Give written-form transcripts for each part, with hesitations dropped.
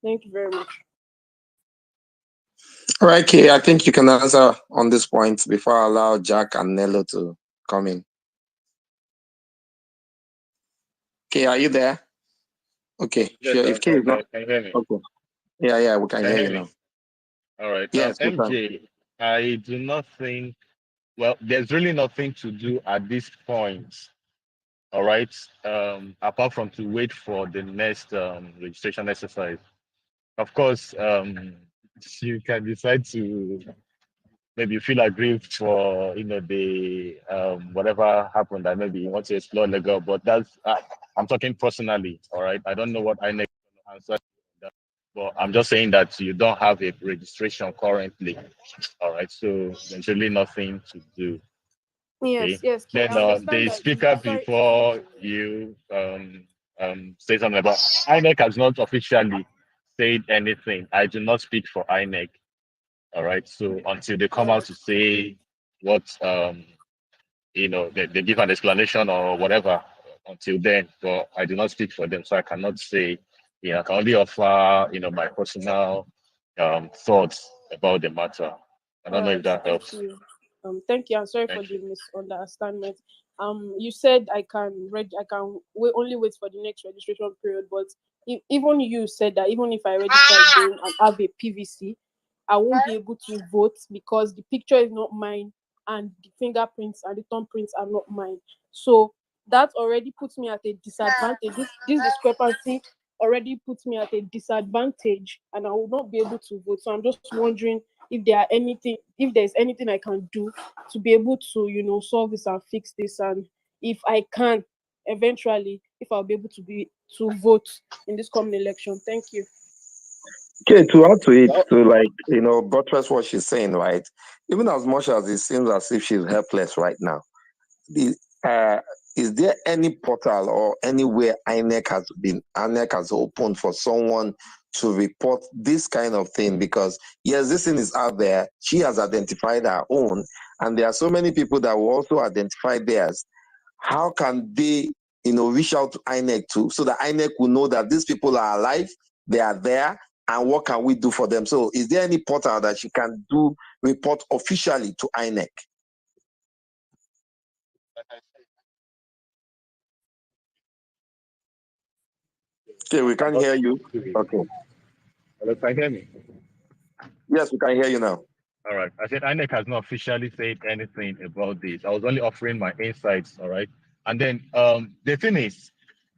Thank you very much. All right, Kay, I think you can answer on this point before I allow Jack and Nello to come in. Kay, are you there? Okay, Yes, sure. If Kay is not, can you hear me? okay. Yeah, we can hear you now. All right. Yes, we can. MJ, I do not think, well, there's really nothing to do at this point. All right. Apart from to wait for the next registration exercise. Of course, you can decide to maybe feel aggrieved for the whatever happened that maybe you want to explore legal, but that's I'm talking personally. All right. I don't know what INEC answer. But I'm just saying that you don't have a registration currently. All right, so there's really nothing to do. Yes, Okay. yes. Then the speaker before you say something about INEC has not officially said anything. I do not speak for INEC. All right, so until they come out to say what they give an explanation or whatever. Until then, but I do not speak for them, so I cannot say. I can only offer my personal thoughts about the matter. I don't know if that helps. Thank you. I'm sorry for the misunderstanding. You said I can only wait for the next registration period, but even you said that even if I register again and have a PVC, I won't be able to vote because the picture is not mine and the fingerprints and the thumbprints are not mine. So that already puts me at a disadvantage. This discrepancy already puts me at a disadvantage, and I will not be able to vote. So I'm just wondering if there's anything I can do to be able to solve this and fix this, and if I can eventually, if I'll be able to vote in this coming election. Thank you. Okay, to add to it, to buttress what she's saying, right? Even as much as it seems as if she's helpless right now, is there any portal or anywhere INEC has opened for someone to report this kind of thing? Because yes, this thing is out there. She has identified her own, and there are so many people that will also identify theirs. How can they, reach out to INEC so that INEC will know that these people are alive, they are there, and what can we do for them? So is there any portal that she can report officially to INEC? Okay, we can't hear you. Okay. Hello, can you hear me? Yes, we can hear you now. All right. I said INEC has not officially said anything about this. I was only offering my insights. All right. And then the thing is,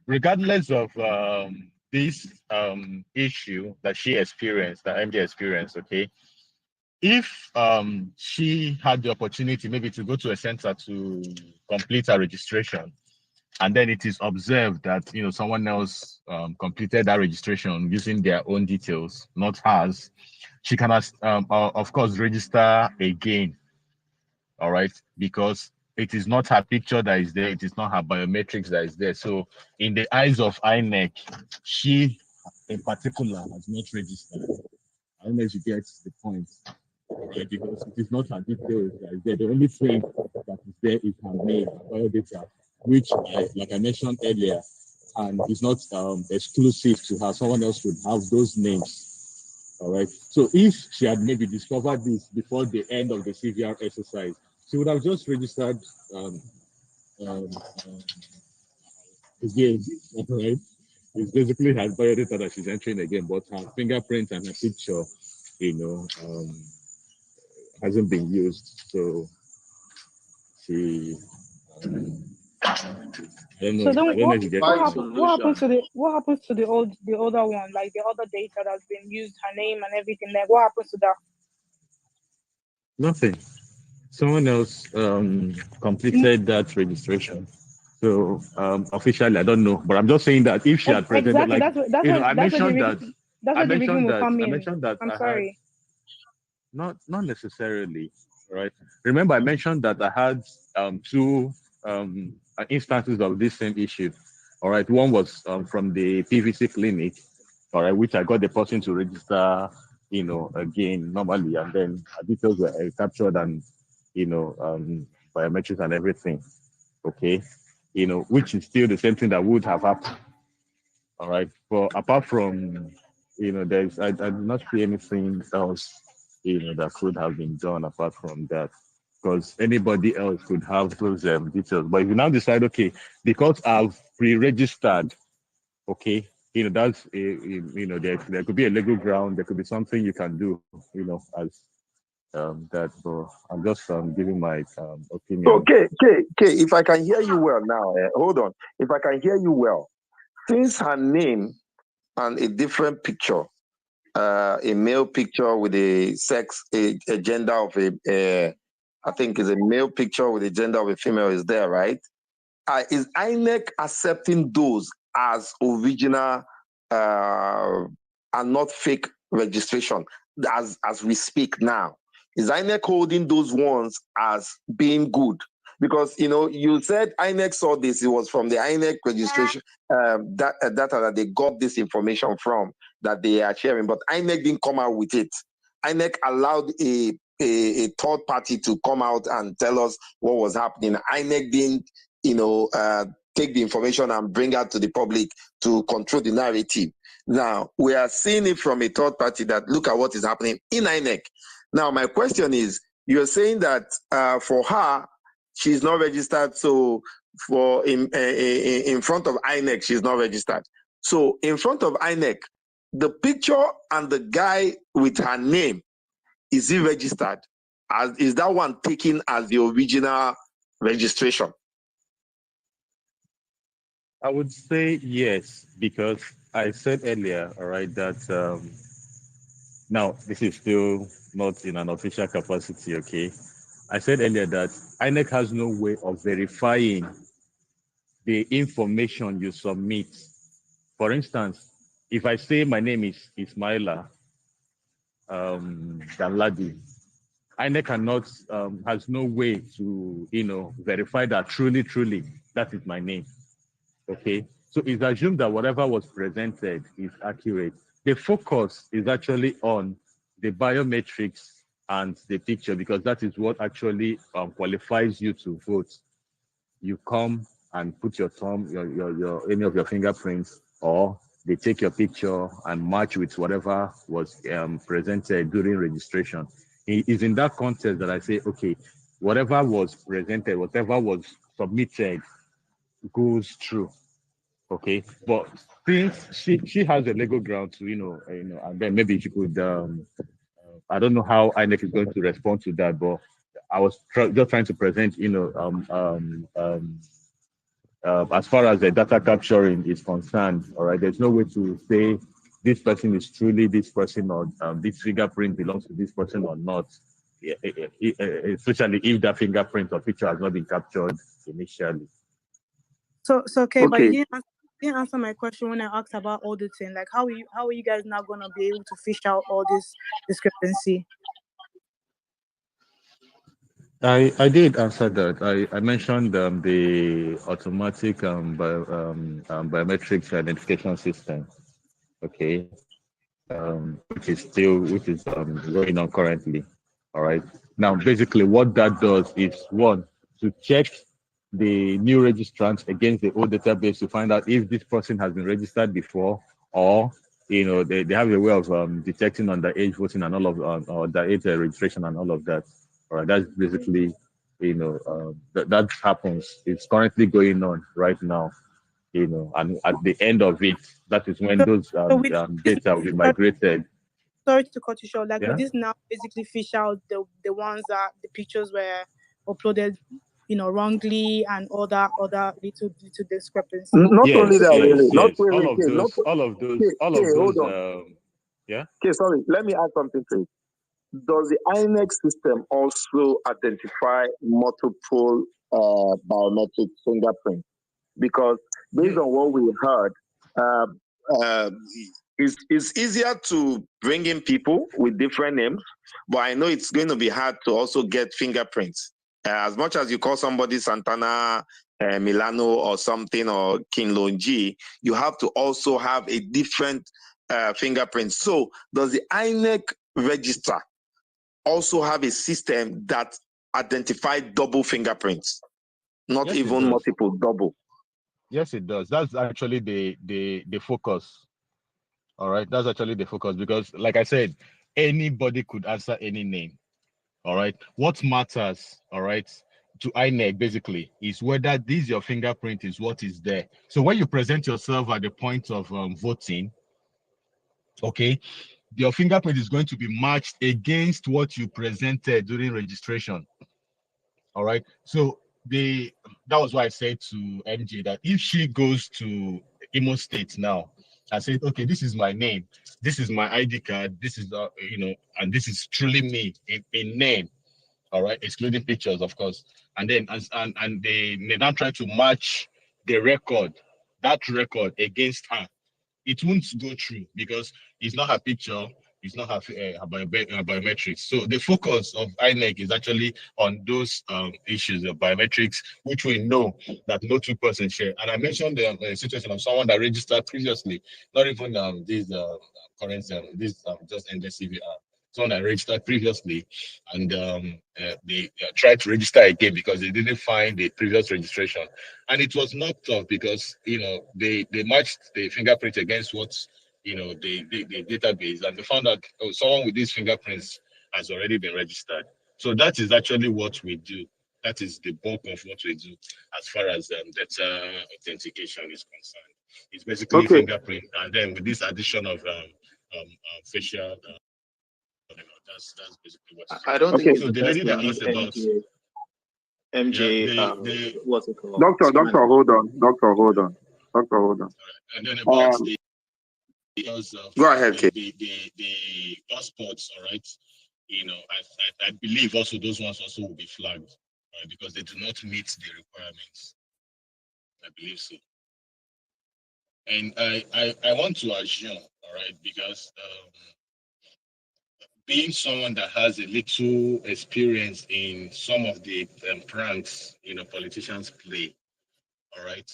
regardless of this issue that she experienced, that MJ experienced, okay, if she had the opportunity maybe to go to a center to complete her registration, and then it is observed that someone else completed that registration using their own details, not hers, she can of course register again. All right, because it is not her picture that is there, it is not her biometrics that is there. So in the eyes of INEC, she in particular has not registered. I don't know if you get the point. Okay, because it is not her details that is there. The only thing that is there is her name, biodata, which, like I mentioned earlier, and is not exclusive to her. Someone else would have those names. All right. So if she had maybe discovered this before the end of the CVR exercise, she would have just registered again. All right. It's basically her biodata that she's entering again, but her fingerprint and her picture, hasn't been used. So she. I don't know. So then, what happens to the older one, like the other data that's been used, her name and everything? Like, what happens to that? Nothing. Someone else completed that registration. So officially, I don't know, but I'm just saying that if she had presented, I mentioned that. I'm sorry. Not necessarily, right? Remember, I mentioned that I had two instances of this same issue. All right, one was from the PVC clinic, all right, which I got the person to register, again normally, and then details were captured and biometrics and everything. Okay, which is still the same thing that would have happened. All right, but apart from I do not see anything else, that could have been done apart from that. Because anybody else could have those details. But if you now decide, okay, because I've pre-registered, okay, that's there could be a legal ground, there could be something you can do, as that. But I'm just giving my opinion. Okay, if I can hear you well now, hold on. If I can hear you well, since her name and a different picture, a male picture with a gender of I think is a male picture with a gender of a female is there, right? Is INEC accepting those as original and not fake registration as we speak now? Is INEC holding those ones as being good? Because you said INEC saw this, it was from the INEC registration data that they got this information from that they are sharing, but INEC didn't come out with it. INEC allowed a third party to come out and tell us what was happening. INEC didn't take the information and bring out to the public to control the narrative. Now, we are seeing it from a third party that look at what is happening in INEC. Now, my question is, you're saying that for her, she's not registered, so for in front of INEC, she's not registered. So in front of INEC, the picture and the guy with her name, is he registered? Is that one taken as the original registration? I would say yes, because I said earlier, all right, that now this is still not in an official capacity, okay? I said earlier that INEC has no way of verifying the information you submit. For instance, if I say my name is Ismaila Danladi, INEC cannot has no way to verify that truly that is my name. Okay, so it's assumed that whatever was presented is accurate. The focus is actually on the biometrics and the picture, because that is what actually qualifies you to vote. You come and put your thumb, your any of your fingerprints, or they take your picture and match with whatever was presented during registration. It is in that context that I say, okay, whatever was presented, whatever was submitted goes through. Okay, but since she has a legal ground to and then maybe she could I don't know how INEC is going to respond to that, but I was just trying to present as far as the data capturing is concerned. All right, there's no way to say this person is truly this person, or this fingerprint belongs to this person or not, especially if that fingerprint or picture has not been captured initially. So okay, but you didn't answer my question when I asked about auditing. Like, how are you guys now gonna be able to fish out all this discrepancy? I did answer that. I mentioned the automatic biometrics identification system. Okay, which is going on currently. All right. Now, basically, what that does is, one, to check the new registrants against the old database to find out if this person has been registered before, or they have a way of detecting underage voting and all of or underage registration and all of that. All right, that's basically that happens. It's currently going on right now. And at the end of it, that is when those data will be migrated. Sorry to cut you short. Like, Yeah? would this now basically fish out the ones that the pictures were uploaded, wrongly, and other little discrepancy? Not only Yes, that, really. Not yes. wait, All of those. hold on. Yeah. Okay, sorry. Let me add something to it. Does the INEC system also identify multiple biometric fingerprints? Because based on what we heard, it's easier to bring in people with different names, but I know it's going to be hard to also get fingerprints. As much as you call somebody Santana Milano or something, or Kinlonji, you have to also have a different fingerprint. So does the INEC register also have a system that identifies double fingerprints, not Yes, even multiple, double? Yes, it does. That's actually the focus. All right, that's actually the focus because, like I said, anybody could answer any name. All right, what matters, all right, to INEC basically is whether this your fingerprint is what is there. So when you present yourself at the point of voting, okay, your fingerprint is going to be matched against what you presented during registration. All right. So that was why I said to MJ that if she goes to Imo State now, I said, okay, this is my name, this is my ID card, this is and this is truly me in name. All right, excluding pictures, of course. And then and they now try to match the record, that record against her, it won't go through because it's not her picture, it's not her biometrics. So the focus of INEC is actually on those issues of biometrics, which we know that no two persons share. And I mentioned the situation of someone that registered previously, not even these current this just ended CVR. Someone that registered previously, and they tried to register again because they didn't find the previous registration, and it was not tough because they matched the fingerprint against what's the database, and they found out someone with these fingerprints has already been registered. So that is actually what we do. That is the bulk of what we do as far as data authentication is concerned. It's basically Okay. fingerprint, and then with this addition of facial. That's basically what it is. I don't Okay. think it's So the the best lady to that use asked about what's it called? Doctor, hold on. Doctor, hold on. and then about the because of Go ahead, Kate. the passports, all right. I believe also those ones also will be flagged, right, because they do not meet the requirements. I believe so. And I want to assume, all right, because being someone that has a little experience in some of the pranks, politicians play, all right,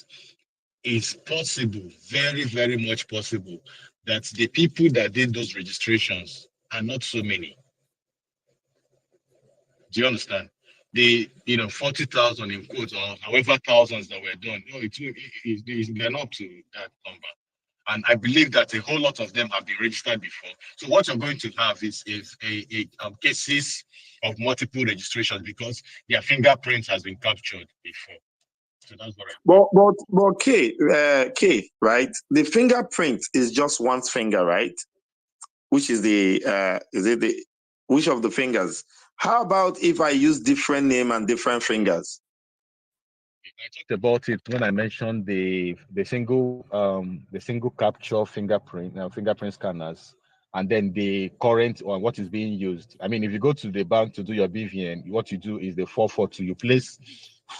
it's possible, very, very much possible, that the people that did those registrations are not so many. Do you understand? The 40,000 in quotes or however thousands that were done, they're not up to that number. And I believe that a whole lot of them have been registered before. So what you're going to have is cases of multiple registrations because their fingerprint has been captured before. So that's what But K, right? The fingerprint is just one's finger, right? Which is which of the fingers? How about if I use different name and different fingers? I talked about it when I mentioned the single capture fingerprint scanners, and then the current or what is being used. I mean, if you go to the bank to do your BVN, what you do is the 442. You place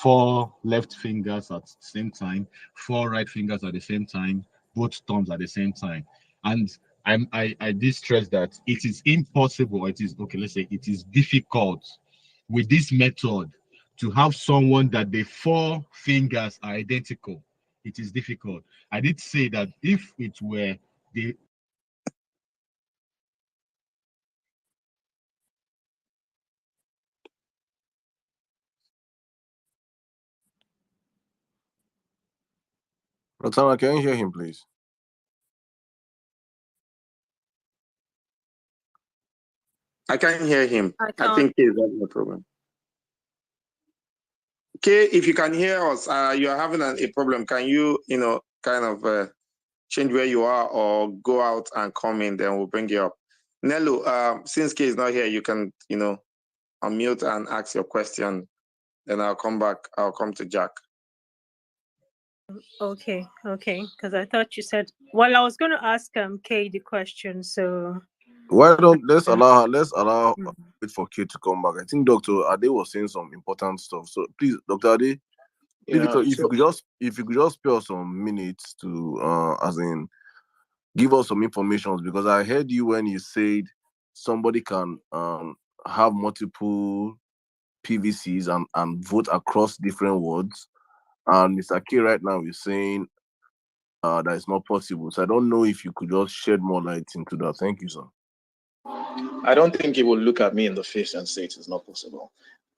4 left fingers at the same time, 4 right fingers at the same time, both thumbs at the same time. And I did stress that it is impossible. Let's say it is difficult with this method to have someone that the 4 fingers are identical. It is difficult. I did say that if it were the Roxana, can you hear him, please? I can't hear him. I I can't. think he's having a problem. Okay, if you can hear us, you are having a problem. Can you, kind of change where you are or go out and come in, then we'll bring you up. Nelu, since Kay is not here, you can, unmute and ask your question. Then I'll come back. I'll come to Jack. Okay, because I thought you said. Well, I was going to ask Kay the question. So Why don't let's allow wait for Kate to come back. I think Dr. Ade was saying some important stuff. So please, Dr. Ade, if you could just spare us some minutes to as in give us some information, because I heard you when you said somebody can have multiple PVCs and vote across different wards. And Mr. K right now is saying that it's not possible. So I don't know if you could just shed more light into that. Thank you, sir. I don't think he will look at me in the face and say it is not possible.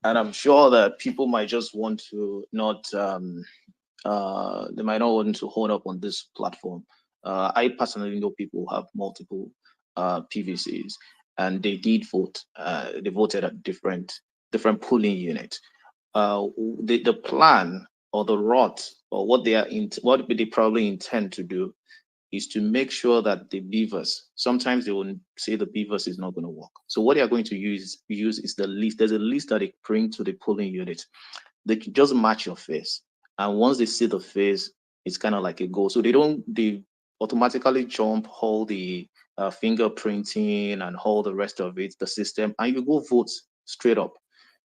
And I'm sure that people might just want to not, they might not want to hold up on this platform I personally know people who have multiple PVCs, and they did vote. They voted at different polling units. The plan or the route or what they probably intend to do is to make sure that the beavers, sometimes they will say the beavers is not going to work. So what they are going to use is the list. There's a list that they bring to the polling unit. They can just match your face. And once they see the face, it's kind of like a go. So they automatically jump all the fingerprinting and all the rest of it, the system, and you go vote straight up.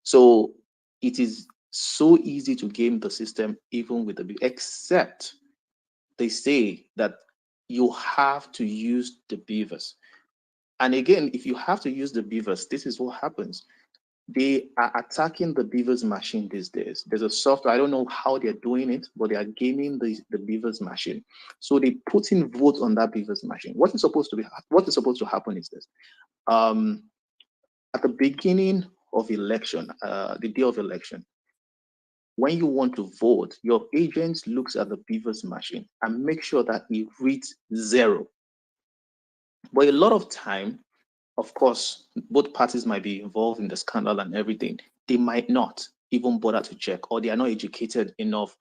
So it is so easy to game the system, even with except they say that you have to use the beavers. And again, if you have to use the beavers, this is what happens. They are attacking the beavers machine these days. There's a software, I don't know how they're doing it, but they are gaming the beavers machine. So they put in votes on that beavers machine. What is supposed to happen is this. At the beginning of election, the day of election, when you want to vote, your agent looks at the beavers machine and make sure that it reads 0. But a lot of time, of course, both parties might be involved in the scandal and everything. They might not even bother to check, or they are not educated enough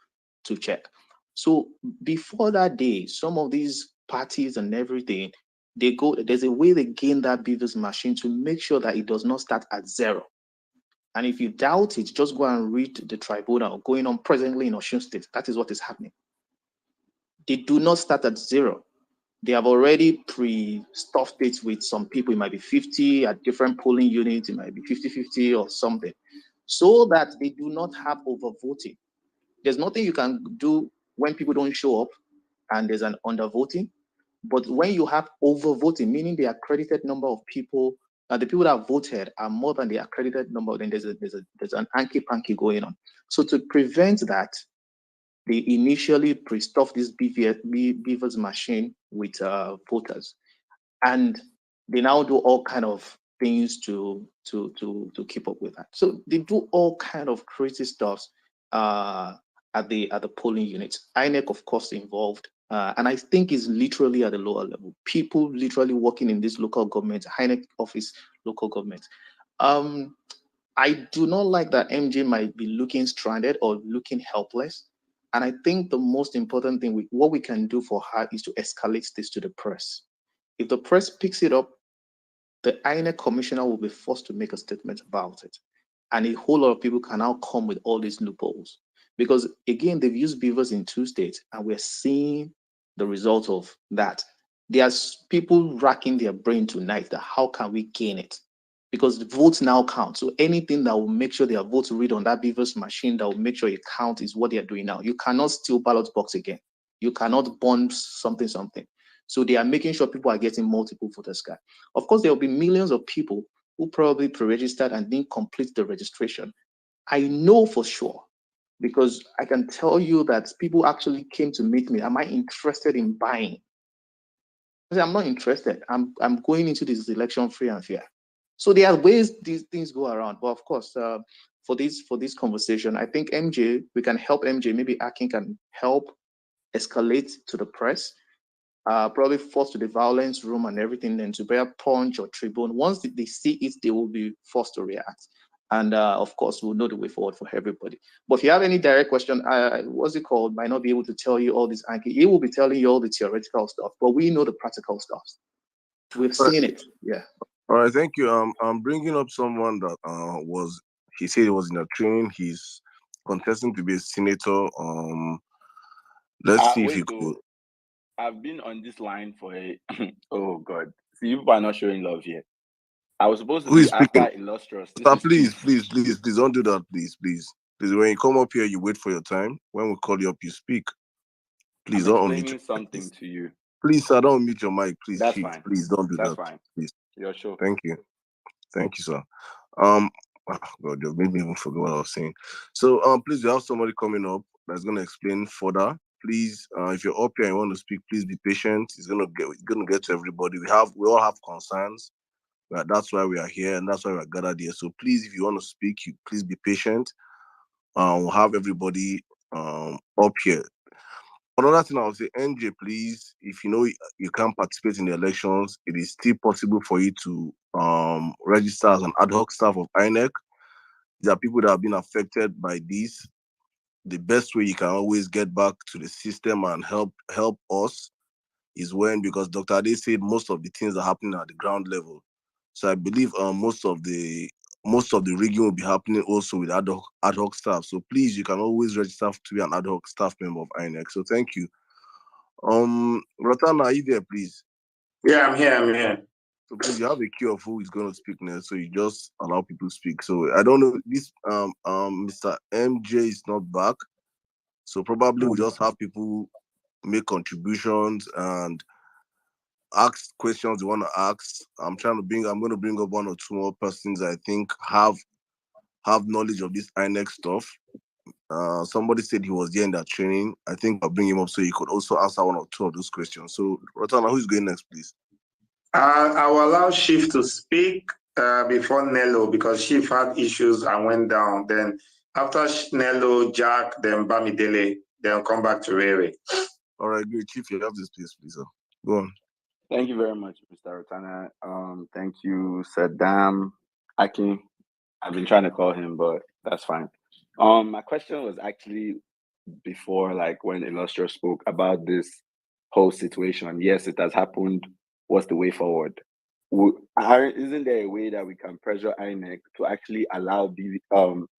to check. So before that day, some of these parties and everything, there's a way they gain that beavers machine to make sure that it does not start at 0. And if you doubt it, just go and read the tribunal going on presently in Osun State. That is what is happening. They do not start at 0. They have already pre-stuffed it with some people. It might be 50 at different polling units. It might be 50-50 or something, so that they do not have overvoting. There's nothing you can do when people don't show up and there's an undervoting. But when you have overvoting, meaning the accredited number of people, the people that voted are more than the accredited number, then there's an hanky-panky going on. So to prevent that, they initially pre-stuffed this beavers machine with voters, and they now do all kind of things to keep up with that. So they do all kind of crazy stuff at the polling units. INEC, of course, involved, and I think is literally at the lower level. People literally working in this local government, INEC office, local government. I do not like that MJ might be looking stranded or looking helpless. And I think the most important thing, what we can do for her is to escalate this to the press. If the press picks it up, the INEC commissioner will be forced to make a statement about it. And a whole lot of people can now come with all these loopholes. Because again, they've used beavers in 2 states, and we're seeing the result of that. There's people racking their brain tonight that how can we gain it? Because the votes now count. So anything that will make sure their votes read on that beavers machine, that will make sure it count, is what they are doing now. You cannot steal ballot box again. You cannot bond something. So they are making sure people are getting multiple voters card. Of course, there will be millions of people who probably pre-registered and didn't complete the registration. I know for sure, because I can tell you that people actually came to meet me. Am I interested in buying? I said, I'm not interested. I'm going into this election free and fair. So there are ways these things go around. But of course, for this conversation, I think we can help MJ. Maybe Akin can help escalate to the press, probably forced to the violence room and everything, then to bear punch or tribune. Once they see it, they will be forced to react. And of course, we'll know the way forward for everybody. But if you have any direct question, what's it called? Might not be able to tell you all this. He will be telling you all the theoretical stuff, but we know the practical stuff. We've seen it. Yeah. All right, thank you. I'm bringing up someone that he said he was in a training. He's contesting to be a senator. Let's see if he could. I've been on this line for oh God. See, you are not showing love here. I was supposed to be after Illustrious. Sir, please don't do that, please. When you come up here, you wait for your time. When we call you up, you speak. Please don't unmute something to you. Please, sir, don't unmute your mic, please. That's fine. Please don't do that. That's fine. Please. You're sure. Thank you, sir. God, you made me even forget what I was saying. So, please, we have somebody coming up that's gonna explain further. Please, if you're up here and you want to speak, please be patient. It's gonna get to everybody. We all have concerns. That's why we are here, and that's why we are gathered here. So please, if you want to speak, please be patient. We'll have everybody up here. Another thing I would say, NJ, please, if you know you can't participate in the elections, it is still possible for you to register as an ad hoc staff of INEC. There are people that have been affected by this. The best way you can always get back to the system and help us is when, because Dr. Ade said most of the things are happening at the ground level. So I believe most of the rigging will be happening also with ad hoc staff. So please, you can always register to be an ad hoc staff member of INEC. So thank you. Rotana, are you there, please? Yeah, I'm here. So please, you have a queue of who is going to speak next. So you just allow people to speak. So I don't know, this Mr. MJ is not back. So probably we'll just have people make contributions and ask questions you want to ask. I'm going to bring up one or two more persons I think have knowledge of this INEC stuff. Somebody said he was there in that training. I think I'll bring him up so he could also answer one or two of those questions. So Rotana, who's going next, please? I will allow Chief to speak before Nello because Chief had issues and went down. Then after Nello, Jack, then Bamidele, then come back to Rere. All right, good. Chief, you have this place, please. Go on. Thank you very much, Mr. Rotana. Thank you, Saddam Akin. I've been trying to call him, but that's fine. My question was actually before, like when Illustrator spoke about this whole situation. Yes, it has happened. What's the way forward? Isn't there a way that we can pressure INEC to actually allow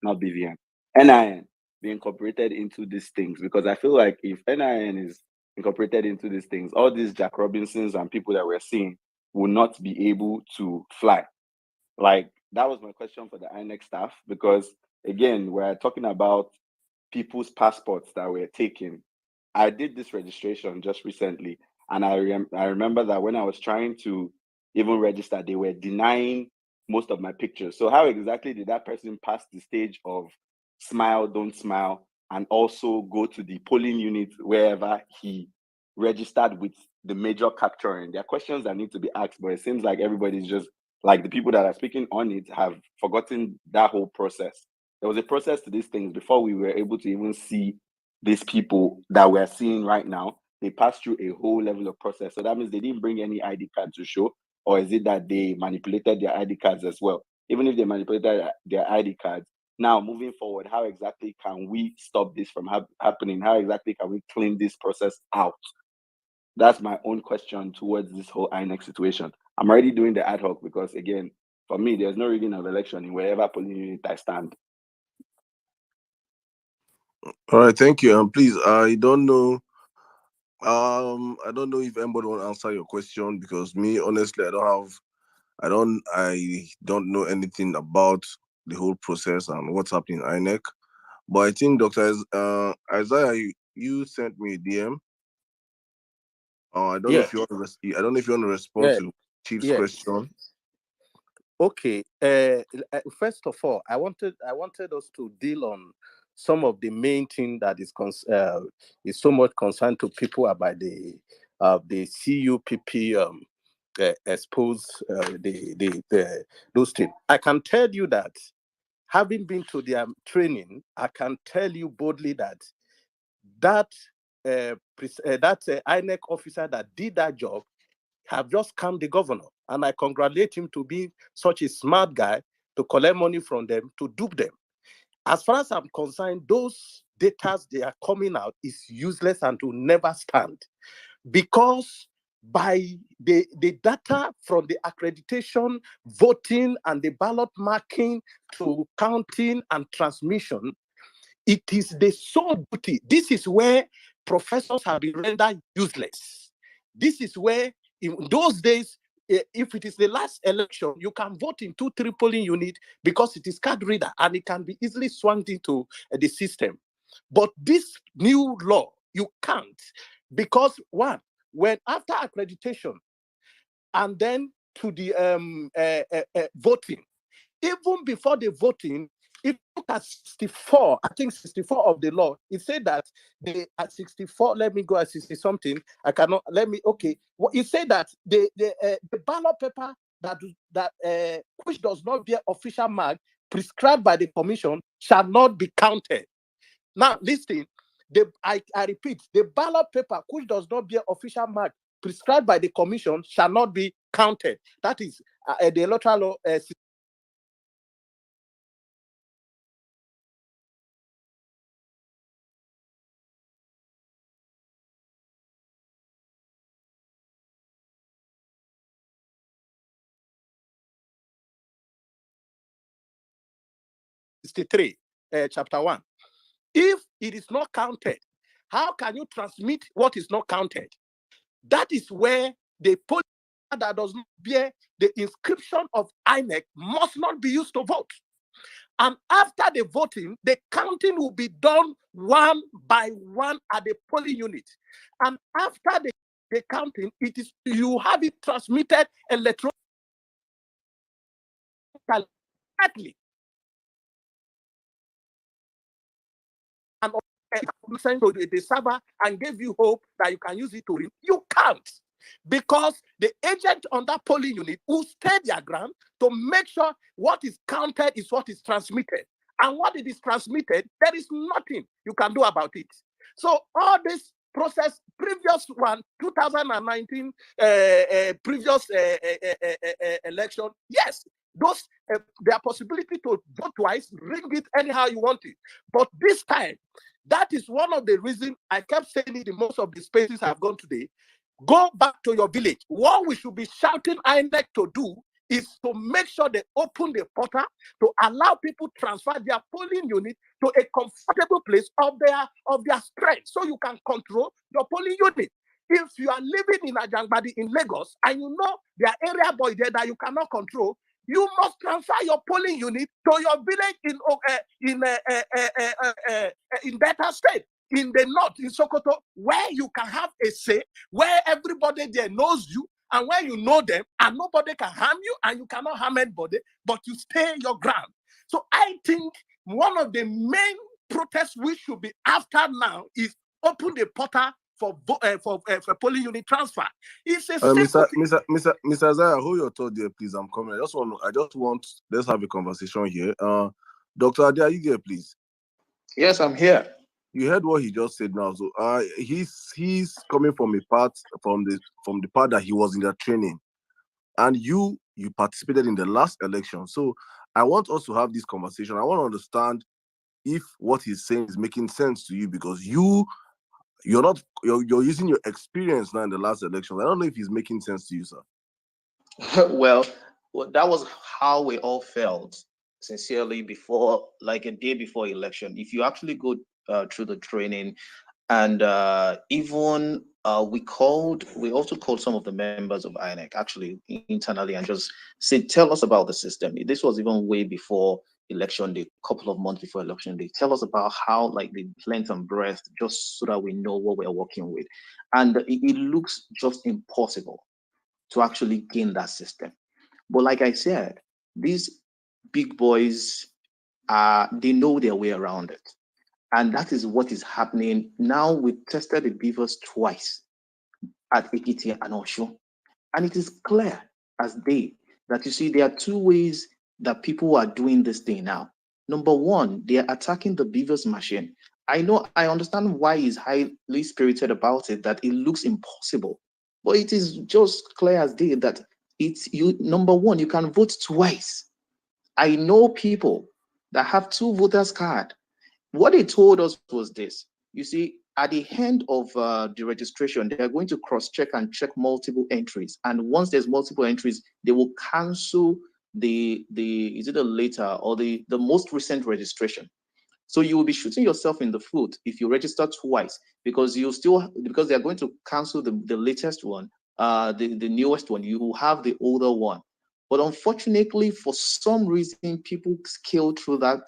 not BVN, NIN be incorporated into these things? Because I feel like if NIN is incorporated into these things, all these Jack Robinsons and people that we're seeing will not be able to fly. Like, that was my question for the INEC staff, because again, we're talking about people's passports that were taken. I did this registration just recently, and I remember that when I was trying to even register, they were denying most of my pictures. So how exactly did that person pass the stage of smile, don't smile, and also go to the polling unit wherever he registered with the major capturing? There are questions that need to be asked, but it seems like everybody's just, like, the people that are speaking on it have forgotten that whole process. There was a process to these things before we were able to even see these people that we're seeing right now. They passed through a whole level of process. So that means they didn't bring any ID card to show, or is it that they manipulated their ID cards as well? Even if they manipulated their ID cards, now moving forward, how exactly can we stop this from happening? How exactly can we clean this process out? That's my own question towards this whole INEC situation. I'm already doing the ad hoc because, again, for me, there's no rigging of election in wherever polling unit I stand. All right, thank you. Please, I don't know if anybody want to answer your question, because me, honestly, I don't know anything about the whole process and what's happening in INEC. But I think Dr. Isaiah, you sent me a DM. I don't know if you want to respond to Chief's question. Okay. First of all, I wanted us to deal on some of the main thing that is so much concerned to people about the CUPP expose those things. I can tell you that, having been to their training, I can tell you boldly that INEC officer that did that job have just calmed the governor, and I congratulate him to be such a smart guy to collect money from them to dupe them. As far as I'm concerned, those data they are coming out is useless and will never stand, because by the data from the accreditation, voting, and the ballot marking to counting and transmission, it is the sole duty. This is where professors have been rendered useless. This is where, in those days, if it is the last election, you can vote in 2-3 polling units because it is card reader and it can be easily swung into the system. But this new law, you can't, because one, when after accreditation and then to the voting, even before the voting, if you look at 64, I think 64 of the law, it said that at 64, let me go at 60 something. I cannot, let me, okay. Well, it said that the ballot paper that which does not bear official mark prescribed by the commission shall not be counted. Now, listen, I repeat, the ballot paper which does not bear official mark prescribed by the commission shall not be counted. That is the electoral law. 63, chapter 1. If it is not counted, how can you transmit what is not counted? That is where the poll that does not bear the inscription of INEC must not be used to vote. And after the voting, the counting will be done one by one at the polling unit. And after the counting, you have it transmitted electronically and sent to the server and gave you hope that you can use it to read. You can't, because the agent on that polling unit will stay their ground to make sure what is counted is what is transmitted. And what it is transmitted, there is nothing you can do about it. So all this process, previous one, 2019, previous election, yes, those their possibility to vote twice, ring it anyhow you want it. But this time, that is one of the reasons I kept saying it in most of the spaces I've gone today. Go back to your village. What we should be shouting INEC to do is to make sure they open the portal to allow people transfer their polling unit to a comfortable place of their strength, so you can control your polling unit. If you are living in Ajangbadi in Lagos and you know there are area boy there that you cannot control, you must transfer your polling unit to your village in Delta State, in the north, in Sokoto, where you can have a say, where everybody there knows you, and where you know them, and nobody can harm you, and you cannot harm anybody, but you stay your ground. So I think one of the main protests we should be after now is open the portal for polling unit transfer. It's a Mr. Isaiah, hold your thought there, please. I'm coming. I just want let's have a conversation here. Dr. Ade, are you here, please? Yes, I'm here. You heard what he just said now. So he's coming from a part from the part that he was in the training, and you participated in the last election. So I want us to have this conversation. I want to understand if what he's saying is making sense to you, because you're using your experience now in the last election. I don't know if it's making sense to you, sir. Well, that was how we all felt, sincerely, before, like a day before election. If you actually go through the training, and even we also called some of the members of INEC actually internally and just said, tell us about the system. This was even way before election day, a couple of months before election day. Tell us about how, like, the length and breadth, just so that we know what we're working with. And it looks just impossible to actually gain that system. But like I said, these big boys, they know their way around it. And that is what is happening. Now we've tested the beavers twice at Ekiti and Osho. And it is clear as day that, you see, there are two ways that people are doing this thing now. Number one, they are attacking the beavers machine. I understand why he's highly spirited about it, that it looks impossible. But it is just clear as day that number one, you can vote twice. I know people that have two voters card. What they told us was this: you see, at the end of the registration, they are going to cross-check and check multiple entries. And once there's multiple entries, they will cancel the is it a later or the most recent registration. So you will be shooting yourself in the foot if you register twice, because they are going to cancel the latest one, the newest one. You will have the older one. But unfortunately, for some reason, people scaled through that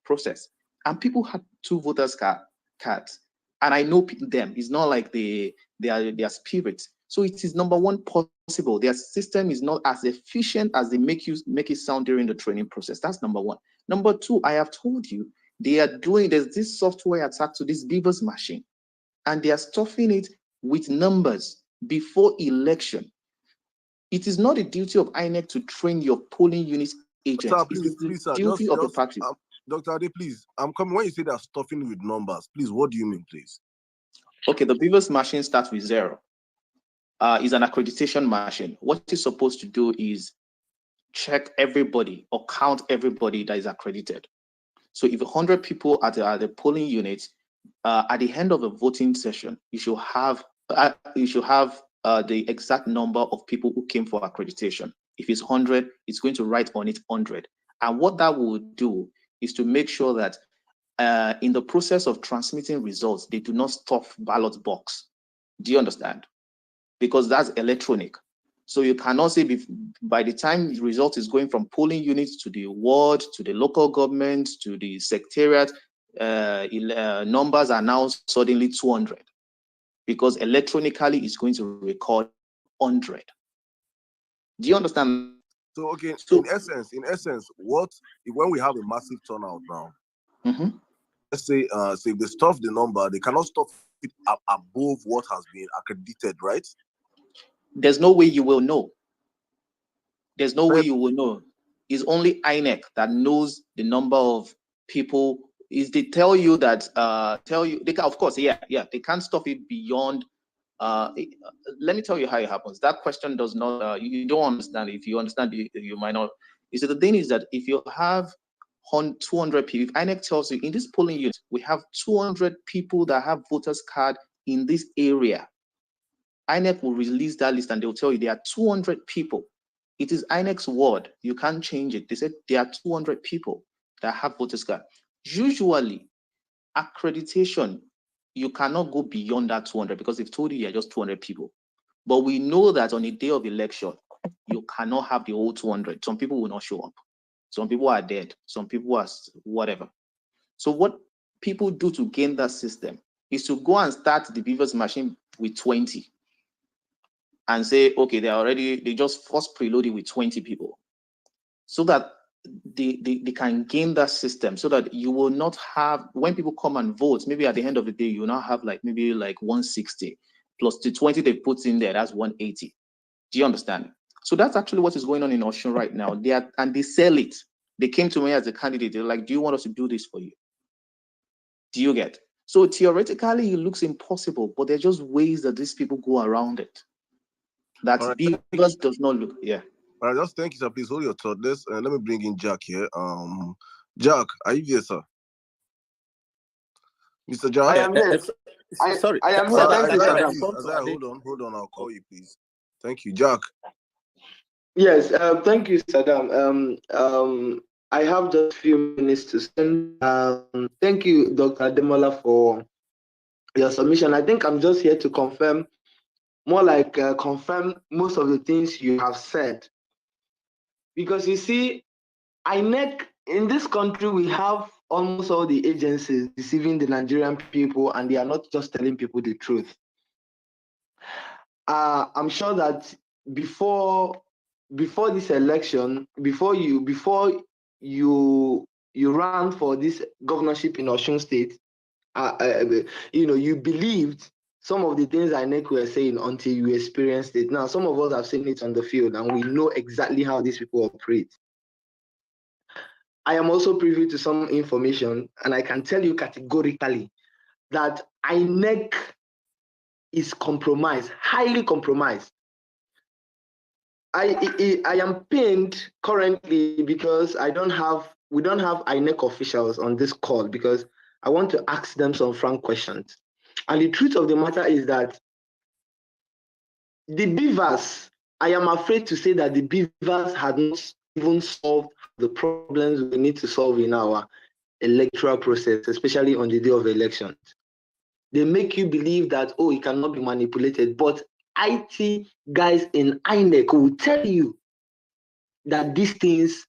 process, and people had two voters cards. And I know them. It's not like they are spirits. So it is, number one, possible. Their system is not as efficient as they make it sound during the training process. That's number one. Number two, I have told you, there's this software attack to this beavers machine, and they are stuffing it with numbers before election. It is not the duty of INEC to train your polling unit agents. Sir, It is the please, sir, duty of the party. Dr. Ade, please, I'm coming. When you say they're stuffing with numbers, please, what do you mean, please? Okay, the beavers machine starts with 0. Is an accreditation machine. What it's supposed to do is check everybody or count everybody that is accredited. So if 100 people at the polling unit, at the end of a voting session, you should have the exact number of people who came for accreditation. If it's 100, it's going to write on it 100. And what that will do is to make sure that in the process of transmitting results, they do not stuff ballot box. Do you understand? Because that's electronic. So you cannot say by the time the result is going from polling units to the ward, to the local government, to the secretariat, numbers are now suddenly 200 because electronically it's going to record 100. Do you understand? So okay, in essence, what when we have a massive turnout now? Let's say, if they stuff the number, they cannot stuff it above what has been accredited, right? There's no way you will know. There's no way you will know. It's only INEC that knows the number of people. Is they tell you that they can, of course, they can't stuff it beyond. Let me tell you how it happens. That question does not. You don't understand. If you understand, you might not. You see, the thing is that if you have 200 people, if INEC tells you in this polling unit we have 200 people that have voters card in this area, INEC will release that list and they'll tell you there are 200 people. It is INEC's word. You can't change it. They said there are 200 people that have voters card. Usually, accreditation, you cannot go beyond that 200 because they've told you you're just 200 people. But we know that on a day of election, you cannot have the whole 200. Some people will not show up. Some people are dead. Some people are whatever. So what people do to gain that system is to go and start the beavers machine with 20 and say, okay, they just first preload it with 20 people so that they can gain that system so that you will not have, when people come and vote, maybe at the end of the day, you will not have maybe 160 plus the 20 they put in there, that's 180. Do you understand? So that's actually what is going on in Osun right now. They sell it. They came to me as a candidate. They're like, do you want us to do this for you? Do you get? So theoretically, it looks impossible, but there are just ways that these people go around it. That beavers does not look, yeah. All right, just thank you, sir. Please hold your thought. Let me bring in Jack here. Jack, are you here, sir? Mr. Jack? I am here. Sorry. I am here. Thank you, Saddam. Hold on, I'll call you, please. Thank you, Jack. Yes, thank you, Saddam. I have just a few minutes to spend. Thank you, Dr. Ademola, for your submission. I think I'm just here to confirm, confirm most of the things you have said. Because you see, INEC, in this country, we have almost all the agencies deceiving the Nigerian people, and they are not just telling people the truth. I'm sure that before this election, before you ran for this governorship in Osun State, you believed some of the things INEC were saying until you experienced it. Now, some of us have seen it on the field, and we know exactly how these people operate. I am also privy to some information, and I can tell you categorically that INEC is compromised, highly compromised. I am pained currently because we don't have INEC officials on this call because I want to ask them some frank questions. And the truth of the matter is that the beavers, I am afraid to say that the beavers had not even solved the problems we need to solve in our electoral process, especially on the day of elections. They make you believe that, oh, it cannot be manipulated, but IT guys in INEC will tell you that these things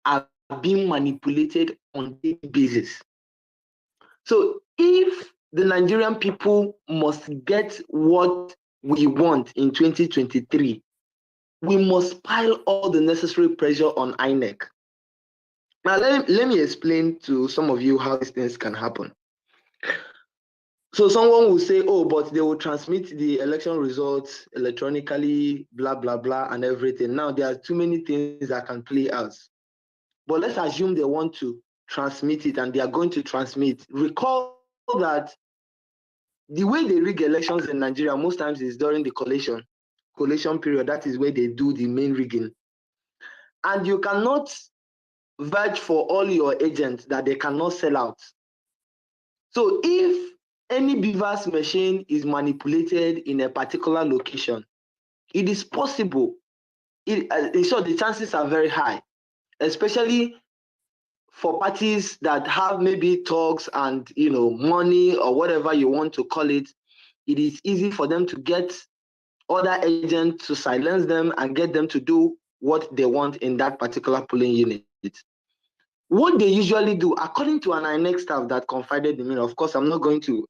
are being manipulated on a daily basis. So if the Nigerian people must get what we want in 2023, we must pile all the necessary pressure on INEC. Now, let me explain to some of you how these things can happen. So someone will say, oh, but they will transmit the election results electronically, blah, blah, blah, and everything. Now, there are too many things that can play out. But let's assume they want to transmit it, and they are going to transmit. Recall that the way they rig elections in Nigeria most times is during the collation period. That is where they do the main rigging. And you cannot vouch for all your agents that they cannot sell out. So if any beavers machine is manipulated in a particular location, it is possible. In short, the chances are very high, especially for parties that have maybe thugs and money or whatever you want to call it. It is easy for them to get other agents to silence them and get them to do what they want in that particular polling unit. What they usually do, according to an INEC staff that confided in me, of course, I'm not going to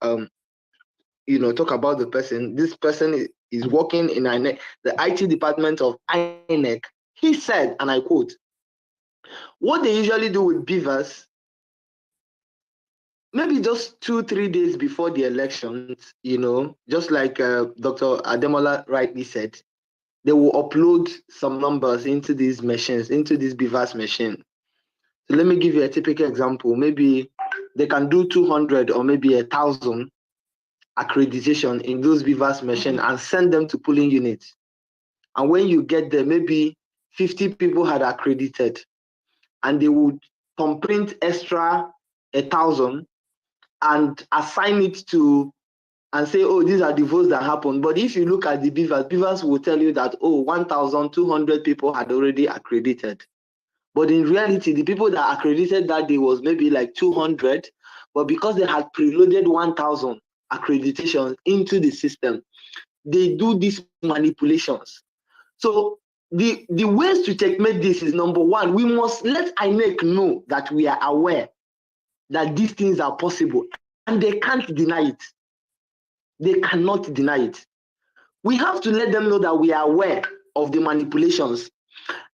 talk about the person. This person is working in INEC, the IT department of INEC. He said, and I quote, what they usually do with beavers, maybe just 2-3 days before the elections, just like Dr. Ademola rightly said, they will upload some numbers into these machines, into this beavers machine. So let me give you a typical example. Maybe they can do 200 or maybe 1,000 accreditation in those beavers machine and send them to polling units. And when you get there, maybe 50 people had accredited, and they would print extra 1,000 and assign it to, and say, oh, these are the votes that happened. But if you look at the beavers will tell you that, oh, 1,200 people had already accredited. But in reality, the people that accredited that day was maybe like 200, but because they had preloaded 1,000 accreditations into the system, they do these manipulations. So the ways to checkmate this is, number one, we must let INEC know that we are aware that these things are possible, and they can't deny it. They cannot deny it. We have to let them know that we are aware of the manipulations.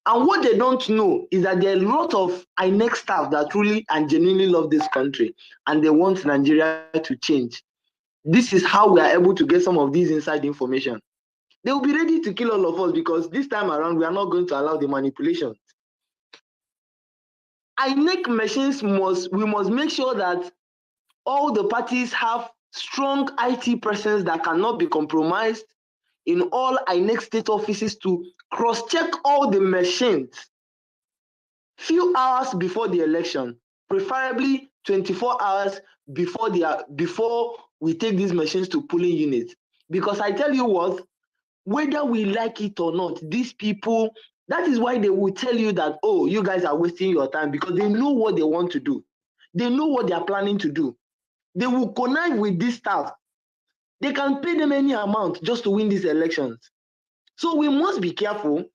And what they don't know is that there are a lot of INEC staff that truly and genuinely love this country, and they want Nigeria to change. This is how we are able to get some of these inside information. They will be ready to kill all of us, because this time around, we are not going to allow the manipulation. INEC machines we must make sure that all the parties have strong IT presence that cannot be compromised in all INEC state offices to cross-check all the machines few hours before the election, preferably 24 hours before we take these machines to polling units. Because I tell you what, whether we like it or not, these people, that is why they will tell you that, oh, you guys are wasting your time, because they know what they want to do. They know what they are planning to do. They will connive with this staff. They can pay them any amount just to win these elections. So we must be careful.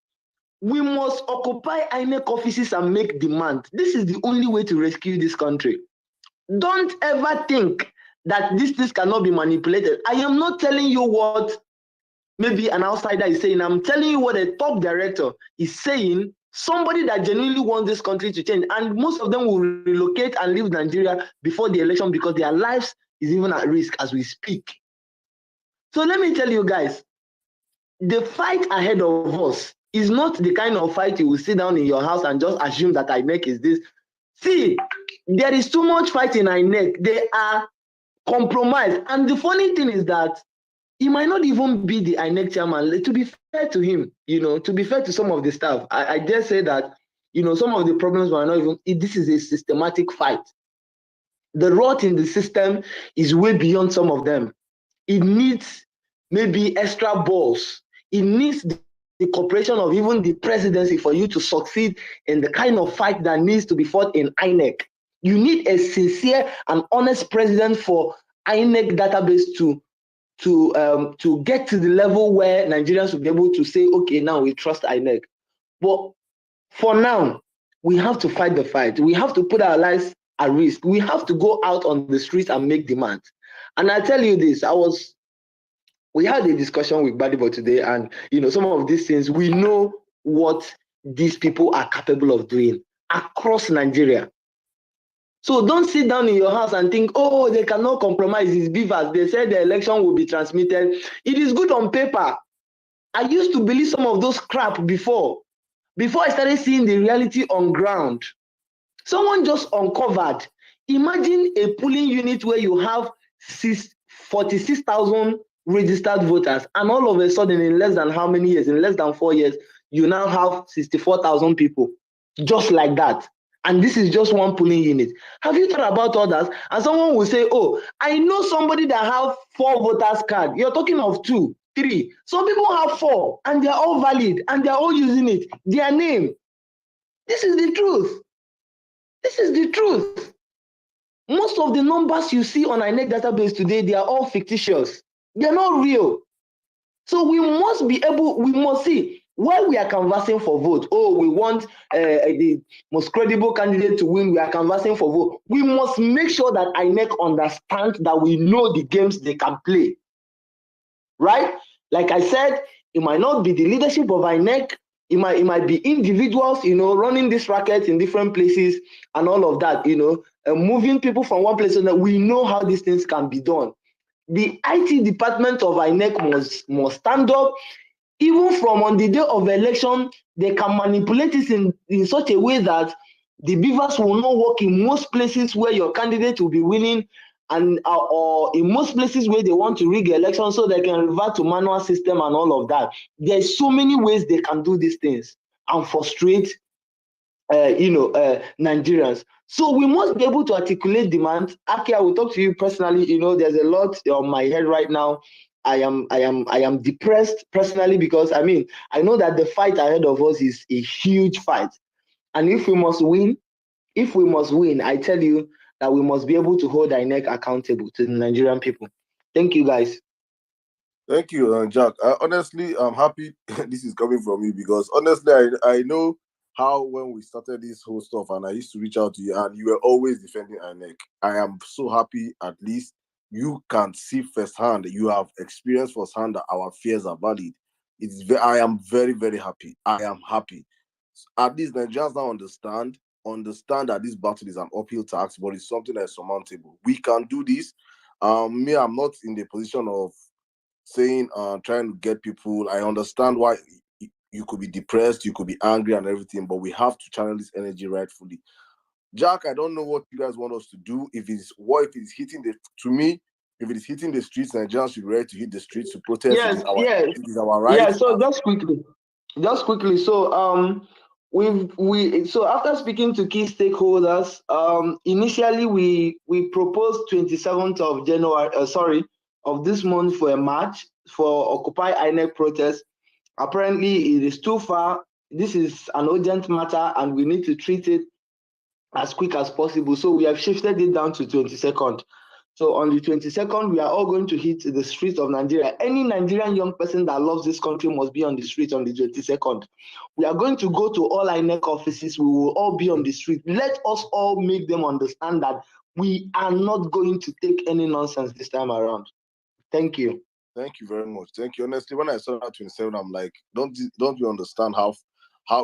We must occupy INEC offices and make demand. This is the only way to rescue this country. Don't ever think that these things cannot be manipulated. I am not telling you what maybe an outsider is saying. I'm telling you what a top director is saying, somebody that genuinely wants this country to change. And most of them will relocate and leave Nigeria before the election, because their lives is even at risk as we speak. So let me tell you guys, the fight ahead of us is not the kind of fight you will sit down in your house and just assume that INEC is this. See, there is too much fight in INEC. They are compromised. And the funny thing is that he might not even be the INEC chairman. To be fair to him, to be fair to some of the staff, I dare say that, some of the problems were not even, this is a systematic fight. The rot in the system is way beyond some of them. It needs maybe extra balls. It needs the cooperation of even the presidency for you to succeed in the kind of fight that needs to be fought in INEC. You need a sincere and honest president for INEC database to get to the level where Nigerians will be able to say, okay, now we trust INEC. But for now, we have to fight the fight. We have to put our lives at risk. We have to go out on the streets and make demands. And I tell you this, we had a discussion with Badibo today, and some of these things, we know what these people are capable of doing across Nigeria. So don't sit down in your house and think, oh, they cannot compromise these beavers. They said the election will be transmitted. It is good on paper. I used to believe some of those crap before I started seeing the reality on ground. Someone just uncovered. Imagine a polling unit where you have 46,000 registered voters, and all of a sudden, in less than how many years? In less than 4 years, you now have 64,000 people, just like that. And this is just one polling unit. Have you thought about others? And someone will say, oh, I know somebody that have 4 voters card. You're talking of 2, 3. Some people have 4, and they're all valid, and they're all using it. Their name. This is the truth. This is the truth. Most of the numbers you see on INEC database today, they are all fictitious. They're not real. So we must see, while we are canvassing for vote, we want the most credible candidate to win, we are canvassing for vote. We must make sure that INEC understands that we know the games they can play. Right? Like I said, it might not be the leadership of INEC, it might be individuals, running this racket in different places and all of that, moving people from one place to another. We know how these things can be done. The IT department of INEC must stand up. Even from on the day of election, they can manipulate it in such a way that the beavers will not work in most places where your candidate will be winning, and or in most places where they want to rig elections so they can revert to manual system and all of that. There's so many ways they can do these things and frustrate Nigerians. So we must be able to articulate demand. Aki, I will talk to you personally. There's a lot on my head right now. I am depressed personally because I know that the fight ahead of us is a huge fight. And if we must win, I tell you that we must be able to hold INEC accountable to the Nigerian people. Thank you, guys. Thank you, Jack. Honestly, I'm happy this is coming from you because honestly, I know how when we started this whole stuff and I used to reach out to you and you were always defending INEC. I am so happy at least you can see firsthand, you have experienced firsthand that our fears are valid. I am very, very happy. I am happy. At least Nigerians now understand that this battle is an uphill task, but it's something that is surmountable. We can do this. I'm not in the position of saying, trying to get people. I understand why you could be depressed, you could be angry and everything, but we have to channel this energy rightfully. Jack, I don't know what you guys want us to do. If it is hitting the streets, Nigerians should be ready to hit the streets to protest. Yes. It is our right. Yeah, so just quickly. So so after speaking to key stakeholders, initially we proposed 27th of January, of this month for a march for Occupy INEC protest. Apparently it is too far. This is an urgent matter and we need to treat it as quick as possible. So we have shifted it down to 22nd. So on the 22nd, we are all going to hit the streets of Nigeria. Any Nigerian young person that loves this country must be on the street on the 22nd. We are going to go to all INEC offices. We will all be on the street. Let us all make them understand that we are not going to take any nonsense this time around. Thank you. Thank you very much. Thank you. Honestly, when I saw that 27, I'm like, don't you understand how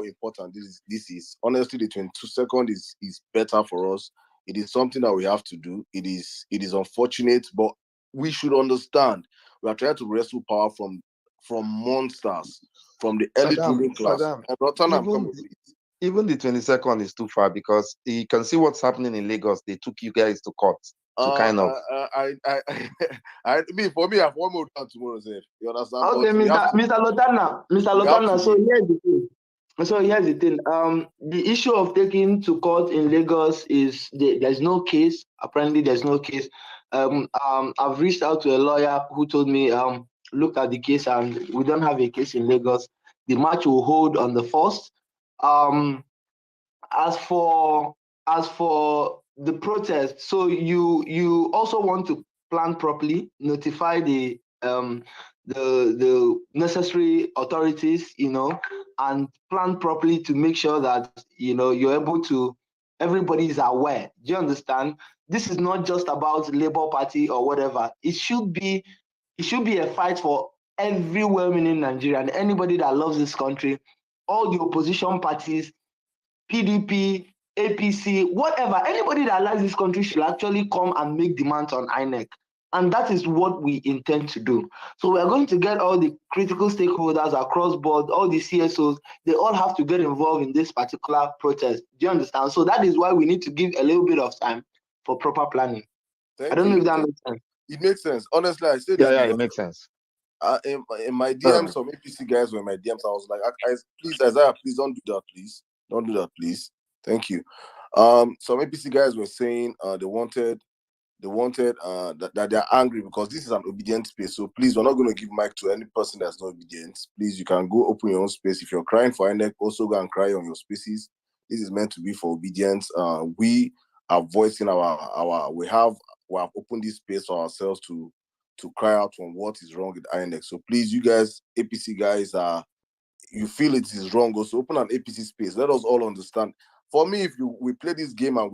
important this is? Honestly, the 22nd is better for us. It is something that we have to do. It is unfortunate, but we should understand. We are trying to wrestle power from monsters, from the elite ruling class. Even the 22nd is too far because you can see what's happening in Lagos. They took you guys to court to kind of. For me, I have one more time tomorrow. You understand? Okay, Mr. Lotana. So here's the thing. The issue of taking to court in Lagos is there's no case. Apparently, there's no case. I've reached out to a lawyer who told me looked at the case and we don't have a case in Lagos. The march will hold on the 1st. As for the protest, so you also want to plan properly, notify the necessary authorities, and plan properly to make sure that you're able to, everybody is aware. Do you understand? This is not just about Labour Party or whatever. It should be a fight for every well-meaning Nigerian, anybody that loves this country, all the opposition parties, PDP, APC, whatever, anybody that likes this country should actually come and make demands on INEC. And that is what we intend to do. So we are going to get all the critical stakeholders across board, all the CSOs, they all have to get involved in this particular protest. Do you understand? So that is why we need to give a little bit of time for proper planning. I don't know if that makes sense. It makes sense. Honestly, I say this Yeah, because it makes sense. In my DMs, some APC guys were in my DMs. I was like, please, Isaiah, please don't do that, please. Don't do that, please. Thank you. Some APC guys were saying they wanted that they're angry because this is an obedient space. So please, we're not going to give mic to any person that's not obedient. Please, you can go open your own space. If you're crying for INEC, also go and cry on your spaces. This is meant to be for obedience. We are voicing we have opened this space for ourselves to cry out on what is wrong with INEC. So please, you guys, APC guys, you feel it is wrong, also open an APC space. Let us all understand. For me, if we play this game and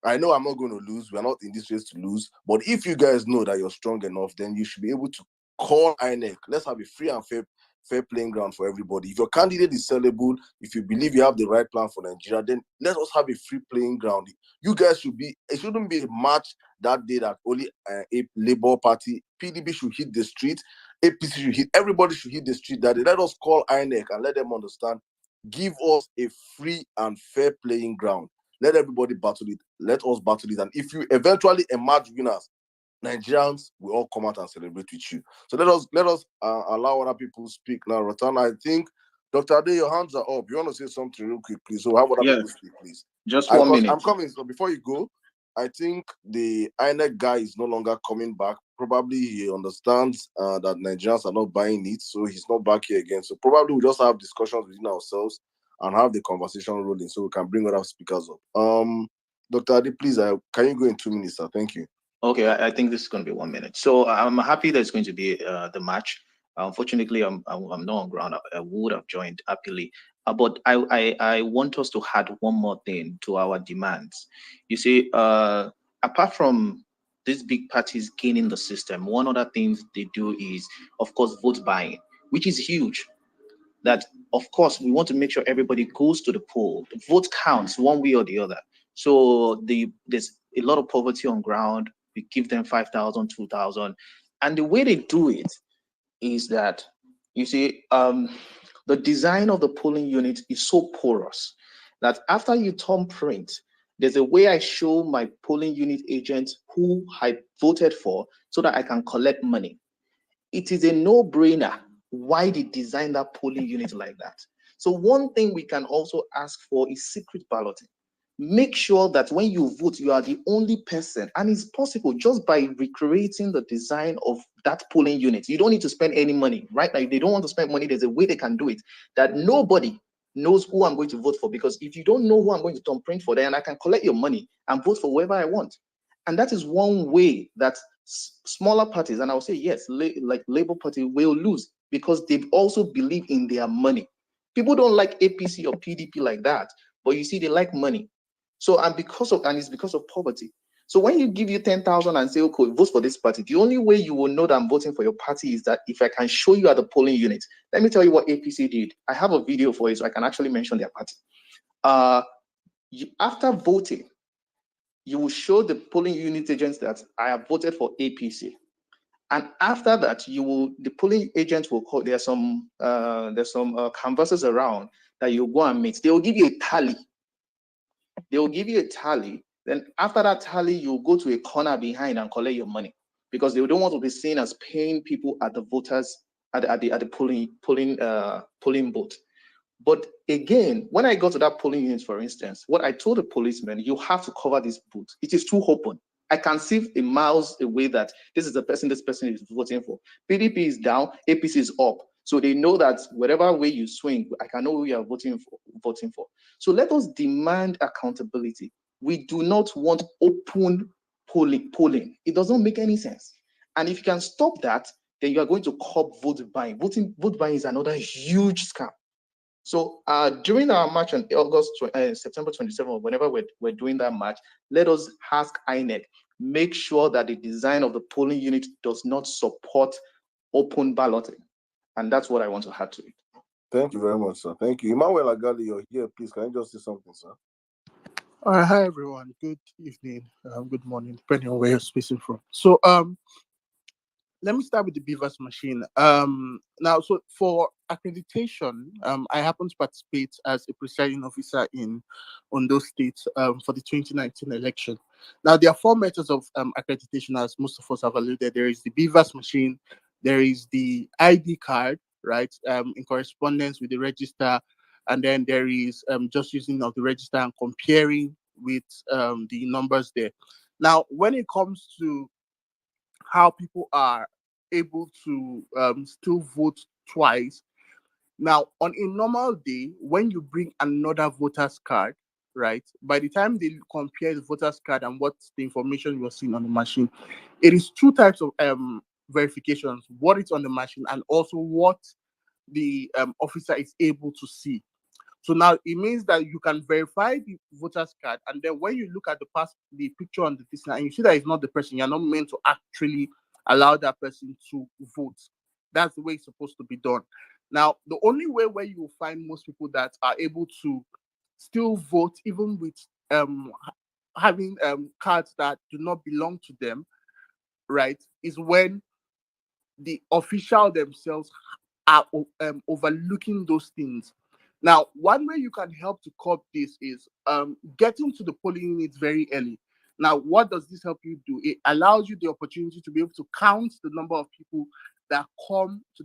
I know I'm not going to lose. We're not in this race to lose. But if you guys know that you're strong enough, then you should be able to call INEC. Let's have a free and fair playing ground for everybody. If your candidate is sellable, if you believe you have the right plan for Nigeria, then let us have a free playing ground. You guys it shouldn't be a match that day that only a Labour Party, PDP should hit the street, APC should everybody should hit the street that day. Let us call INEC and let them understand. Give us a free and fair playing ground. Let everybody battle it. Let us battle it. And if you eventually emerge winners, Nigerians will all come out and celebrate with you. So let us allow other people to speak now. Rotana, I think, Dr. Ade, your hands are up. You want to say something real quick, please? So have other people speak, please. Just 1 minute. I'm coming. So before you go, I think the INEC guy is no longer coming back. Probably he understands that Nigerians are not buying it, so he's not back here again. So probably we'll just have discussions within ourselves and have the conversation rolling so we can bring other speakers up. Dr. Ade, please, can you go in 2 minutes, sir? Thank you. Okay, I think this is going to be 1 minute. So I'm happy that it's going to be the match. Unfortunately, I'm not on ground. I would have joined happily. But I want us to add one more thing to our demands. You see, apart from these big parties gaining the system, one other thing they do is, of course, vote buying, which is huge. That, of course, we want to make sure everybody goes to the poll. The vote counts one way or the other. So there's a lot of poverty on ground. We give them 5,000, 2,000. And the way they do it is that, you see, the design of the polling unit is so porous that after you thumbprint, there's a way I show my polling unit agent who I voted for so that I can collect money. It is a no-brainer why they designed that polling unit like that. So one thing we can also ask for is secret balloting. Make sure that when you vote, you are the only person, and it's possible just by recreating the design of that polling unit. You don't need to spend any money, right? Now, if they don't want to spend money, there's a way they can do it, that nobody knows who I'm going to vote for, because if you don't know who I'm going to thumbprint for, then I can collect your money and vote for whoever I want. And that is one way that smaller parties, and I'll say yes, like Labour Party, will lose because they also believe in their money. People don't like APC or PDP like that, but you see, they like money. So, and it's because of poverty. So when you give you 10,000 and say, okay, vote for this party, the only way you will know that I'm voting for your party is that if I can show you at the polling unit. Let me tell you what APC did. I have a video for it, so I can actually mention their party. After voting, you will show the polling unit agents that I have voted for APC. And after that, the polling agents will call, there's some canvassers around that you go and meet. They will give you a tally. They will give you a tally. Then after that tally, you go to a corner behind and collect your money, because they don't want to be seen as paying people at the voters at the polling booth. But again, when I got to that polling unit, for instance, what I told the policeman, you have to cover this booth. It is too open. I can see a miles away that this is the person this person is voting for. PDP is down, APC is up. So they know that whatever way you swing, I can know who you are voting for. So let us demand accountability. We do not want open polling. It doesn't make any sense. And if you can stop that, then you are going to curb vote buying. Vote buying is another huge scam. So during our march on September 27th, whenever we're doing that march, let us ask INEC, make sure that the design of the polling unit does not support open balloting. And that's what I want to add to it. Thank you very much, sir. Thank you. Emmanuel Agali, you're here. Please, can you just say something, sir? Hi, everyone. Good evening. Good morning, depending on where you're speaking from. So, let me start with the Beavers machine. Now, so for accreditation, I happen to participate as a presiding officer in Ondo State for the 2019 election. Now, there are four methods of accreditation, as most of us have alluded. There is the Beavers machine, there is the ID card, right, in correspondence with the register, and then there is just using of the register and comparing with the numbers there. Now, when it comes to how people are able to still vote twice. Now, on a normal day, when you bring another voter's card, right, by the time they compare the voter's card and what the information you're seeing on the machine, it is two types of verifications, what is on the machine and also what the officer is able to see. So now it means that you can verify the voter's card, and then when you look at the picture on the this and you see that it's not the person, you're not meant to actually allow that person to vote. That's the way it's supposed to be done. Now, the only way where you will find most people that are able to still vote, even with having cards that do not belong to them, right, is when the official themselves are overlooking those things. Now, one way you can help to curb this is getting to the polling units very early. Now, what does this help you do? It allows you the opportunity to be able to count the number of people that come to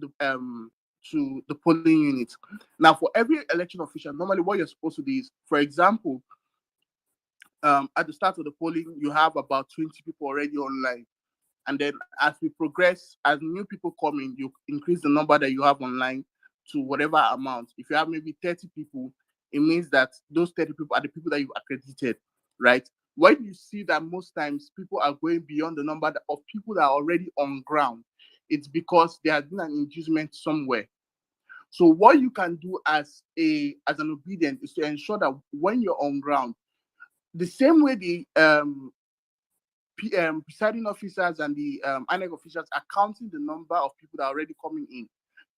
the polling unit. Now, for every election official, normally what you're supposed to do is, for example, at the start of the polling, you have about 20 people already online. And then as we progress, as new people come in, you increase the number that you have online to whatever amount. If you have maybe 30 people, it means that those 30 people are the people that you've accredited, right? When you see that most times people are going beyond the number of people that are already on ground, it's because there has been an inducement somewhere. So what you can do as an obedient is to ensure that when you're on ground, the same way the presiding officers and the INEC officials are counting the number of people that are already coming in.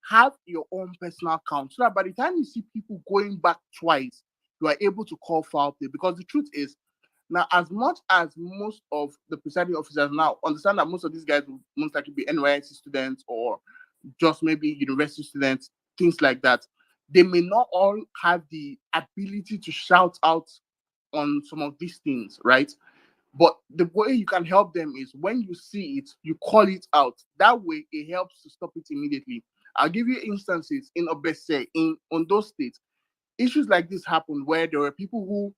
Have your own personal count so that by the time you see people going back twice, you are able to call foul play. Because the truth is, now, as much as most of the presiding officers now understand that most of these guys will most likely be NYSC students or just maybe university students, things like that, they may not all have the ability to shout out on some of these things, right? But the way you can help them is when you see it, you call it out. That way, it helps to stop it immediately. I'll give you instances in Obese, on those states. Issues like this happened where there were people who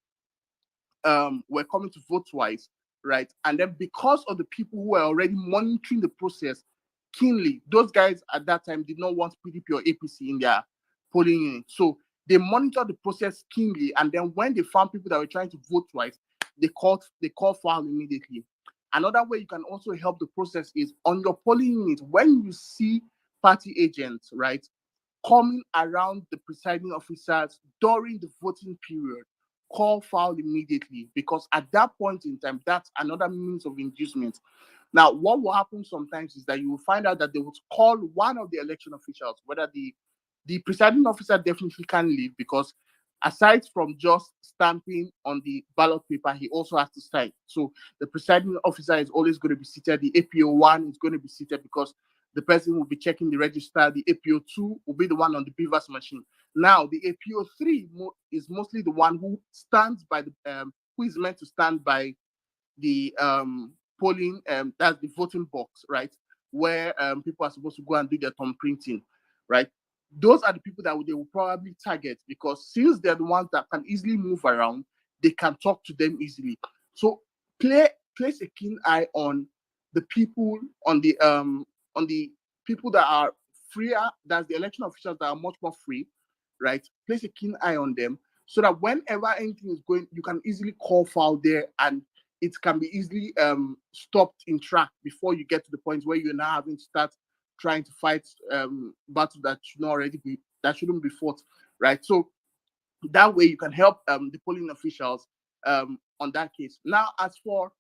were coming to vote twice, right? And then because of the people who were already monitoring the process keenly, those guys at that time did not want PDP or APC in their polling unit. So they monitored the process keenly, and then when they found people that were trying to vote twice, they called foul immediately. Another way you can also help the process is on your polling unit, when you see party agents, right, coming around the presiding officers during the voting period, call foul immediately, because at that point in time, that's another means of inducement. Now, what will happen sometimes is that you will find out that they would call one of the election officials, whether the presiding officer definitely can leave, because aside from just stamping on the ballot paper, he also has to sign. So the presiding officer is always going to be seated. The APO1 is going to be seated because the person will be checking the register. The APO2 will be the one on the Beavers machine. Now, the APO3 is mostly the one who stands by who is meant to stand by the polling, that's the voting box, right? Where people are supposed to go and do their thumb printing, right? Those are the people that they will probably target, because since they're the ones that can easily move around, they can talk to them easily. So place a keen eye on the people, on the people that are freer. That's the election officials that are much more free, right? Place a keen eye on them so that whenever anything is going, you can easily call foul there, and it can be easily stopped in track before you get to the point where you're now having to start trying to fight battles that shouldn't be fought, right? So that way you can help the polling officials on that case. Now, as for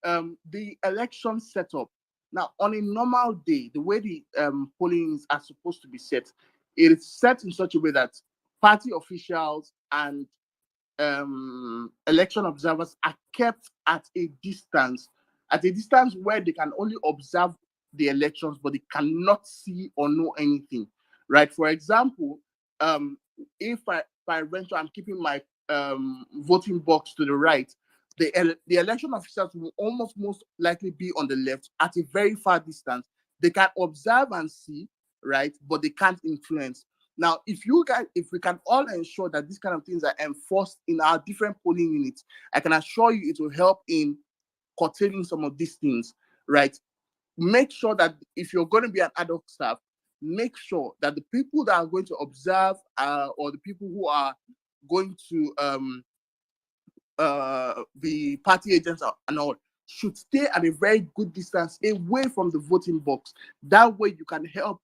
the election setup, now on a normal day, the way the pollings are supposed to be set, it is set in such a way that party officials and election observers are kept at a distance where they can only observe the elections, but they cannot see or know anything, right? For example, if I venture, I'm keeping my voting box to the right, the election officials will almost most likely be on the left at a very far distance. They can observe and see, right? But they can't influence. Now, if we can all ensure that these kind of things are enforced in our different polling units, I can assure you it will help in curtailing some of these things, right? Make sure that if you're going to be an ad hoc staff, make sure that the people that are going to observe or the people who are going to the party agents and all should stay at a very good distance away from the voting box. That way you can help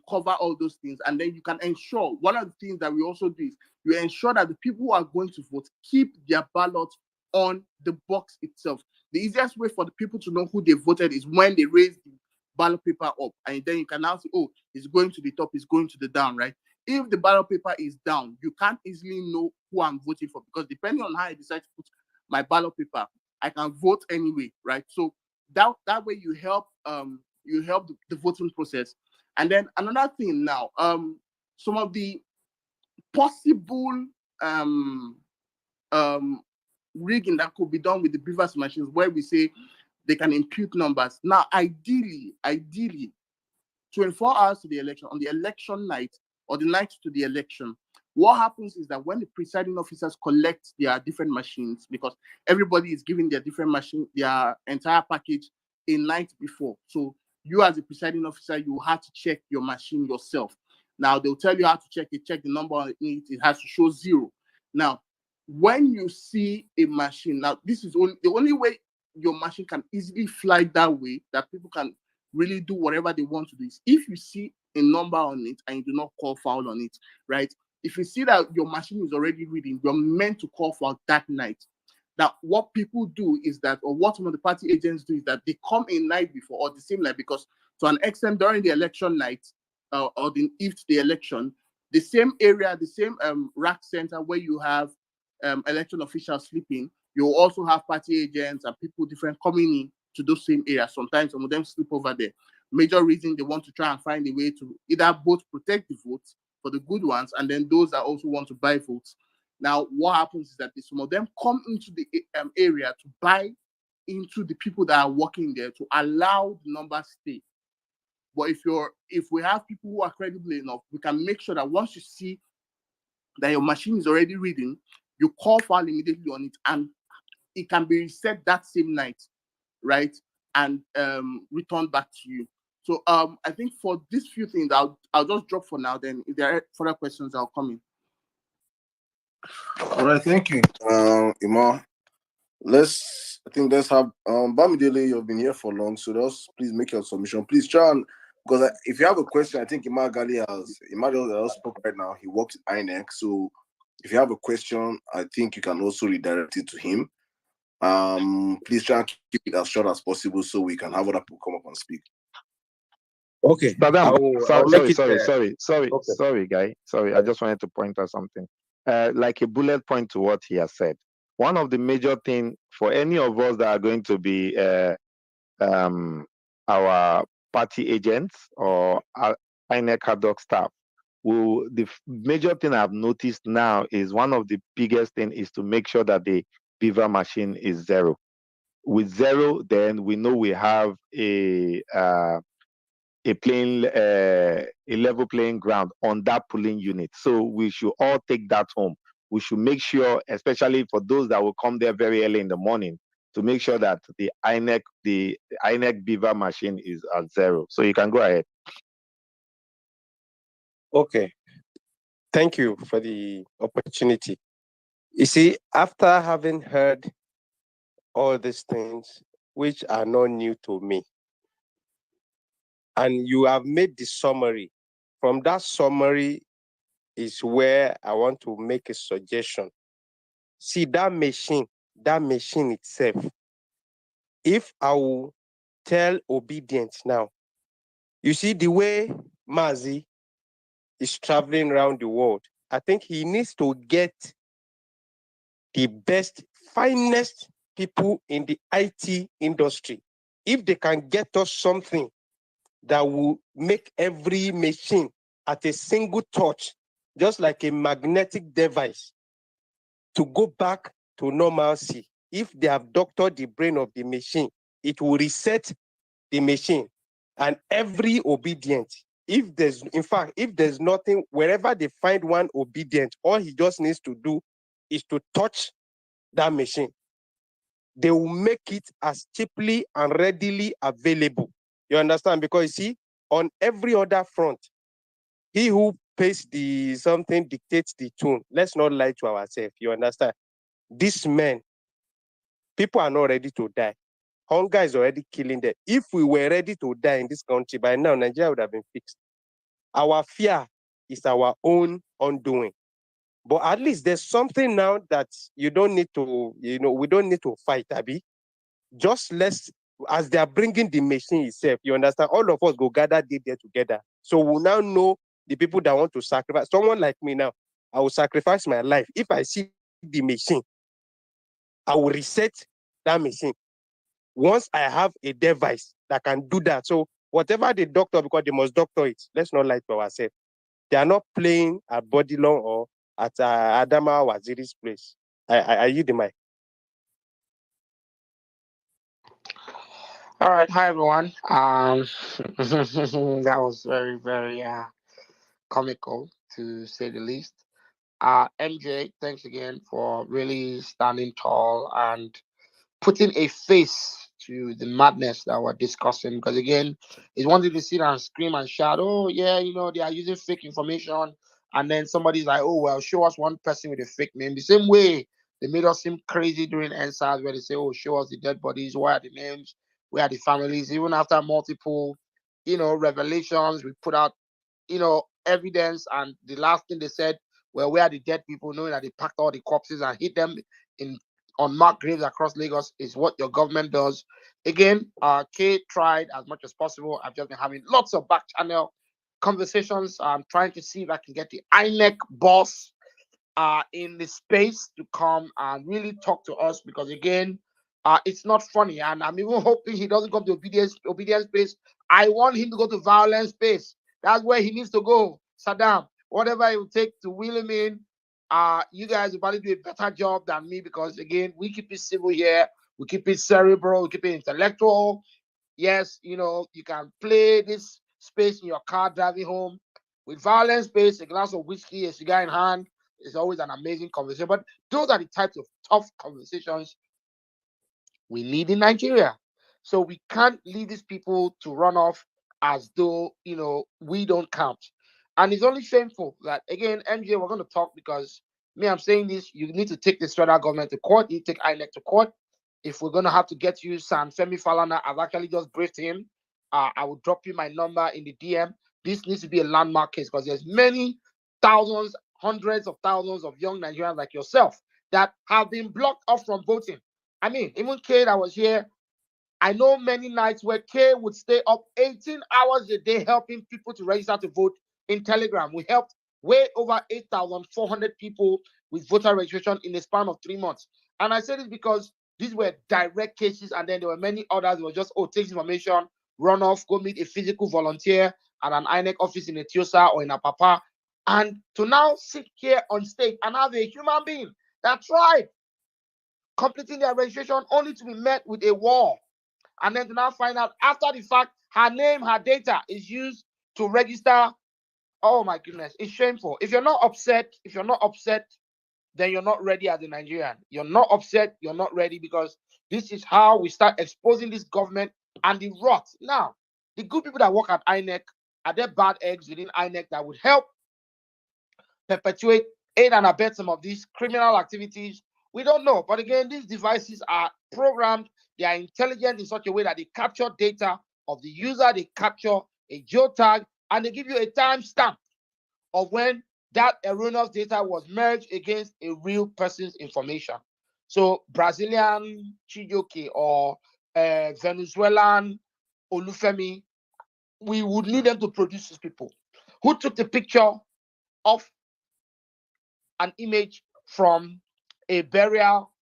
cover all those things, and then you can ensure, one of the things that we also do is you ensure that the people who are going to vote keep their ballot on the box itself. The easiest way for the people to know who they voted is when they raise the ballot paper up, and then you can now say, oh, it's going to the top, it's going to the down, right? If the ballot paper is down, you can't easily know who I'm voting for, because depending on how I decide to put my ballot paper, I can vote anyway, right? So that way you help the voting process. And then another thing now, some of the possible rigging that could be done with the beavers machines, where we say they can impute numbers. Now, ideally, 24 hours to the election, on the election night or the night to the election, what happens is that when the presiding officers collect their different machines, because everybody is giving their different machine, their entire package a night before. So you as a presiding officer, you have to check your machine yourself. Now they'll tell you how to check it, check the number on it, it has to show 0. Now, when you see a machine, now this is the only way your machine can easily fly that way, that people can really do whatever they want to do, is if you see a number on it and you do not call foul on it, right? If you see that your machine is already reading, you're meant to call foul that night. Now, what people do is that, or what some of the party agents do, is that they come a night before or the same night, because to an extent during the election night or the eve to the election, the same area, the same rack center where you have election officials sleeping, you'll also have party agents and people different coming in to those same areas. Sometimes some of them sleep over there. Major reason they want to try and find a way to either both protect the votes for the good ones, and then those that also want to buy votes. Now, what happens is that some of them come into the area to buy into the people that are working there to allow the numbers stay. But if we have people who are credible enough, we can make sure that once you see that your machine is already reading, you call foul immediately on it, and it can be reset that same night, right? And returned back to you. So I think for these few things, I'll just drop for now. Then if there are further questions, I'll come in. All right, thank you, Ima. Let's have Bamidele. You've been here for long, so just please make your submission. Please try and, because if you have a question, I think Ima just spoke right now. He works at INEC, so if you have a question, I think you can also redirect it to him. Please try and keep it as short as possible so we can have other people come up and speak. Okay. Sorry, guy. Sorry, I just wanted to point out something. Like a bullet point to what he has said. One of the major things for any of us that are going to be our party agents or INEC ad hoc staff, the major thing I've noticed now is one of the biggest thing is to make sure that the beaver machine is 0. With 0, then we know we have a level playing ground on that polling unit. So we should all take that home. We should make sure, especially for those that will come there very early in the morning, to make sure that the INEC beaver machine is at 0. So you can go ahead. Okay. Thank you for the opportunity. You see, after having heard all these things, which are not new to me, and you have made the summary, from that summary is where I want to make a suggestion. See, that machine itself, if I will tell obedience now, you see the way Mazi is traveling around the world, I think he needs to get the best, finest people in the IT industry if they can get us something that will make every machine at a single touch, just like a magnetic device, to go back to normalcy. If they have doctored the brain of the machine, it will reset the machine, and every obedient, if there's nothing, wherever they find one obedient, all he just needs to do is to touch that machine. They will make it as cheaply and readily available. You understand? Because you see, on every other front, he who pays the something dictates the tune. Let's not lie to ourselves. You understand? These men, people are not ready to die. Hunger is already killing them. If we were ready to die in this country, by now, Nigeria would have been fixed. Our fear is our own undoing. But at least there's something now that you don't need to, we don't need to fight, Abi. Just as they are bringing the machine itself, you understand, all of us go gather there together. So we'll now know the people that want to sacrifice. Someone like me now, I will sacrifice my life. If I see the machine, I will reset that machine. Once I have a device that can do that. So whatever the doctor, because they must doctor it, let's not lie to ourselves. They are not playing at Bodilon or at Adama Waziri's place. I use the mic. All right, hi everyone. That was very, very comical to say the least. MJ, thanks again for really standing tall and putting a face to the madness that we're discussing. Because again, it's one thing to sit and scream and shout, oh yeah, they are using fake information, and then somebody's like, oh well, show us one person with a fake name. The same way they made us seem crazy during NSAS, where they say, oh, show us the dead bodies, where are the names, where are the families? Even after multiple, revelations, we put out, evidence, and the last thing they said, well, where are the dead people, knowing that they packed all the corpses and hid them in unmarked graves across Lagos, is what your government does. Again, K tried as much as possible. I've just been having lots of back channel conversations. I'm trying to see if I can get the INEC boss in the space to come and really talk to us, because again, it's not funny, and I'm even hoping he doesn't come to obedience space. I want him to go to violence space. That's where he needs to go. Saddam, whatever it will take to wheel him in. You guys will probably do a better job than me, because again, we keep it civil here, we keep it cerebral, we keep it intellectual. Yes, you can play this space in your car driving home. With violence space, a glass of whiskey, a cigar in hand, it's always an amazing conversation. But those are the types of tough conversations we need in Nigeria. So we can't leave these people to run off as though, we don't count. And it's only shameful that, again, MJ, we're going to talk, because I'm saying this, you need to take the federal government to court, you take INEC to court. If we're going to have to get you San Femi Falana, I've actually just briefed him. I will drop you my number in the DM. This needs to be a landmark case, because there's many thousands, hundreds of thousands of young Nigerians like yourself that have been blocked off from voting. I mean, even K that was here, I know many nights where K would stay up 18 hours a day helping people to register to vote in Telegram. We helped way over 8,400 people with voter registration in a span of 3 months. And I say this because these were direct cases, and then there were many others that were just, take information, run off, go meet a physical volunteer at an INEC office in Etiosa or in Apapa. And to now sit here on stage and have a human being that tried completing their registration only to be met with a wall, and then to now find out after the fact her name, her data is used to register. Oh my goodness, it's shameful. If you're not upset, then you're not ready as a Nigerian. You're not upset, you're not ready, because this is how we start exposing this government and the rot. Now, the good people that work at INEC, are there bad eggs within INEC that would help perpetuate, aid and abet some of these criminal activities? We don't know. But again, these devices are programmed, they are intelligent in such a way that they capture data of the user, they capture a geotag, and they give you a timestamp of when that erroneous data was merged against a real person's information. So Brazilian Chijoke or Venezuelan Olufemi, we would need them to produce these people who took the picture of an image from a burial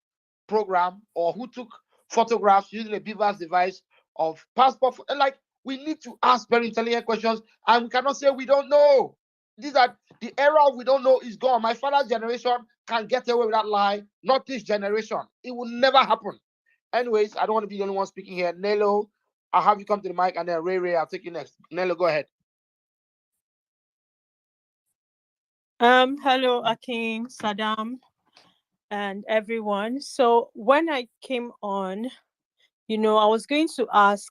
program, or who took photographs using a Beaver's device of passport. Like, we need to ask very intelligent questions, and we cannot say we don't know. These are the era of we don't know is gone. My father's generation can get away with that lie, not this generation. It will never happen. Anyways, I don't want to be the only one speaking here. Nello, I'll have you come to the mic, and then Ray, I'll take you next. Nello, go ahead. Hello, Akin, Saddam, and everyone. So when I came on, I was going to ask,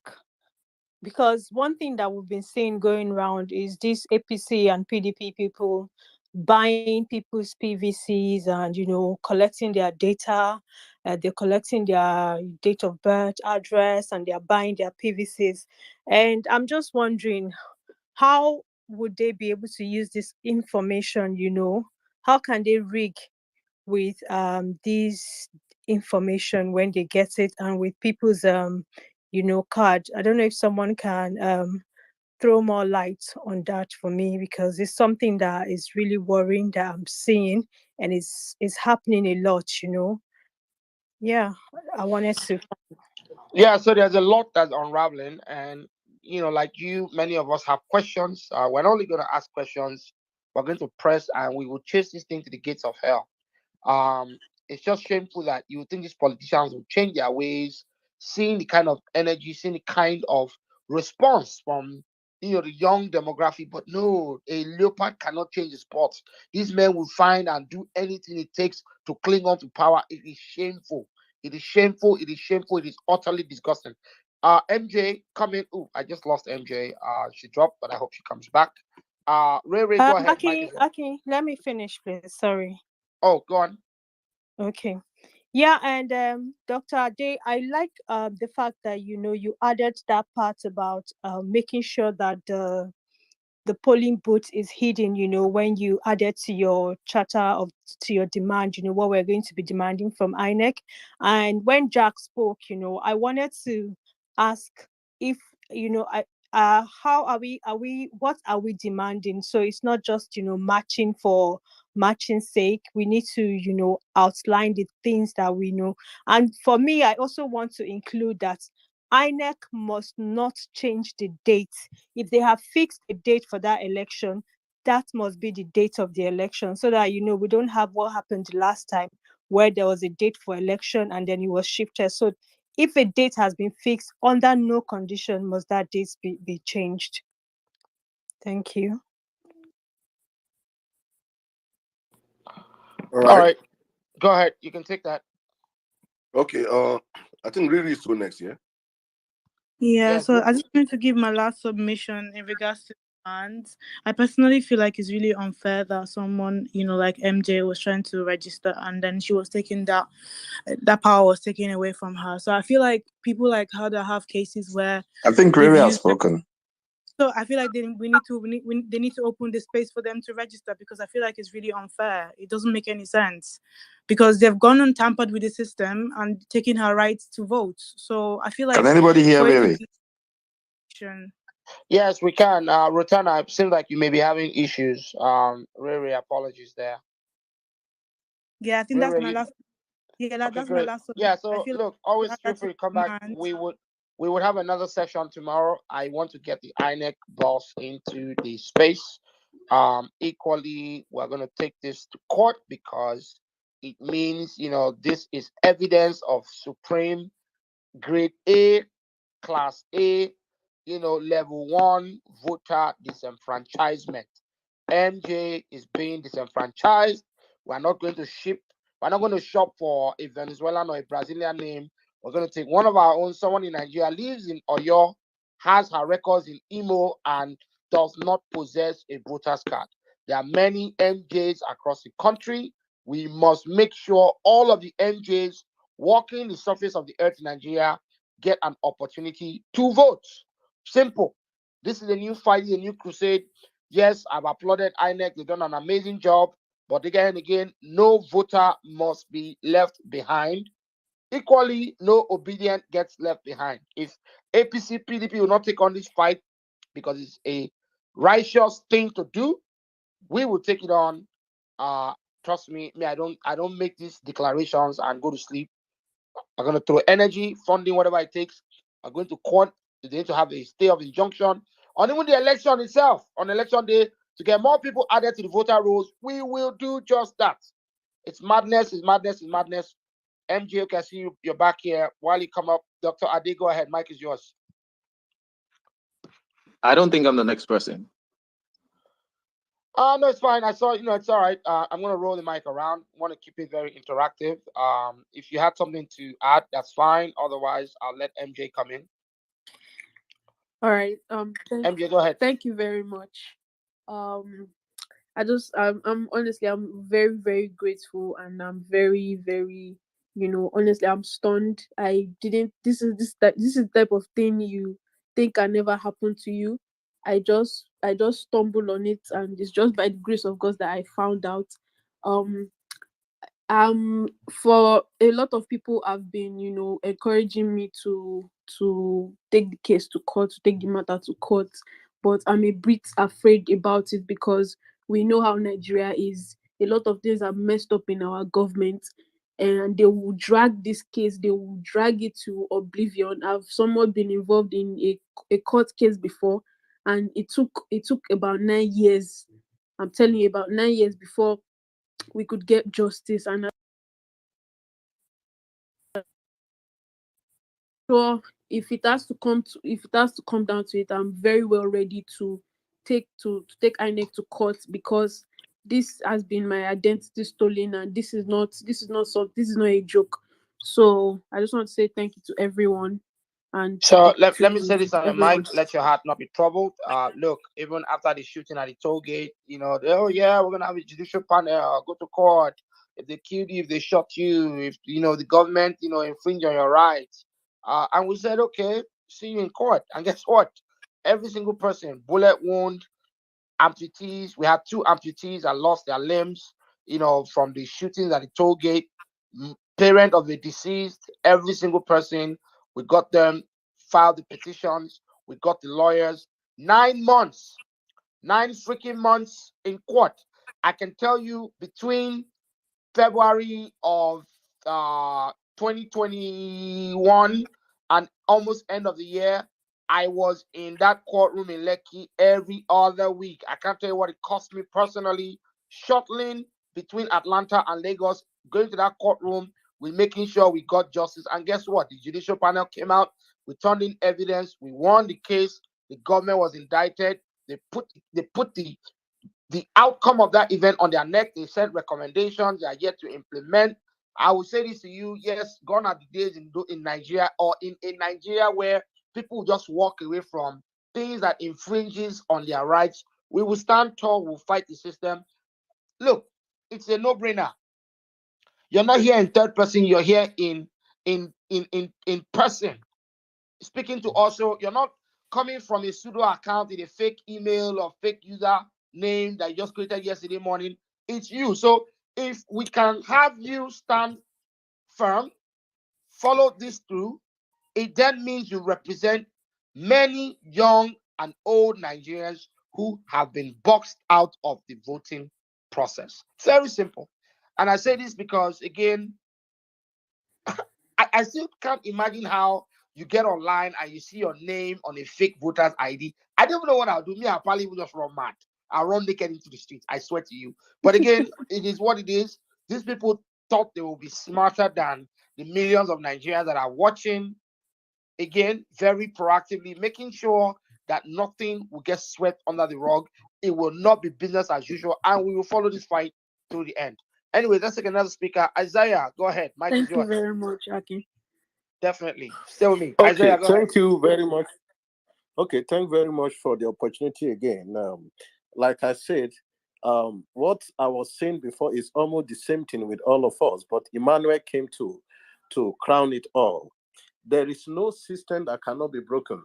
because one thing that we've been seeing going around is this APC and PDP people buying people's PVCs and collecting their data. They're collecting their date of birth, address, and they're buying their PVCs. And I'm just wondering, how would they be able to use this information? How can they rig with this information when they get it, and with people's card? I don't know if someone can throw more light on that for me, because it's something that is really worrying that I'm seeing, and it's happening a lot. Yeah, I wanted to. Yeah, so there's a lot that's unraveling, and like you, many of us have questions. We're not only going to ask questions, we're going to press, and we will chase this thing to the gates of hell. It's just shameful that you think these politicians will change their ways, seeing the kind of energy, seeing the kind of response from the young demographic. But no, a leopard cannot change the spot. These men will find and do anything it takes to cling on to power. It is shameful. It is shameful. It is shameful. It is utterly disgusting. MJ, come in. Oh, I just lost MJ. She dropped, but I hope she comes back. Ray, go ahead. Akin, let me finish, please. Sorry. Oh, go on. Okay. Yeah, and Dr. Ade, I like the fact that you added that part about making sure that the polling booth is hidden, when you add it to your charter to your demand, what we're going to be demanding from INEC. And when Jack spoke, I wanted to ask if, how what are we demanding? So it's not just, matching for matching sake. We need to, outline the things that we know. And for me, I also want to include that INEC must not change the date. If they have fixed a date for that election, that must be the date of the election, so that we don't have what happened last time, where there was a date for election and then it was shifted. So if a date has been fixed, under no condition must that date be changed. Thank you. All right. Go ahead. You can take that. Okay. I think Riri is next, yeah? Yeah, so I just want to give my last submission in regards to demands. I personally feel like it's really unfair that someone, like MJ, was trying to register and then she was taking that power was taken away from her. So I feel like people like her that have cases where I think Riri has spoken. So I feel like they need to open the space for them to register, because I feel like it's really unfair. It doesn't make any sense, because they've gone and tampered with the system and taken her rights to vote. So I feel like, can anybody hear Riri? Yes, we can. Rotana, it seems like you may be having issues. Riri, apologies there. Yeah, I think Riri, that's my last. Yeah, that's my last. Yeah, so look, always feel free to come back. We would have another session tomorrow. I want to get the INEC boss into the space. Equally, we're going to take this to court, because it means, this is evidence of supreme grade A, class A, level 1 voter disenfranchisement. MJ is being disenfranchised. We're not going to shop for a Venezuelan or a Brazilian name. We're going to take one of our own. Someone in Nigeria, lives in Oyo, has her records in Imo, and does not possess a voter's card. There are many MJs across the country. We must make sure all of the MJs walking the surface of the earth in Nigeria get an opportunity to vote. Simple. This is a new fight, a new crusade. Yes, I've applauded INEC. They've done an amazing job. But again, no voter must be left behind. Equally, no obedient gets left behind. If APC, PDP will not take on this fight because it's a righteous thing to do, we will take it on. Trust me, I don't make these declarations and go to sleep. I'm gonna throw energy, funding, whatever it takes. are going to court. They need to have a stay of injunction on even the election itself, on election day, to get more people added to the voter rolls. We will do just that. It's madness, it's madness, it's madness. MJ, okay, I see you're back here. While you come up, Dr. Ade, go ahead. Mic is yours. I don't think I'm the next person. No, it's fine. I saw, it's all right. I'm gonna roll the mic around. Want to keep it very interactive. If you had something to add, that's fine. Otherwise, I'll let MJ come in. All right. MJ, go ahead. Thank you very much. I'm honestly, I'm very, very grateful, and I'm very, very, honestly, I'm stunned. I didn't. This is the type of thing you think can never happen to you. I just stumbled on it, and it's just by the grace of God that I found out. Um, for a lot of people have been, encouraging me to take the case to court, to take the matter to court, but I'm a bit afraid about it because we know how Nigeria is. A lot of things are messed up in our government, and they will drag this case, they will drag it to oblivion. I've somewhat been involved in a court case before, and it took about 9 years. I'm telling you, about 9 years before we could get justice. And sure, if it has to come down to it, I'm very well ready to take INEC to court, because this has been my identity stolen, and this is not a joke. So I just want to say thank you to everyone. And So to let me say this on your everyone. mic. Let your heart not be troubled. Look, even after the shooting at the toll gate, oh yeah, we're gonna have a judicial panel, go to court. If they killed you, if they shot you, if the government, infringe on your rights. And we said, okay, see you in court. And guess what? Every single person, bullet wound, amputees. We had 2 amputees that lost their limbs, from the shootings at the toll gate. Parent of the deceased, every single person, we got them, filed the petitions, we got the lawyers. 9 months, 9 freaking months in court. I can tell you, between February of 2021 and almost end of the year, I was in that courtroom in Lekki every other week. I can't tell you what it cost me personally, shuttling between Atlanta and Lagos, going to that courtroom, we're making sure we got justice. And guess what? The judicial panel came out, we turned in evidence, we won the case, the government was indicted, they put the outcome of that event on their neck. They sent recommendations they are yet to implement. I will say this to you, yes, gone are the days in Nigeria, or in Nigeria, where people just walk away from things that infringes on their rights. We will stand tall, we'll fight the system. Look, it's a no-brainer. You're not here in third person, you're here in person. Speaking to also, you're not coming from a pseudo account in a fake email or fake user name that you just created yesterday morning. It's you. So if we can have you stand firm, follow this through, it then means you represent many young and old Nigerians who have been boxed out of the voting process. Very simple. And I say this because, again, I still can't imagine how you get online and you see your name on a fake voter's ID. I don't even know what I'll do. Me, I'll probably even just run mad. I'll run naked into the streets. I swear to you. But again, it is what it is. These people thought they will be smarter than the millions of Nigerians that are watching. Again, very proactively, making sure that nothing will get swept under the rug. It will not be business as usual. And we will follow this fight to the end. Anyway, let's take another speaker. Isaiah, go ahead. Mike is Thank you yours. very much, Aki. Definitely. Stay with me. Okay, Isaiah, go ahead. thank you very much. Okay, thank you very much for the opportunity again. Like I said, what I was saying before is almost the same thing with all of us, but Emmanuel came to crown it all. There is no system that cannot be broken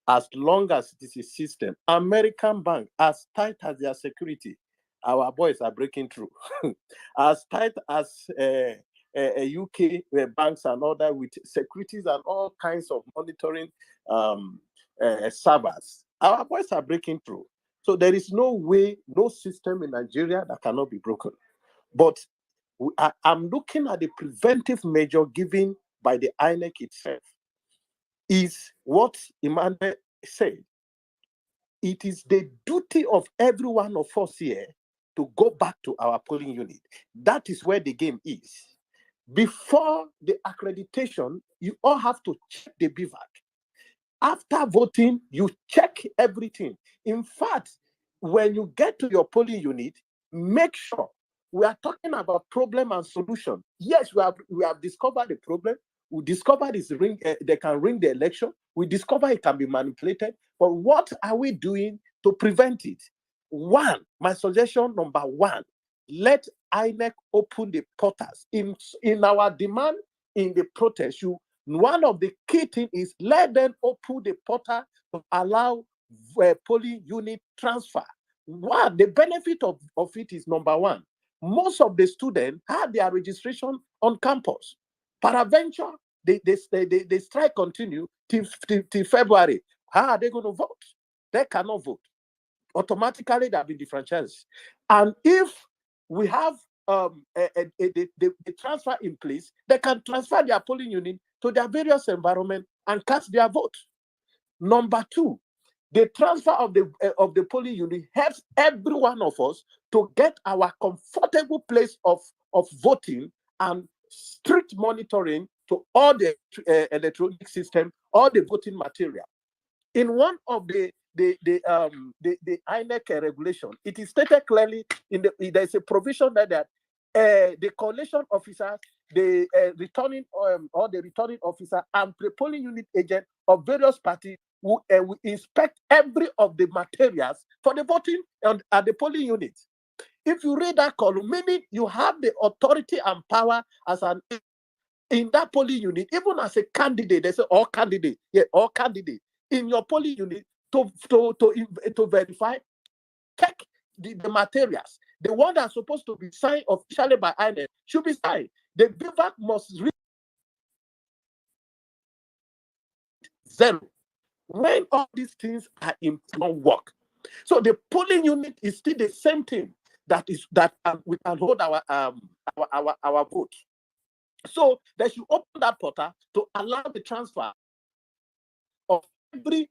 as long as it is a system. American bank, as tight as their security, our boys are breaking through. As tight as UK banks and all that, with securities and all kinds of monitoring servers, our boys are breaking through. So there is no way, no system in Nigeria that cannot be broken. But I'm looking at the preventive measure given by the INEC itself. is what Emmanuel said. It is the duty of every one of us here to go back to our polling unit. That is where the game is. Before the accreditation, you all have to check the BVAC. After voting, you check everything. In fact, when you get to your polling unit, make sure we are talking about problem and solution. Yes, we have discovered the problem. We discovered they can ring the election. We discover it can be manipulated. But what are we doing to prevent it? One, my suggestion number one, let INEC open the portals. In our demand in the protest, one of the key things is let them open the portal to allow polling unit transfer. One, the benefit of it is number one. Most of the students had their registration on campus. Peradventure, they strike continue till February. How are they going to vote? They cannot vote. Automatically, they have been defranchised. And if we have the transfer in place, they can transfer their polling unit to their various environments and cast their vote. Number two, the transfer of the polling unit helps every one of us to get our comfortable place of voting and strict monitoring to all the electronic system, all the voting material. In one of the INEC regulation, it is stated clearly there's a provision that the collation officers, the returning officer and the polling unit agent of various parties will inspect every of the materials for the voting at the polling unit. If you read that column, meaning you have the authority and power as in that polling unit, even as a candidate, they say all candidate, in your polling unit to verify, check the materials. The one that's supposed to be signed officially by INEC should be signed. The BVAC must read zero. When all these things are in work. So the polling unit is still the same thing that we can hold our vote. So they should open that portal to allow the transfer of every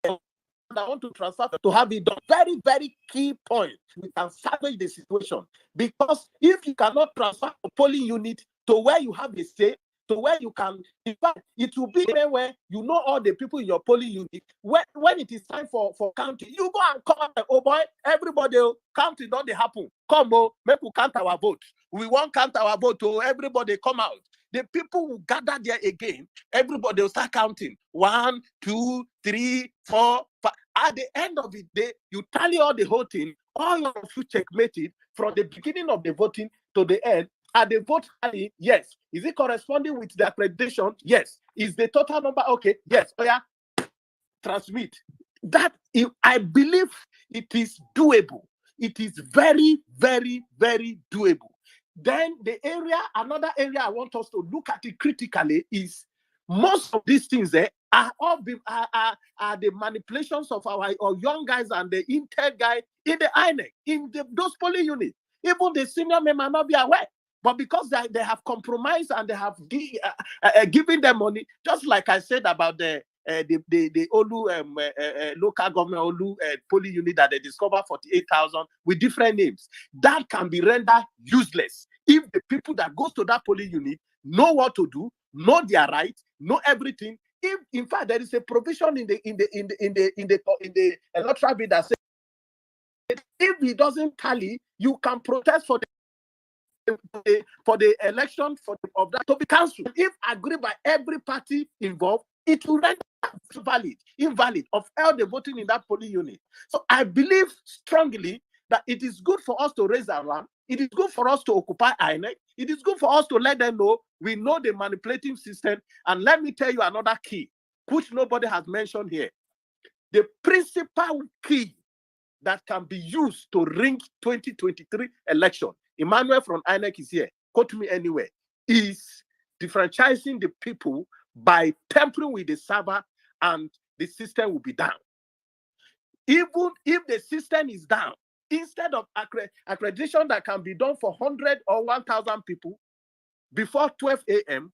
I want to transfer to have it done. Very, very key point. We can salvage the situation, because if you cannot transfer a polling unit to where you have a say, to where you can, in fact, it will be where you know all the people in your polling unit. When it is time for counting, you go and call them, oh boy, everybody, counting don't they happen. Come, make we count our vote. We won't count our vote, oh, everybody come out. The people will gather there again. Everybody will start counting. 1, 2, 3, 4, 5. At the end of the day, you tally all the voting. All of you checkmated from the beginning of the voting to the end. At the vote tally, yes. Is it corresponding with the accreditation? Yes. Is the total number okay? Yes. Oh yeah. Transmit. That I believe it is doable. It is very, very, very doable. Then another area I want us to look at it critically is most of these things are the manipulations of our young guys and the intel guy in the INEC, in those polling units. Even the senior men might not be aware. But because they have compromised and they have given them money, just like I said about the Olu local government Olu polling unit that they discovered 48,000 with different names, that can be rendered useless if the people that goes to that polling unit know what to do, know their rights, know everything. If in fact there is a provision in the electoral bill that says if it doesn't tally, you can protest for the election of that to be cancelled. If agreed by every party involved, it will render invalid of all the voting in that polling unit. So I believe strongly that it is good for us to raise our alarm. It is good for us to occupy INEC. It is good for us to let them know we know the manipulating system. And let me tell you another key, which nobody has mentioned here. The principal key that can be used to ring 2023 election, Emmanuel from INEC is here, quote me anywhere, is differentializing the people by tampering with the server, and the system will be down. Even if the system is down, instead of accreditation that can be done for 100 or 1,000 people before 12 a.m.,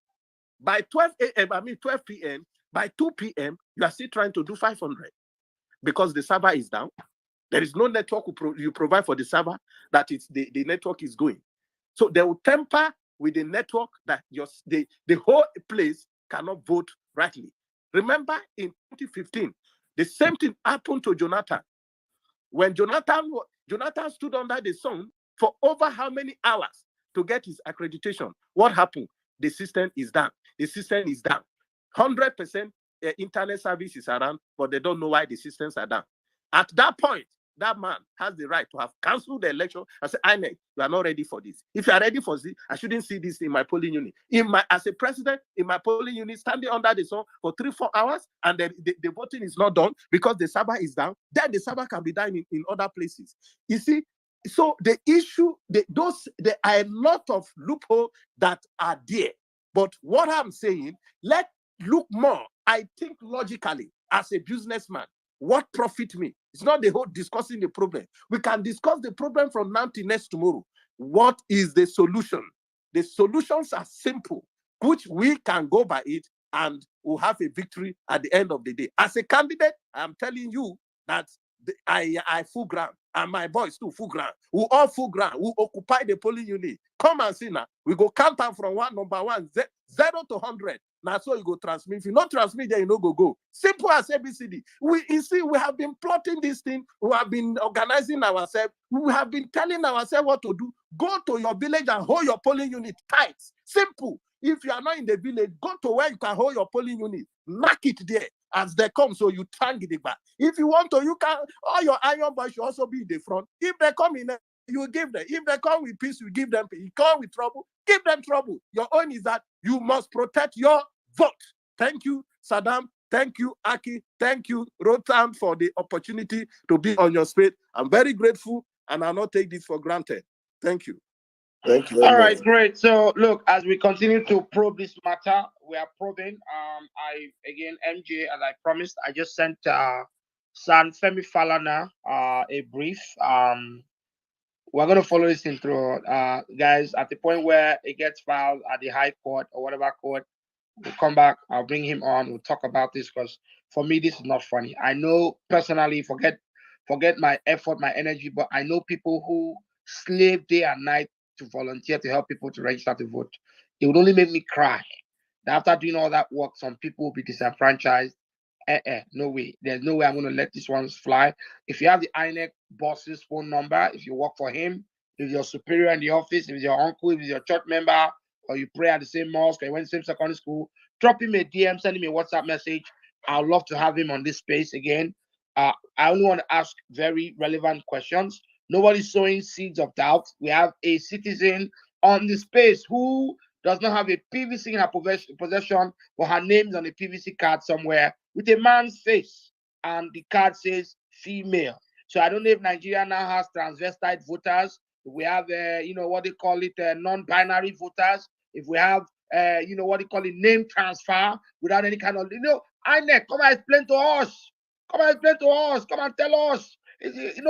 By 12 a.m., 12 p.m., by 2 p.m., you are still trying to do 500 because the server is down. There is no network you provide for the server that the network is going. So they will temper with the network that the whole place cannot vote rightly. Remember in 2015, the same thing happened to Jonathan. When Jonathan stood under the sun for over how many hours to get his accreditation, what happened? The system is down. The system is down. 100% internet service is around, but they don't know why the systems are down. At that point, that man has the right to have cancelled the election and say, INEC, you are not ready for this. If you are ready for this, I shouldn't see this in my polling unit. As a president, in my polling unit, standing under the sun for 3-4 hours, and then the voting is not done because the server is down, then the server can be done in other places. You see, so the issue, there are a lot of loopholes that are there. But what I'm saying, let's look more, I think logically, as a businessman. What profit me? It's not the whole discussing the problem. We can discuss the problem from now to next tomorrow. What is the solution? The solutions are simple, which we can go by it and we'll have a victory at the end of the day. As a candidate, I'm telling you that I full ground, and my boys too full ground. We all full ground. We occupy the polling unit. Come and see now. We go count down from number one, 0 to 100. Now, so you go transmit. If you not transmit, then you no go. Simple as ABCD. We have been plotting this thing. We have been organizing ourselves. We have been telling ourselves what to do. Go to your village and hold your polling unit tight. Simple. If you are not in the village, go to where you can hold your polling unit. Knock it there as they come, so you tang it back. If you want to, you can. All your iron boys should also be in the front. If they come in, you give them. If they come with peace, you give them peace. You come with trouble, give them trouble. Your own is that you must protect your vote. Thank you, Saddam. Thank you, Aki. Thank you, Rotan, for the opportunity to be on your space. I'm very grateful, and I'll not take this for granted. Thank you. Thank you. All right, great. So look, as we continue to probe this matter, we are probing. MJ, as I promised, I just sent San Femi Falana a brief. We're going to follow this thing through, guys. At the point where it gets filed at the High Court or whatever court, we'll come back. I'll bring him on. We'll talk about this because for me, this is not funny. I know personally, forget my effort, my energy, but I know people who slave day and night to volunteer to help people to register to vote. It would only make me cry. After doing all that work, some people will be disenfranchised. No way. There's no way I'm going to let these ones fly. If you have the INEC boss's phone number, if you work for him, if your superior in the office, if it's your uncle, if it's your church member, or you pray at the same mosque, or you went to the same secondary school, drop him a DM, send him a WhatsApp message. I'd love to have him on this space again. I only want to ask very relevant questions. Nobody's sowing seeds of doubt. We have a citizen on the space who does not have a PVC in her possession, but her name is on a PVC card somewhere with a man's face, and the card says female. So I don't know if Nigeria now has transvestite voters. If we have, what they call it, non-binary voters. If we have, what they call it, name transfer without any kind of, INEC, come and explain to us. Come and explain to us. Come and tell us. This is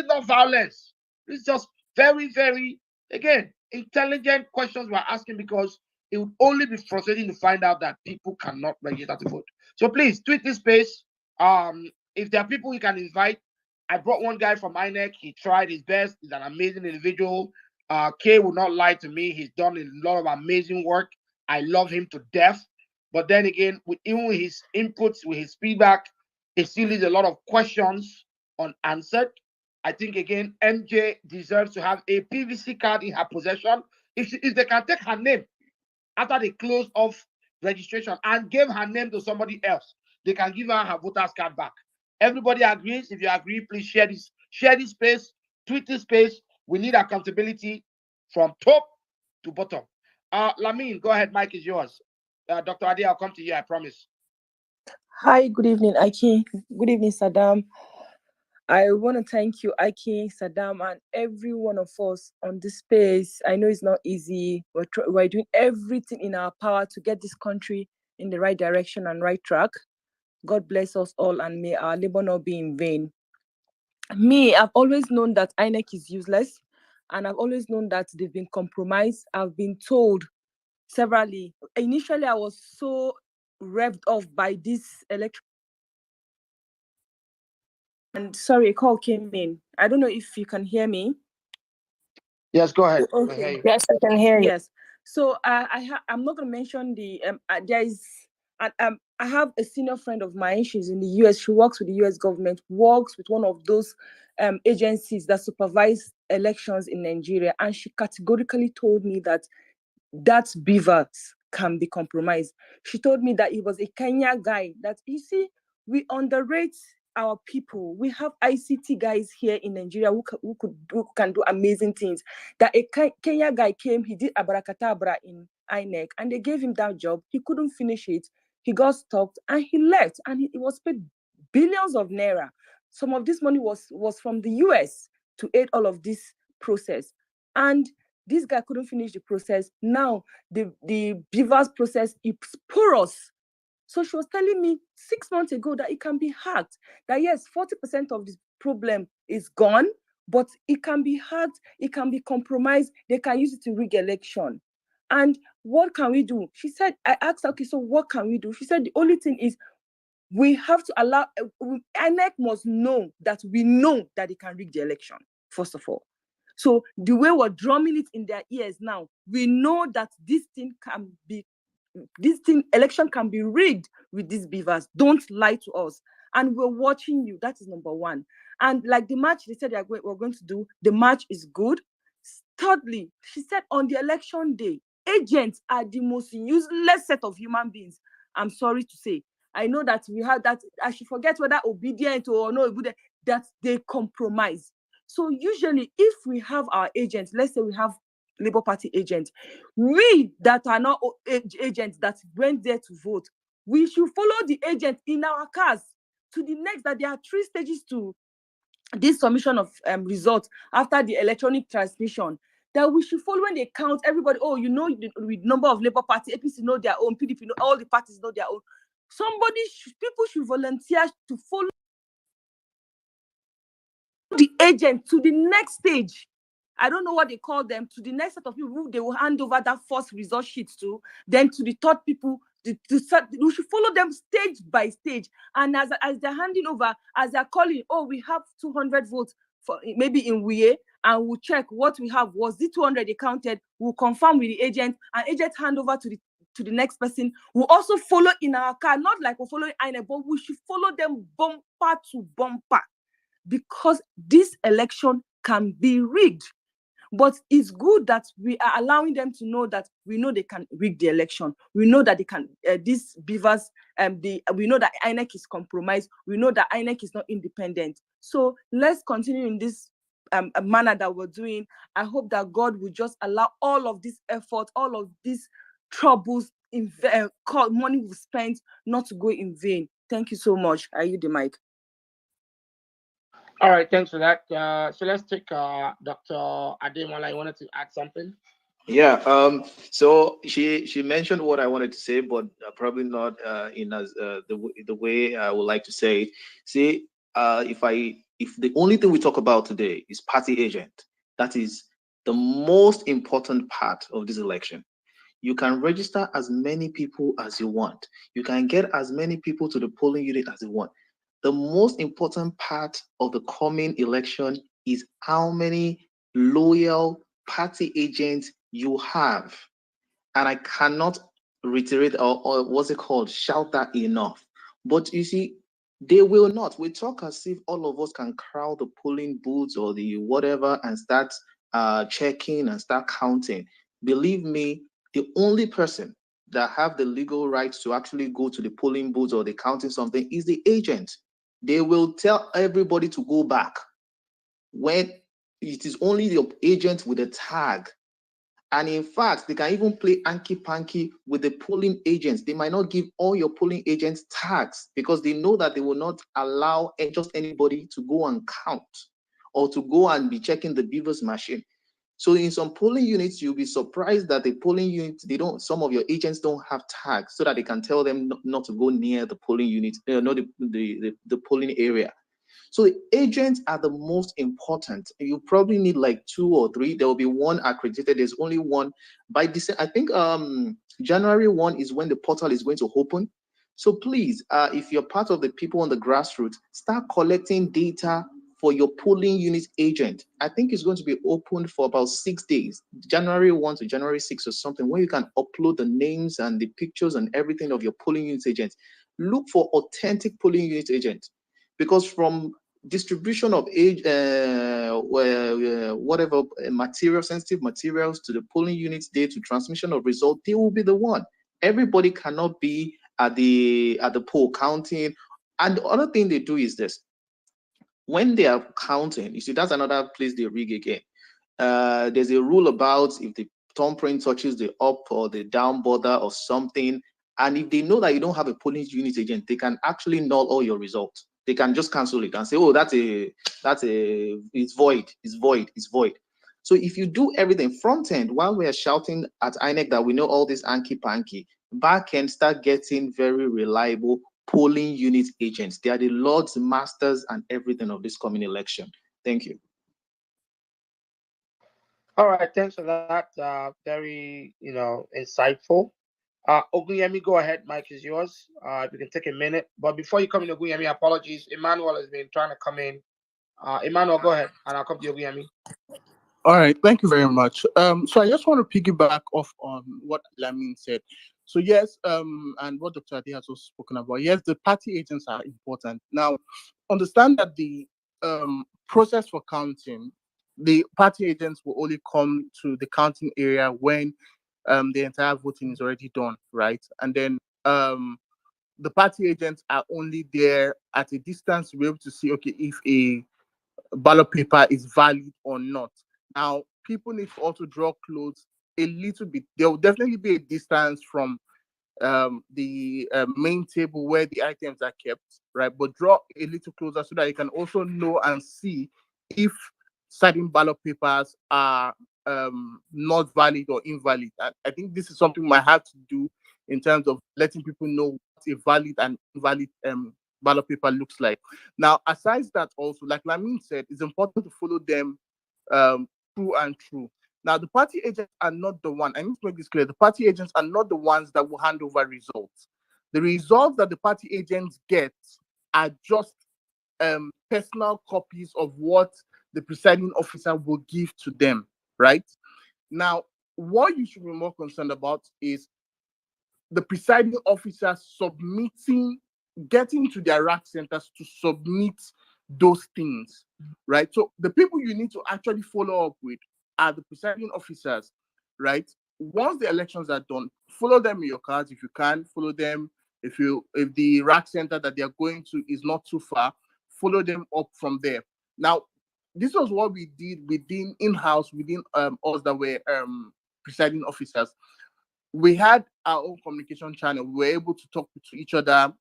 not violence. It's just very, very, again, intelligent questions we're asking because it would only be frustrating to find out that people cannot register to vote. So please tweet this space. If there are people you can invite, I brought one guy from INEC. He tried his best. He's an amazing individual. Kay will not lie to me. He's done a lot of amazing work. I love him to death. But then again, even with his inputs, with his feedback, it still leaves a lot of questions unanswered. I think, again, MJ deserves to have a PVC card in her possession. If they can take her name after they close off registration and give her name to somebody else, they can give her voter's card back. Everybody agrees. If you agree, please share this space, tweet this space. We need accountability from top to bottom. Lamine, go ahead. Mic is yours. Dr. Adi, I'll come to you, I promise. Hi, good evening, Aki. Good evening, Saddam. I want to thank you, Aki, Saddam, and every one of us on this space. I know it's not easy. We're doing everything in our power to get this country in the right direction and right track. God bless us all, and may our labor not be in vain. I've always known that INEC is useless, and I've always known that they've been compromised. I've been told severally. Initially, I was so revved off by this electoral. And sorry, a call came in. I don't know if you can hear me. Yes, go ahead. Okay. Yes, I can hear you. Yes. So I'm not going to mention the there is I have a senior friend of mine. She's in the US. She works with the US government. Works with one of those agencies that supervise elections in Nigeria, and she categorically told me that beavers can be compromised. She told me that it was a Kenya guy. That, you see, we underrate our people. We have ICT guys here in Nigeria who can do amazing things. That a Kenya guy came, he did abracadabra in INEC, and they gave him that job. He couldn't finish it. He got stopped and he left, and he was paid billions of naira. Some of this money was from the US to aid all of this process. And this guy couldn't finish the process. Now the beavers process is porous. So she was telling me 6 months ago that it can be hacked. That yes, 40% of this problem is gone, but it can be hacked, it can be compromised, they can use it to rig election. And what can we do? She said, I asked her, okay, so what can we do? She said the only thing is we have to allow, INEC must know that we know that they can rig the election, first of all. So the way we're drumming it in their ears now, we know that election can be rigged with these beavers. Don't lie to us. And we're watching you. That is number one. And like the march they said we're going to do, the march is good. Thirdly, she said on the election day, agents are the most useless set of human beings. I'm sorry to say. I know that we have that, I should forget whether obedient or no, that they compromise. So usually if we have our agents, let's say we have Labour Party agents, we that are not agents that went there to vote, we should follow the agent in our cars to the next, that there are 3 stages to this submission of results after the electronic transmission, that we should follow when they count everybody. Oh, you know, with number of Labour Party, APC know their own, PDP know, all the parties know their own. People should volunteer to follow the agent to the next stage. I don't know what they call them, to the next set of people who they will hand over that first result sheet to, then to the third people. We should follow them stage by stage. And as they're handing over, as they're calling, oh, we have 200 votes for maybe in WIE, and we'll check what we have. Was the 200 they counted? We'll confirm with the agent, and agent hand over to the next person. We'll also follow in our car, not like we're following INEC, but we should follow them bumper to bumper, because this election can be rigged. But it's good that we are allowing them to know that we know they can rig the election. We know that they can, these beavers, we know that INEC is compromised. We know that INEC is not independent. So let's continue in this manner that we're doing. I hope that God will just allow all of this effort, all of these troubles, money we spent, not to go in vain. Thank you so much. I yield the mic. All right, thanks for that. So let's take Dr. Ademola. You wanted to add something? Yeah. So she mentioned what I wanted to say, but probably not in as the way I would like to say it. See, if the only thing we talk about today is party agent, that is the most important part of this election. You can register as many people as you want. You can get as many people to the polling unit as you want. The most important part of the coming election is how many loyal party agents you have. And I cannot reiterate or what's it called, shout that enough. But you see, they will not. We talk as if all of us can crowd the polling booths or the whatever and start checking and start counting. Believe me, the only person that have the legal rights to actually go to the polling booths or the counting something is the agent. They will tell everybody to go back when it is only the agent with a tag. And in fact, they can even play hanky-panky with the polling agents. They might not give all your polling agents tags because they know that they will not allow just anybody to go and count or to go and be checking the beavers machine. So in some polling units, you'll be surprised that the polling units, some of your agents don't have tags so that they can tell them not to go near the polling unit, not the polling area. So the agents are the most important. You probably need like 2 or 3. There will be one accredited. There's only one by this. I think January 1 is when the portal is going to open. So please, if you're part of the people on the grassroots, start collecting data for your polling unit agent. I think it's going to be open for about 6 days, January 1 to January 6 or something, where you can upload the names and the pictures and everything of your polling unit agents. Look for authentic polling unit agents, because from distribution of whatever material, sensitive materials to the polling units day to transmission of results, they will be the one. Everybody cannot be at the poll counting. And the other thing they do is this: when they are counting, you see, that's another place they rig again. There's a rule about if the thumbprint touches the up or the down border or something, and if they know that you don't have a polling unit agent, they can actually null all your results. They can just cancel it and say, oh, it's void, it's void, it's void. So if you do everything front end, while we are shouting at INEC that we know all this anky panky, back end start getting very reliable polling unit agents. They are the lords, masters, and everything of this coming election. Thank you. All right, thanks for that. Very, insightful. Oguyemi, go ahead. Mike is yours. If you can take a minute. But before you come in, Oguyemi, apologies. Emmanuel has been trying to come in. Emmanuel, go ahead, and I'll come to Oguyemi. All right, thank you very much. So I just want to piggyback off on what Lamin said. So yes, and what Dr. Ade has also spoken about. Yes, the party agents are important. Now, understand that the process for counting, the party agents will only come to the counting area when the entire voting is already done, right? And then the party agents are only there at a distance to be able to see, okay, if a ballot paper is valid or not. Now, people need to also draw close a little bit. There will definitely be a distance from the main table where the items are kept, right? But draw a little closer so that you can also know and see if certain ballot papers are not valid or invalid. I think this is something we might have to do in terms of letting people know what a valid and invalid ballot paper looks like. Now, aside that, also, like Lamin said, it's important to follow them through and through. Now, the party agents are not the one. I need to make this clear. The party agents are not the ones that will hand over results. The results that the party agents get are just personal copies of what the presiding officer will give to them, right? Now, what you should be more concerned about is the presiding officer getting to their rack centers to submit those things, right? So the people you need to actually follow up with are the presiding officers, right? Once the elections are done, follow them in your cards if you can. Follow them if the rack center that they are going to is not too far. Follow them up from there. Now, this was what we did within in-house within us that were presiding officers. We had our own communication channel. We were able to talk to each other.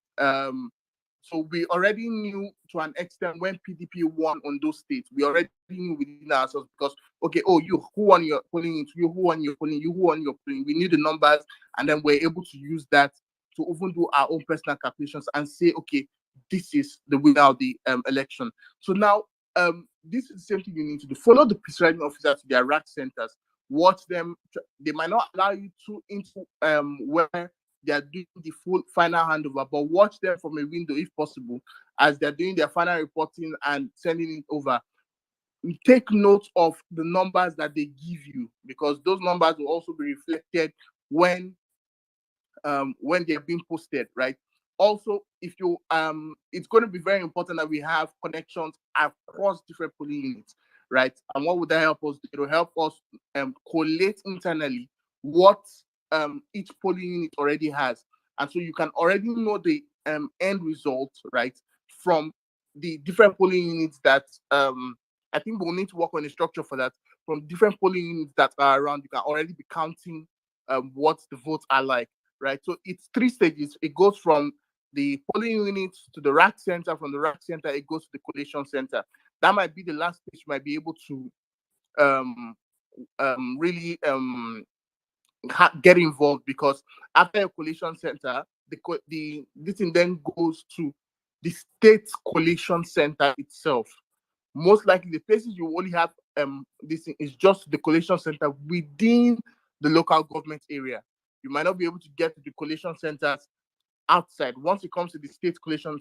So we already knew to an extent when PDP won on those states. We already knew within ourselves because, okay, oh, you who won your polling into you, who won your polling, you who won your polling. We knew the numbers, and then we're able to use that to even do our own personal calculations and say, okay, this is the winner of the election. So now, this is the same thing you need to do. Follow the presiding officers to their rack centers. Watch them. They might not allow you to into where they are doing the full final handover, but watch them from a window if possible as they're doing their final reporting and sending it over. Take note of the numbers that they give you, because those numbers will also be reflected when they're being posted, right? Also, if you it's going to be very important that we have connections across different polling units, right? And what would that help us do? It will help us collate internally what each polling unit already has, and so you can already know the end result, right, from the different polling units that I think we'll need to work on a structure for that. From different polling units that are around, you can already be counting what the votes are like, right? So it's 3 stages. It goes from the polling units to the rack center. From the rack center, it goes to the collation center. That might be the last stage you might be able to really get involved, because after a collation center, this thing then goes to the state collation center itself. Most likely, the places you only have this thing is just the collation center within the local government area. You might not be able to get to the collation centers outside. Once it comes to the state collation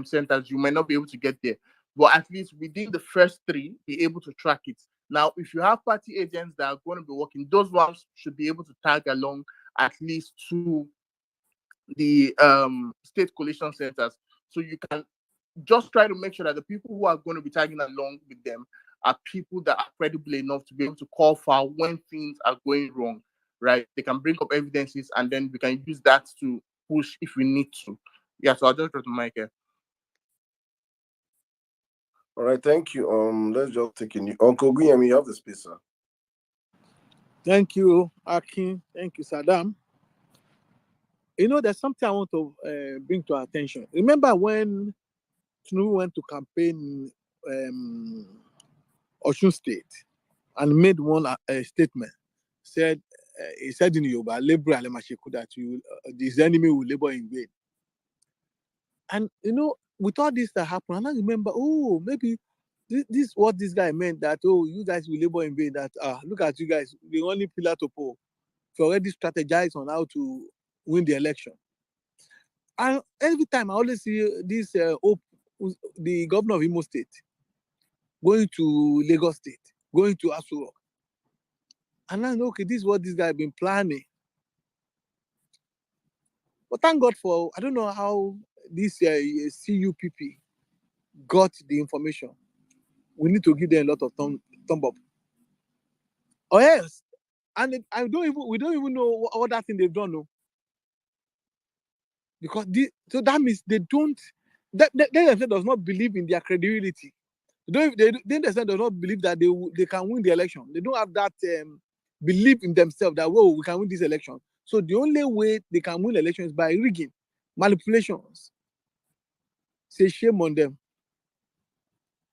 centers, you might not be able to get there. But at least within the first three, be able to track it. Now, if you have party agents that are going to be working, those ones should be able to tag along at least to the state collation centers. So you can just try to make sure that the people who are going to be tagging along with them are people that are credible enough to be able to call foul when things are going wrong, right? They can bring up evidences and then we can use that to push if we need to. Yeah, so I'll just go to Mike here. All right, thank you. Let's just take in Uncle Guillaume, you have the space, sir. Thank you, Akin. Thank you, Saddam. You know, there's something I want to bring to our attention. Remember when Tinubu went to campaign Osun State and made one statement, said he said in Yoruba, "Labor that this enemy will labor in vain." And you know, with all this that happened, and I remember, oh, maybe this what this guy meant, that you guys will labor in vain. That look at you guys, the only pillar to pull. You already strategize on how to win the election. And every time I always see this the governor of Imo State going to Lagos State, going to Aso Rock. And I know, okay, this is what this guy been planning. But thank God for, I don't know how this CUPP got the information. We need to give them a lot of thumb up. Oh yes, and we don't even know what that thing they've done. No, because so that means they don't. They themselves does not believe in their credibility. They themselves do not believe that they can win the election. They don't have that belief in themselves that we can win this election. So the only way they can win elections is by rigging, manipulations. Say shame on them.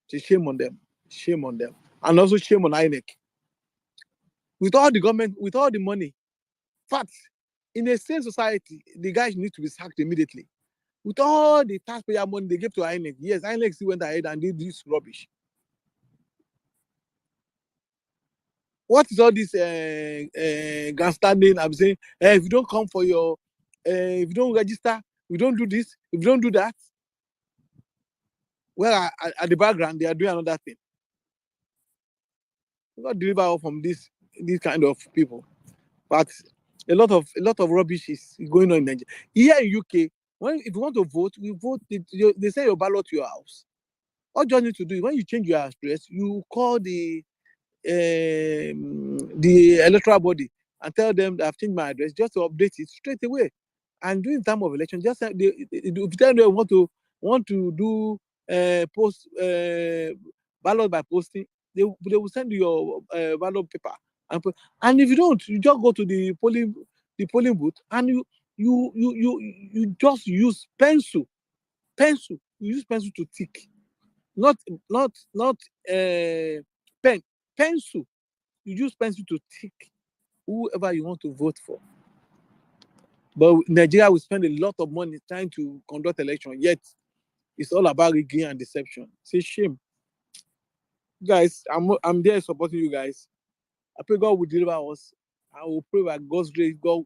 Say shame on them. Shame on them. And also shame on INEC. With all the government, with all the money, facts, in a sane society, the guys need to be sacked immediately. With all the taxpayer money they gave to INEC, yes, INEC still went ahead and did this rubbish. What is all this grandstanding? I'm saying, if you don't come for your, if you don't register, we don't do this, if you don't do that. Well, at the background, they are doing another thing. We got deliver from this kind of people. But a lot of rubbish is going on in Nigeria. Here in UK, if you want to vote, we vote. They send your ballot to your house. All you need to do is when you change your address, you call the electoral body and tell them that I've changed my address, just to update it straight away. And during time of election, just if you tell them want to do post ballot by posting, they will send you your ballot paper. And if you don't, you just go to the polling booth and you just use pencil. You use pencil to tick, not pen. Pencil. You use pencil to tick whoever you want to vote for. But Nigeria will spend a lot of money trying to conduct election, yet it's all about rigging and deception. It's a shame. Guys, I'm there supporting you guys. I pray God will deliver us. I will pray by God's grace, God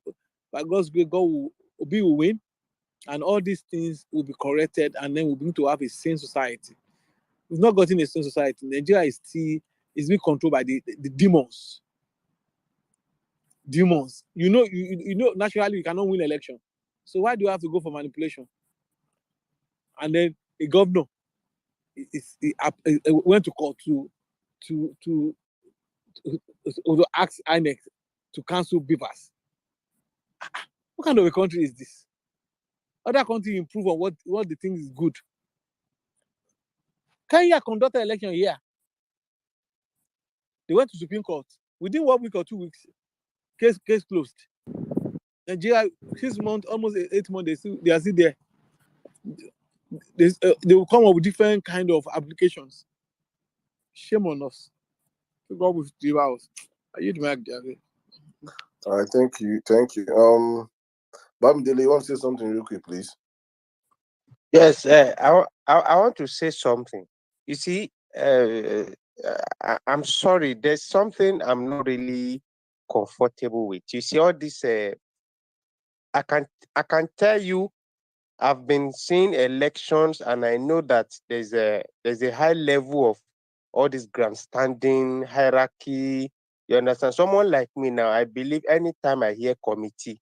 will win, and all these things will be corrected, and then we'll begin to have a sane society. We've not gotten a sane society. Nigeria is being controlled by the demons. Demons. You know, naturally you cannot win election. So why do you have to go for manipulation? And then a governor went to court to ask INEC to cancel beavers. What kind of a country is this? Other countries improve on what they think is good. Kenya conducted an election here. They went to Supreme Court. Within 1 week or 2 weeks, case closed. Nigeria, 6 months, almost 8 months, they are still there. They will come up with different kind of applications. Shame on us. God will deliver us. Are you the Gary? All right, thank you. Bamidele, you want to say something real quick, please? Yes, I want to say something. You see, I'm sorry. There's something I'm not really comfortable with. You see, all this. I can I can tell you, I've been seeing elections, and I know that there's a high level of all this grandstanding hierarchy. You understand? Someone like me now, I believe anytime I hear committee,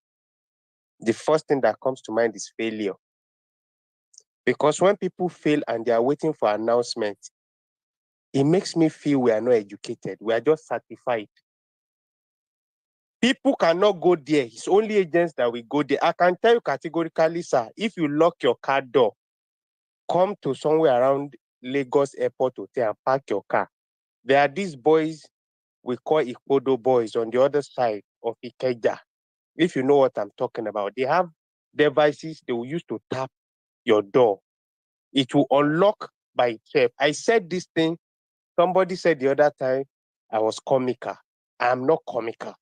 the first thing that comes to mind is failure. Because when people fail and they are waiting for announcement, it makes me feel we are not educated. We are just certified. People cannot go there. It's only agents that will go there. I can tell you categorically, sir, if you lock your car door, come to somewhere around Lagos Airport Hotel and park your car. There are these boys we call Ikodo boys on the other side of Ikeja. If you know what I'm talking about, they have devices they will use to tap your door. It will unlock by itself. I said this thing, somebody said the other time I was comical. I am not comical.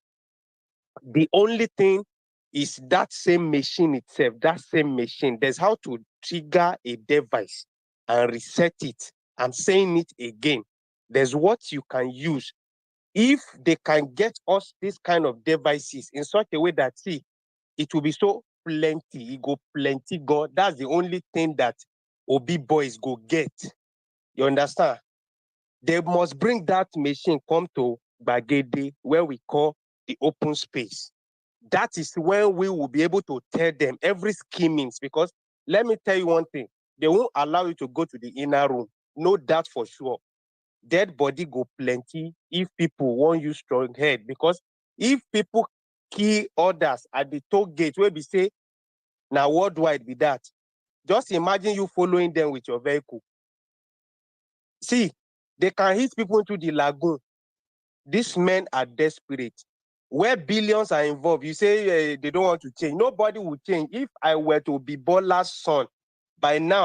The only thing is that same machine itself, that same machine. There's how to trigger a device and reset it. I'm saying it again. There's what you can use. If they can get us this kind of devices in such a way that, see, it will be so plenty, it go plenty go. That's the only thing that Obi boys go get. You understand? They must bring that machine come to Bagede, where we call the open space. That is when we will be able to tell them every schemings. Because let me tell you one thing, they won't allow you to go to the inner room. Know that for sure. Dead body go plenty if people won't use strong head. Because if people key others at the toll gate where we say now worldwide be that, just imagine you following them with your vehicle. See, they can hit people into the lagoon. These men are desperate. Where billions are involved, you say they don't want to change. Nobody will change. If I were to be Bola's son, by now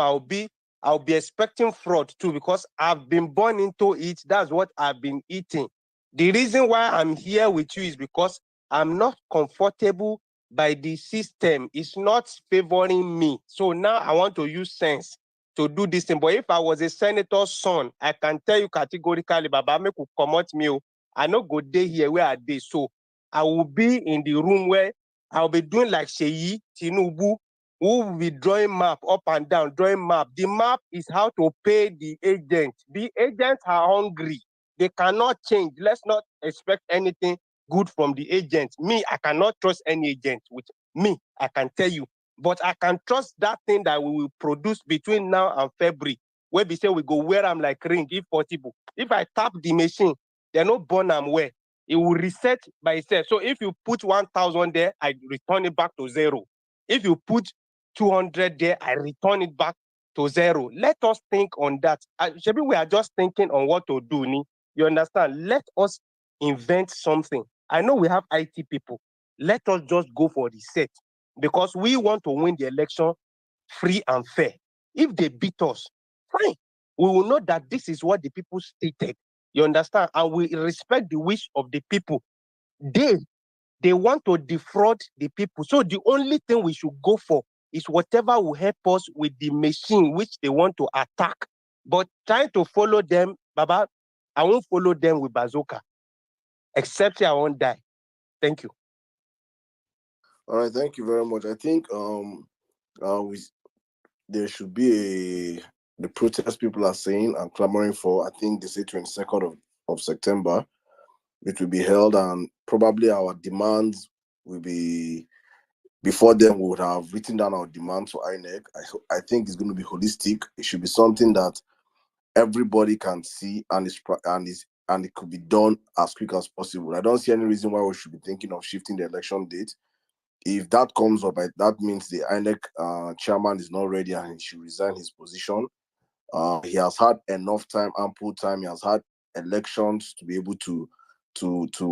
I'll be expecting fraud too, because I've been born into it. That's what I've been eating. The reason why I'm here with you is because I'm not comfortable by the system. It's not favoring me. So now I want to use sense to do this thing. But if I was a senator's son, I can tell you categorically, Baba, make you comot me. I no go day here where I dey. So I will be in the room where I'll be doing like Sheyi Tinubu, who will be drawing map up and down, drawing map. The map is how to pay the agents. The agents are hungry. They cannot change. Let's not expect anything good from the agents. Me, I cannot trust any agent. With me, I can tell you. But I can trust that thing that we will produce between now and February, where we say we go wear them like ring, if possible. If I tap the machine, they're not born them where. It will reset by itself. So if you put 1,000 there, I return it back to zero. If you put 200 there, I return it back to zero. Let us think on that. Maybe we are just thinking on what to do. You understand? Let us invent something. I know we have IT people. Let us just go for the set, because we want to win the election free and fair. If they beat us, fine. We will know that this is what the people stated. You understand? And we respect the wish of the people. They want to defraud the people. So the only thing we should go for is whatever will help us with the machine which they want to attack. But trying to follow them, Baba, I won't follow them with bazooka, except I won't die. Thank you. All right, thank you very much. I think there should be the protest people are saying and clamoring for. I think they say 22nd of September. It will be held, and probably our demands will be, before then we would have written down our demands for INEC. I think it's going to be holistic. It should be something that everybody can see, and it could be done as quick as possible. I don't see any reason why we should be thinking of shifting the election date. If that comes up, that means the INEC chairman is not ready and he should resign his position. He has had enough time, ample time. He has had elections to be able to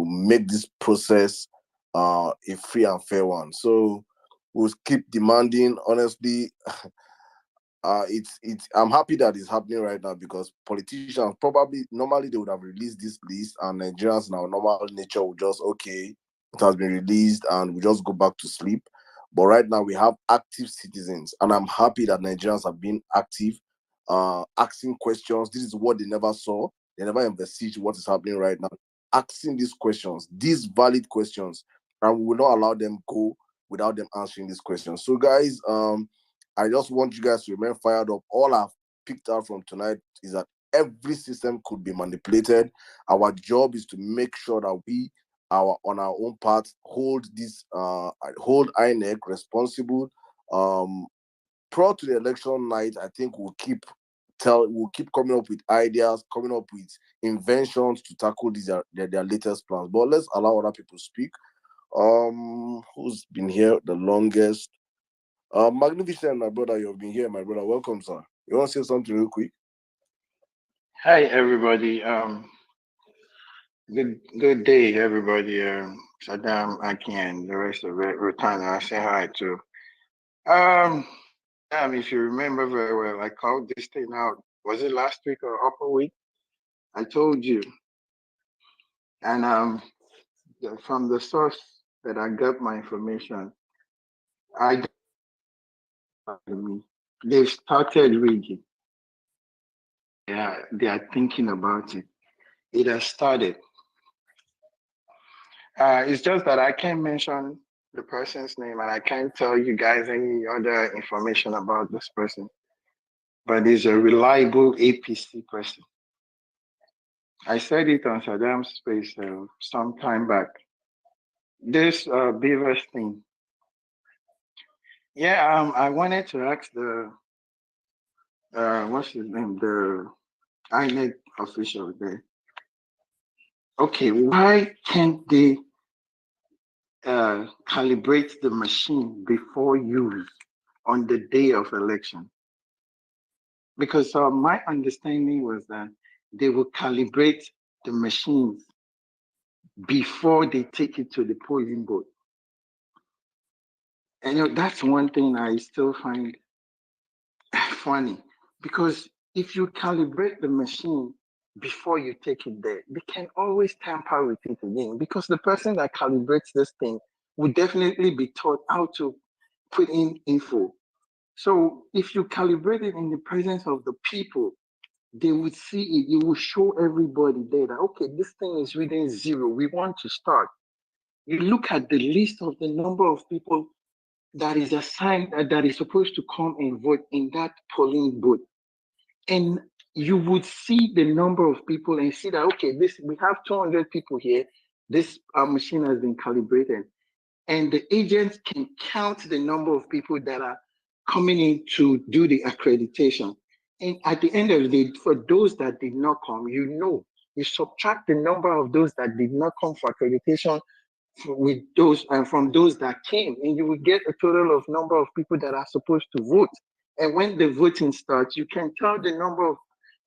make this process a free and fair one. So we'll keep demanding. Honestly, I'm happy that it's happening right now, because politicians probably normally they would have released this list, and Nigerians in our normal nature would just, okay, it has been released and we just go back to sleep. But right now we have active citizens, and I'm happy that Nigerians have been active, asking questions. This is what they never saw. They never envisaged what is happening right now. Asking these questions, these valid questions, and we will not allow them go without them answering these questions. So, guys, I just want you guys to remain fired up. All I've picked out from tonight is that every system could be manipulated. Our job is to make sure that we, on our own part, hold INEC responsible. Prior to the election night, I think we'll keep coming up with ideas, coming up with inventions to tackle their latest plans. But let's allow other people to speak. Who's been here the longest? Magnificent, my brother, you've been here, my brother. Welcome, sir. You want to say something real quick? Hi, everybody. Good day, everybody. Saddam, Aki, and the rest of it. Rotana, I say hi to. If you remember very well, I called this thing out. Was it last week or upper week? I told you. And from the source that I got my information, they've started reading. Yeah, they are thinking about it. It has started. It's just that I can't mention the person's name and I can't tell you guys any other information about this person. But he's a reliable APC person. I said it on Saddam's space some time back. This Beavers thing. Yeah, I wanted to ask the what's his name, the INEC official there. Okay, why can't they calibrate the machine before use on the day of election? Because my understanding was that they will calibrate the machines before they take it to the polling booth. And that's one thing I still find funny, because if you calibrate the machine before you take it there, they can always tamper with it again, because the person that calibrates this thing would definitely be taught how to put in info. So if you calibrate it in the presence of the people, they would see it. You will show everybody there that, okay, this thing is reading 0. We want to start. You look at the list of the number of people that is assigned, that is supposed to come and vote in that polling booth. And you would see the number of people and see that, okay, we have 200 people here. This machine has been calibrated. And the agents can count the number of people that are coming in to do the accreditation. And at the end of the day, for those that did not come, you subtract the number of those that did not come for accreditation with those and from those that came, and you will get a total of number of people that are supposed to vote. And when the voting starts, you can tell the number of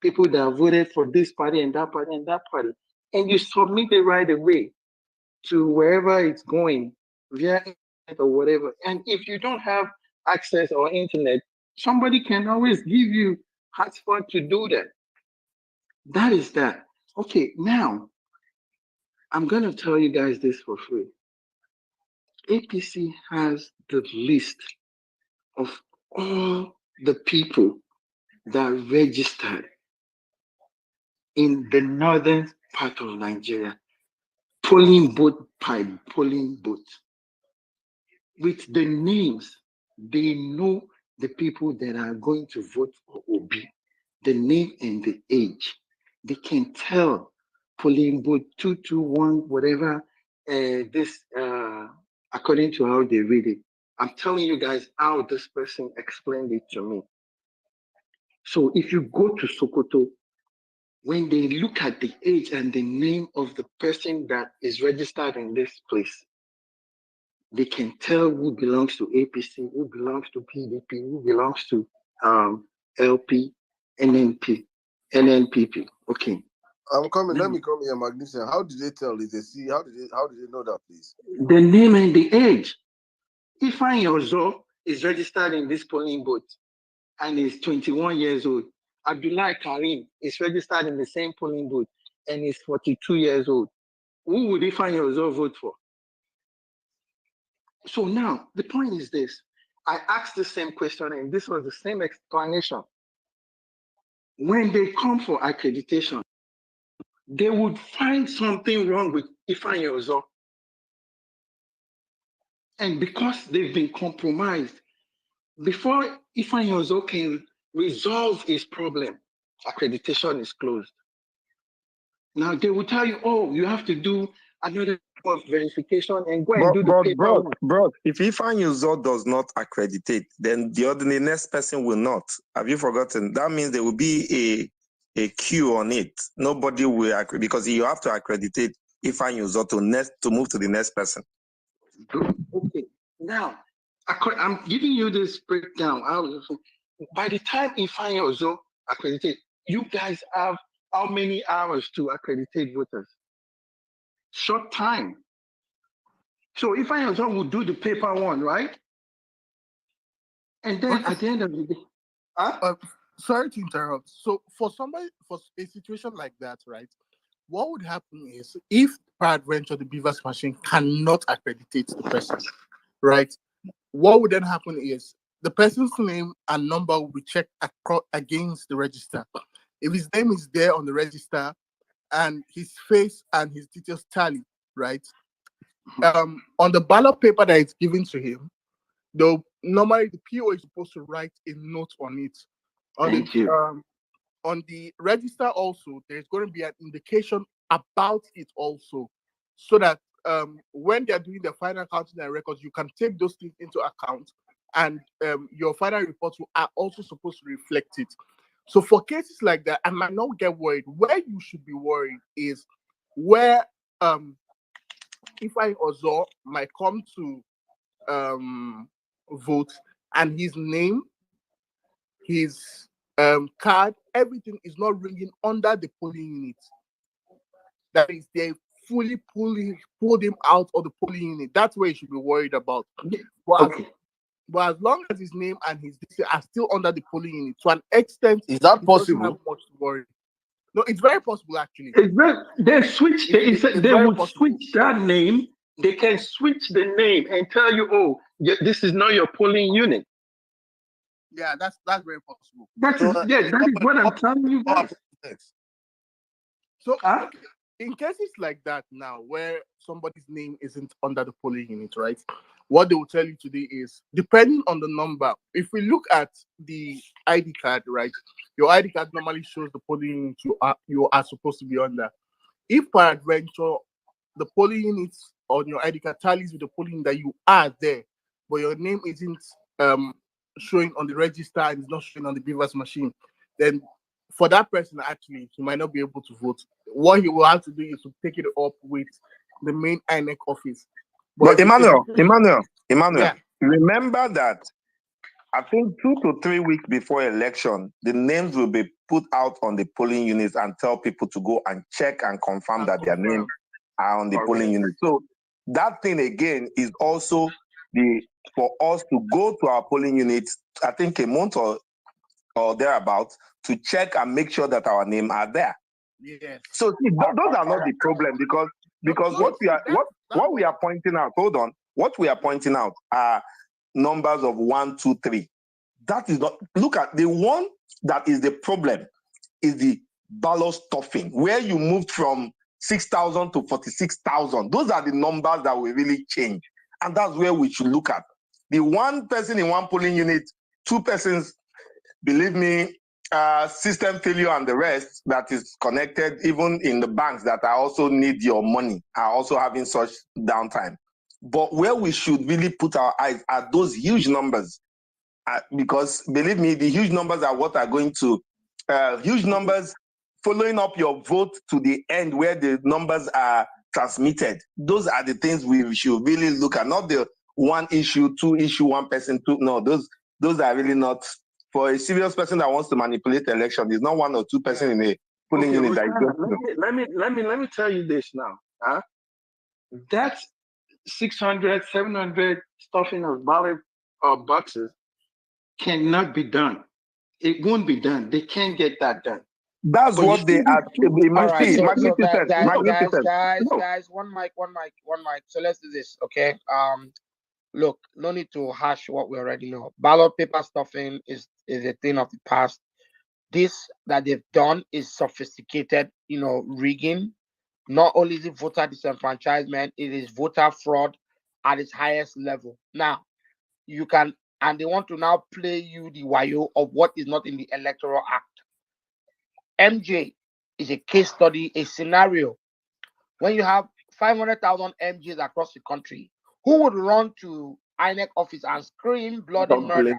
people that voted for this party and that party and that party, and you submit it right away to wherever it's going via internet or whatever. And if you don't have access or internet, somebody can always give you hotspot to do that. That is that. Okay, now I'm gonna tell you guys this for free. APC has the list of all the people that registered in the northern part of Nigeria, polling booth by polling booth. With the names, they know the people that are going to vote for OB, the name and the age. They can tell polling booth 221, whatever, according to how they read it. I'm telling you guys how this person explained it to me. So if you go to Sokoto, when they look at the age and the name of the person that is registered in this place, they can tell who belongs to APC, who belongs to PDP, who belongs to LP, NNP, NNPP. Okay. I'm coming. Let me come here, Magnificent. How did they tell? Is they see? How did they know that, please? The name and the age. Ifan Yozo is registered in this polling booth and is 21 years old. Abdullah Karim is registered in the same polling booth and is 42 years old. Who would Ifan Yozo vote for? So now the point is this. I asked the same question and this was the same explanation. When they come for accreditation, they would find something wrong with Ifeanyi Ozo. And because they've been compromised, before Ifeanyi Ozo can resolve his problem, accreditation is closed. Now they will tell you, oh, you have to do another verification and go and do the paperwork. Bro, if Ifeanyi Ozo does not accreditate, then the next person will not. Have you forgotten? That means there will be a queue on it. Nobody will accredit because you have to accreditate Ifeanyi Ozo to move to the next person. Okay, now I'm giving you this breakdown. By the time Ifeanyi Ozo accredited, you guys have how many hours to accreditate voters? Short time. So Ifeanyi Ozo will do the paper one, right? And then at the end of the day, sorry to interrupt. So for a situation like that, right? What would happen is if peradventure the Beavers machine cannot accreditate the person, right? What would then happen is the person's name and number will be checked against the register. If his name is there on the register and his face and his details tally, right? On the ballot paper that is given to him, normally the PO is supposed to write a note on it. On the register also, there's going to be an indication about it also, so that when they're doing the final counting and records, you can take those things into account, and your final reports are also supposed to reflect it. So for cases like that, I might not get worried. Where you should be worried is where Ifeanyi Ozo might come to vote and his name, his card, everything is not ringing under the polling unit. That is, they fully pulled him out of the polling unit. That's where you should be worried about. But as long as his name and his details are still under the polling unit, to an extent, is that possible? Doesn't have much to worry. No, it's very possible actually. They switch. They would switch that name. They can switch the name and tell you, oh, this is not your polling unit. Yeah, that's very possible. That is what I'm telling you guys. So in cases like that now, where somebody's name isn't under the polling unit, right? What they will tell you today is, depending on the number, if we look at the ID card, right? Your ID card normally shows the polling unit you are supposed to be under. If peradventure the polling units on your ID card tallies with the polling that you are there, but your name isn't showing on the register and it's not showing on the Beavers machine, then for that person, actually, he might not be able to vote. What he will have to do is to take it up with the main INEC office. But Emmanuel, yeah. Remember that I think 2 to 3 weeks before election, the names will be put out on the polling units and tell people to go and check and confirm that their names are on the polling unit. So that thing again is also for us to go to our polling units, I think a month or thereabouts, to check and make sure that our names are there. Yes. So see, those are not the problem because what we are pointing out, what we are pointing out are numbers of 1, 2, 3. That is not, look at the one that is the problem is the ballot stuffing, where you moved from 6,000 to 46,000. Those are the numbers that will really change. And that's where we should look at. The one person in one polling unit, 2 persons, believe me, system failure and the rest that is connected, even in the banks that also need your money, are also having such downtime. But where we should really put our eyes are those huge numbers, because believe me, the huge numbers are what are going to, huge numbers following up your vote to the end where the numbers are transmitted. Those are the things we should really look at, not the 1 issue, 2 issue, 1 person, 2. No, those are really not. For a serious person that wants to manipulate the election, there's not 1 or 2 person in a polling unit that is going to. Let me tell you this now. That 600, 700 stuffing of ballot boxes cannot be done. It won't be done. They can't get that done. That's but what they are. Guys, one mic. So let's do this, okay? look, no need to hash what we already know. Ballot paper stuffing is a thing of the past. This that they've done is sophisticated, rigging. Not only is it voter disenfranchisement, it is voter fraud at its highest level. Now, and they want to now play you the wayo of what is not in the Electoral Act. MJ is a case study, a scenario. When you have 500,000 MJs across the country, who would run to INEC office and scream bloody murder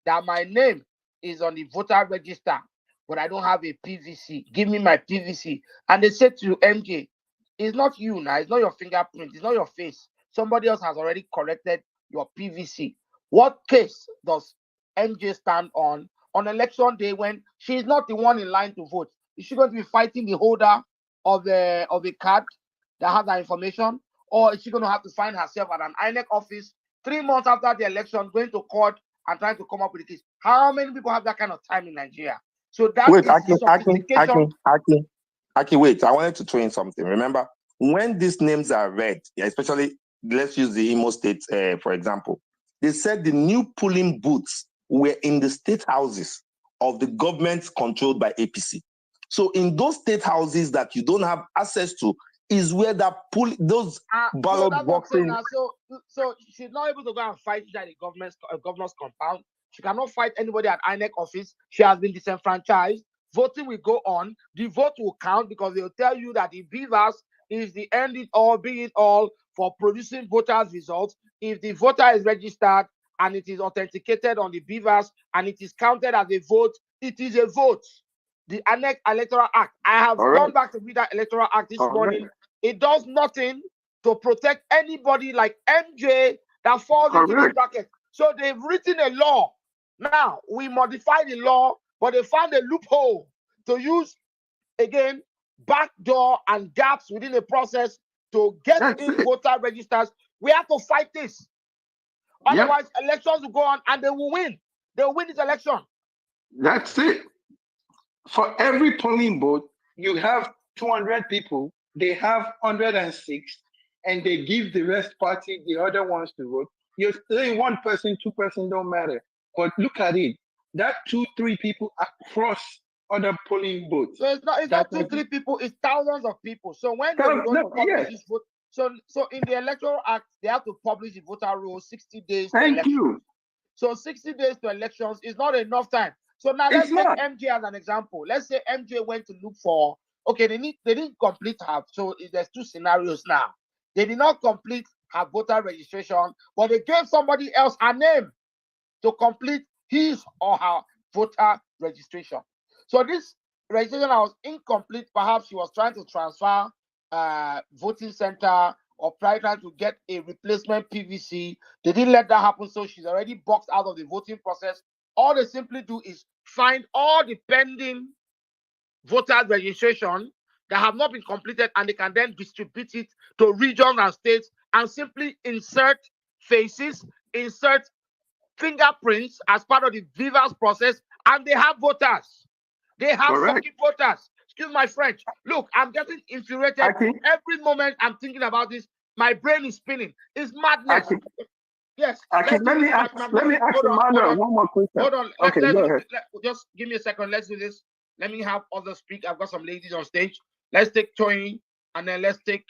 that my name is on the voter register, but I don't have a PVC? Give me my PVC. And they said to MJ, it's not you now, it's not your fingerprint, it's not your face. Somebody else has already corrected your PVC. What case does MJ stand on election day when she's not the one in line to vote? Is she going to be fighting the holder of a card that has that information? Or is she going to have to find herself at an INEC office 3 months after the election, going to court and trying to come up with a case? How many people have that kind of time in Nigeria? So that Wait, is sophistication. Aki, wait, I wanted to throw in something. Remember, when these names are read, especially, let's use the Imo State, for example, they said the new polling booths were in the state houses of the governments controlled by APC. So in those state houses that you don't have access to is where those ballot boxes. So she's not able to go and fight at the governor's compound. She cannot fight anybody at INEC office. She has been disenfranchised. Voting will go on. The vote will count because they'll tell you that the BVAS is the end it all, be it all for producing voters' results. If the voter is registered and it is authenticated on the BVAS and it is counted as a vote, it is a vote. The INEC Electoral Act. I have gone back to read that Electoral Act this morning. It does nothing to protect anybody like MJ that falls into this bracket. So they've written a law. Now, we modify the law, but they found a loophole to use, again, backdoor and gaps within the process to get in voter registers. We have to fight this. Otherwise, elections will go on and they will win. They will win this election. That's it. For every polling booth, you have 200 people. They have 106, and they give the rest party the other ones to vote. You're saying 1 person, 2 person don't matter. But look at it. That 2-3 people across other polling booths. So it's not 2-3 people, it's thousands of people. So when they going to publish this vote, so in the Electoral Act, they have to publish the voter rolls 60 days to elections. So 60 days to elections is not enough time. So now let's take MJ as an example. Let's say MJ went to look for, okay, they didn't complete her. So there's 2 scenarios now. They did not complete her voter registration, but they gave somebody else her name to complete his or her voter registration. So this registration was incomplete. Perhaps she was trying to transfer voting center or trying to get a replacement PVC. They didn't let that happen, so she's already boxed out of the voting process. All they simply do is find all the pending voter registration that have not been completed, and they can then distribute it to regions and states and simply insert faces, insert fingerprints as part of the VIVAS process, and they have voters. They have fucking voters. Excuse my French. Look, I'm getting infuriated. Every moment I'm thinking about this, my brain is spinning. It's madness. Yes. Let me ask Emmanuel one more question. Hold on. Okay, go ahead. Just give me a second. Let's do this. Let me have others speak. I've got some ladies on stage. Let's take Tony, and then let's take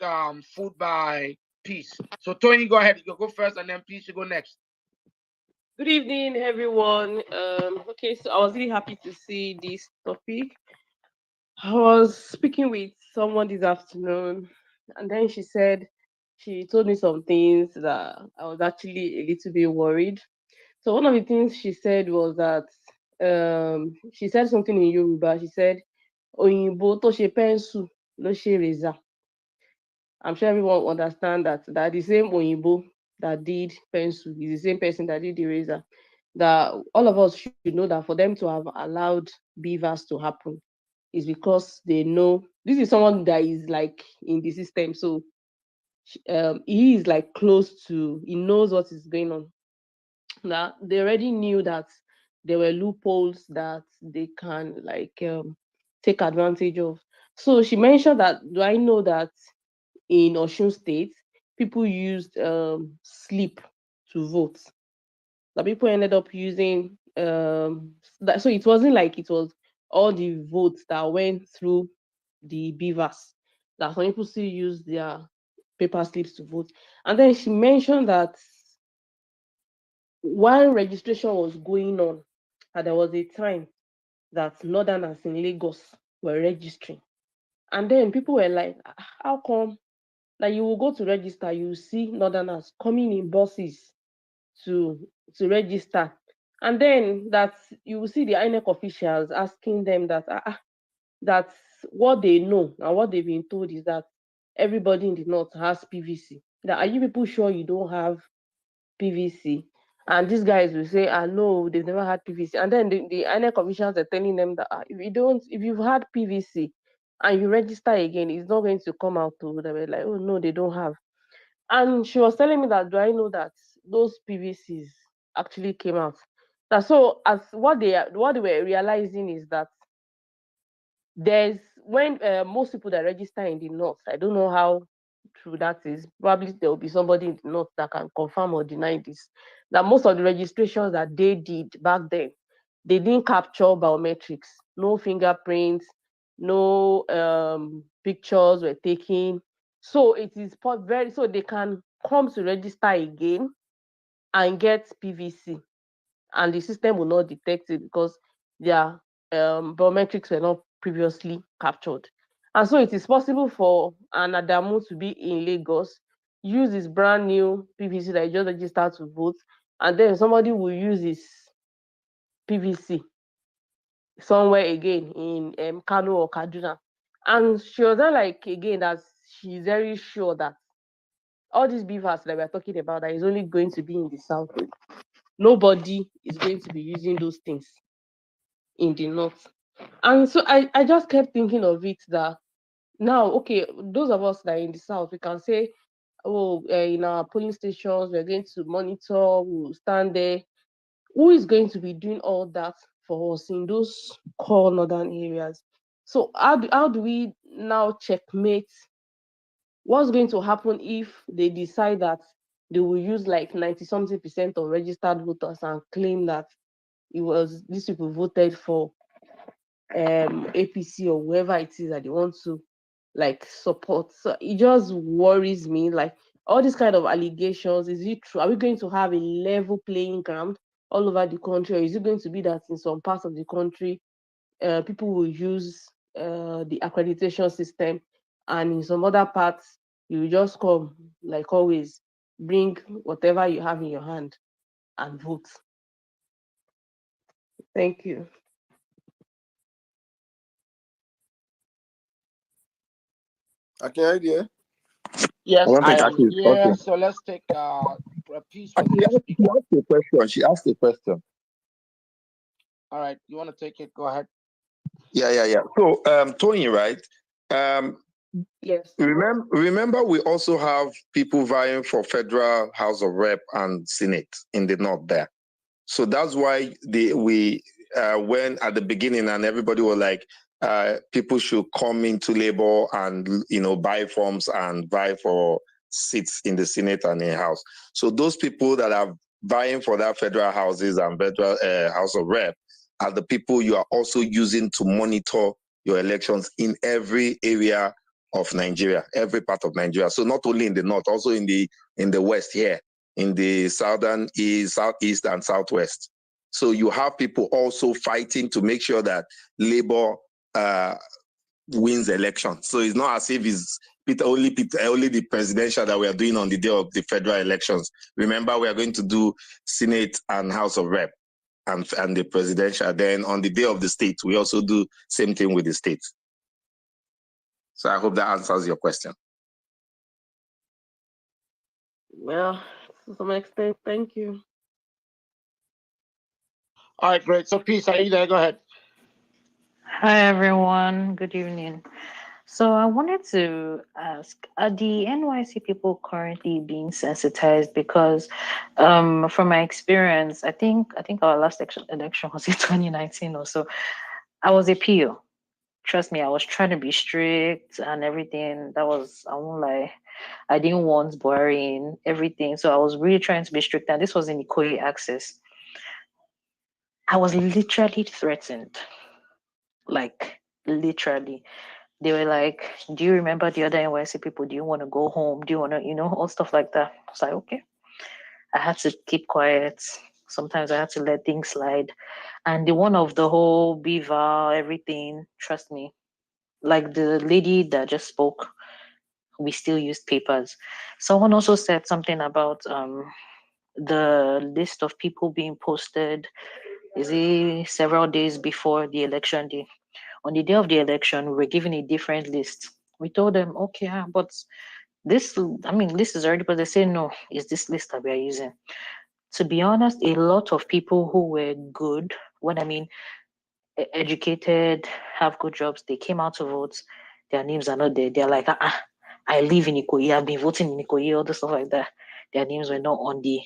Food by Peace. So Tony, go ahead. You go first, and then Peace, you go next. Good evening, everyone. Okay, so I was really happy to see this topic. I was speaking with someone this afternoon, and then she told me some things that I was actually a little bit worried. So one of the things she said was that she said something in Yoruba. She said, "Oyinbo to ṣe pencil lo ṣe razor." I'm sure everyone understand that the same Oyinbo that did pencil is the same person that did the razor. That all of us should know that for them to have allowed beavers to happen is because they know this is someone that is like in the system. So he is like close to, he knows what is going on. Now they already knew that there were loopholes that they can like take advantage of. So she mentioned that, do I know that in Osun State, people used sleep to vote. The people ended up using that, so it wasn't like it was all the votes that went through the beavers. That some people still use their paper slips to vote. And then she mentioned that while registration was going on, that there was a time that Northerners in Lagos were registering. And then people were like, how come that you will go to register, you will see Northerners coming in buses to register. And then that you will see the INEC officials asking them that that what they know and what they've been told is that everybody in the north has PVC. That are you people sure you don't have PVC? And these guys will say, no, they've never had PVC. And then the INEC officials are telling them that if you've had PVC and you register again, it's not going to come out to them. Like, oh no, they don't have. And she was telling me that, do I know that those PVCs actually came out? That so as what they were realizing is that there's when most people that register in the north, I don't know how true that is. Probably there will be somebody in the north that can confirm or deny this. That most of the registrations that they did back then, they didn't capture biometrics, no fingerprints, no pictures were taken. So it is very so they can come to register again and get PVC, and the system will not detect it because their biometrics were not previously captured. And so it is possible for an Adamu to be in Lagos, use his brand new PVC that he just registered to vote, and then somebody will use his PVC somewhere again in Kano or Kaduna. And she was then like, again, that she's very sure that all these beavers that we're talking about that is only going to be in the south. Nobody is going to be using those things in the north. And so I just kept thinking of it that now, okay, those of us that are in the south, we can say, oh, in our polling stations, we're going to monitor, we'll stand there. Who is going to be doing all that for us in those core northern areas? So how do we now checkmate what's going to happen if they decide that they will use like 90-something% of registered voters and claim that it was these people voted for APC or whoever it is that they want to like support? So it just worries me, like all these kind of allegations. Is it true? Are we going to have a level playing ground all over the country, or is it going to be that in some parts of the country people will use the accreditation system, and in some other parts you will just come like always, bring whatever you have in your hand and vote? Thank you. Okay, Yes, I don't I think am Aki is here. talking. So let's take a piece for Aki, the next she speaker. asked a question. She asked a question. All right, you want to take it? Go ahead. Yeah. So, Tony, right? Yes. Remember, we also have people vying for federal House of Rep and Senate in the north there. So that's why we went at the beginning and everybody was like, people should come into labor and buy forms and vie for seats in the Senate and in the House. So those people that are vying for that federal houses and federal House of Rep are the people you are also using to monitor your elections in every area of Nigeria, every part of Nigeria. So not only in the north, also in the west here, in the southern east, southeast, and southwest. So you have people also fighting to make sure that Labour wins election. So it's not as if it's only the presidential that we are doing on the day of the federal elections. Remember, we are going to do Senate and House of Rep and the presidential. Then on the day of the state, we also do same thing with the state. So I hope that answers your question. Well, to some extent, thank you. All right, great. So, Peace, are you there? Go ahead. Hi, everyone. Good evening. So I wanted to ask, are the NYC people currently being sensitized? Because from my experience, I think our last election was in 2019 or so. I was a PO. Trust me, I was trying to be strict and everything. I won't lie. I didn't want borrowing everything. So I was really trying to be strict. And this was in Ikoyi access. I was literally threatened. Like literally. They were like, do you remember the other NYC people? Do you want to go home? Do you want to, all stuff like that? I was like, okay. I had to keep quiet. Sometimes I had to let things slide. And the one of the whole beaver, everything, trust me, like the lady that just spoke, we still used papers. Someone also said something about the list of people being posted, is it several days before the election day? On the day of the election, we were given a different list. We told them, okay, but this is already, but they say no, it's this list that we are using. To be honest, a lot of people who were good, what I mean, educated, have good jobs, they came out to vote, their names are not there. They're like, I live in Ikoyi, I've been voting in Ikoyi, all the stuff like that. Their names were not on the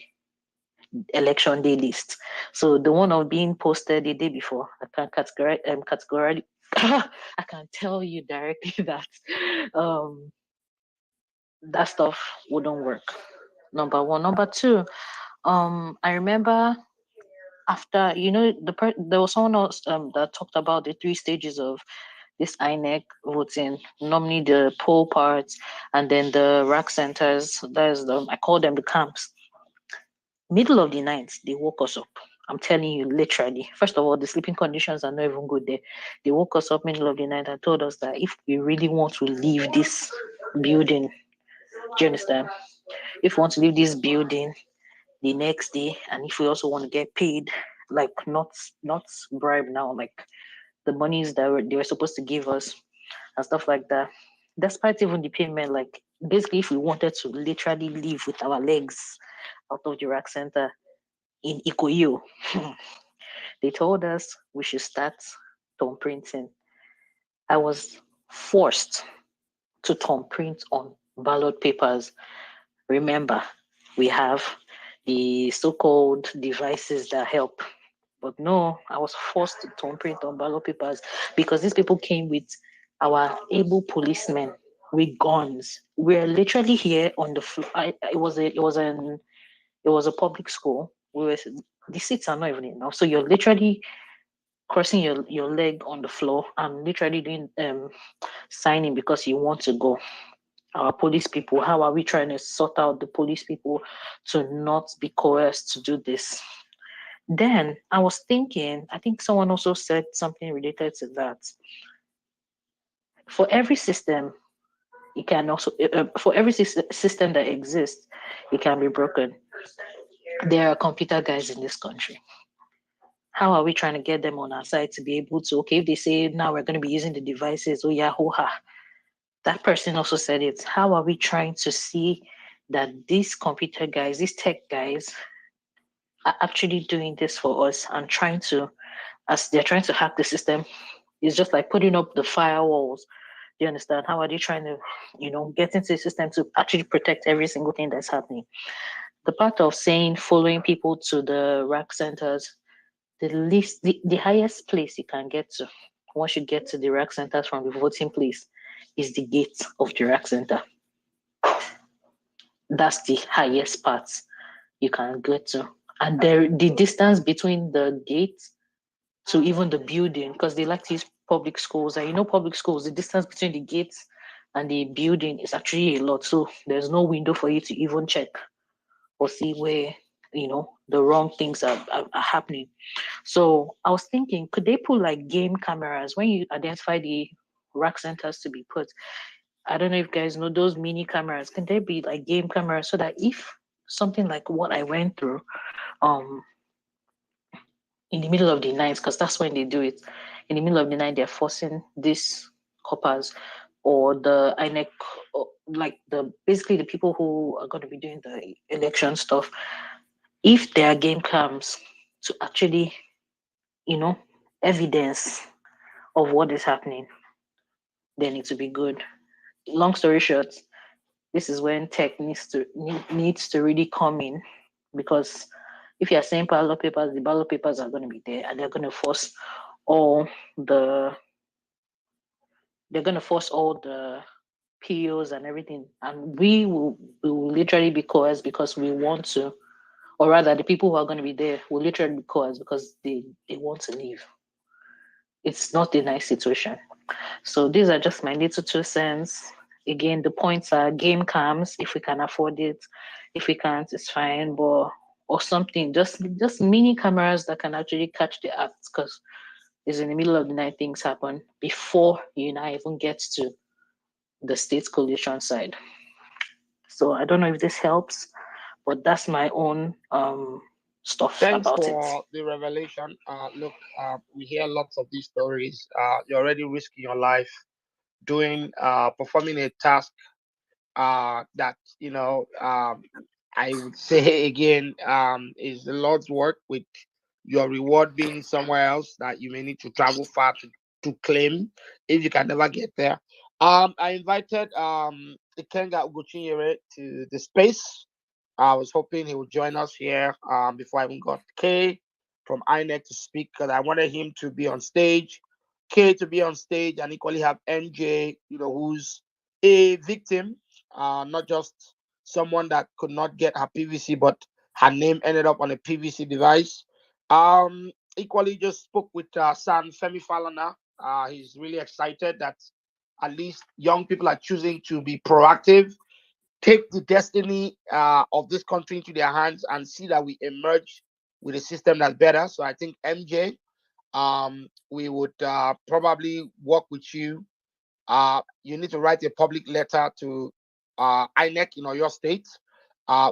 election day list. So the one of being posted the day before, I can categorically I can tell you directly that that stuff wouldn't work. Number one. Number two, I remember after there was someone else that talked about the 3 stages of this INEC voting, normally the poll parts and then the rack centers. There's I call them the camps. Middle of the night, they woke us up. I'm telling you, literally. First of all, the sleeping conditions are not even good there. They woke us up middle of the night and told us that if we really want to leave this building, do you understand? If we want to leave this building the next day, and if we also want to get paid, like not bribe now, like the monies that they were supposed to give us and stuff like that. Despite even the payment, like basically, if we wanted to literally leave with our legs out of the rack center in Ikoyi, they told us we should start thumb printing. I was forced to thumb print on ballot papers. Remember, we have the so-called devices that help. But no, I was forced to thumb print on ballot papers because these people came with our able policemen with guns. We're literally here on the floor. It was a public school. The seats are not even enough. So you're literally crossing your leg on the floor and literally doing signing because you want to go. Our police people, how are we trying to sort out the police people to not be coerced to do this? Then I was thinking, I think someone also said something related to that. For every system, it can also, for every system that exists, it can be broken. There are computer guys in this country. How are we trying to get them on our side to be able to, okay, if they say now we're going to be using the devices, oh yeah, hoo-ha. That person also said it. How are we trying to see that these computer guys, these tech guys, are actually doing this for us and trying to, as they're trying to hack the system, it's just like putting up the firewalls. Do you understand? How are they trying to, get into the system to actually protect every single thing that's happening? The part of saying following people to the rack centers, the highest place you can get to once you get to the rack centers from the voting place is the gate of the rack center. That's the highest part you can get to. And the distance between the gate to even the building, because they like to use public schools. And public schools, the distance between the gates and the building is actually a lot. So there's no window for you to even check or see where, the wrong things are happening. So I was thinking, could they put like game cameras when you identify the rack centers to be put? I don't know if you guys know those mini cameras. Can they be like game cameras so that if something like what I went through, in the middle of the night, because that's when they do it, in the middle of the night, they're forcing these coppers or the INEC, like basically the people who are going to be doing the election stuff, if their game comes to actually, evidence of what is happening, then it will be good. Long story short, this is when tech needs to really come in, because if you're saying ballot papers, the ballot papers are going to be there and they're going to force all the POs and everything, and we will literally be coerced because we want to, or rather, the people who are going to be there will literally be coerced because they want to leave. It's not a nice situation. So these are just my little 2 cents. Again, the points are game cams if we can afford it. If we can't, it's fine. But or something, just mini cameras that can actually catch the acts, because it's in the middle of the night, things happen before you now even get to the state coalition side. So I don't know if this helps, but that's my own stuff Thanks about it. for the revelation. Look, we hear lots of these stories. You're already risking your life doing, performing a task that, I would say again, is the Lord's work, with your reward being somewhere else that you may need to travel far to claim if you can never get there. I invited Ikenga Ugochinyere to the space. I was hoping he would join us here before I even got K from INEC to speak, because I wanted him to be on stage, K to be on stage, and equally have NJ, who's a victim, not just someone that could not get her PVC, but her name ended up on a PVC device. Equally just spoke with San Femi Falana. He's really excited that at least young people are choosing to be proactive, take the destiny of this country into their hands, and see that we emerge with a system that's better. So I think MJ, we would probably work with you. You need to write a public letter to INEC in your state.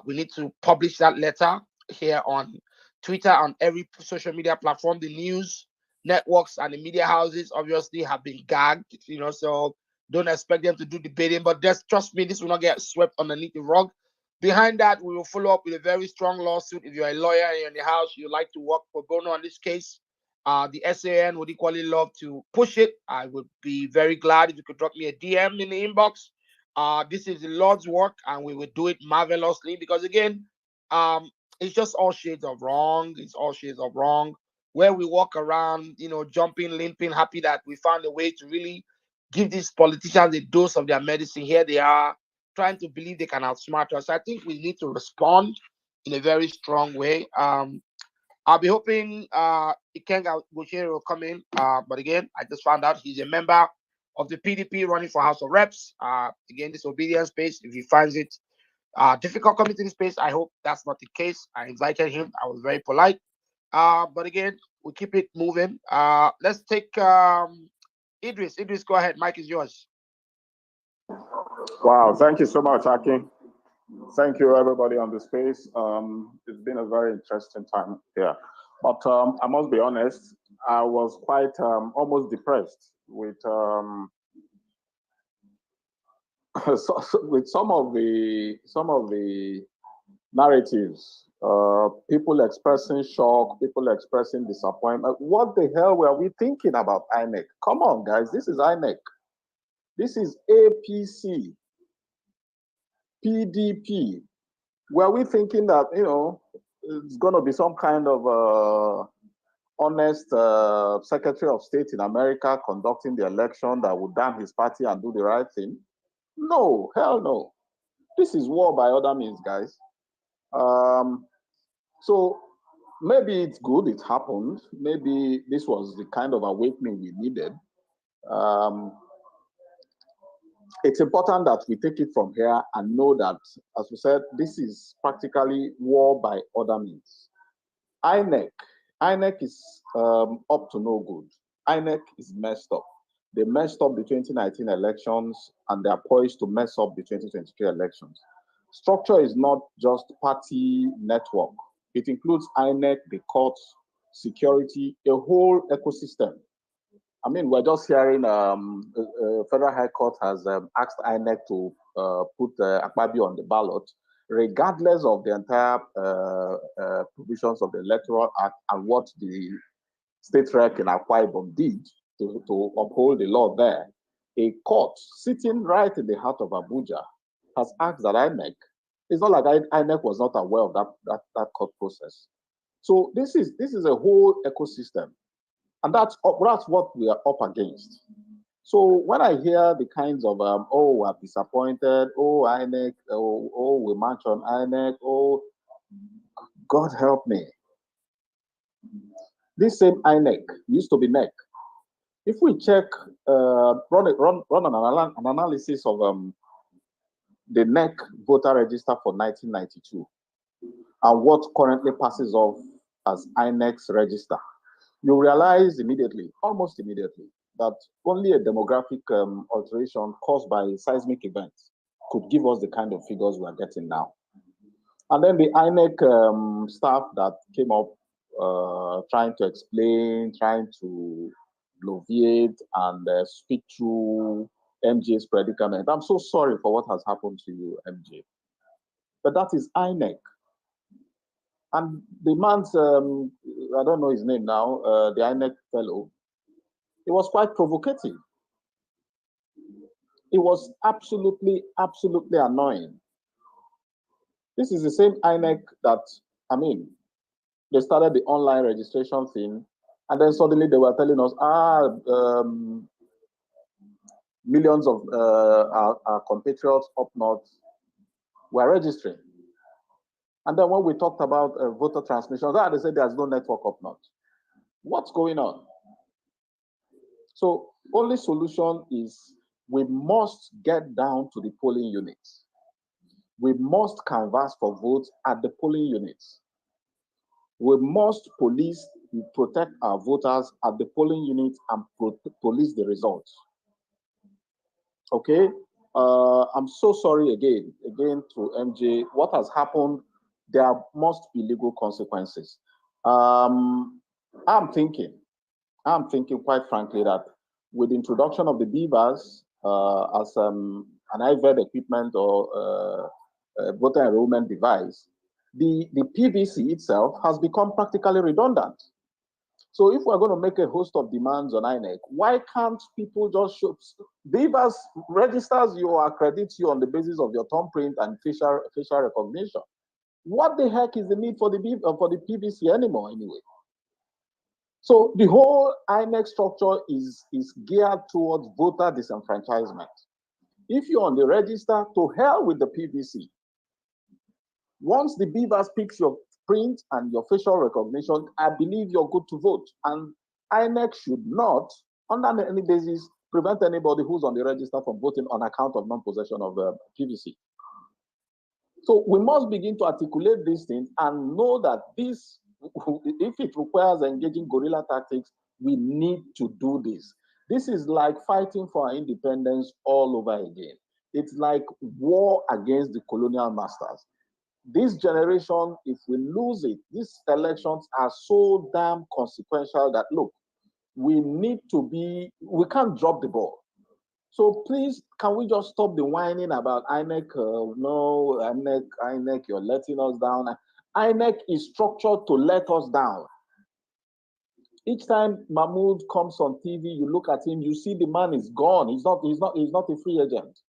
We need to publish that letter here on Twitter, on every social media platform. The news networks and the media houses obviously have been gagged, so don't expect them to do debating, but just trust me, this will not get swept underneath the rug. Behind that, we will follow up with a very strong lawsuit. If you're a lawyer and you're in the house, you like to work pro bono on this case, the SAN would equally love to push it. I would be very glad if you could drop me a DM in the inbox. This is the Lord's work, and we will do it marvelously, because again, it's just all shades of wrong. It's all shades of wrong. Where we walk around, jumping, limping, happy that we found a way to really give these politicians a dose of their medicine. Here they are trying to believe they can outsmart us. I think we need to respond in a very strong way. I'll be hoping Ikenga Goshere will come in. But again, I just found out he's a member of the PDP running for House of Reps. Again, disobedience space, if he finds it difficult coming to the space, I hope that's not the case. I invited him. I was very polite. But again, we keep it moving. Let's take Idris. Idris, go ahead. Mike is yours. Wow, thank you so much, Aki. Thank you, everybody on the space. It's been a very interesting time here. But I must be honest, I was quite almost depressed with with some of the narratives. People expressing shock, people expressing disappointment. What the hell were we thinking about INEC? Come on, guys, this is INEC. This is APC, PDP. Were we thinking that, it's going to be some kind of honest Secretary of State in America conducting the election that would damn his party and do the right thing? No, hell no. This is war by other means, guys. So maybe it's good it happened. Maybe this was the kind of awakening we needed. It's important that we take it from here and know that, as we said, this is practically war by other means. INEC is up to no good. INEC is messed up. They messed up the 2019 elections, and they are poised to mess up the 2023 elections. Structure is not just party network. It includes INEC, the courts, security, a whole ecosystem. I mean, we're just hearing Federal High Court has asked INEC to put Akpabio on the ballot, regardless of the entire provisions of the Electoral Act and what the state rec in Akwa Ibom did to uphold the law there. A court sitting right in the heart of Abuja has asked that INEC. It's not like INEC was not aware of that court process. So this is a whole ecosystem. And that's what we are up against. So when I hear the kinds of, oh, we're disappointed, oh, INEC, oh, we march on INEC, oh, God help me. This same INEC used to be NEC. If we check, run an analysis of the NEC voter register for 1992 and what currently passes off as INEC's register, you realize immediately, almost immediately, that only a demographic alteration caused by seismic events could give us the kind of figures we are getting now. And then the INEC staff that came up trying to explain, trying to bloviate and speak through MJ's predicament. I'm so sorry for what has happened to you, MJ. But that is INEC. And the man's, I don't know his name now, the INEC fellow, it was quite provocative. It was absolutely, absolutely annoying. This is the same INEC that, I mean, they started the online registration thing, and then suddenly they were telling us, millions of our compatriots up north were registering. And then when we talked about voter transmission, they said there's no network up north. What's going on? So only solution is we must get down to the polling units. We must canvass for votes at the polling units. We must protect our voters at the polling units and police the results. Okay? I'm so sorry again to MJ. What has happened, there must be legal consequences. I'm thinking quite frankly that with the introduction of the beavers as an IVED equipment or voter enrollment device, the PVC itself has become practically redundant. So if we're going to make a host of demands on INEC, why can't people just show? Beavers registers you or accredits you on the basis of your thumbprint and facial recognition. What the heck is the need for the PVC anymore anyway? So the whole INEC structure is geared towards voter disenfranchisement. If you're on the register, to hell with the PVC. Once the beavers picks your print and your facial recognition, I believe you're good to vote. And INEC should not, under any basis, prevent anybody who's on the register from voting on account of non-possession of PVC. So we must begin to articulate these things and know that this, if it requires engaging guerrilla tactics, we need to do this. This is like fighting for our independence all over again. It's like war against the colonial masters. This generation, if we lose it, these elections are so damn consequential that, look, we can't drop the ball. So please, can we just stop the whining about INEC? No, INEC, you're letting us down. INEC is structured to let us down. Each time Mahmoud comes on TV, you look at him, you see the man is gone. He's not a free agent.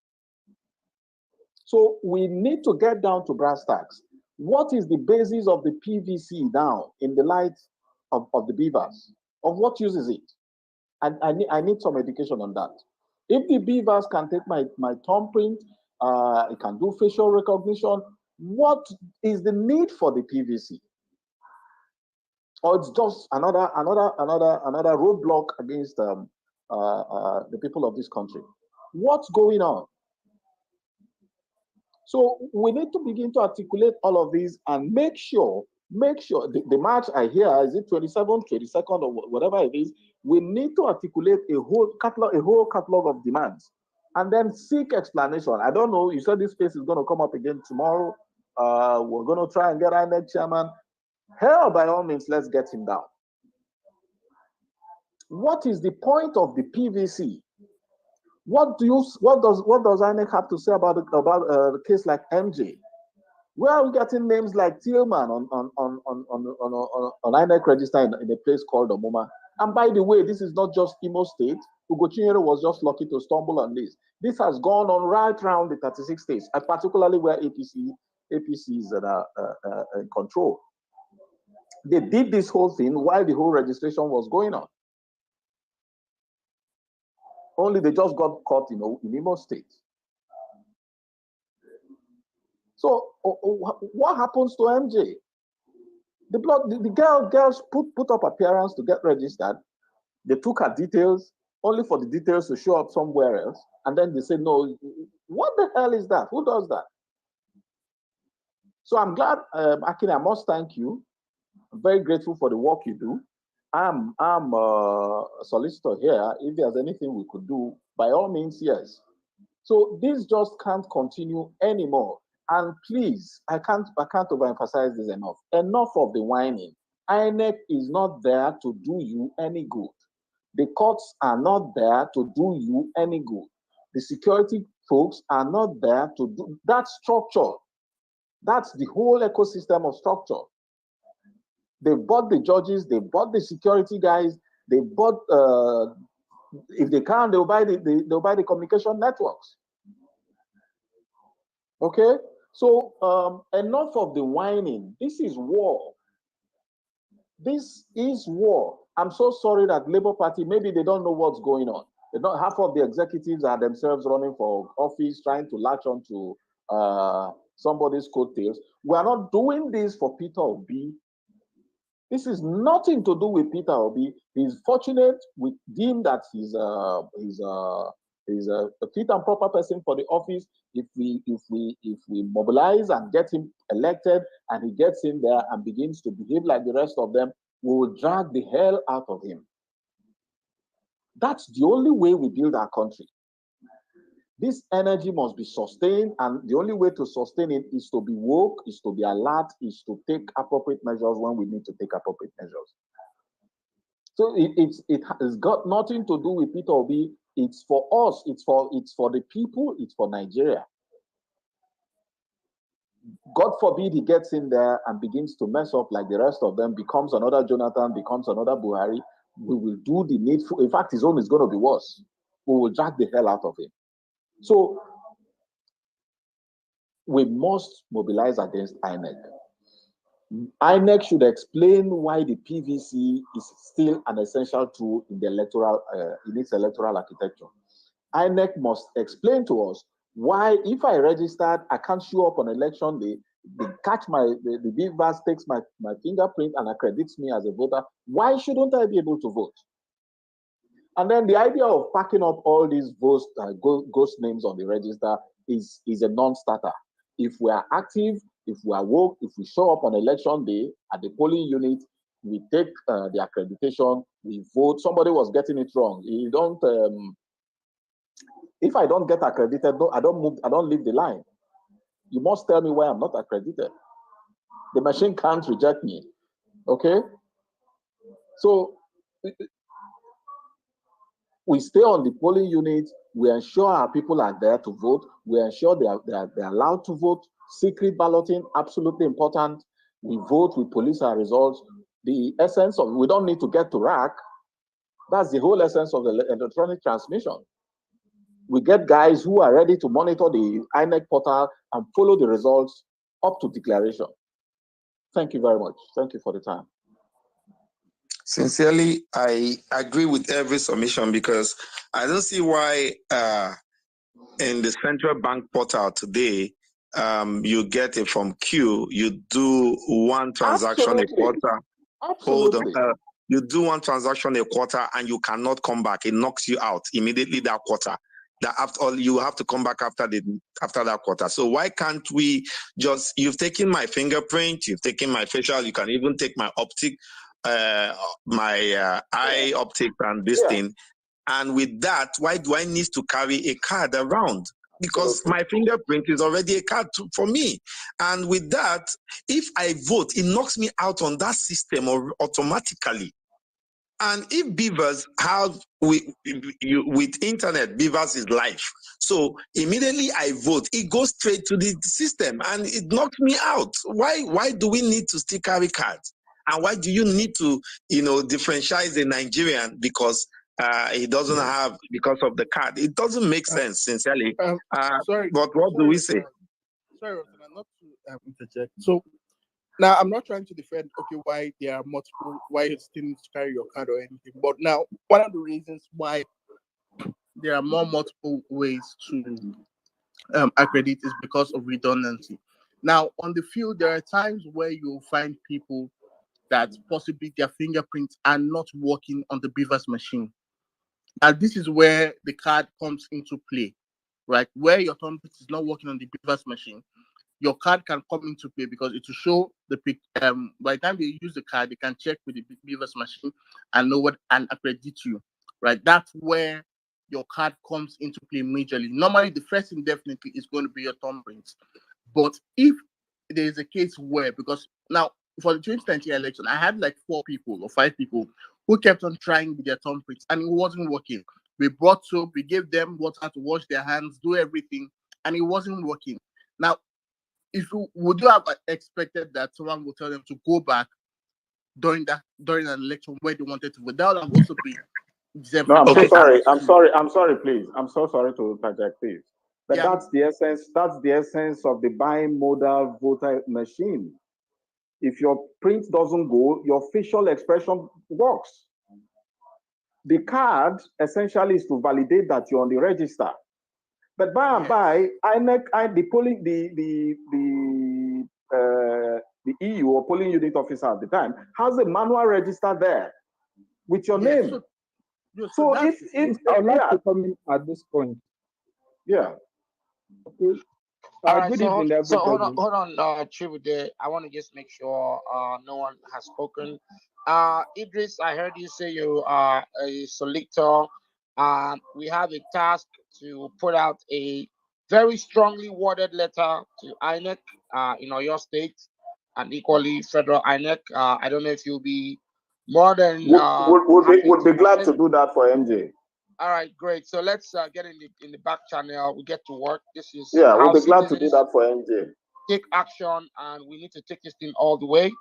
So we need to get down to brass tacks. What is the basis of the PVC now in the light of the beavers? Of what use is it? I need some education on that. If the beavers can take my thumbprint, it can do facial recognition, what is the need for the PVC? Or it's just another roadblock against the people of this country? What's going on? So we need to begin to articulate all of these and make sure the march I hear, is it 27th, 22nd, or whatever it is, we need to articulate a whole catalog of demands and then seek explanation. I don't know, you said this case is going to come up again tomorrow. We're going to try and get INEC chairman. Hell, by all means, let's get him down. What is the point of the PVC? What does INEC have to say about a case like MJ? Where are we getting names like Tillman on INEC register in a place called Omuma? And by the way, this is not just Imo State. Ugochinyere was just lucky to stumble on this. This has gone on right around the 36 states, and particularly where APC is in control. They did this whole thing while the whole registration was going on. Only they just got caught, in Imo State. So what happens to MJ? The girls put up appearance to get registered. They took her details, only for the details to show up somewhere else. And then they say, no, what the hell is that? Who does that? So I'm glad, Akini, I must thank you. I'm very grateful for the work you do. I'm a solicitor here. If there's anything we could do, by all means, yes. So this just can't continue anymore. And please, I can't overemphasize this enough. Enough of the whining. INEC is not there to do you any good. The courts are not there to do you any good. The security folks are not there to do that structure. That's the whole ecosystem of structure. They bought the judges, they bought the security guys, they bought, if they can, they'll buy the communication networks. Okay? So enough of the whining. This is war. This is war. I'm so sorry that Labour Party, maybe they don't know what's going on. Half of the executives are themselves running for office, trying to latch on to somebody's coattails. We are not doing this for Peter Obi. This is nothing to do with Peter Obi. He's fortunate. We deem that he's a fit and proper person for the office. If we mobilize and get him elected, and he gets in there and begins to behave like the rest of them, we will drag the hell out of him. That's the only way we build our country. This energy must be sustained, and the only way to sustain it is to be woke, is to be alert, is to take appropriate measures when we need to take appropriate measures. So it has got nothing to do with Peter Obi. It's for us. It's for the people. It's for Nigeria. God forbid he gets in there and begins to mess up like the rest of them, becomes another Jonathan, becomes another Buhari. We will do the needful. In fact, his own is going to be worse. We will drag the hell out of him. So we must mobilize against INEC. INEC should explain why the PVC is still an essential tool in the electoral, in its electoral architecture. INEC must explain to us why, if I registered, I can't show up on election day. They catch the BVAS takes my fingerprint and accredits me as a voter. Why shouldn't I be able to vote? And then the idea of packing up all these ghost names on the register is a non-starter. If we are active, if we are woke, if we show up on election day at the polling unit, we take the accreditation, we vote. Somebody was getting it wrong. You don't. If I don't get accredited, I don't move. I don't leave the line. You must tell me why I'm not accredited. The machine can't reject me. Okay. So we stay on the polling unit. We ensure our people are there to vote. We ensure they're allowed to vote. Secret balloting, absolutely important. We vote, we police our results. The essence of, we don't need to get to rack. That's the whole essence of the electronic transmission. We get guys who are ready to monitor the INEC portal and follow the results up to declaration. Thank you very much. Thank you for the time. Sincerely, I agree with every submission, because I don't see why in the central bank portal today, you get it from Q, you do one transaction a quarter. Absolutely. Hold on. You do one transaction a quarter and you cannot come back. It knocks you out immediately that quarter. That after all, you have to come back after that quarter. So why can't we just, you've taken my fingerprint, you've taken my facial, you can even take my optic, my eye optic and this thing. And with that, why do I need to carry a card around? Because my fingerprint is already a card for me. And with that, if I vote, it knocks me out on that system automatically. And if Beavers have, with internet, Beavers is live. So immediately I vote, it goes straight to the system and it knocks me out. Why do we need to still carry cards? And why do you need to, differentiate the Nigerian because he doesn't have, because of the card? It doesn't make sense, sincerely. But what do we say? Sorry, Rosana, not to interject. So now I'm not trying to defend why there are multiple, why you still need to carry your card or anything. But now one of the reasons why there are multiple ways to accredit is because of redundancy. Now, on the field, there are times where you'll find people that possibly their fingerprints are not working on the beaver's machine. Now, this is where the card comes into play, right? Where your thumbprint is not working on the beaver's machine, your card can come into play because it will show the pic. By the time they use the card, they can check with the beaver's machine and know what and accredit you, right? That's where your card comes into play majorly. Normally, the first thing definitely is going to be your thumbprint. But if there is a case where, because now for the 2020 election, I had like 4 people or 5 people who kept on trying with their thumbprints and it wasn't working. We brought soap, we gave them water to wash their hands, do everything, and it wasn't working. Now, if you would you have expected that someone would tell them to go back during an election where they wanted to vote? That would have also been No, I'm so exemplified. sorry. I'm sorry, please. I'm so sorry to interject, please. But Yeah. that's the essence. That's the essence of the bimodal voter machine. If your print doesn't go, your facial expression works. The card essentially is to validate that you're on the register. But by and by, INEC, the EU or polling unit officer at the time has a manual register there with your name. So if I would like to come in at this point. Yeah. Okay. All right, Good evening, everybody. so hold on, Chibude. I want to just make sure no one has spoken. Idris, I heard you say you are a solicitor. We have a task to put out a very strongly worded letter to INEC in Oyo State and equally federal INEC. I don't know if you'll be more than would be glad to do that for MJ. All right, great. So let's get in the back channel. We get to work. This is Yeah, how we'll be glad to do citizens that for MJ. take action, and we need to take this thing all the way.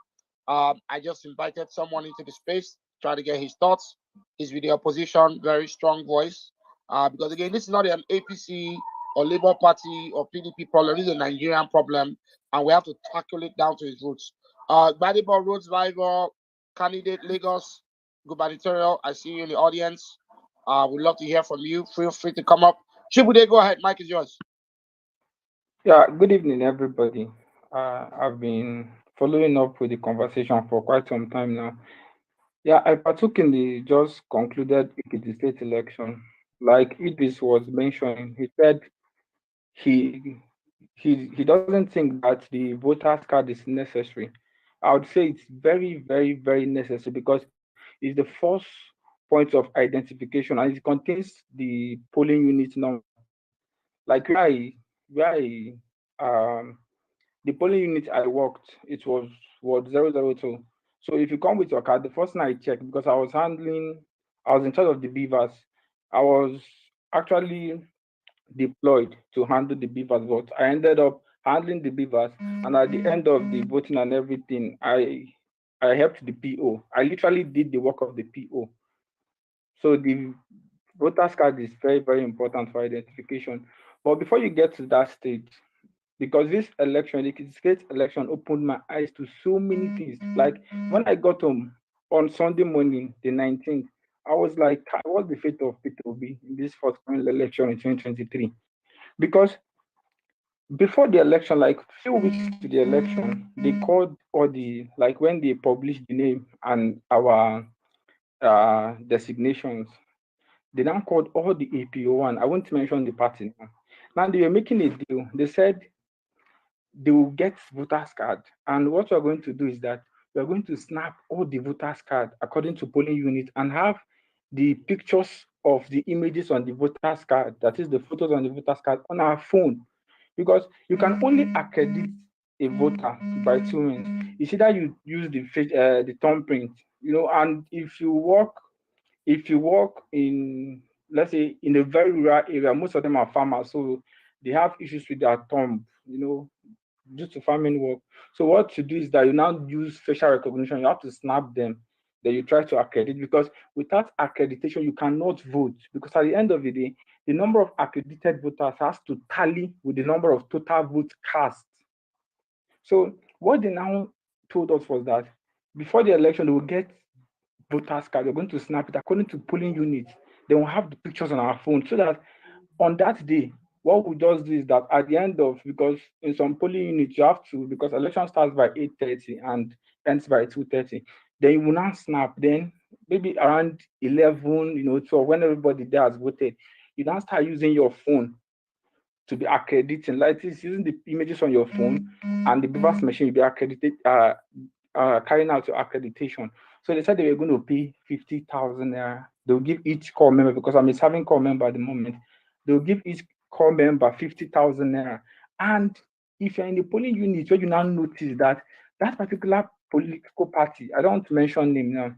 I just invited someone into the space, try to get his thoughts. He's with the opposition, very strong voice. Because again, this is not an APC or Labour Party or PDP problem. This is a Nigerian problem, and we have to tackle it down to its roots. Gbadebo Road Survivor, candidate Lagos gubernatorial. I see you in the audience. We'd love to hear from you. Feel free to come up. Chibude, go ahead. Mike is yours. Yeah, good evening, everybody. I've been following up with the conversation for quite some time now. Yeah, I partook in the just concluded Ekiti state election. Like Idris was mentioning, he said he doesn't think that the voter's card is necessary. I would say it's very, very, very necessary because it's the first point of identification and it contains the polling unit number. Like the polling unit I worked, it was what 002. So if you come with your card, the first thing I checked because I was in charge of the beavers. I was actually deployed to handle the beavers, but I ended up handling the beavers. And at the end of the voting and everything, I helped the PO. I literally did the work of the PO. So the voter's card is very, very important for identification. But before you get to that stage, because this election, the state election, opened my eyes to so many things. Like when I got home on Sunday morning, the 19th, I was like, what's the fate of Peter Obi in this forthcoming election in 2023? Because before the election, like few weeks to the election, they called all the, like when they published the name and our designations, they now called all the APO1. I won't mention the party now. Now they were making a deal. They said they will get voters card, and what we're going to do is that we're going to snap all the voters card according to polling unit and have the pictures of the images on the voters card, that is the photos on the voters card, on our phone, because you can only accredit a voter by 2 means. It's either you use the thumbprint, and if you work in, let's say, in a very rural area, most of them are farmers, so they have issues with their thumb, due to farming work. So what you do is that you now use facial recognition. You have to snap them. Then you try to accredit, because without accreditation, you cannot vote. Because at the end of the day, the number of accredited voters has to tally with the number of total votes cast. So what they now told us was that before the election, they will get voters card. They're going to snap it according to polling units. then we'll have the pictures on our phone so that on that day, what we just do is that at the end of, because in some polling units you have to, because election starts by 8:30 and ends by 2:30, then you will now snap. Then maybe around 11, 12, when everybody there has voted, you now start using your phone to be accrediting, like this, using the images on your phone, and the BVAS machine will be accredited, carrying out your accreditation. So they said they were going to pay 50,000 naira. They'll give each core member, because I'm a serving core member at the moment, they'll give each core member 50,000 naira. And if you're in the polling unit where you now notice that that particular political party, I don't want to mention name now,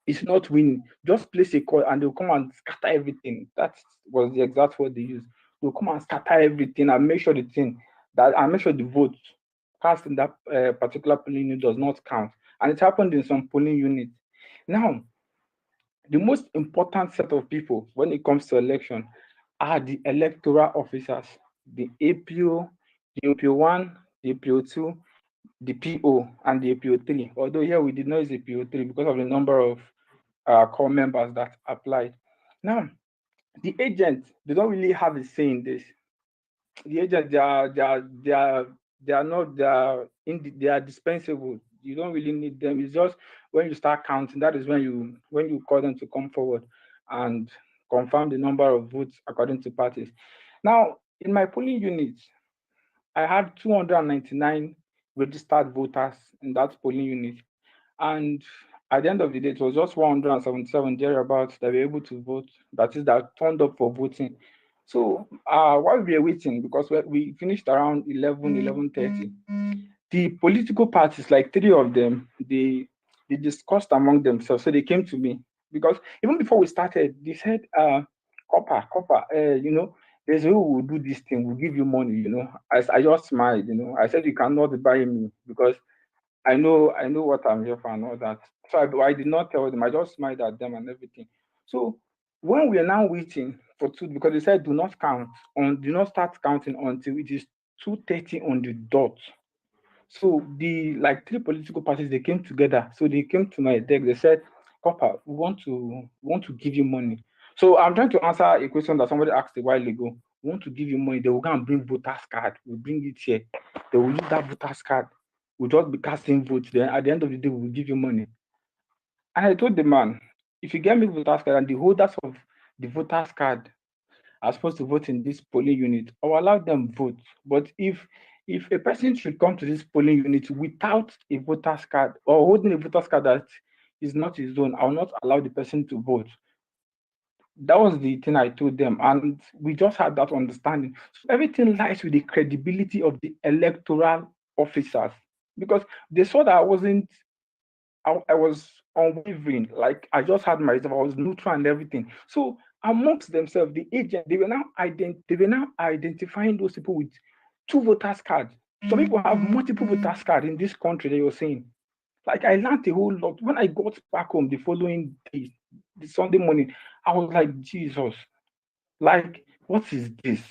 is not winning, just place a call and they'll come and scatter everything. That was the exact word they used. They'll come and scatter everything and make sure the vote cast in that particular polling unit does not count. And it happened in some polling units. Now, the most important set of people when it comes to election are the electoral officers, the APO, the APO1, the APO2, the PO, and the APO3. Although here we did not use the APO3 because of the number of core members that applied. Now, the agents, they don't really have a say in this. The agents, they are dispensable. You don't really need them. It's just when you start counting, that is when you call them to come forward and confirm the number of votes according to parties. Now, in my polling unit, I had 299 registered voters in that polling unit. And at the end of the day, it was just 177 thereabouts that were able to vote, that is, that turned up for voting. So while we were waiting, because we finished around 11:30, the political parties, like 3 of them, they discussed among themselves. So they came to me, because even before we started, they said, Copper, there's a way we'll do this thing, we'll give you money, I just smiled, I said, you cannot buy me, because I know what I'm here for and all that. So I did not tell them. I just smiled at them and everything. So when we are now waiting for two, because they said do not start counting until it is 2:30 on the dot. So the 3 political parties, they came together. So they came to my desk. They said, Papa, we want to give you money. So I'm trying to answer a question that somebody asked a while ago. We want to give you money. They will go and bring voters card. We'll bring it here. They will use that voters card. We'll just be casting votes. Then at the end of the day, we'll give you money. And I told the man, if you get me voters card and the holders of the voters card are supposed to vote in this polling unit, I'll allow them vote. But if a person should come to this polling unit without a voters card or holding a voters card that is not his own, I'll not allow the person to vote. That was the thing I told them, and we just had that understanding. So everything lies with the credibility of the electoral officers, because they saw that I was unwavering. Like, I just had myself, I was neutral and everything. So amongst themselves, the agent, they were now identifying those people with 2 voters cards. Some people have multiple voters cards in this country that you're saying. Like, I learned a whole lot. When I got back home the following day, the Sunday morning, I was like, Jesus, like, what is this?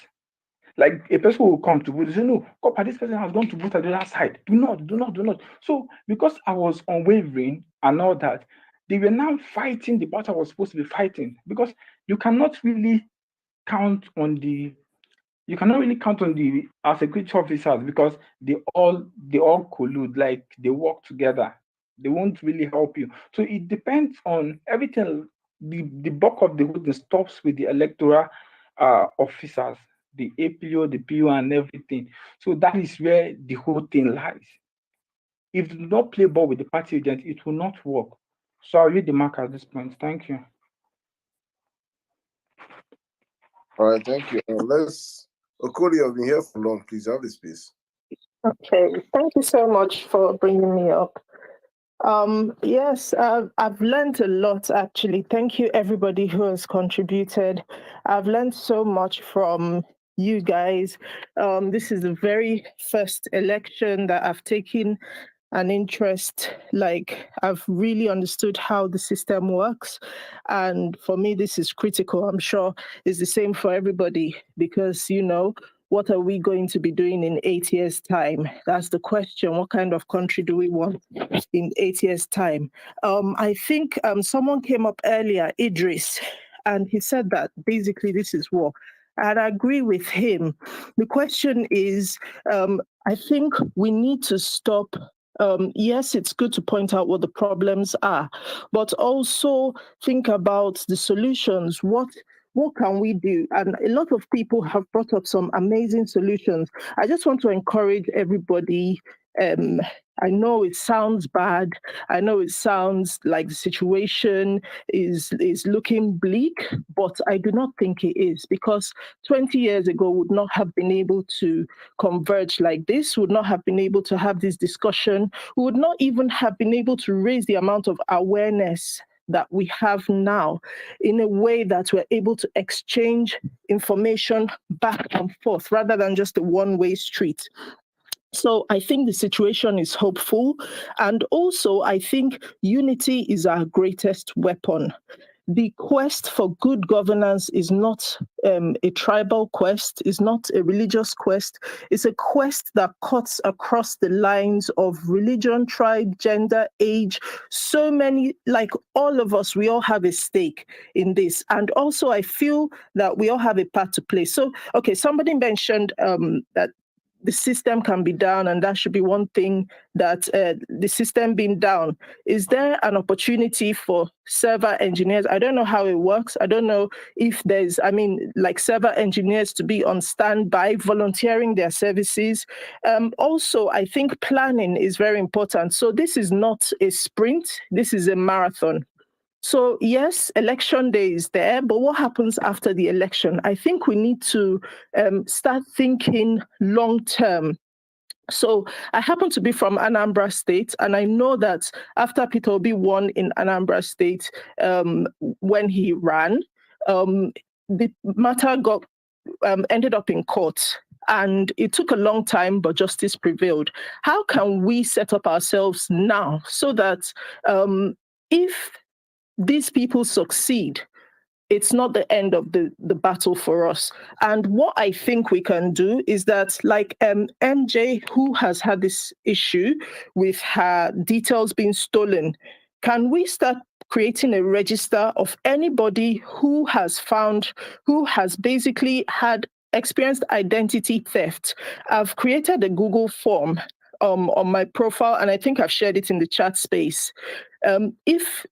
Like, a person will come to vote, they say, no, Copper, this person has gone to vote at the other side. Do not. So because I was unwavering and all that, they were now fighting the battle I was supposed to be fighting, because you cannot really count on the our security officers, because they all collude, like they work together. They won't really help you. So it depends on everything. The bulk of the voting stops with the electoral officers, the APO, the PO, and everything. So that is where the whole thing lies. If you do not play ball with the party agent, it will not work. So I'll read the mark at this point. Thank you. All right, thank you. Okoli, you've been here for long. Please have the space. Okay, thank you so much for bringing me up. Yes, I've learned a lot, actually. Thank you, everybody who has contributed. I've learned so much from you guys. This is the very first election that I've taken an interest. Like, I've really understood how the system works. And for me, this is critical. I'm sure it's the same for everybody, because, what are we going to be doing in 8 years' time? That's the question. What kind of country do we want in 8 years' time? I think someone came up earlier, Idris. And he said that basically this is war. And I agree with him. The question is, I think we need to stop. Yes, it's good to point out what the problems are, but also think about the solutions. What can we do? And a lot of people have brought up some amazing solutions. I just want to encourage everybody. I know it sounds bad. I know it sounds like the situation is looking bleak, but I do not think it is, because 20 years ago would not have been able to converge like this, would not have been able to have this discussion, we would not even have been able to raise the amount of awareness that we have now in a way that we're able to exchange information back and forth rather than just a one-way street. So I think the situation is hopeful. And also, I think unity is our greatest weapon. The quest for good governance is not a tribal quest, is not a religious quest. It's a quest that cuts across the lines of religion, tribe, gender, age. So many, like all of us, we all have a stake in this. And also, I feel that we all have a part to play. So, okay, somebody mentioned that the system can be down, and that should be one thing, that the system being down. Is there an opportunity for server engineers? I don't know how it works. I don't know if there's, like server engineers to be on standby, volunteering their services. Also, I think planning is very important. So this is not a sprint, this is a marathon. So yes, election day is there, but what happens after the election? I think we need to start thinking long term. So I happen to be from Anambra State, and I know that after Peter Obi won in Anambra State, when he ran, the matter got ended up in court. And it took a long time, but justice prevailed. How can we set up ourselves now so that if these people succeed, it's not the end of the battle for us? And what I think we can do is that, like MJ, who has had this issue with her details being stolen, can we start creating a register of anybody who has basically had experienced identity theft? I've created a Google form on my profile, and I think I've shared it in the chat space. If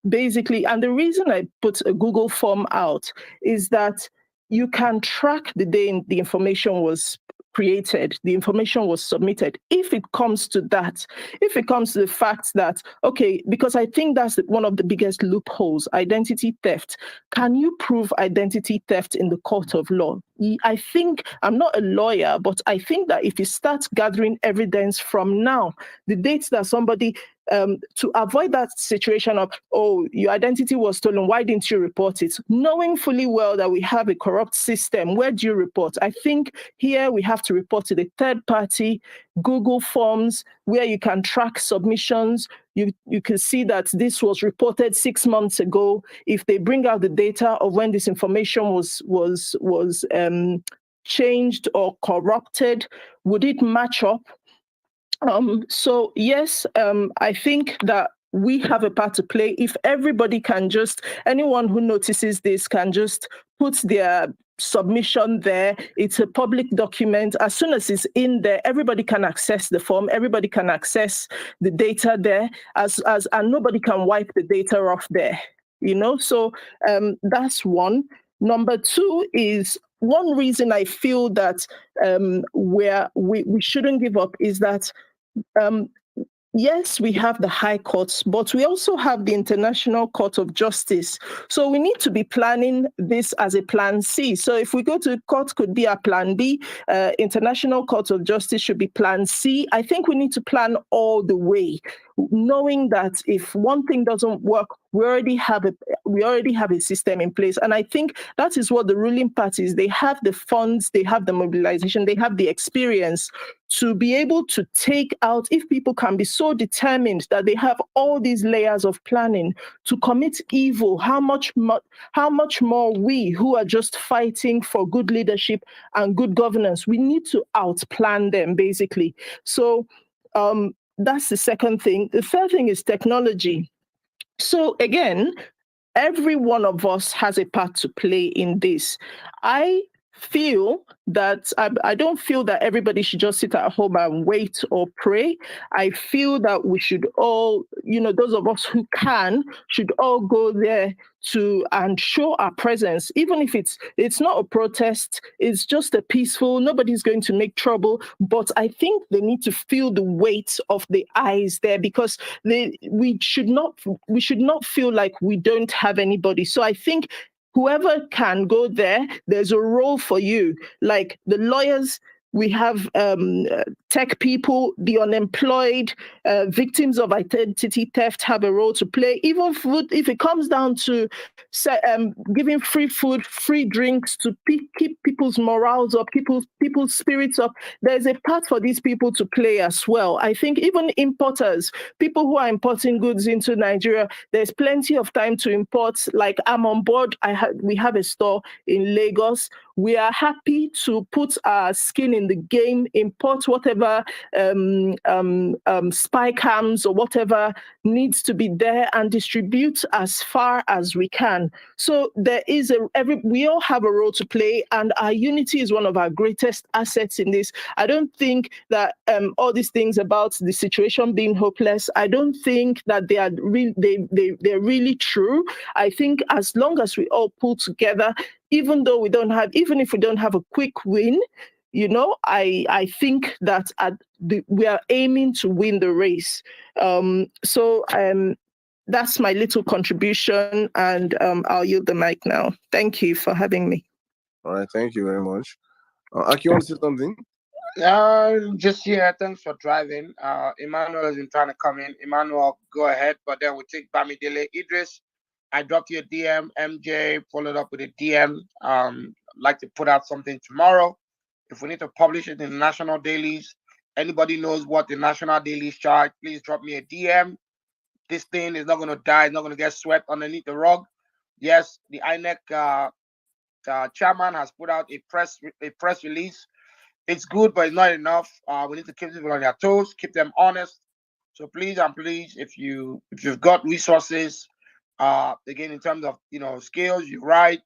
basically, and the reason I put a Google form out is that you can track the day the information was created, the information was submitted. If it comes to that, if it comes to the fact that, okay, because I think that's one of the biggest loopholes, identity theft. Can you prove identity theft in the court of law? I think, I'm not a lawyer, but I think that if you start gathering evidence from now, the dates that somebody, to avoid that situation of, oh, your identity was stolen, why didn't you report it? Knowing fully well that we have a corrupt system, where do you report? I think here we have to report to the third party, Google Forms, where you can track submissions. You can see that this was reported 6 months ago. If they bring out the data of when this information was changed or corrupted, would it match up? So yes, I think that we have a part to play. If everybody can just, anyone who notices this can just put their submission there. It's a public document. As soon as it's in there, everybody can access the form. Everybody can access the data there, and nobody can wipe the data off there. So that's one. Number two is, one reason I feel that we shouldn't give up is that yes, we have the high courts, but we also have the International Court of Justice. So we need to be planning this as a plan C. So if we go to court, could be a plan B. International Court of Justice should be plan C. I think we need to plan all the way, knowing that if one thing doesn't work, we already have a system in place. And I think that is what the ruling parties, they have the funds, they have the mobilization, they have the experience to be able to take out, if people can be so determined that they have all these layers of planning to commit evil, how much more we who are just fighting for good leadership and good governance, we need to outplan them, basically. So that's the second thing. The third thing is technology. So again, every one of us has a part to play in this. I feel that I don't feel that everybody should just sit at home and wait or pray. I feel that we should all, those of us who can, should all go there to and show our presence, even if it's not a protest, it's just a peaceful, nobody's going to make trouble. But I think they need to feel the weight of the eyes there, because we should not feel like we don't have anybody. So I think whoever can go there, there's a role for you. Like the lawyers, we have tech people, the unemployed, victims of identity theft have a role to play. Even food, if it comes down to giving free food, free drinks to keep people's morals up, people's spirits up, there's a part for these people to play as well. I think even importers, people who are importing goods into Nigeria, there's plenty of time to import. Like I'm on board. We have a store in Lagos. We are happy to put our skin in the game, import whatever spy cams or whatever needs to be there, and distribute as far as we can. So there is we all have a role to play, and our unity is one of our greatest assets in this. I don't think that all these things about the situation being hopeless, I don't think that they are they're really true. I think as long as we all pull together, even if we don't have a quick win, I think that we are aiming to win the race. That's my little contribution, and I'll yield the mic now. Thank you for having me. All right, thank you very much. Aki, you want to say something? Just here, thanks for driving. Emmanuel has been trying to come in. Emmanuel, go ahead, but then we'll take Bamidele. Idris, I dropped you a DM. MJ followed up with a DM. Like to put out something tomorrow. If we need to publish it in the national dailies, anybody knows what the national dailies charge, please drop me a DM. This thing is not going to die. It's not going to get swept underneath the rug. Yes, the INEC chairman has put out a press release. It's good, but it's not enough. We need to keep people on their toes, keep them honest. So please and please, if you've got resources, again in terms of skills, you write.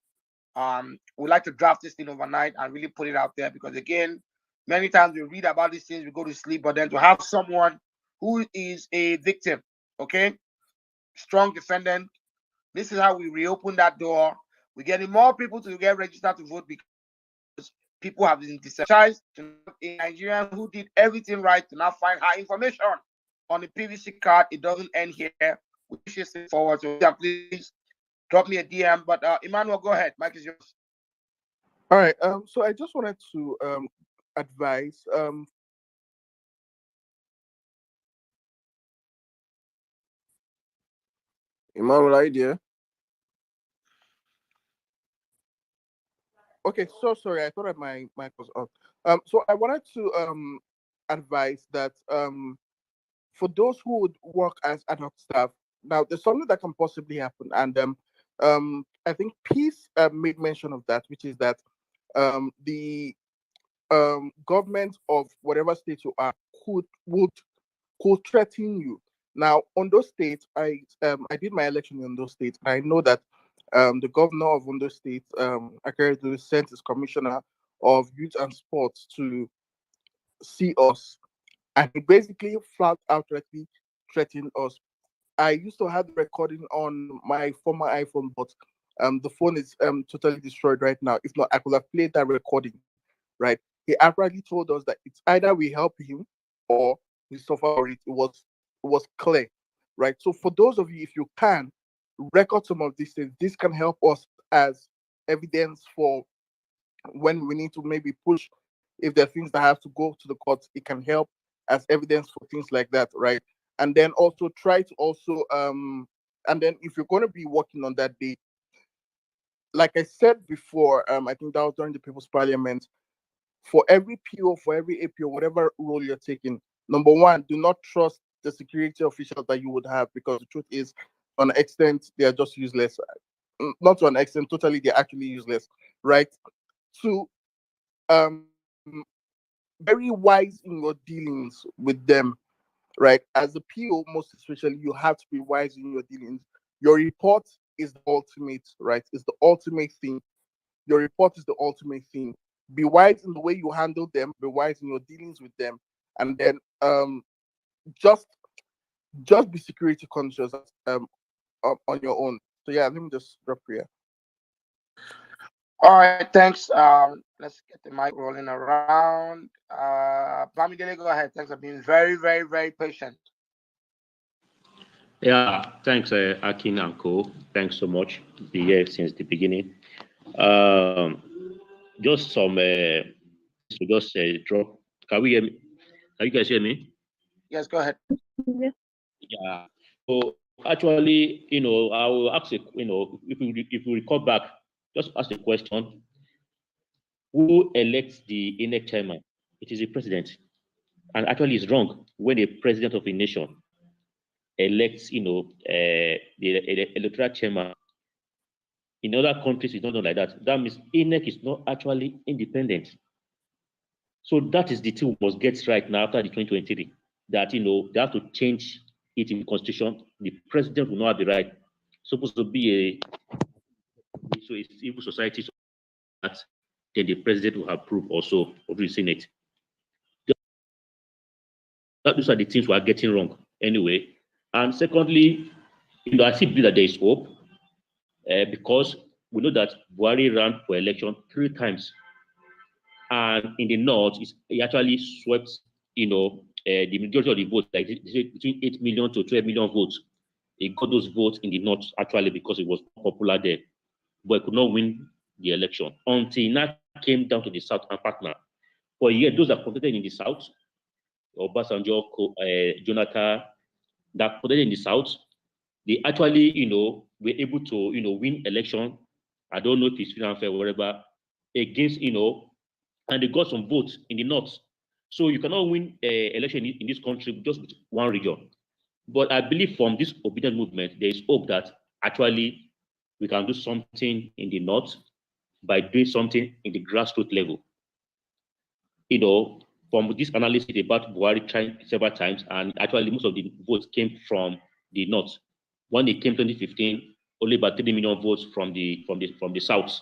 We like to draft this thing overnight and really put it out there, because again, many times we read about these things, we go to sleep, but then to have someone who is a victim, okay, strong defendant, this is how we reopen that door. We're getting more people to get registered to vote because people have been disenfranchised. A Nigerian who did everything right to now find her information on the PVC card. It doesn't end here. We push it forward. So please drop me a DM. But Emmanuel, go ahead. Mike is yours. All right. So I just wanted to advise. Emmanuel, are you there? Okay, so sorry. I thought that my mic was on. So I wanted to advise that for those who would work as ad hoc staff, now there's something that can possibly happen, and I think Peace made mention of that, which is that the government of whatever state you are could threaten you. Now, on those states, I did my election in those states, and I know that the governor of Ondo State, Akeredolu, sent his commissioner of youth and sports to see us, and he basically flat outrightly threatened us. I used to have the recording on my former iPhone, but the phone is totally destroyed right now. If not, I could have played that recording, right? He outrightly told us that it's either we help him or we suffer for it. It was clear, right? So for those of you, if you can record some of these things, this can help us as evidence for when we need to maybe push. If there are things that have to go to the courts, it can help as evidence for things like that, right? And then also try to also and then if you're going to be working on that day, like I said before, I think that was during the People's Parliament, for every PO, for every APO, whatever role you're taking, number one, do not trust the security officials that you would have, because the truth is, to an extent, they are just useless. Not to an extent, totally, they're actually useless, right? Two, very wise in your dealings with them, right? As a PO, most especially, you have to be wise in your dealings. Your report is the ultimate, right? Is the ultimate thing. Your report is the ultimate thing. Be wise in the way you handle them, be wise in your dealings with them, and then just be security conscious on your own. So yeah, let me just drop here. All right, thanks. Let's get the mic rolling around. Bamidele, go ahead. Thanks for being very, very, very patient. Yeah, thanks, Akin and Co. Thanks so much. Be here since the beginning. Just some to just drop. Can we hear me? Can you guys hear me? Yes, go ahead. Yeah. So actually, I will ask a, if we recall back, just ask the question: who elects the INEC chairman? It is the president, and actually, it's wrong when the president of a nation elects, the electoral chairman. In other countries, it's not done like that. That means INEC is not actually independent. So that is the thing we must get right now after the 2023. That they have to change it in the constitution. The president will not have the right. It's supposed to be a civil society, so that then the president will approve also of the Senate. Those are the things we are getting wrong anyway. And secondly, I still believe that there is hope because we know that Buhari ran for election 3 times, and in the north, he actually swept, the majority of the votes, like between 8 million to 12 million votes. He got those votes in the north actually because it was popular there, but he could not win the election until he now came down to the south and partner. For a year, those that contested in the south, Obasanjo, Jonathan, that contested in the south, they actually, were able to, win election. I don't know if it's fair and fair or whatever, against, and they got some votes in the north. So you cannot win election in this country just with one region. But I believe from this obedient movement, there is hope that actually we can do something in the north by doing something in the grassroots level. From this analysis about Buhari trying several times, and actually most of the votes came from the north. When it came 2015, only about 3 million votes from the south.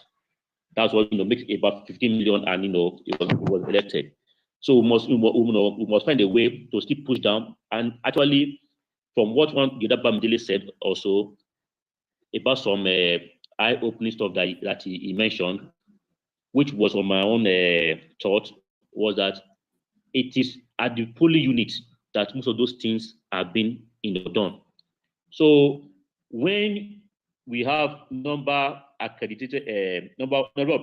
That's what makes about 15 million, and it was elected. So we must find a way to still push down. And actually, from what one Gida Bamidele said also about some eye-opening stuff that he mentioned, which was on my own thought, was that it is at the polling unit that most of those things are being done. So when we have number of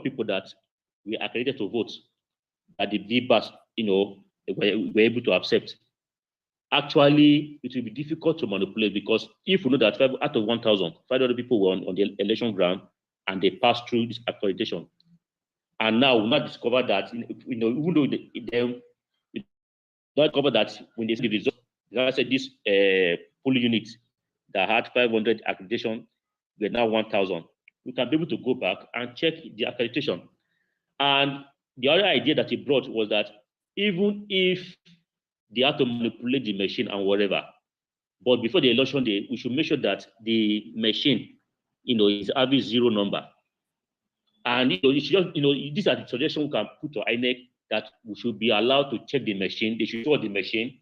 people that we accredited to vote, that the VBAS, were able to accept. Actually, it will be difficult to manipulate because if we know that out of 1,000, 500 people were on the election ground and they passed through this accreditation, and now we not discover that even though they discover that when they see the result, they said this polling unit that had 500 accreditation were now 1,000. We can be able to go back and check the accreditation. And the other idea that he brought was that even if they have to manipulate the machine and whatever, but before the election day, we should make sure that the machine, is having 0 number. And it should just, these are the suggestions we can put to INEC, that we should be allowed to check the machine. They show the machine,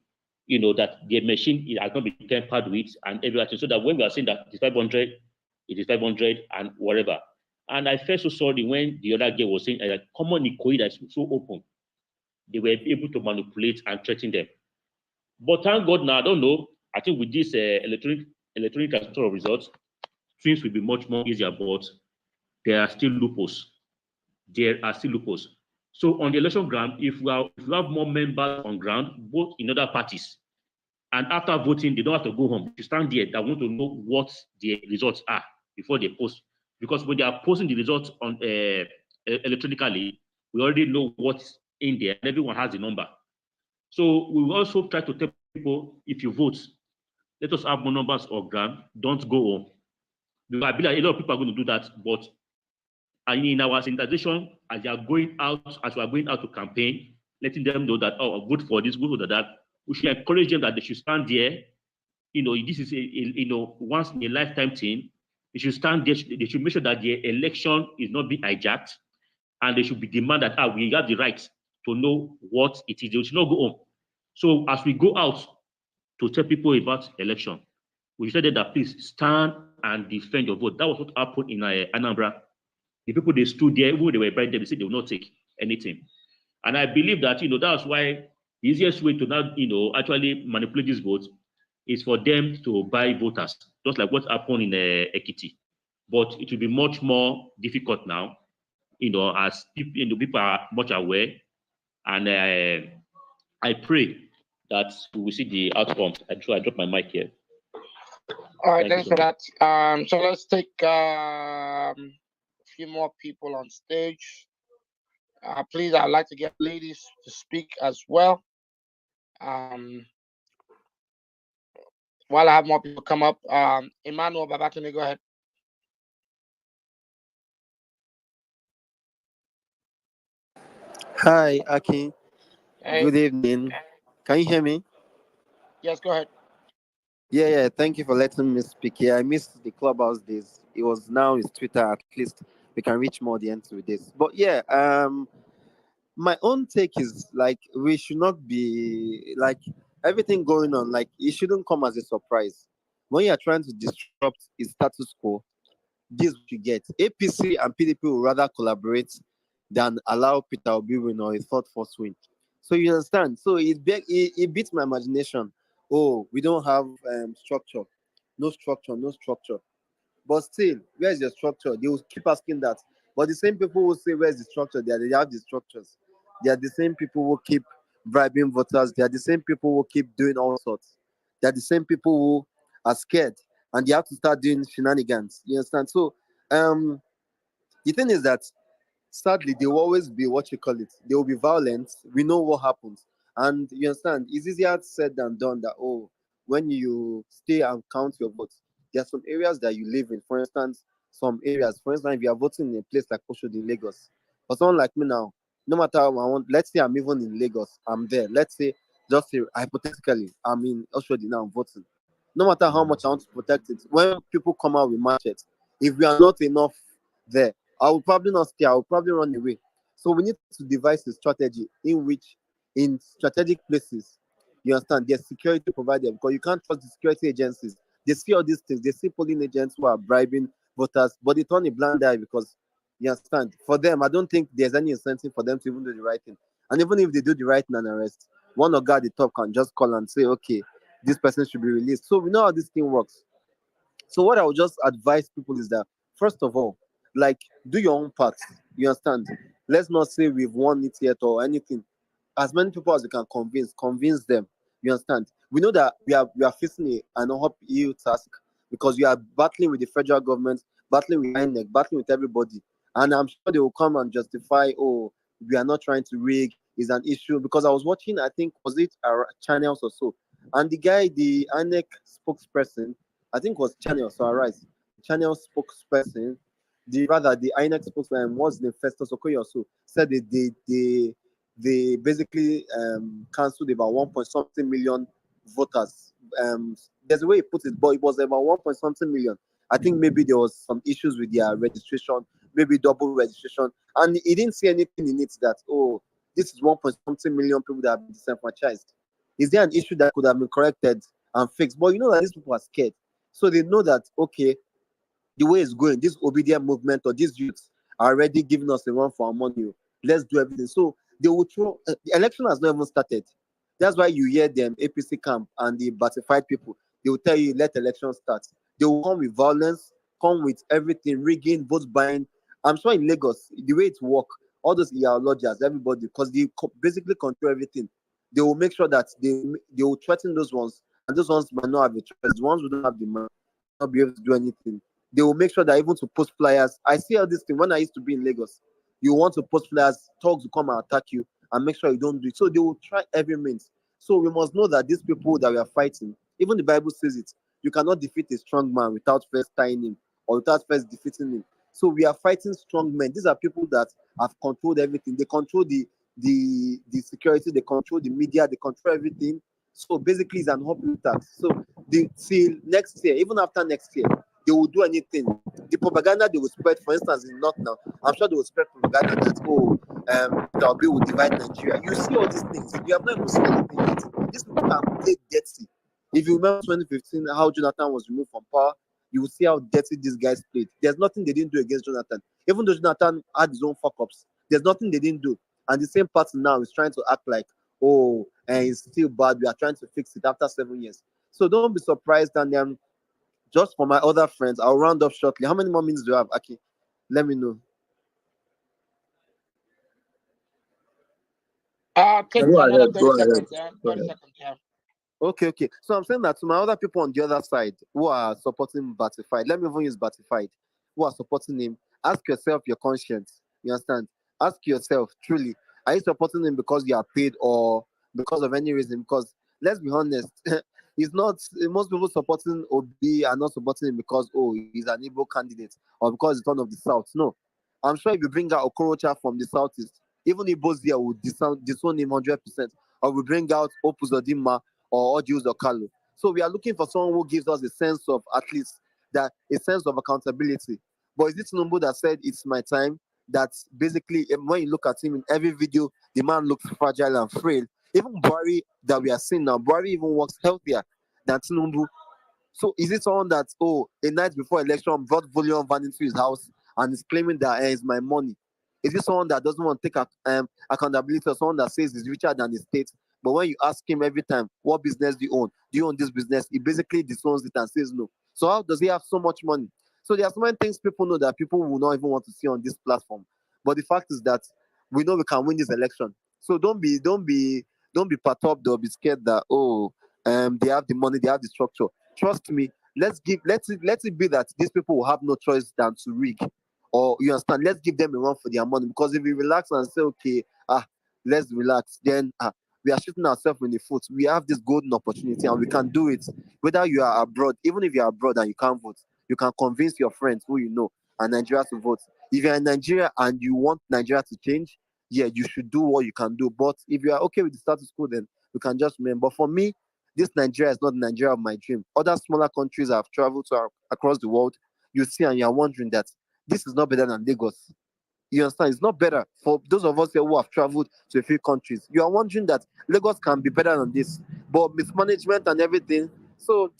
that the machine has not been tampered with and everything, so that when we are saying that it's 500, it is 500 and whatever. And I felt so sorry when the other girl was saying that common Ikoyi that is so open, they were able to manipulate and threaten them. But thank God now, I don't know. I think with this electronic transfer of results, things will be much more easier, but there are still loopholes. There are still loopholes. So on the election ground, if we have more members on ground, both in other parties, and after voting, they don't have to go home. They stand there, they want to know what the results are before they post. Because when they are posting the results on electronically, we already know what's in there, and everyone has the number. So we will also try to tell people, if you vote, let us have more numbers of ground, don't go home. Because I believe a lot of people are going to do that, but in our sensitization, as we are going out to campaign, letting them know that, vote for this, vote for that, we should encourage them that they should stand there. This is a once in a lifetime thing. They should stand there. They should make sure that the election is not being hijacked, and they should be demand that we have the right to know what it is. They should not go home. So as we go out to tell people about election, we said that please stand and defend your vote. That was what happened in Anambra. The people they stood there, even when they were bribed, they said they will not take anything. And I believe that that's why the easiest way to now actually manipulate these votes is for them to buy voters, just like what happened in Ekiti. But it will be much more difficult now, as people, people are much aware, and I pray that we will see the outcomes. I drop my mic here. All right, Thank thanks you for so much. that. So let's take a few more people on stage. Please, I'd like to get ladies to speak as well. While I have more people come up, Emmanuel Babatune, go ahead. Hi, Aki. Hey. Good evening. Can you hear me? Yes, go ahead. Yeah. Thank you for letting me speak here. I missed the clubhouse days. It was now it's Twitter. At least we can reach more audience with this. But yeah, my own take is like we should not be like everything going on. Like it shouldn't come as a surprise when you are trying to disrupt its status quo. This is what you get. APC and PDP will rather collaborate than allow Peter Obi win or a third force win. So you understand? So it beats my imagination. Oh, we don't have structure. No structure, no structure. But still, where's the structure? They will keep asking that. But the same people will say, where's the structure? They have the structures. They are the same people who keep bribing voters. They are the same people who keep doing all sorts. They are the same people who are scared and they have to start doing shenanigans. You understand? So the thing is that sadly there will always be what you call it. There will be violence. We know what happens. And you understand, it's easier said than done that when you stay and count your votes, there are some areas that you live in. For instance, some areas, for instance, if you are voting in a place like Oshodi in Lagos, for someone like me now, no matter how I want, let's say I'm even in Lagos, I'm there. Let's say, just say hypothetically, I'm in Oshodi now, I'm voting. No matter how much I want to protect it, when people come out with machetes, if we are not enough there, I will probably not stay, I will probably run away. So we need to devise a strategy in which, in strategic places, you understand, there's security provided because you can't trust the security agencies. They see all these things, they see polling agents who are bribing voters, but they turn a blind eye because you understand. For them, I don't think there's any incentive for them to even do the right thing. And even if they do the right thing and arrest, one of at the top can just call and say, okay, this person should be released. So we know how this thing works. So what I would just advise people is that first of all, like do your own part. You understand? Let's not say we've won it yet or anything. As many people as you can convince them. You understand? We know that we are facing an uphill task because we are battling with the federal government, battling with INEC, battling with everybody. And I'm sure they will come and justify, oh, we are not trying to rig, is an issue. Because I was watching, I think, was it channels or so? And the guy, the INEC spokesperson, I think was Channel, so arise. Channel spokesperson, the INEC spokesman was the Festus Okoye also said they basically cancelled about 1 point something million voters. There's a way he put it, but it was about 1 point something million. I think maybe there was some issues with their registration, maybe double registration, and he didn't see anything in it that this is 1 point something million people that have been disenfranchised. Is there an issue that could have been corrected and fixed? But you know that these people are scared. So they know that, okay, the way it's going, this obedient movement or these youths are already giving us a run for our money. Let's do everything. So they will throw, the election has not even started. That's why you hear them, APC camp and the batified people, they will tell you, let election start. They will come with violence, come with everything, rigging, vote buying. I'm sure in Lagos, the way it work, all those ideologies, everybody, because they basically control everything. They will make sure that they will threaten those ones, and those ones might not have a choice. The ones who don't have the money will not be able to do anything. They will make sure that even to post flyers. I see all this thing when I used to be in Lagos. You want to post flyers, thugs will come and attack you and make sure you don't do it. So they will try every means. So we must know that these people that we are fighting, even the Bible says it, you cannot defeat a strong man without first tying him or without first defeating him. So we are fighting strong men. These are people that have controlled everything. They control the security, they control the media, they control everything. So basically, it's an uphill task. So till next year, even after next year, they will do anything. The propaganda they will spread, for instance, in North now, I'm sure they will spread propaganda that Taobi will divide Nigeria. You see all these things. We have not even seen anything yet. These people can play dirty. If you remember 2015, how Jonathan was removed from power, you will see how dirty these guys played. There's nothing they didn't do against Jonathan. Even though Jonathan had his own fuck ups, there's nothing they didn't do. And the same party now is trying to act like, oh, and it's still bad. We are trying to fix it after 7 years. So don't be surprised. And just for my other friends, I'll round up shortly. How many more minutes do you have, Aki? Let me know. Take Go another ahead. 30 Go ahead. seconds. Yeah, Go 30 ahead. seconds. Yeah. Okay. So I'm saying that to my other people on the other side who are supporting Batified, let me even use Batified, who are supporting him, ask yourself your conscience. You understand? Ask yourself, truly, are you supporting him because you are paid or because of any reason? Because let's be honest, it's not, most people supporting Obi are not supporting him because, oh, he's an Igbo candidate or because he's one of the South. No. I'm sure if you bring out Okorocha from the Southeast, even Igbos here will disown him 100%. Or we bring out Opuzodima or Odius Okalo. So we are looking for someone who gives us a sense of, at least, that a sense of accountability. But is it Tinubu that said it's my time? That basically, when you look at him in every video, the man looks fragile and frail. Even Buhari that we are seeing now, Buhari even works healthier than Tinubu. So is it someone that, oh, a night before election brought volume van into his house and is claiming that it's my money? Is it someone that doesn't want to take accountability, or someone that says he's richer than the state? But when you ask him every time, what business do you own? Do you own this business? He basically disowns it and says no. So how does he have so much money? So there are so many things people know that people will not even want to see on this platform. But the fact is that we know we can win this election. So don't be perturbed or be scared that, oh, they have the money, they have the structure. Trust me, let it be that these people will have no choice than to rig. Or you understand, let's give them a run for their money. Because if we relax and say, okay, let's relax, then we are shooting ourselves in the foot. We have this golden opportunity and we can do it. Whether you are abroad, even if you're abroad and you can't vote, you can convince your friends who you know and Nigeria to vote. If you're in Nigeria and you want Nigeria to change, yeah, you should do what you can do. But if you are okay with the status quo, then we can just remain. But for me, this Nigeria is not the Nigeria of my dream. Other smaller countries I've traveled to across the world, you see and you're wondering that this is not better than Lagos. You understand? It's not better. For those of us here who have traveled to a few countries, you are wondering that Lagos can be better than this. But mismanagement and everything. So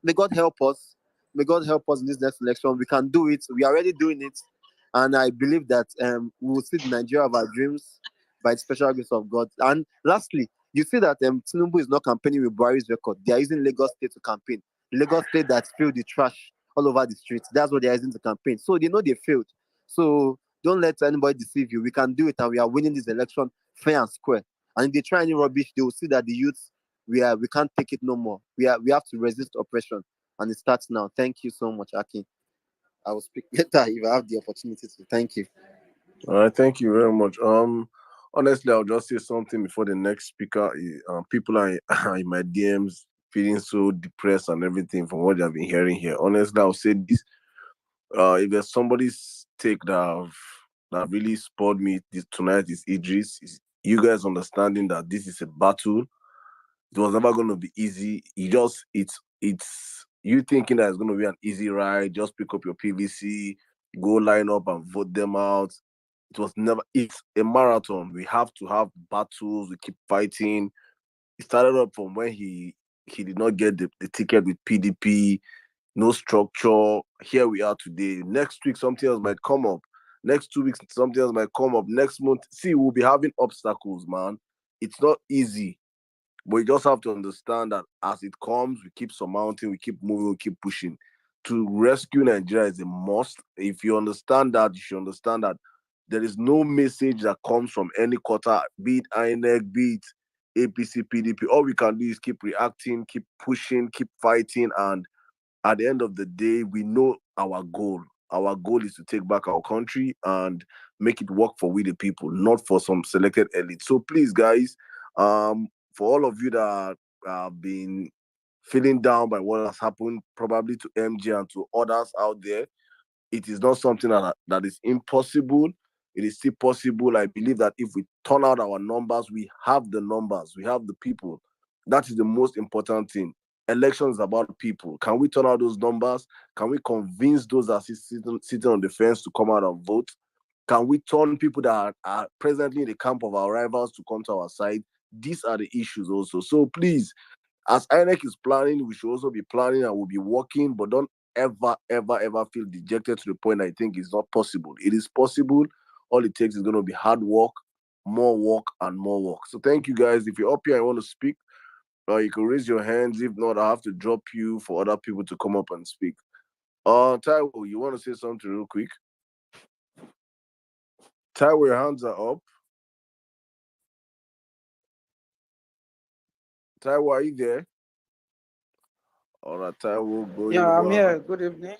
may God help us. May God help us in this next election. We can do it. We are already doing it. And I believe that we will see the Nigeria of our dreams by the special grace of God. And lastly, you see that Tinubu is not campaigning with Buhari's record. They are using Lagos State to campaign. Lagos State that filled the trash all over the streets. That's what they are using to campaign. So they know they failed. So don't let anybody deceive you. We can do it and we are winning this election fair and square. And if they try any rubbish, they will see that the youth, we can't take it no more. We have to resist oppression. And it starts now. Thank you so much, Aki. I will speak later if I have the opportunity to. Thank you. All right, thank you very much. Honestly, I'll just say something before the next speaker. People are in my DMs feeling so depressed and everything from what I've been hearing here. Honestly, I'll say this: if there's somebody's take that really spurred me this tonight is Idris. Is you guys understanding that this is a battle. It was never going to be easy. It's you thinking that it's going to be an easy ride. Just pick up your PVC, go line up and vote them out. It was never. It's a marathon. We have to have battles. We keep fighting. It started up from when he did not get the ticket with PDP. No structure. Here we are today. Next week something else might come up. Next 2 weeks something else might come up. Next month, see, we'll be having obstacles, man. It's not easy. But you just have to understand that as it comes, we keep surmounting, we keep moving, we keep pushing. To rescue Nigeria is a must. If you understand that, you should understand that there is no message that comes from any quarter, be it INEC, be it APC, PDP. All we can do is keep reacting, keep pushing, keep fighting, and at the end of the day, we know our goal. Our goal is to take back our country and make it work for we the people, not for some selected elite. So please, guys, for all of you that have been feeling down by what has happened, probably to MJ and to others out there, it is not something that is impossible. It is still possible. I believe that if we turn out our numbers, we have the numbers, we have the people. That is the most important thing. elections is about people. Can we turn out those numbers? Can we convince those that sitting on the fence to come out and vote? Can we turn people that are presently in the camp of our rivals to come to our side? These are the issues also. So please, as INEC is planning, we should also be planning and we'll be working, but don't ever feel dejected to the point I think it's not possible. It is possible. All it takes is going to be hard work, more work, and more work. So thank you guys. If you're up here and want to speak, you can raise your hands. If not, I have to drop you for other people to come up and speak. Taiwo, you want to say something real quick? Taiwo, your hands are up. Taiwo, are you there? All right, Taiwo, go. Yeah, I'm here. Good evening.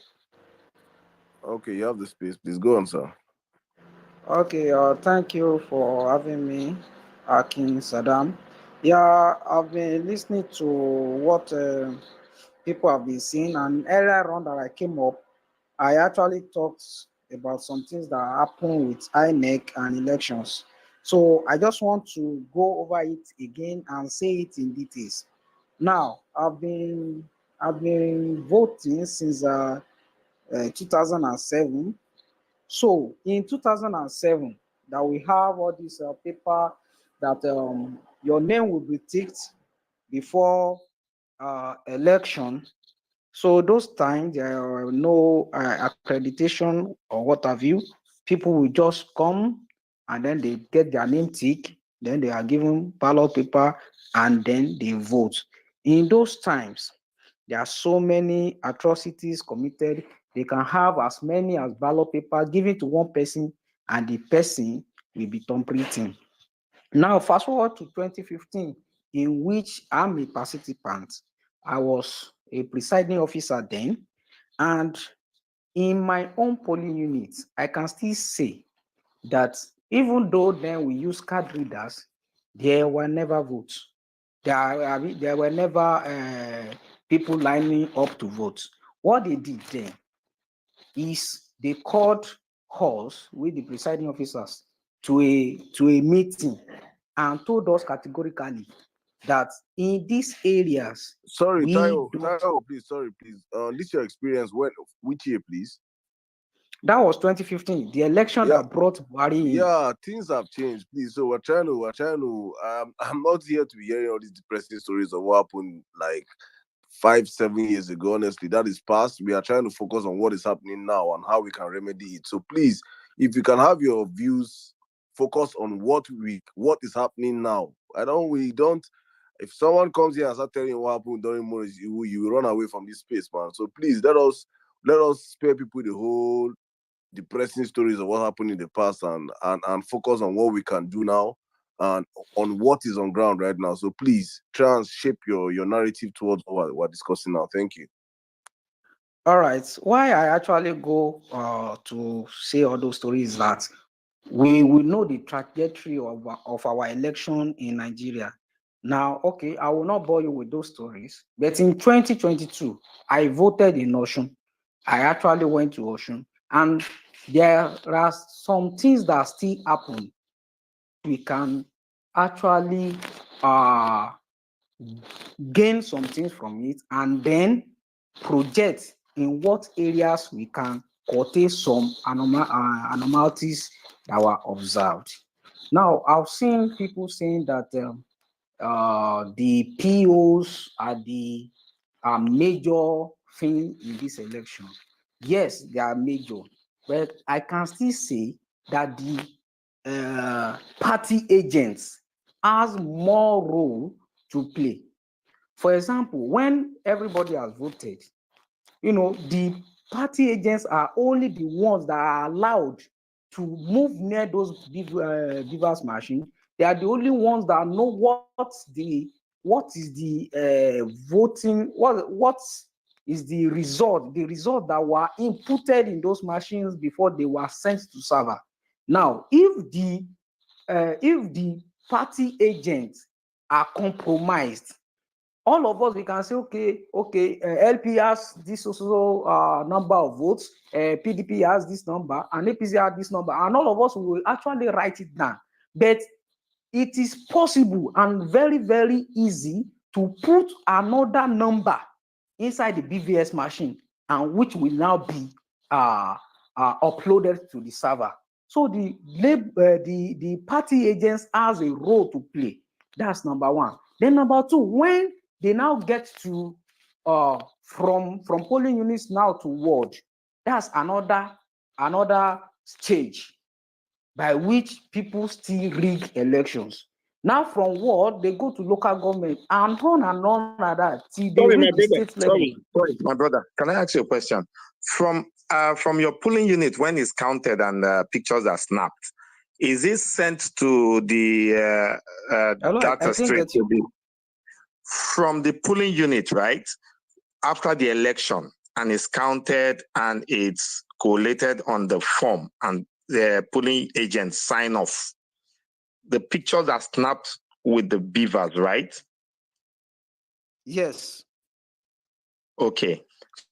Okay, you have the space. Please go on, sir. Okay, thank you for having me, Akin Saddam. Yeah, I've been listening to what people have been saying, and earlier on that I came up, I actually talked about some things that happen with INEC and elections. So I just want to go over it again and say it in details. Now, I've been voting since 2007. So in 2007, that we have all this paper that your name will be ticked before election. So those times there are no accreditation or what have you. People will just come and then they get their name ticked. Then they are given ballot paper and then they vote. In those times, there are so many atrocities committed. They can have as many as ballot paper given to one person, and the person will be thumbprinting. Now, fast forward to 2015, in which I'm a participant. I was a presiding officer then, and in my own polling unit, I can still say that even though then we use card readers, there were never votes. There were never people lining up to vote. What they did then is they called us with the presiding officers to a meeting and told us categorically that in these areas Sorry, we Taiwo, don't. please, sorry, please. This your experience when which year, please? That was 2015, the election Yeah, that brought Buhari in. yeah, things have changed, please. So we're trying to. I'm not here to be hearing all these depressing stories of what happened like 5, 7 years ago. Honestly, that is past. We are trying to focus on what is happening now and how we can remedy it. So please, if you can have your views, focus on what is happening now. We don't. If someone comes here and start telling you what happened during Morris, you will run away from this space, man. So please let us spare people the whole depressing stories of what happened in the past and focus on what we can do now and on what is on ground right now. So please try and shape your narrative towards what we're discussing now. Thank you. All right. Why I actually go to say all those stories is that we will know the trajectory of our election in Nigeria. Now, okay, I will not bore you with those stories, but in 2022, I voted in Osun. I actually went to Osun, and there are some things that still happen. We can actually gain some things from it and then project in what areas we can curtail some anomalies that were observed. Now, I've seen people saying that the POs are the major thing in this election. Yes, they are major, but I can still say that the party agents has more role to play. For example, when everybody has voted, the party agents are only the ones that are allowed to move near those beavers machine. They are the only ones that know what is the voting, what is the result that were inputted in those machines before they were sent to server. Now, if the party agents are compromised, all of us we can say okay, LP has this also number of votes, PDP has this number, and APC has this number, and all of us will actually write it down. But it is possible and very, very easy to put another number inside the BVS machine, and which will now be uploaded to the server. So the party agents has a role to play. That's number one. Then number two, when they now get to from polling units now to ward, that's another stage by which people still rig elections. Now from ward, they go to local government and on like that till they Sorry, my reach the brother. state level. Sorry, my brother. Can I ask you a question? From your polling unit, when it's counted and pictures are snapped, is it sent to the data straight to the from the polling unit, right? After the election, and it's counted and it's collated on the form, and the polling agents sign off. The pictures are snapped with the beavers, right? Yes. Okay.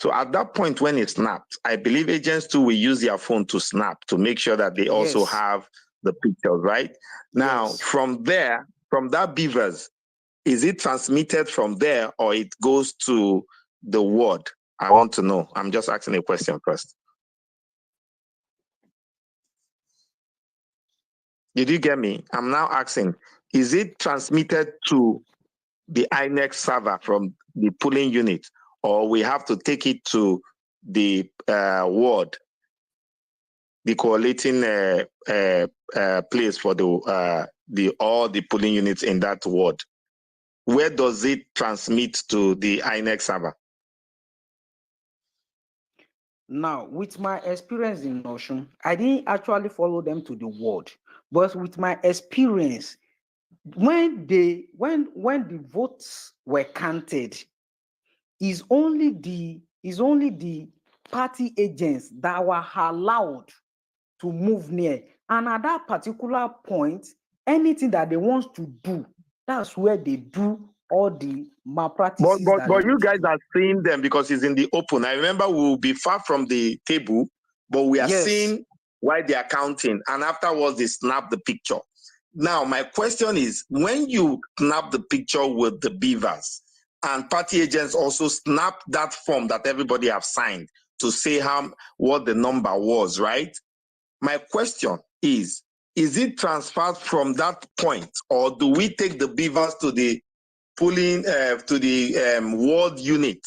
So at that point when it's snapped, I believe agents too will use their phone to snap to make sure that they also have the pictures, right? Now, from there, from that beavers, is it transmitted from there or it goes to the ward? I want to know. I'm just asking a question first. Did you get me? I'm now asking, is it transmitted to the INEC server from the polling unit, or we have to take it to the ward, the collating place for all the polling units in that ward? Where does it transmit to the INEC server? Now, with my experience in Notion, I didn't actually follow them to the ward, but with my experience, when the votes were counted, is only the party agents that were allowed to move near, and at that particular point, anything that they want to do, that's where they do all the malpractices. But you guys are seeing them because it's in the open. I remember we will be far from the table, but we are seeing why they are counting, and afterwards they snap the picture. Now, my question is, when you snap the picture with the beavers, and party agents also snap that form that everybody have signed to say what the number was, right? My question is it transferred from that point, or do we take the beavers to the polling to the ward unit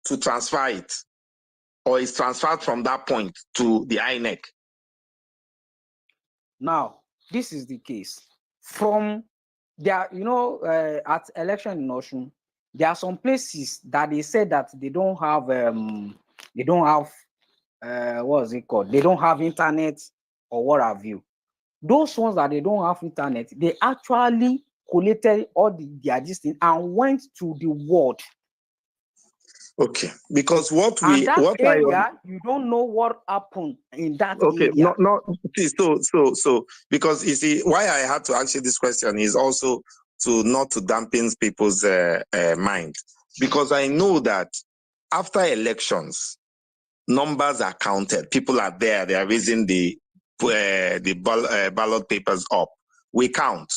to transfer it, or is transferred from that point to the INEC? Now, this is the case. From there, at election in Osun, there are some places that they said that they don't have what's it called? They don't have internet or what have you. Those ones that they don't have internet, they actually collated all their distance and went to the ward. Okay, because you don't know what happened in that area. So because you see, why I had to ask you this question is also not to dampen people's mind, because I know that after elections, numbers are counted. People are there. They are raising the ballot papers up. We count.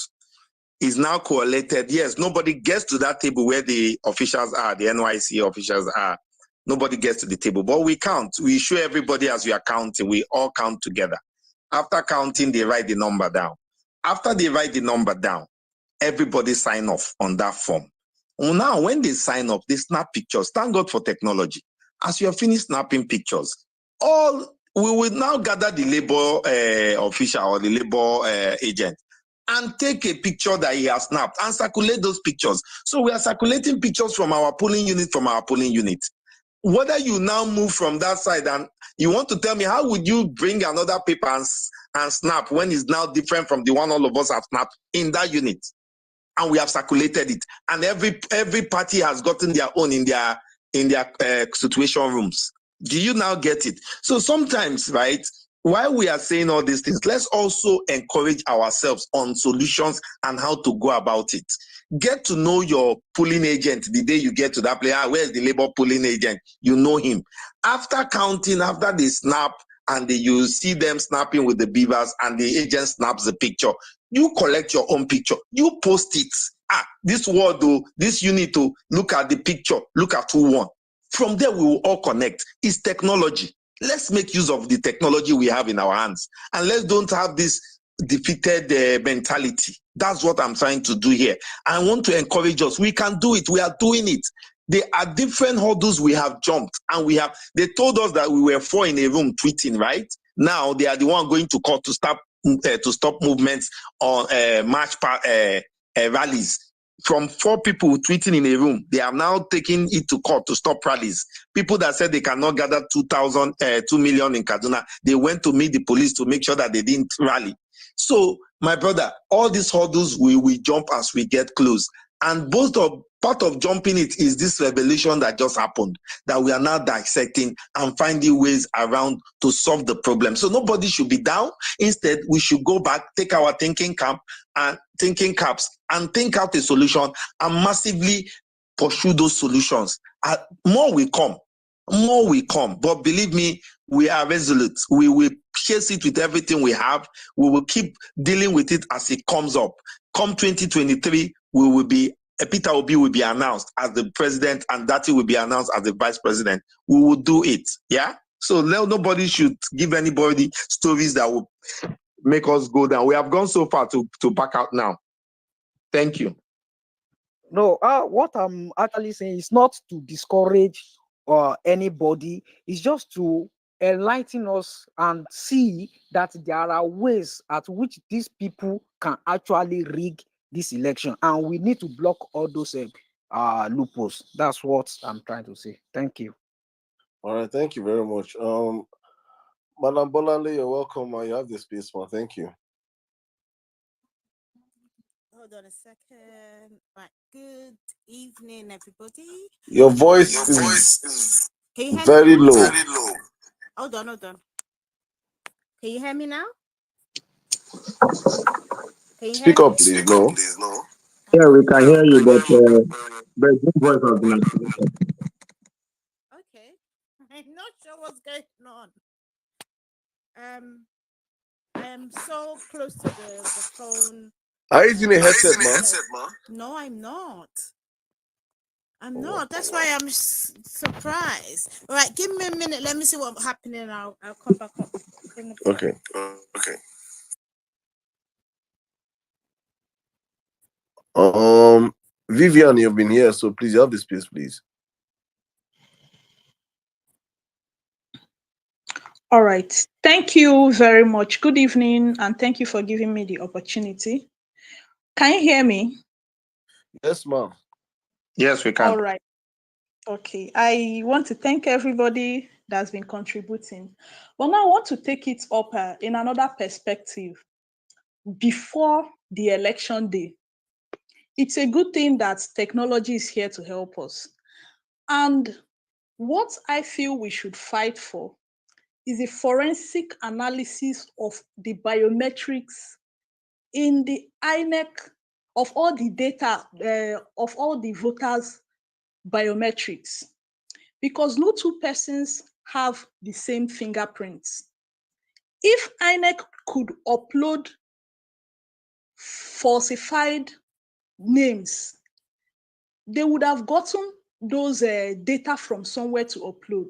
Is now collated. Yes, nobody gets to that table where the officials are, the NYC officials are. Nobody gets to the table, but we count. We show everybody as we are counting. We all count together. After counting, they write the number down. After they write the number down, everybody sign off on that form. Now, when they sign off, they snap pictures. Thank God for technology. As you are finished snapping pictures, we will now gather the labor official or the labor agent and take a picture that he has snapped and circulate those pictures. So we are circulating pictures from our polling unit, Whether you now move from that side and you want to tell me, how would you bring another paper and snap when it's now different from the one all of us have snapped in that unit? And we have circulated it. And every party has gotten their own in their situation rooms. Do you now get it? So sometimes, right, while we are saying all these things, let's also encourage ourselves on solutions and how to go about it. Get to know your polling agent the day you get to that place. Where's the labor polling agent? You know him. After counting, after they snap, and you see them snapping with the beavers, and the agent snaps the picture, you collect your own picture. You post it this word, though, this unit, to look at the picture, look at who won. From there, we will all connect. It's technology. Let's make use of the technology we have in our hands, and let's don't have this defeated mentality. That's what I'm trying to do here. I want to encourage us. We can do it. We are doing it. There are different hurdles we have jumped, and they told us that we were 4 in a room tweeting, right? Now they are the one going to court to stop movements on march rallies. From 4 people tweeting in a room, they are now taking it to court to stop rallies. People that said they cannot gather 2 million in Kaduna, they went to meet the police to make sure that they didn't rally. So, my brother, all these hurdles we jump as we get close. And part of jumping it is this revelation that just happened, that we are now dissecting and finding ways around to solve the problem. So nobody should be down. Instead, we should go back, take our thinking caps and think out a solution and massively pursue those solutions. More will come. But believe me, we are resolute. We will chase it with everything we have. We will keep dealing with it as it comes up. Come 2023, Peter Obi will be announced as the president, and Dati will be announced as the vice president. We will do it. Yeah. So nobody should give anybody stories that will make us go down. We have gone so far to back out now. Thank you. No, what I'm actually saying is not to discourage anybody. It's just to enlighten us and see that there are ways at which these people can actually rig this election, and we need to block all those loopholes. That's what I'm trying to say. Thank you. All right, thank you very much. Madam Bolanle, you're welcome. You have the space, man. Thank you. Hold on a second. Right. Good evening, everybody. Your voice is Can you hear very me now? low. Very low. Hold on. Can you hear me now? Can you Speak hear up, me? please. No. Yeah, we can hear you, but good voice has been activated. Okay. I'm not sure what's going on. I am so close to the phone. Are you using a headset, man? No, I'm not. I'm not. That's why I'm surprised. All right, give me a minute. Let me see what's happening. I'll come back up. Okay. Okay. Vivian, you've been here, so please, you have the space, please. All right. Thank you very much. Good evening, and thank you for giving me the opportunity. Can you hear me? Yes, ma'am. Yes, we can. All right. Okay. I want to thank everybody that's been contributing. But now I want to take it up in another perspective. Before the election day, it's a good thing that technology is here to help us. And what I feel we should fight for is a forensic analysis of the biometrics in the INEC of all the data of all the voters' biometrics, because no 2 persons have the same fingerprints. If INEC could upload falsified names, they would have gotten those data from somewhere to upload.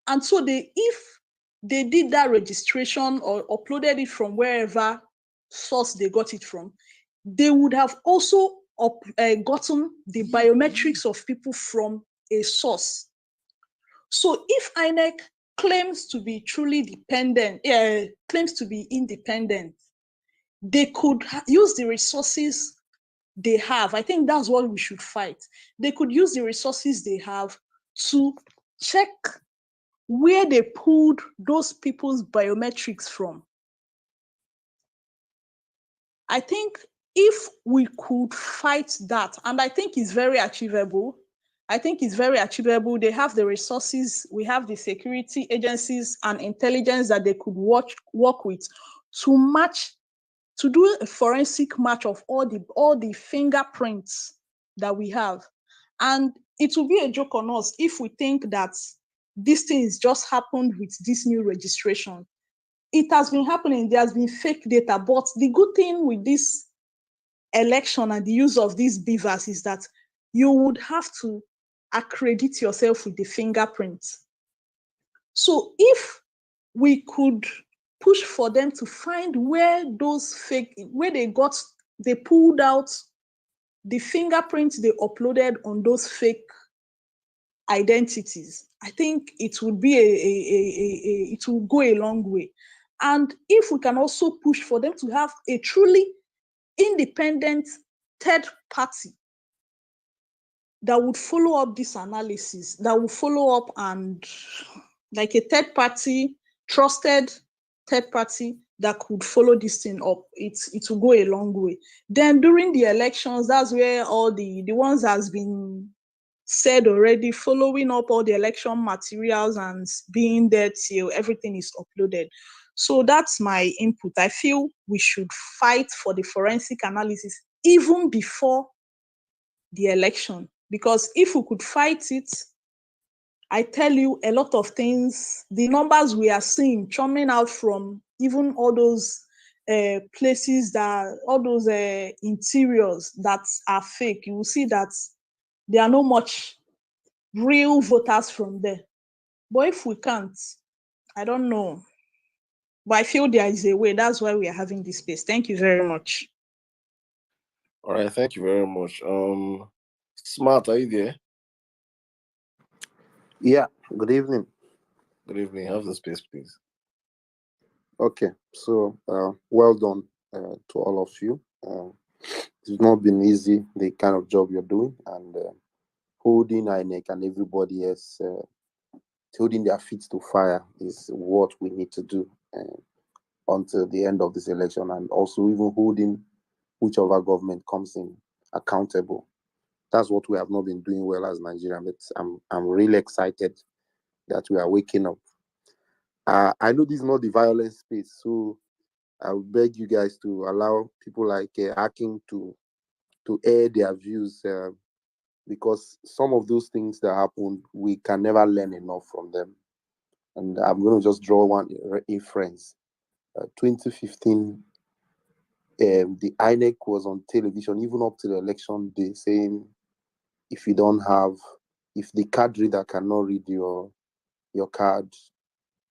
And so if they did that registration or uploaded it from wherever source they got it from, they would have also gotten the biometrics of people from a source. So if INEC claims to be truly dependent, claims to be independent, they could use the resources they have. I think that's what we should fight. They could use the resources they have to check where they pulled those people's biometrics from. I think if we could fight that, and I think it's very achievable. They have the resources, we have the security agencies and intelligence that they could work with to do a forensic match of all the fingerprints that we have. And it will be a joke on us if we think that these things just happened with this new registration. It has been happening. There has been fake data, but the good thing with this election and the use of these beavers is that you would have to accredit yourself with the fingerprints. So if we could push for them to find where those where they pulled out the fingerprints they uploaded on those fake identities, I think it would be it will go a long way. And if we can also push for them to have a truly independent third party that would follow up this analysis, that would follow up, and like a third party, trusted third party that could follow this thing up, it will go a long way. Then during the elections, that's where all the ones has been said already, following up all the election materials and being there till everything is uploaded. So that's my input. I feel we should fight for the forensic analysis even before the election, because if we could fight it, I tell you, a lot of things, the numbers we are seeing coming out from even all those places, that all those interiors that are fake, you will see that there are no much real voters from there. But if we can't, I don't know. But I feel there is a way. That's why we are having this space. Thank you very much. All right, thank you very much. Smart, are you there? Yeah, good evening. Good evening. Have the space, please. Okay, so well done to all of you. It's not been easy, the kind of job you're doing, and holding INEC and everybody else, holding their feet to fire is what we need to do until the end of this election, and also even holding whichever government comes in accountable. That's what we have not been doing well as Nigeria, but I'm really excited that we are waking up. I know this is not the violent space, so I would beg you guys to allow people like Akin to air their views, because some of those things that happen, we can never learn enough from them. And I'm going to just draw one inference. 2015, the INEC was on television, even up to the election day, saying if the card reader cannot read your card,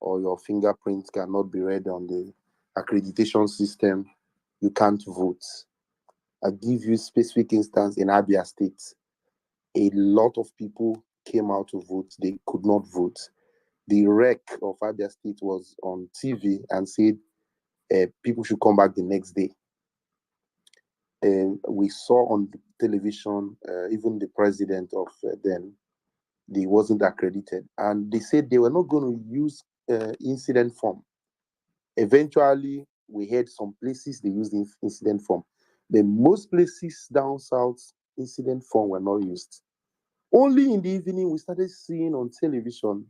or your fingerprint cannot be read on the accreditation system, you can't vote. I give you specific instance in Abia State. A lot of people came out to vote. They could not vote. The rec of Abia State was on TV and said people should come back the next day. And we saw on the television, even the president of then, they wasn't accredited. And they said they were not going to use incident form. Eventually, we heard some places they used the incident form. But most places down south, incident form were not used. Only in the evening, we started seeing on television,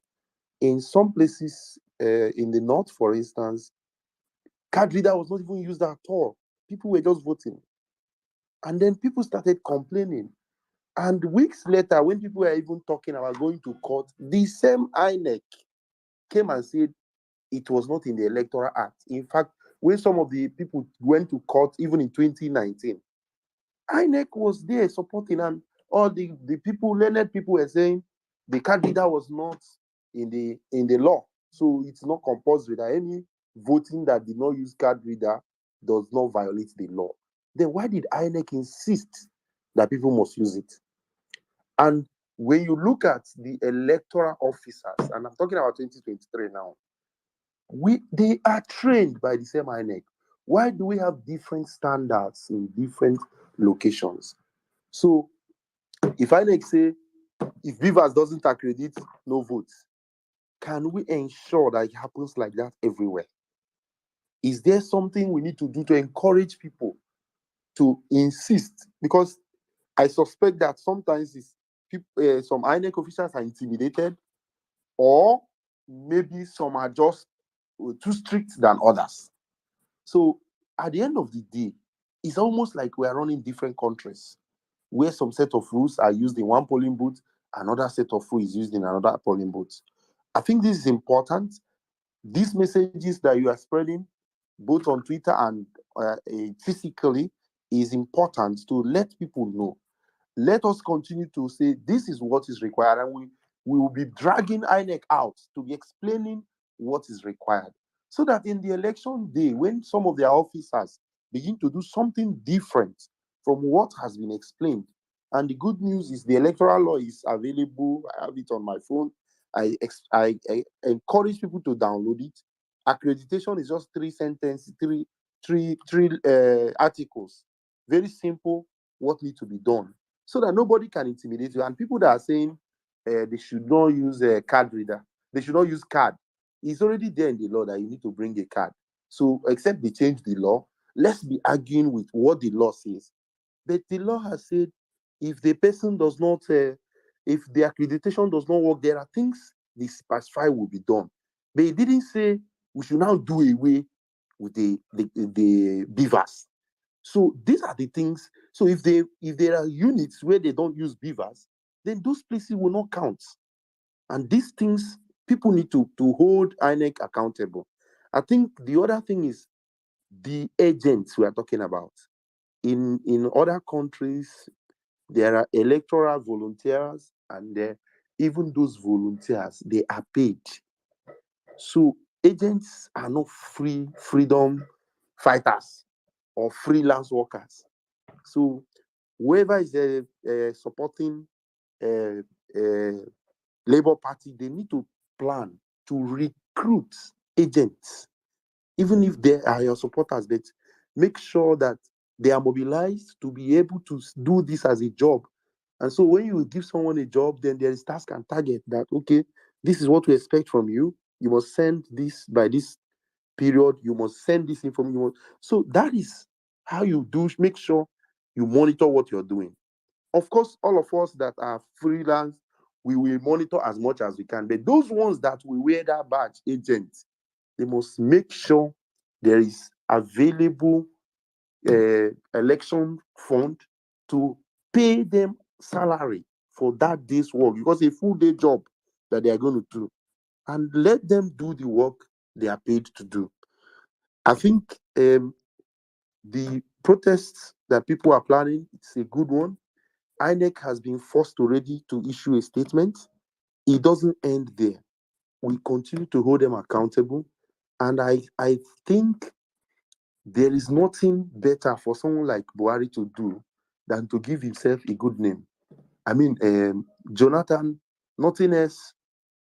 in some places in the north, for instance, card reader was not even used at all. People were just voting. And then people started complaining. And weeks later, when people were even talking about going to court, the same INEC came and said it was not in the Electoral Act. In fact, when some of the people went to court, even in 2019, INEC was there supporting, and all the people, learned people, were saying the card reader was not in the law. So it's not compulsory that any voting that did not use card reader does not violate the law. Then why did INEC insist that people must use it? And when you look at the electoral officers, and I'm talking about 2023 now, they are trained by the same INEC. Why do we have different standards in different locations? So if INEC say, if Beavers doesn't accredit, no votes, can we ensure that it happens like that everywhere? Is there something we need to do to encourage people to insist? Because I suspect that sometimes some INEC officials are intimidated, or maybe some are just too strict than others. So at the end of the day, it's almost like we are running different countries, where some set of rules are used in one polling booth, another set of rules is used in another polling booth. I think this is important. These messages that you are spreading, both on Twitter and physically, is important to let people know. Let us continue to say this is what is required, and we will be dragging INEC out to be explaining what is required, so that in the election day, when some of their officers begin to do something different from what has been explained. And the good news is the electoral law is available. I have it on my phone. I encourage people to download it. Accreditation is just three sentences, three articles. Very simple. What needs to be done, so that nobody can intimidate you. And people that are saying they should not use a card reader, they should not use card. It's already there in the law that you need to bring a card. So, except they change the law, let's be arguing with what the law says. But the law has said if the person does not, if the accreditation does not work, there are things the specify will be done. But it didn't say we should now do away with the beavers. So these are the things. So if there are units where they don't use beavers, then those places will not count. And these things people need to hold INEC accountable. I think the other thing is the agents we are talking about. In other countries, there are electoral volunteers, and even those volunteers they are paid. So agents are not freedom fighters or freelance workers. So whoever is supporting uh, Labour Party, they need to plan to recruit agents, even if they are your supporters. But make sure that they are mobilized to be able to do this as a job. And so when you give someone a job, then there is task and target that, okay, this is what we expect from you. You must send this by this period. You must send this information. So that is how you do make sure you monitor what you're doing. Of course, all of us that are freelance, we will monitor as much as we can. But those ones that will wear that badge, agents, they must make sure there is available election fund to pay them salary for that day's work, because a full day job that they are going to do, and let them do the work they are paid to do. I think the protests that people are planning, it's a good one. INEC has been forced already to issue a statement. It doesn't end there. We continue to hold them accountable. And I think there is nothing better for someone like Buhari to do than to give himself a good name. I mean, Jonathan, nothing else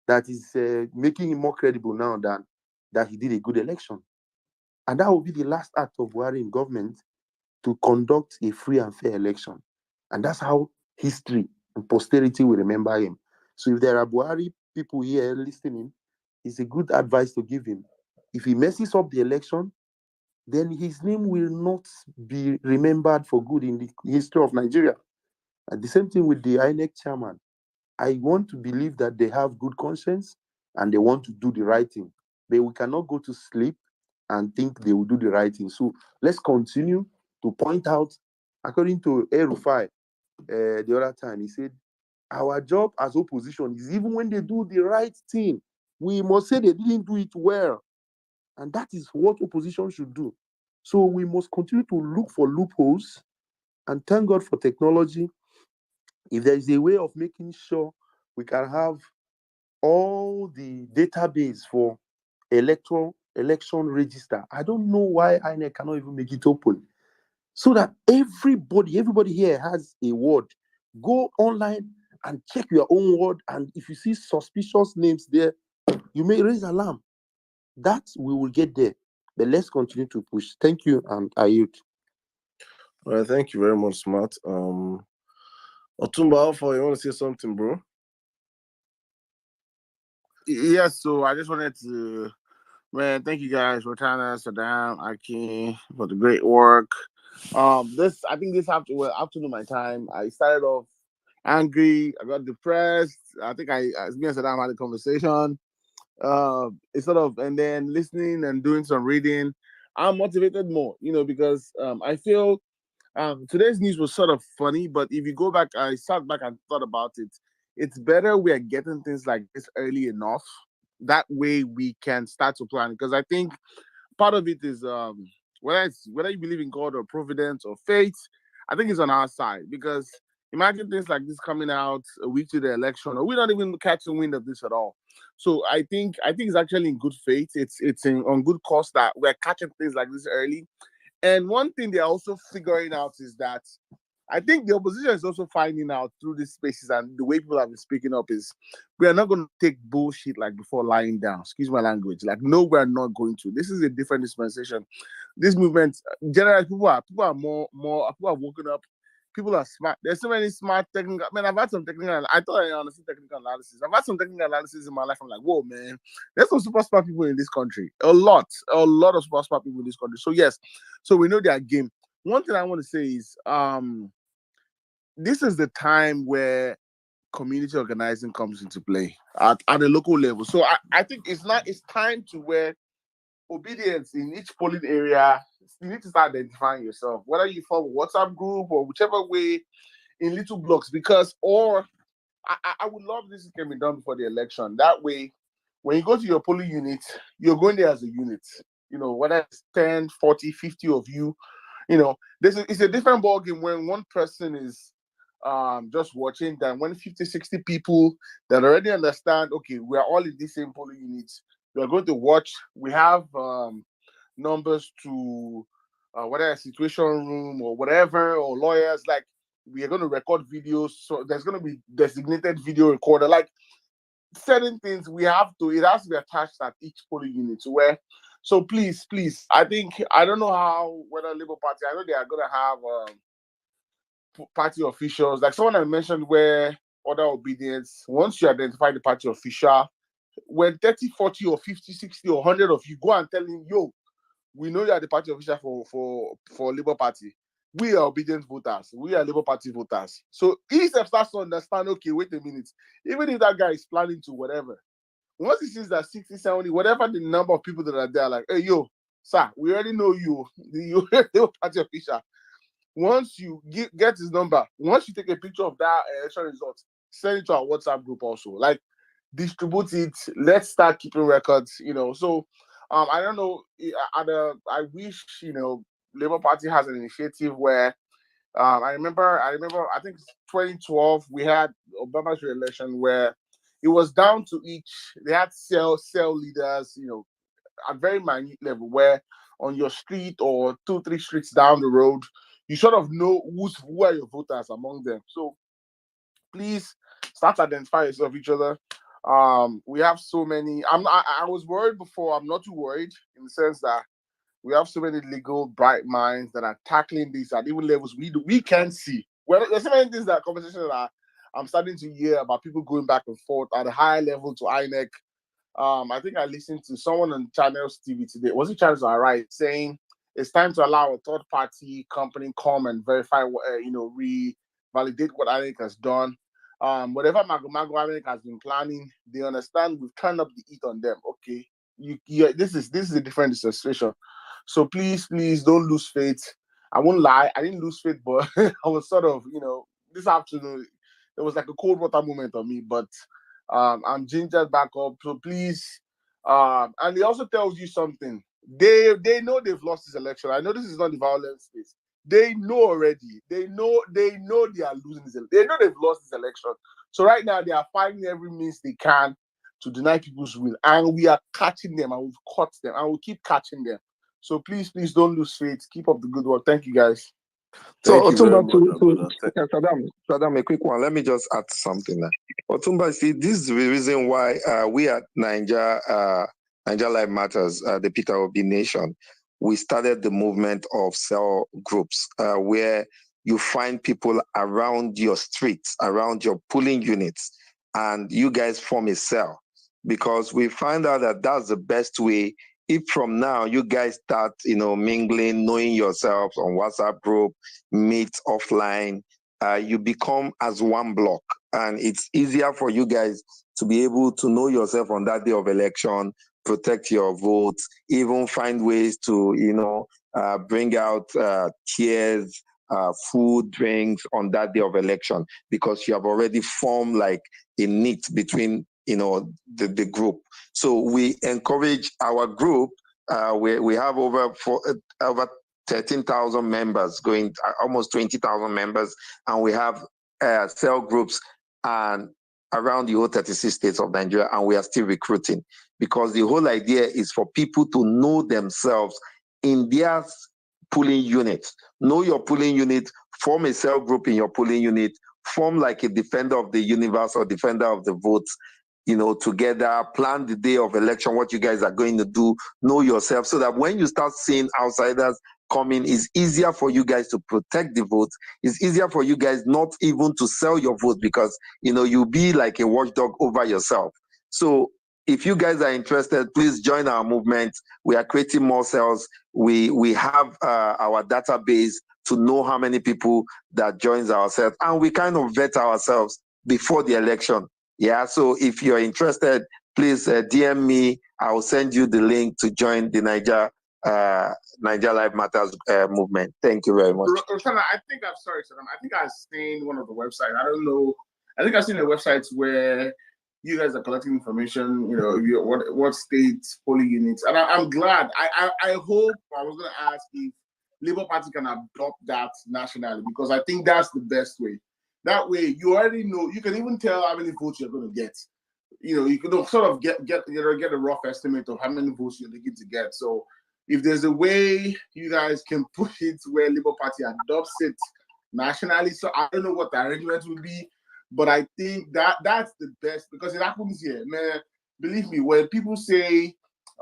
that is making him more credible now than that he did a good election. And that will be the last act of Buhari in government, to conduct a free and fair election. And that's how history and posterity will remember him. So if there are Buhari people here listening, it's a good advice to give him. If he messes up the election, then his name will not be remembered for good in the history of Nigeria. And the same thing with the INEC chairman. I want to believe that they have good conscience and they want to do the right thing. But we cannot go to sleep and think they will do the right thing. So let's continue to point out, according to Erufai, the other time, he said, our job as opposition is even when they do the right thing, we must say they didn't do it well. And that is what opposition should do. So we must continue to look for loopholes, and thank God for technology. If there is a way of making sure we can have all the database for electoral election register, I don't know why INEC cannot even make it open, so that everybody here has a word. Go online and check your own word, and if you see suspicious names there, you may raise alarm. That we will get there. But let's continue to push. Thank you, and I yield. All right, thank you very much, Smart. Otumba Alpha, you want to say something, bro? Yes, so I just wanted to, man, thank you guys, Rotana, Saddam, Akin, for the great work. I think this afternoon my time, I started off angry, I got depressed. I think as me and Saddam had a conversation. Instead of, and then listening and doing some reading, I'm motivated more, because I feel today's news was sort of funny, but if you go back, I sat back and thought about it. It's better we are getting things like this early enough. That way we can start to plan. Because I think part of it is whether you believe in God or providence or faith, I think it's on our side, because imagine things like this coming out a week to the election, or we're not even catching wind of this at all. So I think it's actually in good faith. It's on good cause that we're catching things like this early. And one thing they're also figuring out is that I think the opposition is also finding out through these spaces and the way people have been speaking up is we are not going to take bullshit like before lying down. Excuse my language. Like, no, we're not going to. This is a different dispensation. This movement, generally, people are more people are woken up. People are smart. There's so many smart technical. Man, I've had some technical. I thought I understood technical analysis. I've had some technical analysis in my life. I'm like, whoa, man. There's some super smart people in this country. A lot of super smart people in this country. So yes, so we know their game. One thing I want to say is, this is the time where community organizing comes into play at the local level. So I think it's time to where obedience in each polling area, you need to start identifying yourself, whether you form a WhatsApp group or whichever way, in little blocks, because I would love this can be done before the election. That way, when you go to your polling unit, you're going there as a unit. Whether it's 10, 40, 50 of you, it's a different ballgame when one person is just watching than when 50, 60 people that already understand, okay, we are all in the same polling units. We are going to watch. We have numbers to whether a situation room or whatever, or lawyers, like we are going to record videos. So there's going to be designated video recorder. Like certain things it has to be attached at each polling unit to where. So please, I don't know whether Labour Party, I know they are going to have party officials, like someone I mentioned, where other obedience, once you identify the party official, when 30, 40 or 50, 60 or 100 of you go and tell him, yo, we know you are the party official for Labour Party. We are obedient voters. We are Labour Party voters. So he starts to understand, okay, wait a minute. Even if that guy is planning to whatever, once he sees that 60, 70, whatever the number of people that are there, like, hey, yo, sir, we already know you. You're Labour Party official. Once you get his number, once you take a picture of that election result, send it to our WhatsApp group also. Like, distribute it. Let's start keeping records. So I don't know. I wish Labour Party has an initiative where I remember. I think 2012 we had Obama's re-election where it was down to each. They had cell leaders. At very minute level where on your street or 2-3 streets down the road, you sort of know who are your voters among them. So please start identifying yourself each other. We have so many. I was worried before. I'm not too worried in the sense that we have so many legal bright minds that are tackling this at even levels we can't see. Well, there's so many things that conversations that I'm starting to hear about people going back and forth at a higher level to INEC. I think I listened to someone on Channels TV today. Was it Channels Are Right saying it's time to allow a third party company come and verify, validate what INEC has done. Whatever Mago INEC has been planning, they understand we've turned up the heat on them. Okay, this is a different situation. So please don't lose faith. I won't lie, I didn't lose faith, but I was sort of, this afternoon, there was like a cold water moment on me, but I'm gingered back up. So please, and it also tells you something. They know they've lost this election. I know this is not the violent space. They know already. They know they are losing this. They know they've lost this election. So right now they are finding every means they can to deny people's will, and we are catching them, and we've caught them, and we'll keep catching them. So please don't lose faith. Keep up the good work. Thank you, guys. So Thank you very Otumba, much, Saddam, a quick one. Let me just add something now. Otumba, see, this is the reason why we at Niger Life Matters, the Peter Obi Nation, we started the movement of cell groups where you find people around your streets, around your polling units, and you guys form a cell, because we find out that that's the best way. If from now you guys start, mingling, knowing yourselves on WhatsApp group, meet offline, you become as one block, and it's easier for you guys to be able to know yourself on that day of election, protect your votes, even find ways to, bring out chairs, food, drinks on that day of election, because you have already formed like a knit between the group. So we encourage our group We have over 13,000 members, going almost 20,000 members, and we have cell groups and around the whole 36 states of Nigeria, and we are still recruiting, because the whole idea is for people to know themselves in their polling unit. Know your polling unit, form a cell group in your polling unit, form like a defender of the universe or defender of the votes, together, plan the day of election, what you guys are going to do, know yourself, so that when you start seeing outsiders coming, it's easier for you guys to protect the vote. It's easier for you guys not even to sell your vote, because, you'll be like a watchdog over yourself. So if you guys are interested, please join our movement. We are creating more cells. We have our database to know how many people that joins ourselves, and we kind of vet ourselves before the election. Yeah, so if you're interested, please DM me. I will send you the link to join the Niger Life Matters movement. Thank you very much. Rosanna, I think I've seen one of the websites. I don't know. I think I've seen the websites where you guys are collecting information. What states, polling units, and I'm glad. I hope. I was going to ask if Labour Party can adopt that nationally, because I think that's the best way. That way, you already know. You can even tell how many votes you're going to get. You can sort of get a rough estimate of how many votes you're looking to get. So, if there's a way you guys can push it where Labour Party adopts it nationally, so I don't know what the arrangement will be, but I think that's the best, because it happens here, man. Believe me, when people say,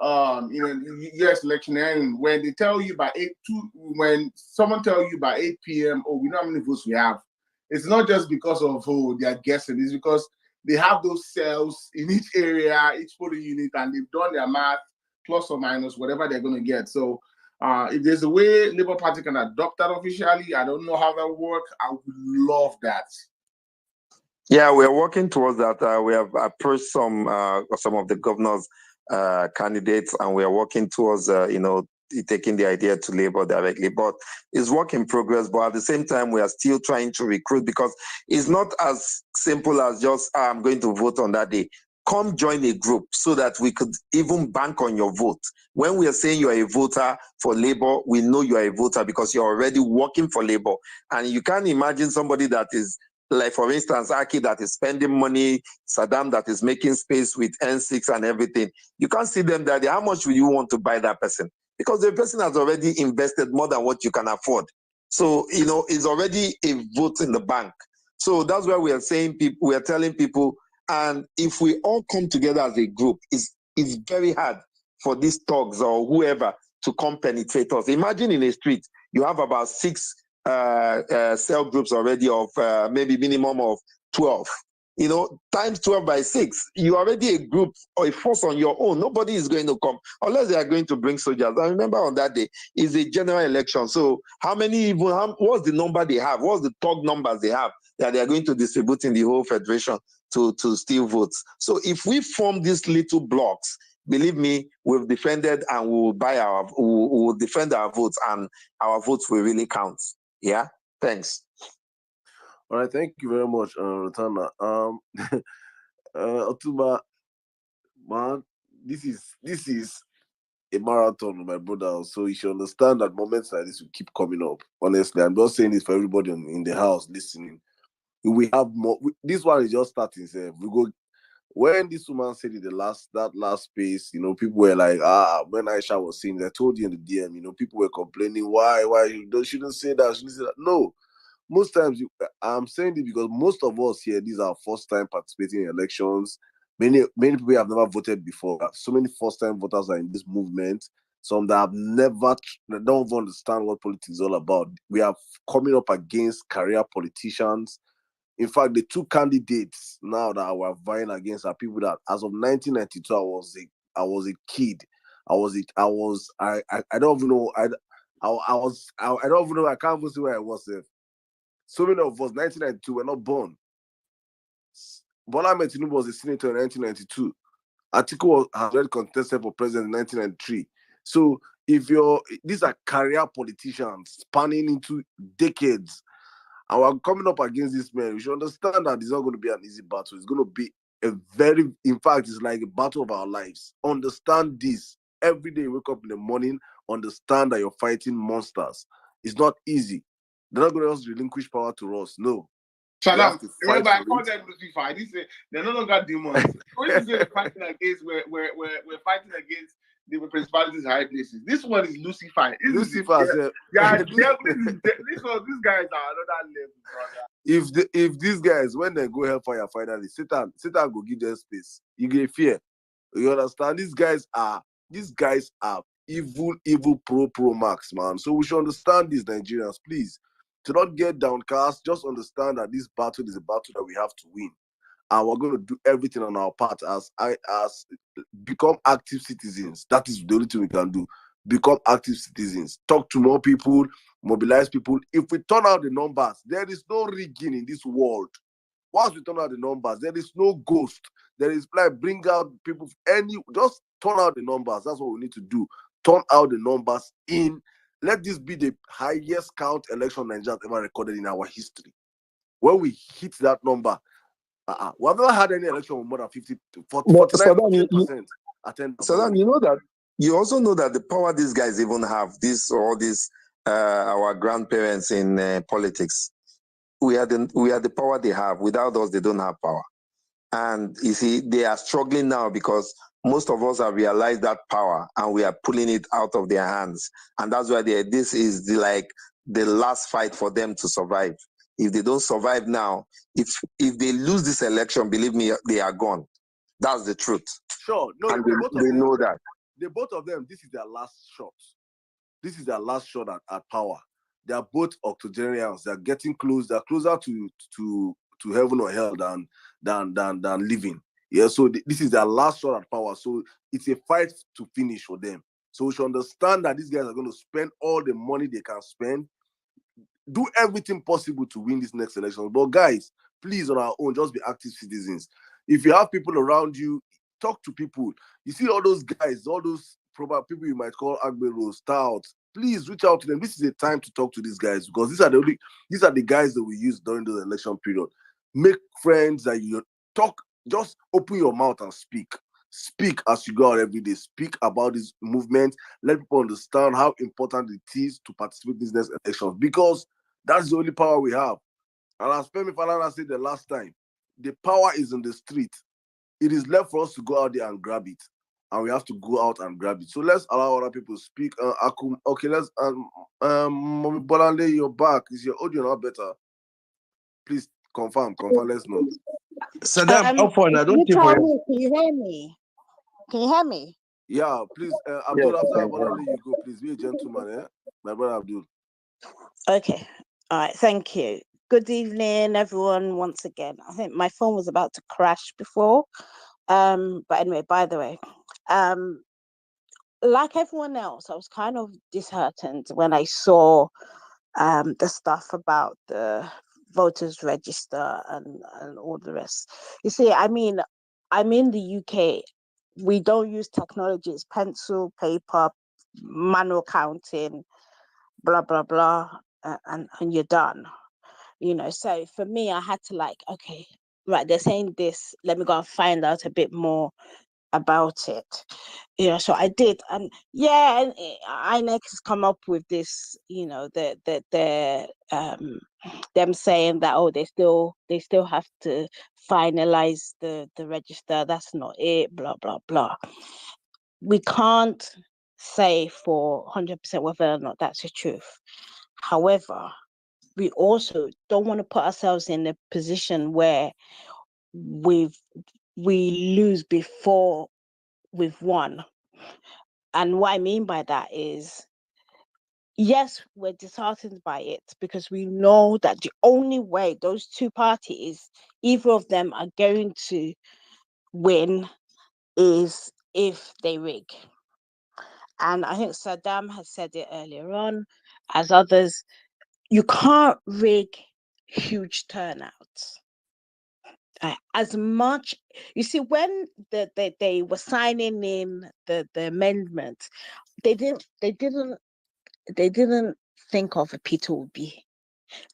U.S. electioneering, when they tell you by when someone tells you by 8 p.m., oh, we know how many votes we have. It's not just because of they are guessing. It's because they have those cells in each area, each polling unit, and they've done their math, plus or minus whatever they're going to get. So if there's a way Labour Party can adopt that officially, I don't know how that will work. I would love that. Yeah, we're working towards that. We have approached some of the governors' candidates, and we are working towards taking the idea to Labour directly. But it's work in progress. But at the same time, we are still trying to recruit, because it's not as simple as just I'm going to vote on that day. Come join a group so that we could even bank on your vote. When we are saying you're a voter for Labour, we know you're a voter because you're already working for Labour. And you can't imagine somebody that is, like, for instance, Aki that is spending money, Saddam that is making space with N6 and everything. You can't see them that day. How much will you want to buy that person? Because the person has already invested more than what you can afford. So, it's already a vote in the bank. So that's why we are saying we are telling people, and if we all come together as a group, it's very hard for these thugs or whoever to come penetrate us. Imagine in a street, you have about 6 cell groups already of maybe minimum of 12. Times 12 by 6, you're already a group or a force on your own. Nobody is going to come unless they are going to bring soldiers. I remember on that day is a general election. So what's the number they have? What's the thug numbers they have that they are going to distribute in the whole federation to steal votes? So if we form these little blocks, believe me, we've defended and we will defend our votes, and our votes will really count. Yeah, thanks. All right, thank you very much, Rotana. Otuba, man, this is a marathon, my brother. So you should understand that moments like this will keep coming up. Honestly, I'm just saying this for everybody in the house listening. We have more. This one is just starting. We go. When this woman said in that last space, people were like, when Aisha was saying, I told you in the DM, people were complaining, why you shouldn't say that, No, most times I'm saying it because most of us here, these are first time participating in elections. Many people have never voted before. So many first time voters are in this movement. Some that don't even understand what politics is all about. We are coming up against career politicians. In fact, the 2 candidates now that we're vying against are people that, as of 1992, I was a kid. I don't even know. I don't even know. I can't even see where I was. So many of us, 1992, were not born. Bola Ahmed Tinubu was a senator in 1992. Atiku has already contested for president in 1993. So these are career politicians spanning into decades. And we're coming up against this man. We should understand that it's not going to be an easy battle. It's going to be in fact, it's like a battle of our lives. Understand this. every day you wake up in the morning, understand that you're fighting monsters. It's not easy. They're not going to just relinquish power to us. No. We have Saddam, to fight remember I for called it. them Lucifer. I didn't say they're no longer demons. What is we're fighting against? We're fighting against the principalities high places. This one is Lucifer. Lucifer said, This guys are another level, brother. if these guys, when they go hellfire finally, Satan go give them space. You get fear. You understand? These guys are evil pro max, man. So we should understand these Nigerians, please. To not get downcast, just understand that this battle is a battle that we have to win. And we're going to do everything on our part as become active citizens. That is the only thing we can do. Become active citizens. Talk to more people, mobilize people. If we turn out the numbers, there is no rigging in this world. Once we turn out the numbers, there is no ghost. There is like bring out people, just turn out the numbers. That's what we need to do. Turn out the numbers in. Let this be the highest count election Nigeria has ever recorded in our history. When we hit that number, we have never had any election with more than 50 to 40, 49% attendance. Saddam, you also know that the power these guys even have, our grandparents in politics, we are the power they have. Without us, they don't have power. And you see, they are struggling now because most of us have realized that power and we are pulling it out of their hands. And that's why this is the last fight for them to survive. If they don't survive now, if they lose this election, believe me, they are gone. That's the truth. Sure. No, and they know that. Both of them, this is their last shot. This is their last shot at power. They are both octogenarians. They are getting close. They are closer to heaven or hell than living. Yeah. So this is their last shot at power. So it's a fight to finish for them. So we should understand that these guys are going to spend all the money they can spend, do everything possible to win this next election. But guys, please, on our own, just be active citizens. If you have people around you, talk to people. You see all those guys, all those probably people you might call Agbero, Stout. Please reach out to them. This is a time to talk to these guys because these are the guys that we use during the election period. Make friends that you talk. Just open your mouth and speak. Speak as you go out every day. Speak about this movement. Let people understand how important it is to participate in this next election because that's the only power we have. And as Femi Falana said the last time, the power is in the street. It is left for us to go out there and grab it. And we have to go out and grab it. So let's allow other people to speak. Okay, let's Mommy Bolande, you're back. Is your audio not better? Please confirm, let's know. Saddam, how far? I don't you think tell me, can you hear me? Can you hear me? Yeah, please, Abdul, after Bolande, you go, please. Be a gentleman, yeah? My brother Abdul. Okay. All right. Thank you. Good evening, everyone. Once again, I think my phone was about to crash before. But anyway, by the way, like everyone else, I was kind of disheartened when I saw the stuff about the voters register and all the rest. You see, I mean, I'm in the UK. We don't use technology. It's pencil, paper, manual counting, blah, blah, blah, and you're done. So for me, I had to okay, right, they're saying this, let me go and find out a bit more about it. So I did, and yeah, and INEC has come up with this, them saying that they still have to finalize the register. That's not it, blah blah blah. We can't say for 100% whether or not that's the truth. However, we also don't want to put ourselves in a position where we lose before we've won. And what I mean by that is, yes, we're disheartened by it because we know that the only way those two parties, either of them, are going to win is if they rig. And I think Saddam has said it earlier on, as others, you can't rig huge turnouts. As much, you see, when they were signing in the amendment, they didn't think of a Peter Obi.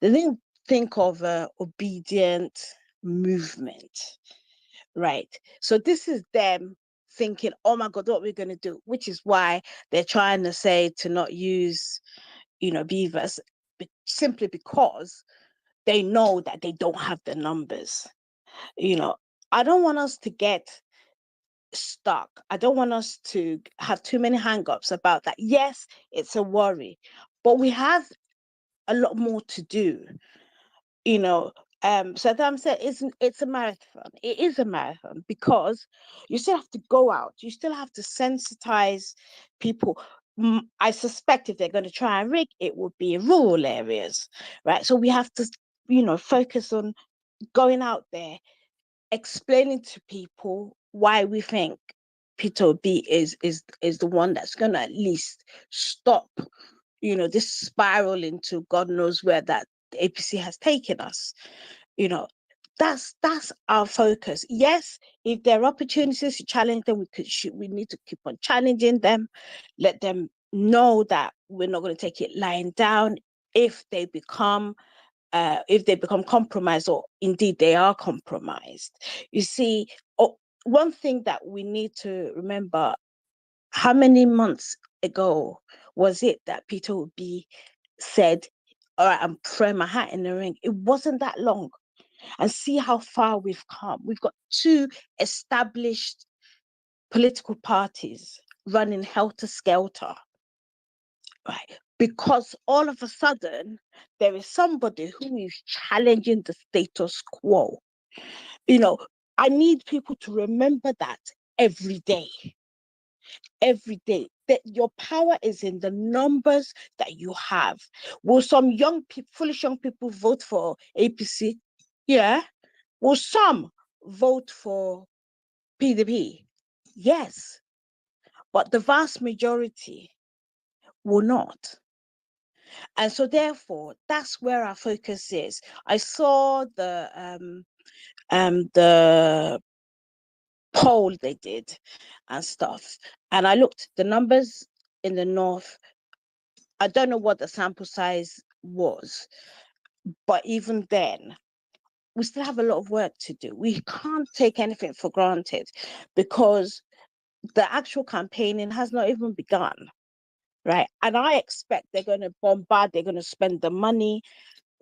They didn't think of a obedient movement, right? So this is them thinking, oh my God, what we're going to do, which is why they're trying to say to not use, beavers, simply because they know that they don't have the numbers. I don't want us to get stuck. I don't want us to have too many hang-ups about that. Yes, it's a worry, but we have a lot more to do. So that I'm saying it's a marathon. It is a marathon because you still have to go out. You still have to sensitize people. I suspect if they're going to try and rig, it would be in rural areas, right? So we have to, focus on going out there, explaining to people why we think Peter Obi is the one that's going to at least stop, this spiral into God knows where that the APC has taken us. That's our focus. Yes, if there are opportunities to challenge them, we need to keep on challenging them, let them know that we're not going to take it lying down if they become compromised, or indeed they are compromised. You see, one thing that we need to remember, how many months ago was it that Peter Obi said, all right, I'm throwing my hat in the ring? It wasn't that long. And see how far we've come. We've got 2 established political parties running helter-skelter, right? Because all of a sudden, there is somebody who is challenging the status quo. I need people to remember that every day. Every day, that your power is in the numbers that you have. Will some foolish young people vote for APC? Yeah. Will some vote for PDP? Yes. But the vast majority will not. And so therefore, that's where our focus is. I saw the poll they did and stuff, and I looked the numbers in the north. I don't know what the sample size was, but even then, we still have a lot of work to do. We can't take anything for granted because the actual campaigning has not even begun, right? And I expect they're going to bombard, they're going to spend the money.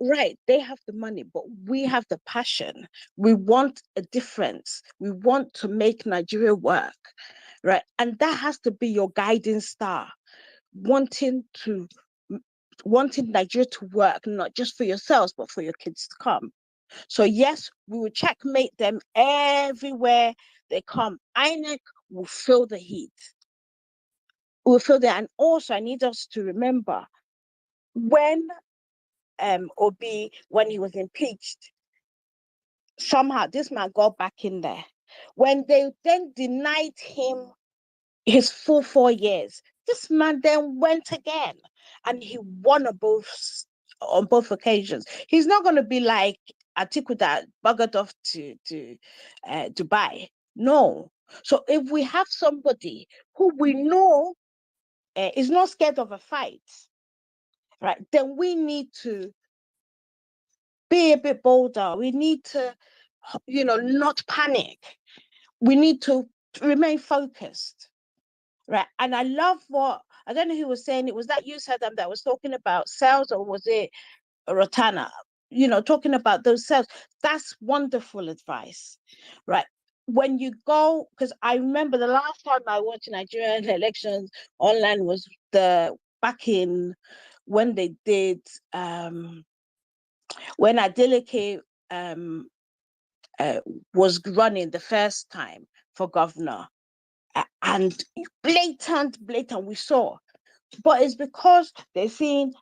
Right, they have the money, but we have the passion. We want a difference. We want to make Nigeria work, right? And that has to be your guiding star, wanting Nigeria to work, not just for yourselves, but for your kids to come. So yes, we will checkmate them everywhere they come. INEC will feel the heat. We'll feel that. And also, I need us to remember when Obi, when he was impeached, somehow this man got back in there. When they then denied him his full 4 years, this man then went again and he won on both occasions. He's not going to be like Atiku that buggered off to Dubai. No. So if we have somebody who we know is not scared of a fight, right, then we need to be a bit bolder. We need to, not panic. We need to remain focused, right? And I love I don't know who was saying it. Was that you, Saddam, that was talking about sales, or was it Rotana? Talking about those sales. That's wonderful advice, right? When you go, because I remember the last time I watched Nigerian elections online was back in when they did when Adeleke was running the first time for governor, and blatant, we saw. But it's because they're seeing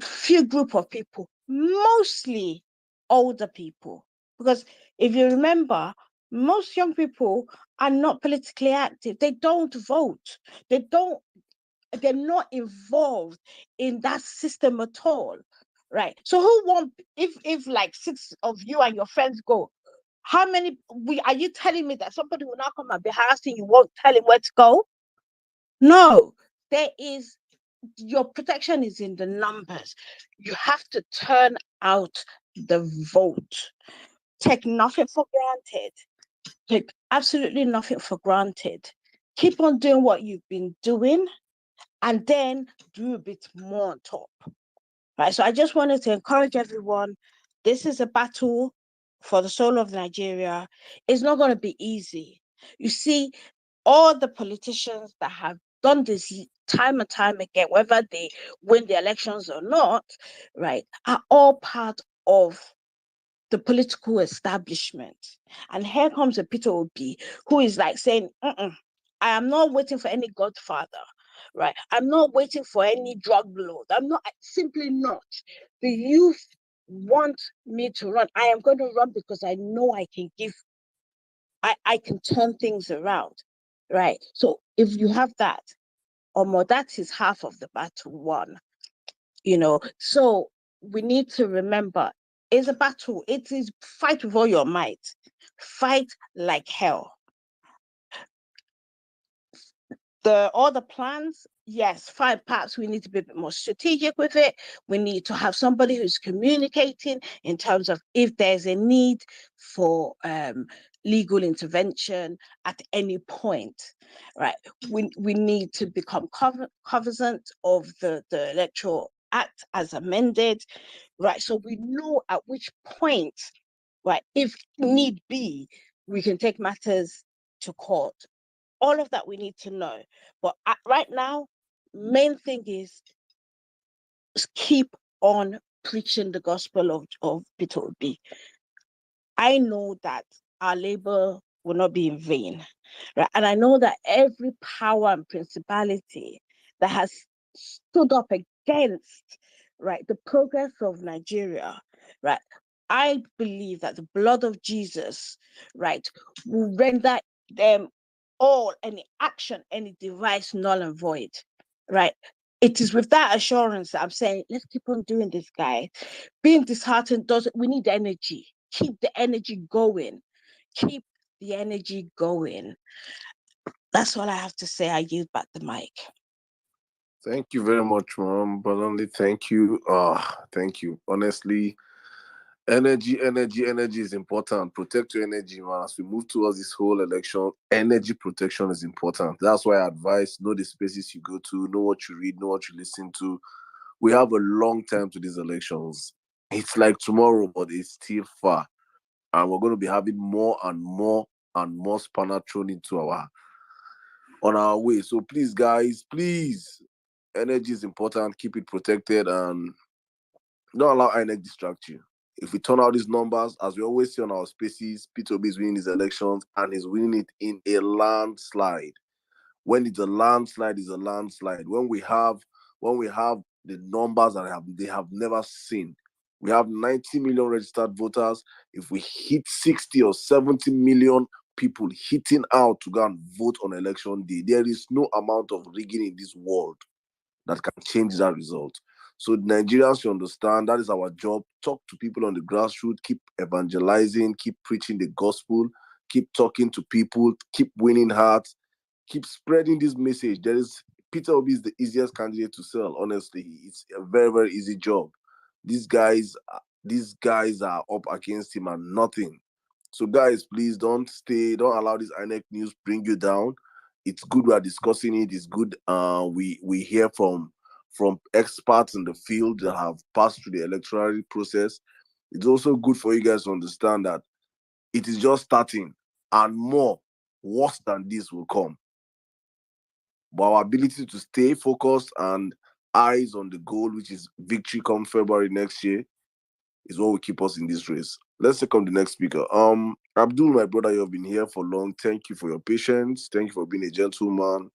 few group of people, mostly older people. Because if you remember, most young people are not politically active. They don't vote. They're not involved in that system at all. Right. So if like 6 of you and your friends go, how many are you telling me that somebody will not come and be harassing you, won't tell him where to go? No, your protection is in the numbers. You have to turn out the vote. Take nothing for granted. take absolutely nothing for granted. Keep on doing what you've been doing, and then do a bit more on top. Right. So I just wanted to encourage everyone. This is a battle for the soul of Nigeria. It's not going to be easy. You see, all the politicians that have done this time and time again, whether they win the elections or not, right, are all part of the political establishment. And here comes a Peter Obi who is like saying, I am not waiting for any godfather, right? I'm not waiting for any drug lord. I'm not, simply not. The youth want me to run. I am going to run because I know I can give, I can turn things around, right? So if you have that, or more, that is half of the battle won, So we need to remember, it's a battle. It is fight with all your might. Fight like hell. All the plans, yes, fine. Perhaps we need to be a bit more strategic with it. We need to have somebody who's communicating in terms of if there's a need for legal intervention at any point, right? We need to become cognizant of the Electoral Act as amended, right? So we know at which point, right, if need be, we can take matters to court. All of that we need to know. But right now, main thing is keep on preaching the gospel of Peter Obi. I know that our labor will not be in vain, right? And I know that every power and principality that has stood up against, right, the progress of Nigeria, right, I believe that the blood of Jesus, right, will render them all, any action, any device null and void, right? It is with that assurance that I'm saying, let's keep on doing this, guys. Being disheartened we need energy. Keep the energy going. Keep the energy going. That's all I have to say. I yield back the mic. Thank you very much, Mom. Balonli, thank you. Thank you. Honestly, energy is important. Protect your energy, man. As we move towards this whole election, energy protection is important. That's why I advise, know the spaces you go to, know what you read, know what you listen to. We have a long time to these elections. It's like tomorrow, but it's still far. And we're going to be having more and more and more spanner thrown into on our way. So please, guys, please, energy is important. Keep it protected and don't allow INEC distract you. If we turn out these numbers, as we always see on our spaces, Peter Obi is winning his elections and he's winning it in a landslide. When it's a landslide, it's a landslide. When we have the numbers that they have never seen. We have 90 million registered voters. If we hit 60 or 70 million people hitting out to go and vote on election day, there is no amount of rigging in this world that can change that result. So Nigerians should understand that is our job. Talk to people on the grassroots, keep evangelizing, keep preaching the gospel, keep talking to people, keep winning hearts, keep spreading this message. Peter Obi is the easiest candidate to sell, honestly. It's a very, very easy job. These guys are up against him and nothing. So guys, please don't allow this INEC news bring you down. It's good we are discussing it. It's good we hear from experts in the field that have passed through the electoral process. It's also good for you guys to understand that it is just starting and more worse than this will come. But our ability to stay focused and eyes on the goal, which is victory come February next year, is what will keep us in this race. Let's take on the next speaker. Abdul, my brother, you have been here for long. Thank you for your patience. Thank you for being a gentleman.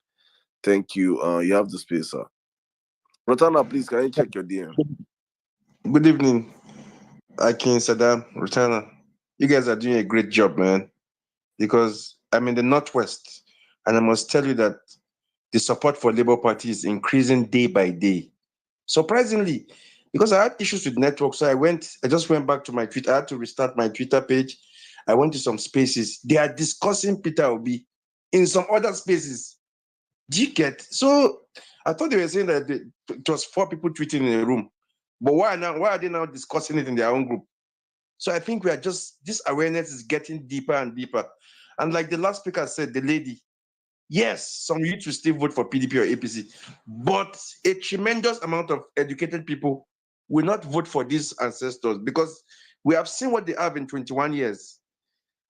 Thank you. You have the space, sir. Rotana, please, can you check your DM? Good evening, Akin, Sadam, Rotana. You guys are doing a great job, man. Because I'm in the Northwest, and I must tell you that the support for Labour Party is increasing day by day. Surprisingly, because I had issues with network, so I just went back to my Twitter. I had to restart my Twitter page. I went to some spaces. They are discussing Peter Obi in some other spaces. Do you get? So I thought they were saying that it was 4 people tweeting in a room. But why are they now discussing it in their own group? So I think this awareness is getting deeper and deeper. And like the last speaker said, the lady, yes, some youth will still vote for PDP or APC, but a tremendous amount of educated people will not vote for these ancestors because we have seen what they have in 21 years.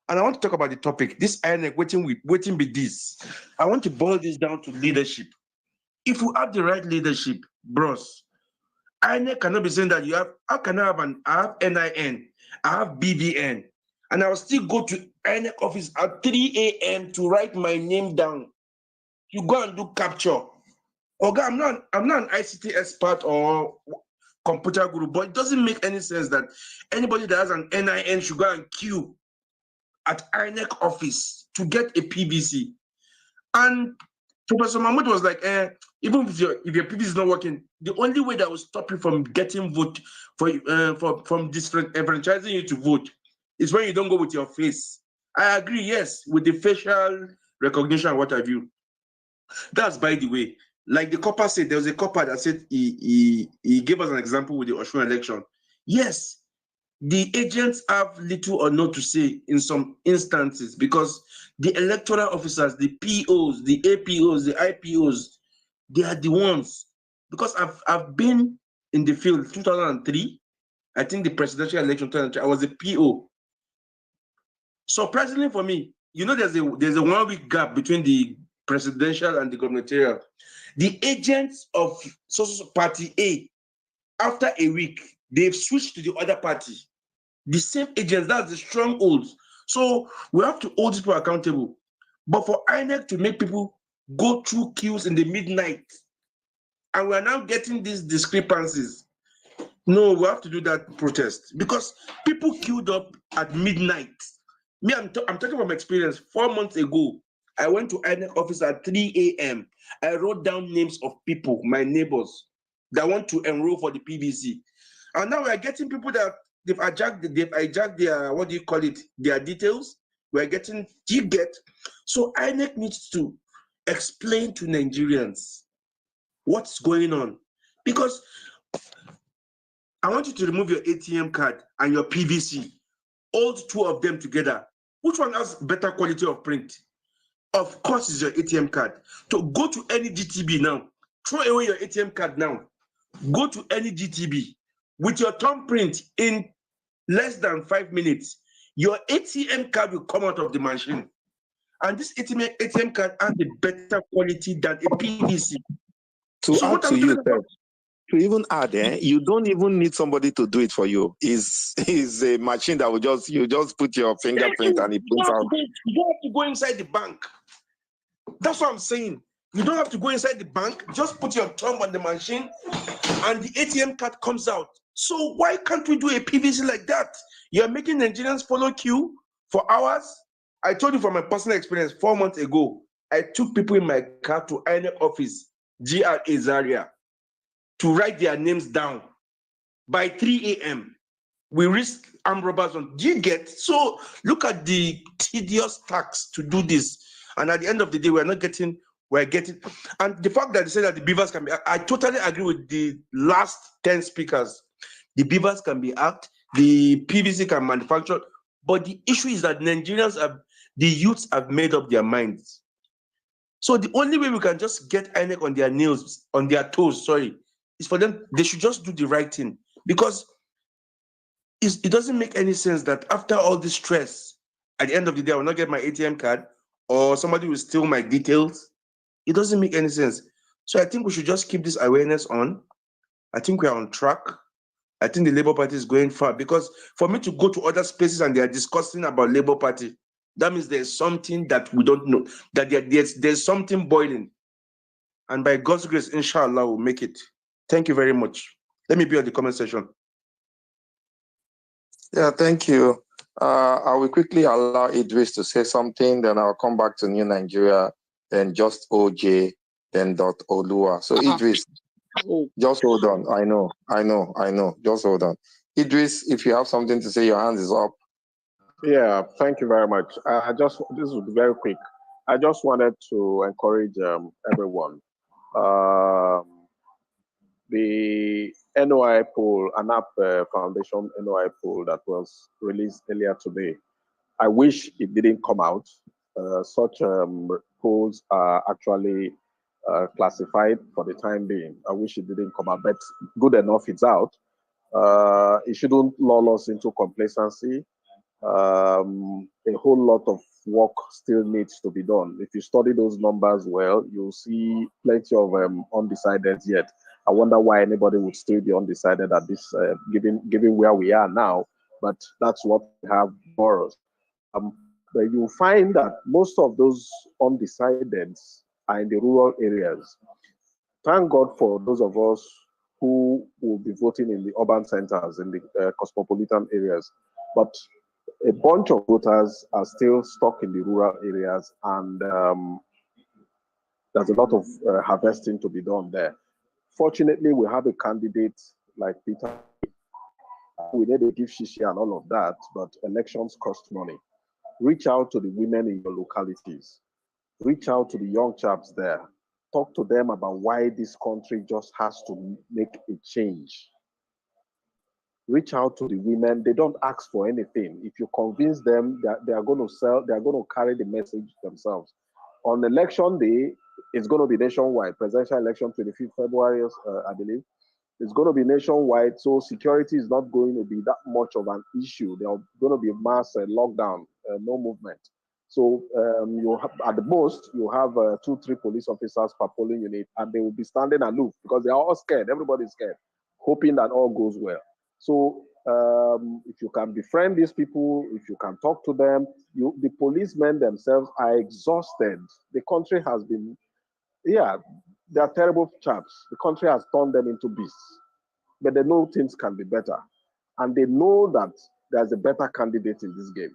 And I want to talk about the topic. This INEC waiting be this. I want to boil this down to leadership. If you have the right leadership, bros, INEC cannot be saying that you have, how can I have NIN, I have BVN, and I'll still go to INEC office at 3 a.m. to write my name down. You go and do capture. Okay, I'm not an ICT expert or computer guru, but it doesn't make any sense that anybody that has an NIN should go and queue at INEC office to get a PVC. And Professor Mahmoud was like, even if your PVC is not working, the only way that will stop you from getting vote from disenfranchising you to vote is when you don't go with your face. I agree, yes, with the facial recognition and what have you. That's by the way. Like the copper said, there was a copper that said he gave us an example with the Osun election. Yes, the agents have little or no to say in some instances because the electoral officers, the POs, the APOs, the IPOs, they are the ones. Because I've been in the field 2003, I think the presidential election 2003, I was a PO. Surprisingly for me, you know, there's a 1 week gap between the presidential and the gubernatorial. The agents of social party A, after a week, they've switched to the other party. The same agents, that's the strongholds. So we have to hold people accountable. But for INEC to make people go through queues in the midnight, and we are now getting these discrepancies. No, we have to do that protest because people queued up at midnight. Me, I'm talking from experience. 4 months ago, I went to INEC office at 3 a.m. I wrote down names of people, my neighbors, that want to enroll for the PVC. And now we are getting people that they've hijacked their, what do you call it, their details. We're getting, do you get? So INEC needs to explain to Nigerians what's going on. Because I want you to remove your ATM card and your PVC, hold two of them together. Which one has better quality of print? Of course, it's your ATM card. So go to any GTB now. Throw away your ATM card now. Go to any GTB with your thumbprint in less than 5 minutes. Your ATM card will come out of the machine. And this ATM card has a better quality than a PVC. To So add what to I'm you, talking about, to even add, you don't even need somebody to do it for you. Is a machine that will you just put your fingerprint and it prints out. You don't have to go inside the bank. That's what I'm saying. You don't have to go inside the bank. Just put your thumb on the machine and the ATM card comes out. So why can't we do a PVC like that? You're making Nigerians follow queue for hours. I told you from my personal experience 4 months ago, I took people in my car to INEC office, GRA Zaria, to write their names down. By 3 a.m., we risk armed robbers on. Do you get? So look at the tedious tax to do this. And at the end of the day, we're getting. And the fact that they say that the beavers can be, I totally agree with the last 10 speakers. The beavers can be hacked, the PVC can manufacture. But the issue is that the youths have made up their minds. So the only way we can just get INEC on their toes, is for them, they should just do the right thing. Because it doesn't make any sense that after all this stress, at the end of the day, I will not get my ATM card or somebody will steal my details. It doesn't make any sense. So I think we should just keep this awareness on. I think we are on track. I think the Labour Party is going far because for me to go to other spaces and they are discussing about Labour Party, that means there's something that we don't know, that there's something boiling. And by God's grace, inshallah, we'll make it. Thank you very much. Let me be on the comment section. Yeah, thank you. I will quickly allow Idris to say something, then I'll come back to New Nigeria, then just OJ, then Olua. So Idris, just hold on. I know. Just hold on. Idris, if you have something to say, your hand is up. Yeah, thank you very much. This will be very quick. I just wanted to encourage everyone. The NOI poll, ANAP Foundation NOI poll that was released earlier today, I wish it didn't come out. Such polls are actually classified for the time being. I wish it didn't come out, but good enough it's out. It shouldn't lull us into complacency. A whole lot of work still needs to be done. If you study those numbers well, you'll see plenty of undecided yet. I wonder why anybody would still be undecided at this, given where we are now. But that's what we have for us. But you'll find that most of those undecideds are in the rural areas. Thank God for those of us who will be voting in the urban centers, in the cosmopolitan areas. But a bunch of voters are still stuck in the rural areas, and there's a lot of harvesting to be done there. Fortunately, we have a candidate like Peter. We need to give shishi and all of that, but elections cost money. Reach out to the women in your localities. Reach out to the young chaps there. Talk to them about why this country just has to make a change. Reach out to the women. They don't ask for anything. If you convince them that they are going to sell, they are going to carry the message themselves. On election day, it's going to be nationwide. Presidential election, 25th February, I believe. It's going to be nationwide, so security is not going to be that much of an issue. There are going to be mass lockdown, no movement. So you have, at the most, you have 2-3 police officers per polling unit, and they will be standing aloof because they are all scared. Everybody's scared, hoping that all goes well. So if you can befriend these people, if you can talk to them, the policemen themselves are exhausted. The country has been, yeah, they are terrible chaps. The country has turned them into beasts. But they know things can be better. And they know that there's a better candidate in this game.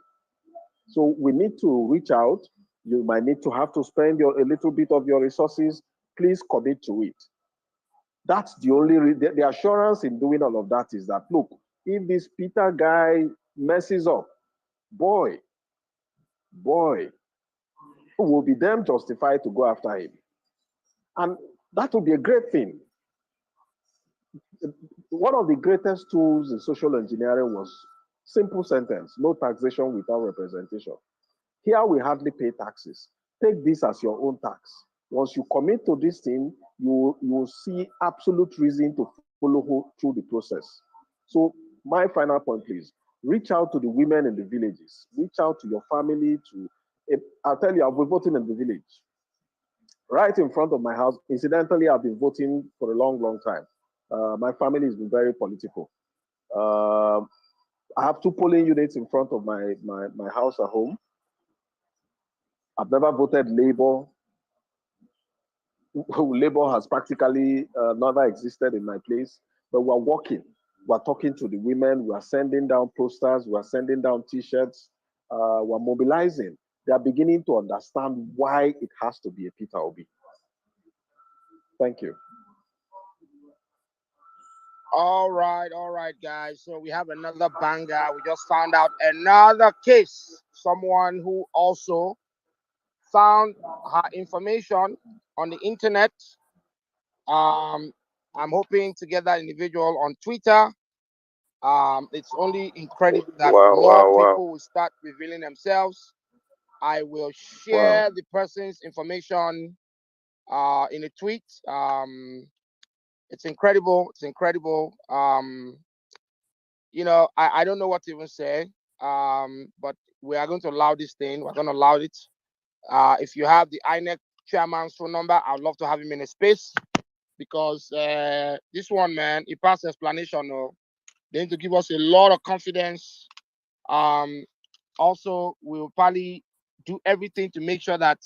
So we need to reach out. You might need to have to spend a little bit of your resources. Please commit to it. That's the only, the assurance in doing all of that is that, look, if this Peter guy messes up, boy, will be them justified to go after him. And that would be a great thing. One of the greatest tools in social engineering was simple sentence: no taxation without representation. Here we hardly pay taxes. Take this as your own tax. Once you commit to this thing, you will see absolute reason to follow through the process. So my final point, please, reach out to the women in the villages. Reach out to your family. I'll tell you, I've been voting in the village. Right in front of my house. Incidentally, I've been voting for a long, long time. My family has been very political. I have 2 polling units in front of my house at home. I've never voted Labour. Labour has practically never existed in my place, but we're working. We're talking to the women. We're sending down posters. We're sending down T-shirts. We're mobilizing. They are beginning to understand why it has to be a Peter Obi. Thank you. All right, guys. So we have another banger. We just found out another case. Someone who also found her information on the internet. I'm hoping to get that individual on Twitter. It's only incredible that more people will start revealing themselves. I will share the person's information in a tweet. It's incredible. It's incredible. You know, I don't know what to even say. But we are going to allow this thing. We're going to allow it. If you have the INEC chairman's phone number, I'd love to have him in a space, because this one, man, he passed explanation. They need to give us a lot of confidence. Also, we'll probably do everything to make sure that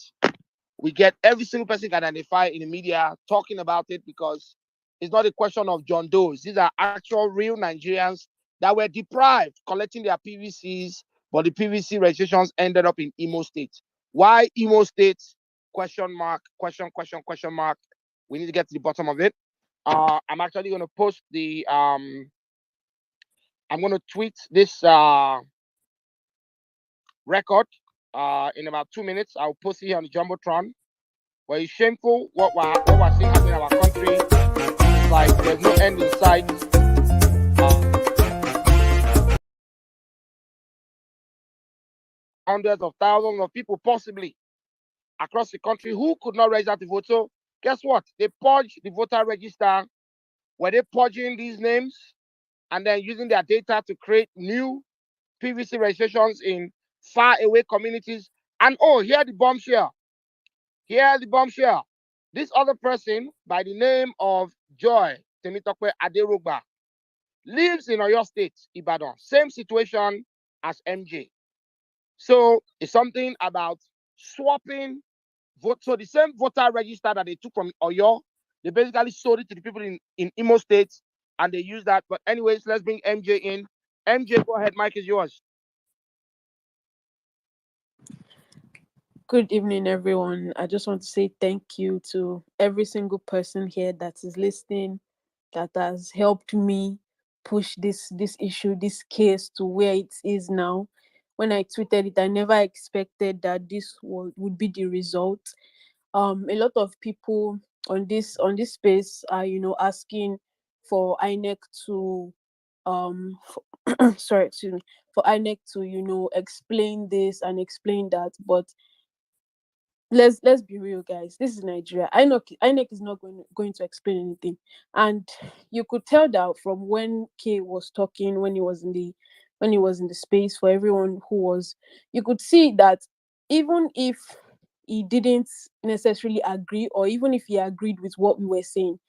we get every single person can identify in the media talking about it, because it's not a question of John Doe's. These are actual real Nigerians that were deprived collecting their PVCs, but the PVC registrations ended up in Imo State. Why Imo State? Question mark, question mark. We need to get to the bottom of it. I'm actually going to post the, I'm going to tweet this record in about 2 minutes. I'll post it here on the Jumbotron. But it's shameful what we're seeing happen in our country. It's like there's no end in sight. hundreds of thousands of people possibly across the country who could not register to vote. So guess what? They purged the voter register. Were they purging these names and then using their data to create new PVC registrations in far away communities? And oh, here the bombshell. Here the bombshell. This other person by the name of Joy Temitope Aderugba lives in Oyo State, Ibadan. Same situation as MJ. So it's something about swapping vote. So the same voter register that they took from Oyo, they basically sold it to the people in Imo State and they use that. But anyways, let's bring MJ in. MJ, go ahead. Mike is yours. Good evening, everyone. I just want to say thank you to every single person here that is listening, that has helped me push this issue, this case to where it is now. When I tweeted it, I never expected that this would be the result. A lot of people on this space are asking for INEC to sorry, excuse me, for INEC to explain this and explain that, but let's be real, guys. This is Nigeria. INEC is not going to explain anything, and you could tell that from when K was talking, when he was in the space. For everyone who was, you could see that even if he didn't necessarily agree, or even if he agreed with what we were saying,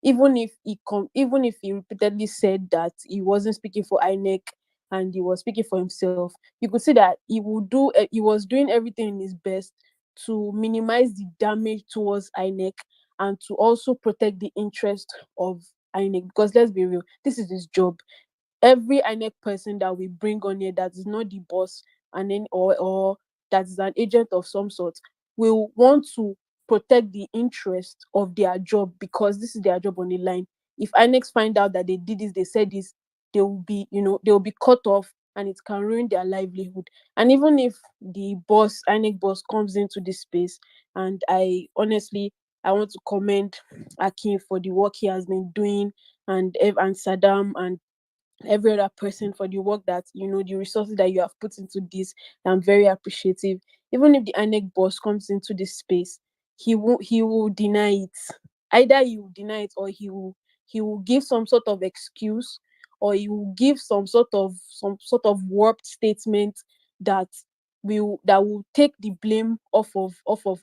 even if he repeatedly said that he wasn't speaking for INEC and he was speaking for himself, you could see that he was doing everything in his best to minimize the damage towards INEC and to also protect the interest of INEC. Because let's be real, this is his job. Every INEC person that we bring on here that is not the boss and then or that is an agent of some sort will want to protect the interest of their job, because this is their job on the line. If INEC find out that they did this, they said this, they will be cut off, and it can ruin their livelihood. And even if the boss, INEC boss, comes into this space, and I honestly, I want to commend Akin for the work he has been doing, and Saddam and every other person for the work that the resources that you have put into this. I'm very appreciative. Even if the INEC boss comes into this space, he will deny it. Either he will deny it, or he will give some sort of excuse, or he will give some sort of warped statement that will take the blame off of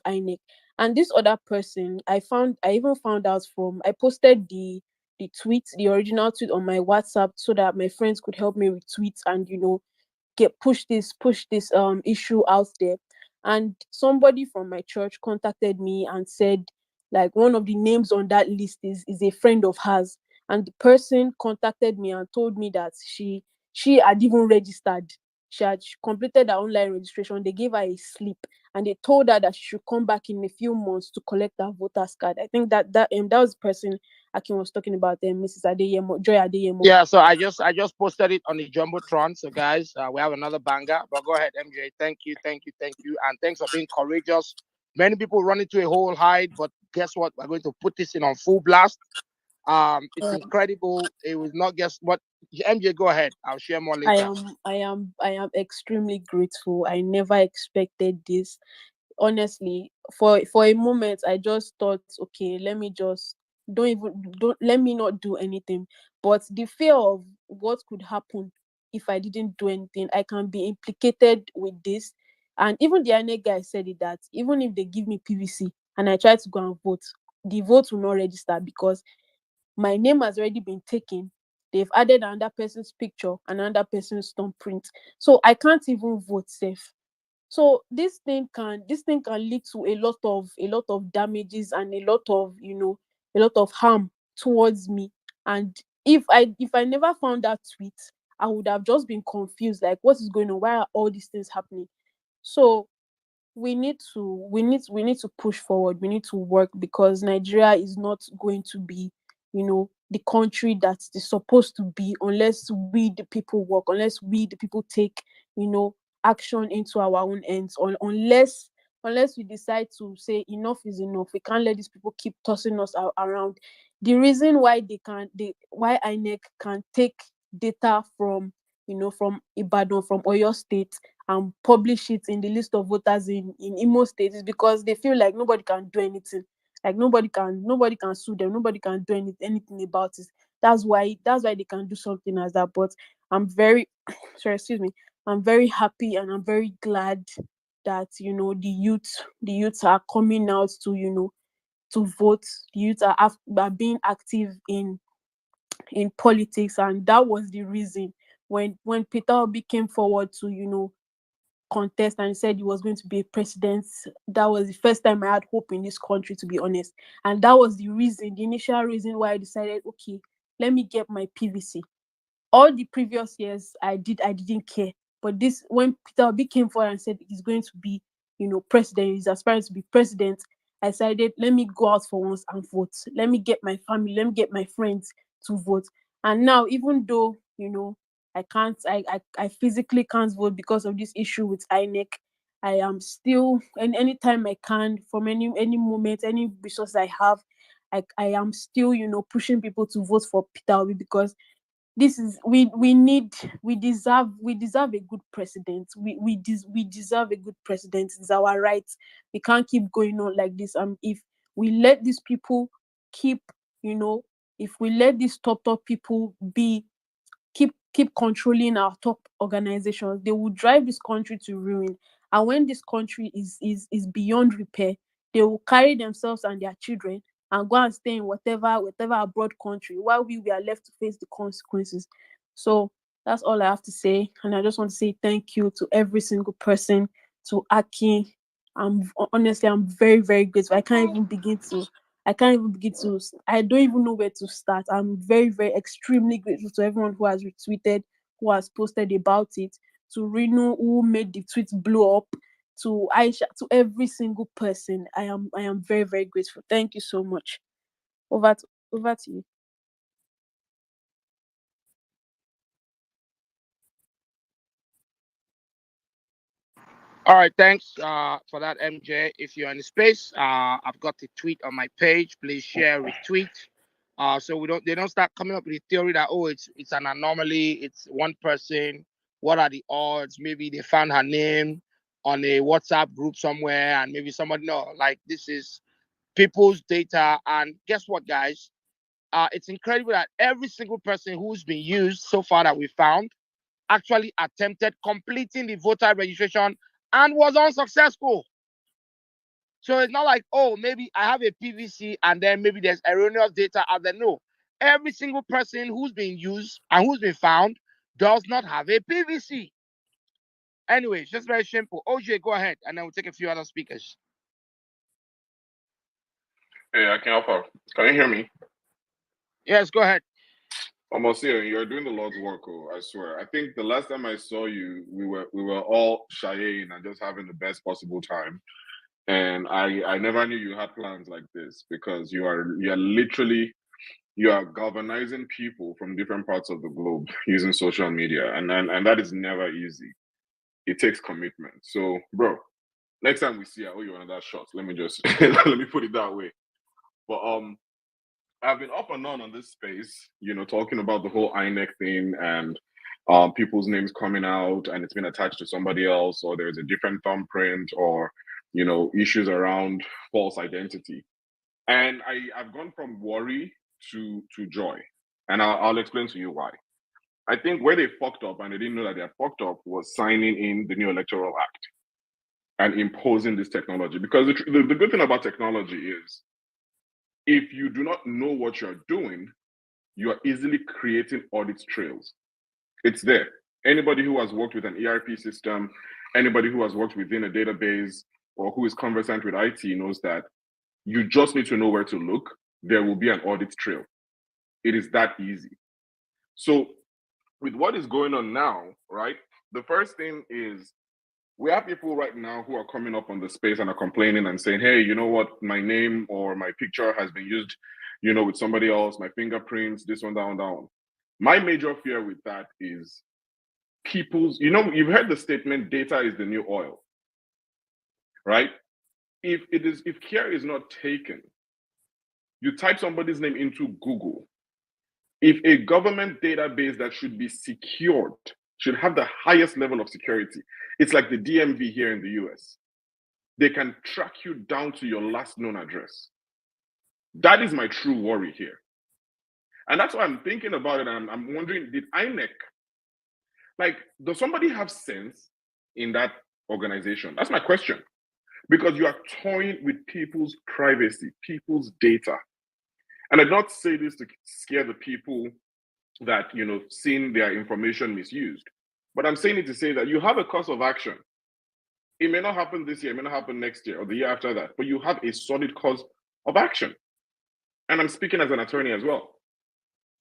INEC. And this other person, I even found out from, I posted the original tweet on my WhatsApp so that my friends could help me retweet and get push this issue out there. And somebody from my church contacted me and said, like, one of the names on that list is a friend of hers. And the person contacted me and told me that she had even registered. She completed her online registration. They gave her a slip, and they told her that she should come back in a few months to collect her voter's card. I think that was the person Akin was talking about, Mrs. Adeyemo, Joy Adeyemo. Yeah, so I just posted it on the Jumbotron. So guys, we have another banger. But go ahead, MJ. Thank you, and thanks for being courageous. Many people run into a whole hide, but guess what? We're going to put this in on full blast. It's incredible. It was not just what MJ. Go ahead. I'll share more I later. am extremely grateful. I never expected this. Honestly, for a moment I just thought, okay, let me just don't let me not do anything. But the fear of what could happen if I didn't do anything, I can be implicated with this. And even the INEC guy said it, that even if they give me PVC and I try to go and vote, the vote will not register because my name has already been taken. They've added another person's picture and another person's thumbprint, so I can't even vote safe. So this thing can lead to a lot of damages and a lot of harm towards me. And if I never found that tweet, I would have just been confused, like, what is going on, why are all these things happening? So we need to push forward. We need to work, because Nigeria is not going to be the country that is supposed to be, unless we the people work, unless we the people take action into our own hands, unless we decide to say enough is enough. We can't let these people keep tossing us around. The reason why why INEC can take data from from Ibadan, from Oyo State, and publish it in the list of voters in Imo State is because they feel like nobody can do anything. Like nobody can sue them, nobody can do anything about it. That's why they can do something as that. But I'm very sorry, excuse me. I'm very happy and I'm very glad that the youths are coming out to to vote. The youth are being active in politics, and that was the reason when Peter Obi came forward to contest and said he was going to be a president. That was the first time I had hope in this country, to be honest. And that was the initial reason why I decided, okay, let me get my PVC. All the previous years I didn't care. But this, when Peter Obi came forward and said he's going to be, president, he's aspiring to be president, I decided, let me go out for once and vote. Let me get my family, let me get my friends to vote. And now, even though, I physically can't vote because of this issue with INEC, I am still, and anytime I can, from any moment, any resource I have, I am still, pushing people to vote for Peter Obi, because this is we deserve a good president. We deserve a good president. It's our right. We can't keep going on like this. If we let these people keep, if we let these top people keep controlling our top organizations, they will drive this country to ruin. And when this country is beyond repair, they will carry themselves and their children and go and stay in whatever abroad country, while we are left to face the consequences. So that's all I have to say. And I just want to say thank you to every single person, to Aki. Honestly, I'm very, very grateful. I don't even know where to start. I'm very, very extremely grateful to everyone who has retweeted, who has posted about it, to Reno, who made the tweets blow up, to Aisha, to every single person. I am very, very grateful. Thank you so much. Over to you. All right, thanks for that, MJ. If you're in the space, I've got the tweet on my page. Please share, retweet, so they don't start coming up with the theory that, oh, it's an anomaly, it's one person. What are the odds? Maybe they found her name on a WhatsApp group somewhere, and maybe somebody like this is people's data. And guess what, guys? It's incredible that every single person who's been used so far that we found actually attempted completing the voter registration and was unsuccessful. So it's not like, oh, maybe I have a PVC and then maybe there's erroneous data out there. No, every single person who's been used and who's been found does not have a PVC. Anyway, it's just very simple. OJ, go ahead, and then we'll take a few other speakers. Hey, I can help out. Can you hear me? Yes, go ahead. Almost here. You're doing the Lord's work. Oh, I swear. I think the last time I saw you, we were all shying and just having the best possible time. And I never knew you had plans like this, because you are galvanizing people from different parts of the globe using social media, and that is never easy. It takes commitment. So, bro, next time we see, I owe you another shot. Let me just let me put it that way. But I've been up and down on this space, talking about the whole INEC thing and people's names coming out and it's been attached to somebody else, or there's a different thumbprint, or issues around false identity. And I've gone from worry to joy, and I'll explain to you why. I think where they fucked up, and they didn't know that they fucked up, was signing in the new Electoral Act and imposing this technology. Because the good thing about technology is, if you do not know what you're doing, you are easily creating audit trails. It's there. Anybody who has worked with an ERP system, anybody who has worked within a database, or who is conversant with IT knows that you just need to know where to look. There will be an audit trail. It is that easy. So with what is going on now, right? The first thing is, we have people right now who are coming up on the space and are complaining and saying, hey, you know what? My name or my picture has been used, with somebody else, my fingerprints, this one, that one, that one. My major fear with that is people's, you've heard the statement, data is the new oil, right? If care is not taken, you type somebody's name into Google. If a government database that should be secured, should have the highest level of security, It's like the DMV here in the US. They can track you down to your last known address. That is my true worry here. And that's why I'm thinking about it. And I'm wondering, did INEC, like, does somebody have sense in that organization? That's my question. Because you are toying with people's privacy, people's data. And I don't say this to scare the people that, seeing their information misused. But I'm saying it to say that you have a course of action. It may not happen this year, it may not happen next year or the year after that, but you have a solid course of action. And I'm speaking as an attorney as well.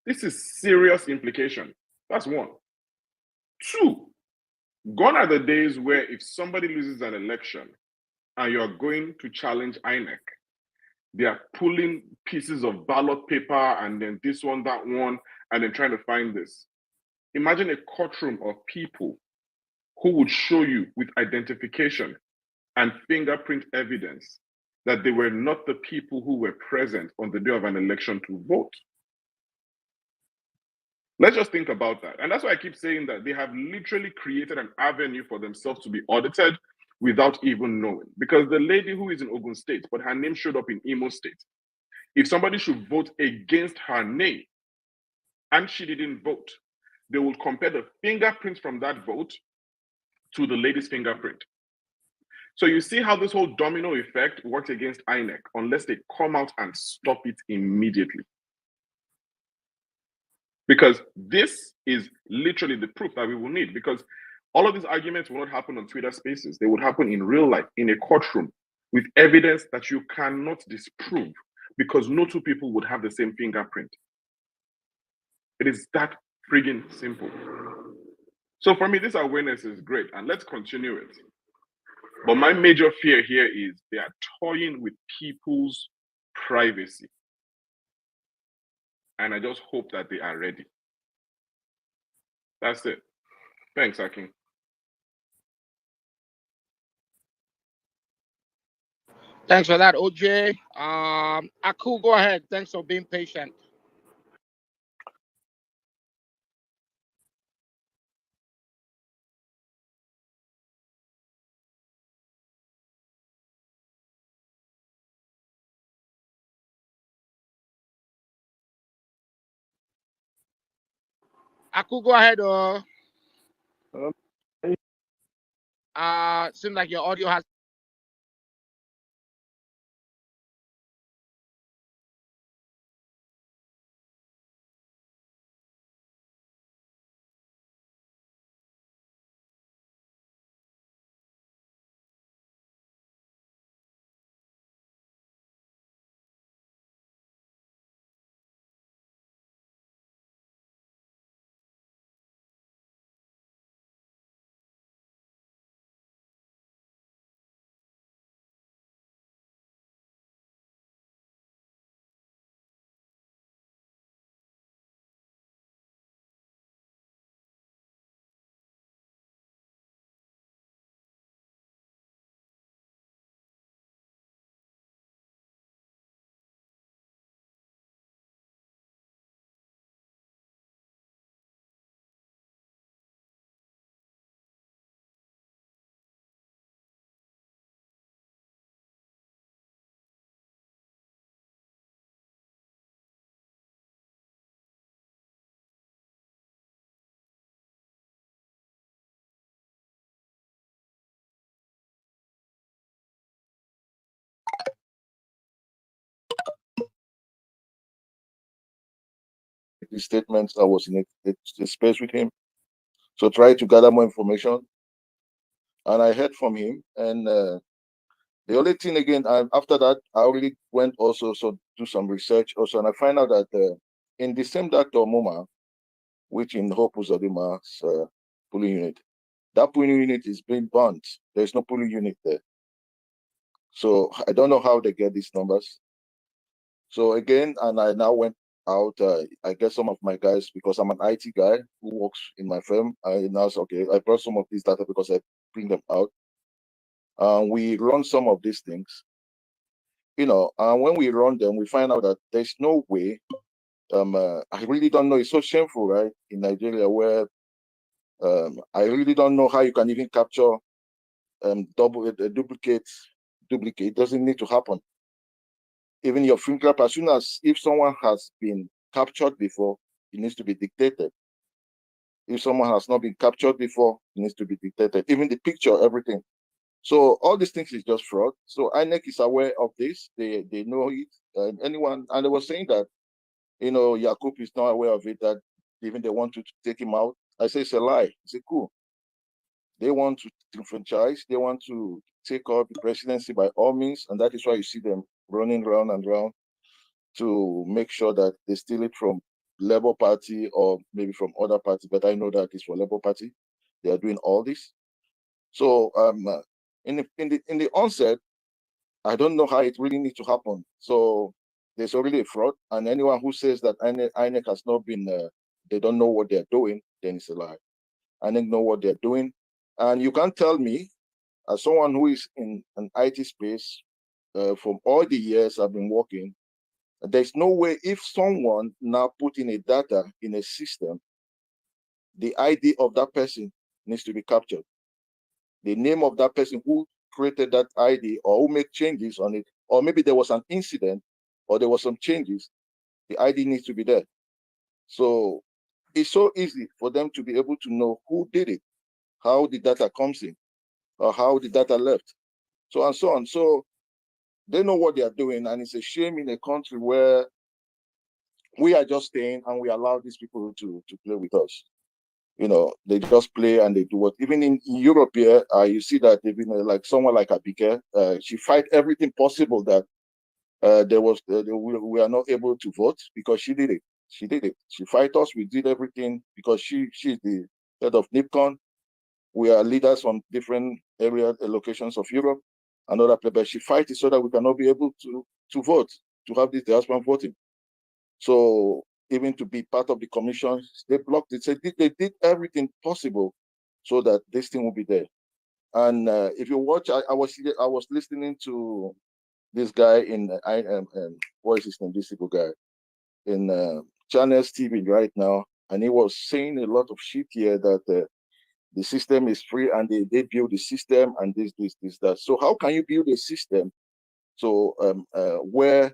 This is serious implication. That's one. Two, gone are the days where if somebody loses an election and you're going to challenge INEC, they are pulling pieces of ballot paper and then this one, that one, and then trying to find this. Imagine a courtroom of people who would show you with identification and fingerprint evidence that they were not the people who were present on the day of an election to vote. Let's just think about that. And that's why I keep saying that they have literally created an avenue for themselves to be audited without even knowing. Because the lady who is in Ogun State, but her name showed up in Imo State, if somebody should vote against her name and she didn't vote, they will compare the fingerprints from that vote to the lady's fingerprint. So you see how this whole domino effect works against INEC unless they come out and stop it immediately. Because this is literally the proof that we will need, because all of these arguments will not happen on Twitter Spaces. They would happen in real life, in a courtroom, with evidence that you cannot disprove, because no two people would have the same fingerprint. It is that friggin' simple. So for me, this awareness is great, and let's continue it. But my major fear here is they are toying with people's privacy. And I just hope that they are ready. That's it. Thanks, Akin. Thanks for that, OJ. Aku, go ahead. Thanks for being patient. Aku, go ahead. Seems like your audio has. The statements. I was in a space with him, so try to gather more information. And I heard from him, and the only thing again, after that, I already went also do some research also, and I find out that in the same Dr. Muma, which in Hope Uzodima's polling unit, that polling unit is being burnt. There's no polling unit there. So I don't know how they get these numbers. So again, and I now went out. I get some of my guys, because I'm an IT guy who works in my firm. I now say, okay, I brought some of these data because I bring them out. We run some of these things, and when we run them, we find out that there's no way. I really don't know. It's so shameful, right? In Nigeria, where I really don't know how you can even capture duplicate. It doesn't need to happen. Even your fingerprint, as soon as if someone has been captured before, it needs to be dictated. If someone has not been captured before, it needs to be dictated. Even the picture, everything. So all these things is just fraud. So INEC is aware of this. They know it. Anyone, and they were saying that, CUPP is not aware of it, that even they want to take him out. I say it's a lie. It's a coup. They want to enfranchise. They want to take up the presidency by all means, and that is why you see them running round and round to make sure that they steal it from Labour Party or maybe from other parties. But I know that it's for Labour Party. They are doing all this. So in the onset, I don't know how it really needs to happen. So there's already a fraud, and anyone who says that INEC has not been, they don't know what they're doing, then it's a lie. INEC know what they're doing, and you can't tell me, as someone who is in an IT space, from all the years I've been working, there's no way if someone now put in a data in a system, the ID of that person needs to be captured. The name of that person who created that ID or who made changes on it, or maybe there was an incident or there was some changes, the ID needs to be there. So it's so easy for them to be able to know who did it, how the data comes in, or how the data left, so and so on. So they know what they are doing, and it's a shame in a country where we are just staying and we allow these people to play with us. They just play and they do what. Even in Europe here, you see that even like someone like Abike, she fight everything possible that we are not able to vote because she did it. She did it. She fight us. We did everything because she's the head of NIPCON. We are leaders from different locations of Europe and other places. But she fight it so that we cannot be able to vote, to have this diaspora voting. So even to be part of the commission, they blocked it. So they did everything possible so that this thing will be there. And if you watch, I was listening to this guy in what is his name? This little guy in Channels TV right now, and he was saying a lot of shit here that the system is free and they build the system and this, that. So how can you build a system so where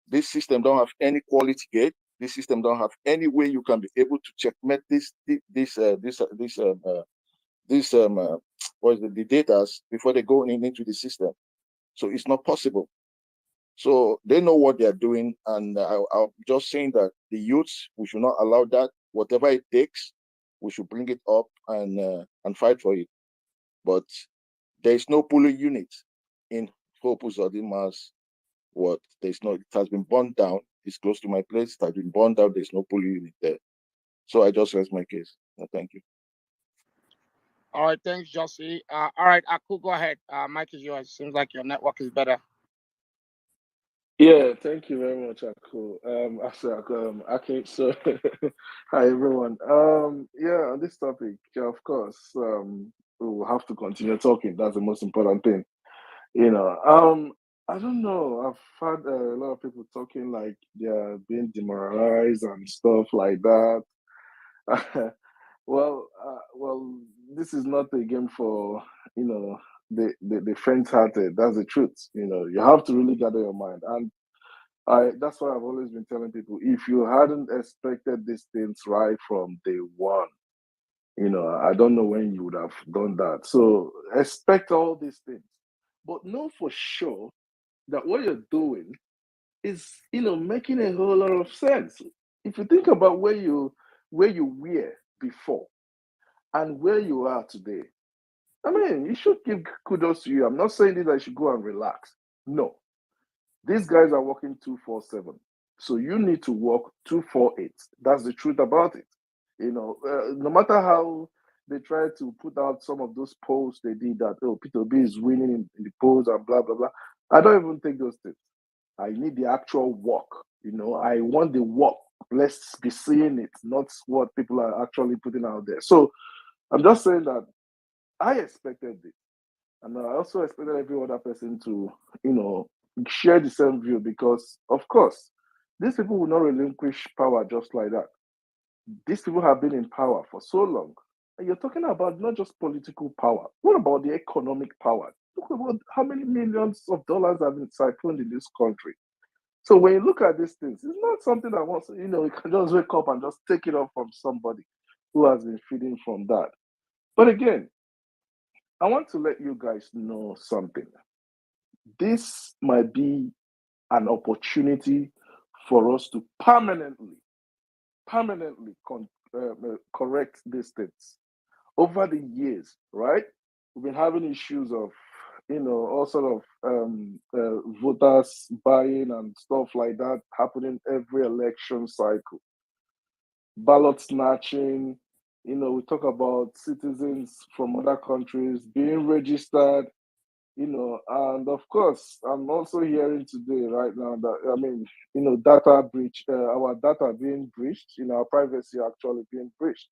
this system don't have any quality gate? This system don't have any way you can be able to checkmate the data before they go into the system. So it's not possible. So they know what they're doing, and I'm just saying that the youths, we should not allow that. Whatever it takes, we should bring it up and fight for it. But there is no polling unit in Hope Uzodima's what. There's no. It has been burned down. It's close to my place. It has been burned down. There's no polling unit there. So I just rest my case. Thank you. All right, thanks, Josie. All right, Aku, go ahead. Mike is yours. Seems like your network is better. Yeah, thank you very much, Aku. Aki, so hi everyone. Yeah, on this topic, of course, we will have to continue talking. That's the most important thing. I don't know. I've had a lot of people talking like they're being demoralized and stuff like that. Well, this is not a game for the faint-hearted. That's the truth. You have to really gather your mind, and that's why I've always been telling people: if you hadn't expected these things right from day one, I don't know when you would have done that. So expect all these things, but know for sure that what you're doing is, making a whole lot of sense. If you think about where you were before and where you are today, I mean, you should give kudos to you. I'm not saying that you should go and relax. No, these guys are working 247. So you need to work 248. That's the truth about it. No matter how they try to put out some of those posts they did that, Peter B is winning in the polls and blah, blah, blah. I don't even take those things. I need the actual work. I want the work. Let's be seeing it, not what people are actually putting out there. So I'm just saying that I expected this. And I also expected every other person to, share the same view because, of course, these people will not relinquish power just like that. These people have been in power for so long. And you're talking about not just political power. What about the economic power? Look about how many millions of dollars have been siphoned in this country. So when you look at these things, it's not something that wants, you can just wake up and just take it off from somebody who has been feeding from that. But again, I want to let you guys know something. This might be an opportunity for us to permanently correct these things. Over the years, right? We've been having issues of, all sort of voters buying and stuff like that happening every election cycle. Ballot snatching, we talk about citizens from other countries being registered, and of course, I'm also hearing today, right now, that, data breach, our data being breached, our privacy actually being breached.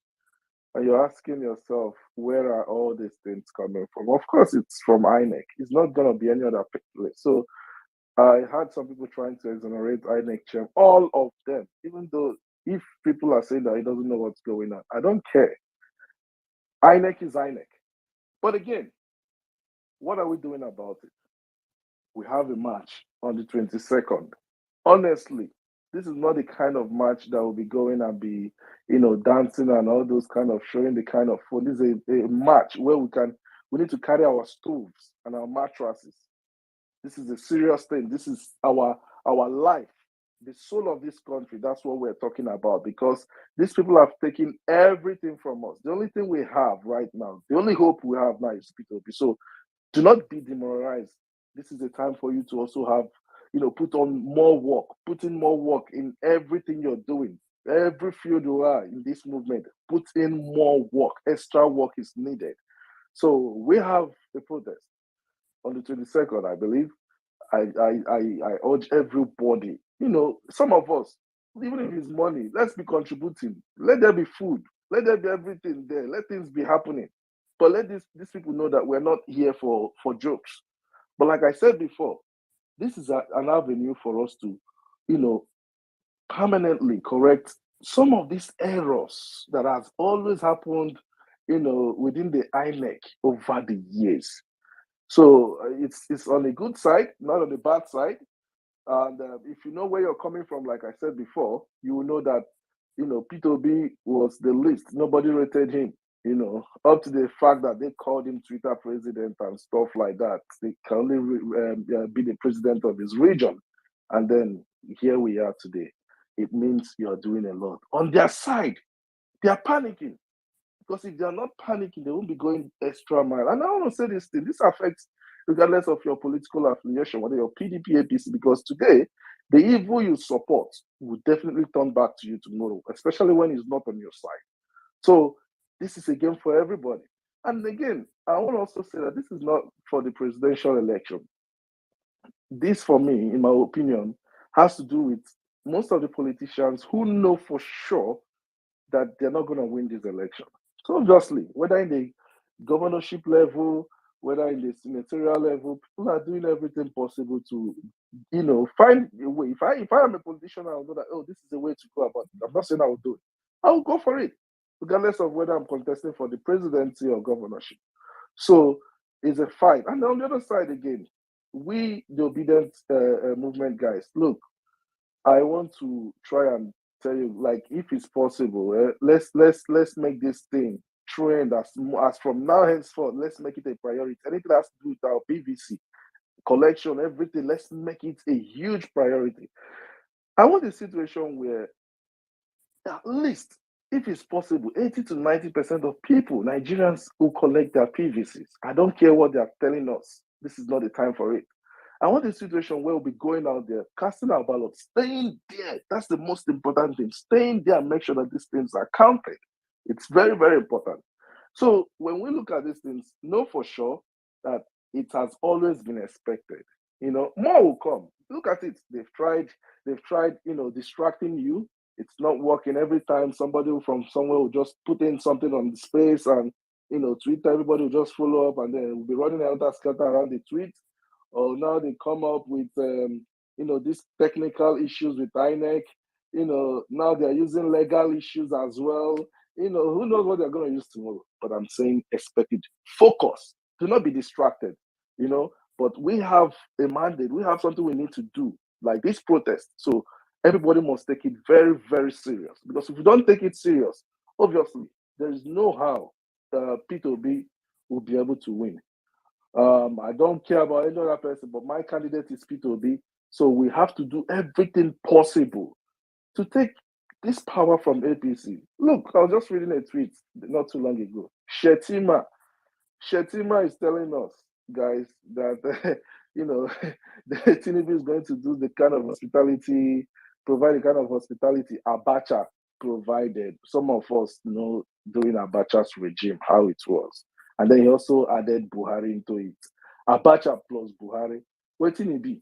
And you're asking yourself, where are all these things coming from? Of course, it's from INEC. It's not going to be any other place. So I had some people trying to exonerate INEC chair, all of them, even though if people are saying that he doesn't know what's going on, I don't care. INEC is INEC. But again, what are we doing about it? We have a match on the 22nd. Honestly, this is not the kind of match that will be going and be, dancing and all those kind of showing the kind of food. This is a match where we need to carry our stoves and our mattresses. This is a serious thing. This is our life, the soul of this country. That's what we're talking about, because these people have taken everything from us. The only thing we have right now, the only hope we have now is P2P. So do not be demoralized. This is a time for you to also have, put on more work, put in more work in everything you're doing. Every field you are in this movement, put in more work. Extra work is needed. So we have a protest on the 22nd, I believe. I urge everybody, some of us, even if it's money, let's be contributing. Let there be food. Let there be everything there. Let things be happening. But let these people know that we're not here for jokes. But like I said before, this is an avenue for us to, permanently correct some of these errors that has always happened, within the INEC over the years. So it's on the good side, not on the bad side. And if you know where you're coming from, like I said before, you will know that, P2B was the least. Nobody rated him, up to the fact that they called him Twitter president and stuff like that. They can only be the president of his region. And then here we are today. It means you're doing a lot. On their side, they are panicking. Because if they're not panicking, they won't be going extra mile. And I want to say this thing, this affects regardless of your political affiliation, whether you're PDP, APC, because today, the evil you support will definitely turn back to you tomorrow, especially when it's not on your side. So this is a game for everybody. And again, I want to also say that this is not for the presidential election. This, for me, in my opinion, has to do with most of the politicians who know for sure that they're not going to win this election. So obviously, whether in the governorship level, whether in the senatorial level, people are doing everything possible to, find a way. If I am a politician, I'll know that, oh, this is the way to go about it. I'm not saying I will do it. I will go for it, regardless of whether I'm contesting for the presidency or governorship. So it's a fight. And on the other side again, we, the obedient movement guys, look, I want to try and tell you, like, if it's possible, let's make this thing trend as from now henceforth. Let's make it a priority. Anything that has to do with our PVC collection, everything, let's make it a huge priority. I want a situation where at least, if it's possible, 80 to 90% of people, Nigerians, who collect their PVCs. I don't care what they are telling us. This is not the time for it. I want a situation where we'll be going out there, casting our ballots, staying there. That's the most important thing. Staying there and make sure that these things are counted. It's very, very important. So when we look at these things, know for sure that it has always been expected. More will come. Look at it. They've tried, distracting you. It's not working. Every time somebody from somewhere will just put in something on the space and, tweet, everybody will just follow up and then we'll be running out of scatter around the tweet. Or now they come up with, these technical issues with INEC. Now they're using legal issues as well. who knows what they're going to use tomorrow? But I'm saying expect it. Focus. Do not be distracted. But we have a mandate. We have something we need to do, like this protest. So everybody must take it very, very serious. Because if you don't take it serious, obviously there is no how P2B will be able to win. I don't care about any other person, but my candidate is P2B. So we have to do everything possible to take this power from APC. Look, I was just reading a tweet not too long ago. Shetima is telling us, guys, that the Tinubu is going to do the kind of hospitality, provide the kind of hospitality Abacha provided. Some of us know during Abacha's regime how it was. And then he also added Buhari into it. Abacha plus Buhari. Wetin e be?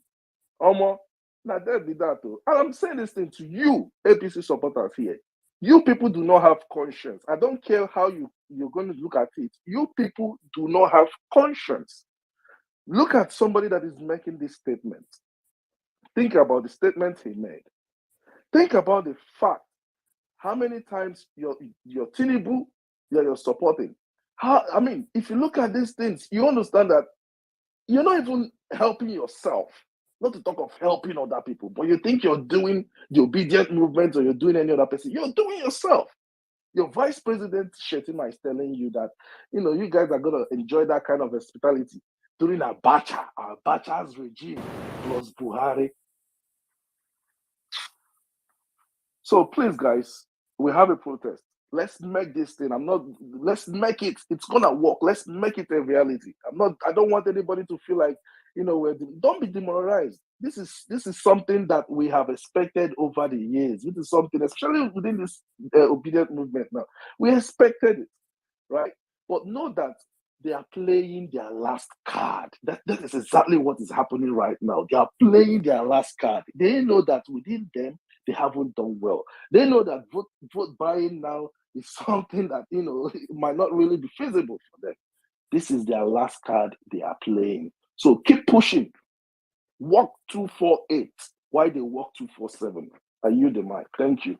Omo, now that be that though. And I'm saying this thing to you, APC supporters here. You people do not have conscience. I don't care how you're going to look at it. You people do not have conscience. Look at somebody that is making this statement. Think about the statement he made. Think about the fact how many times your Tinubu you're supporting. If you look at these things, you understand that you're not even helping yourself. Not to talk of helping other people, but you think you're doing the obedient movement or you're doing any other person. You're doing yourself. Your vice president Shetima is telling you that, you guys are going to enjoy that kind of hospitality during Abacha's regime plus Buhari. So please, guys, we have a protest. Let's make this thing. Let's make it. It's gonna work. Let's make it a reality. I don't want anybody to feel like, don't be demoralized. This is something that we have expected over the years. This is something, especially within this obedient movement now. We expected it, right? But know that they are playing their last card. That is exactly what is happening right now. They are playing their last card. They know that within them, they haven't done well. They know that vote buying now is something that, it might not really be feasible for them. This is their last card they are playing. So keep pushing. Walk 248 while they walk 247. I yield the mic. Thank you.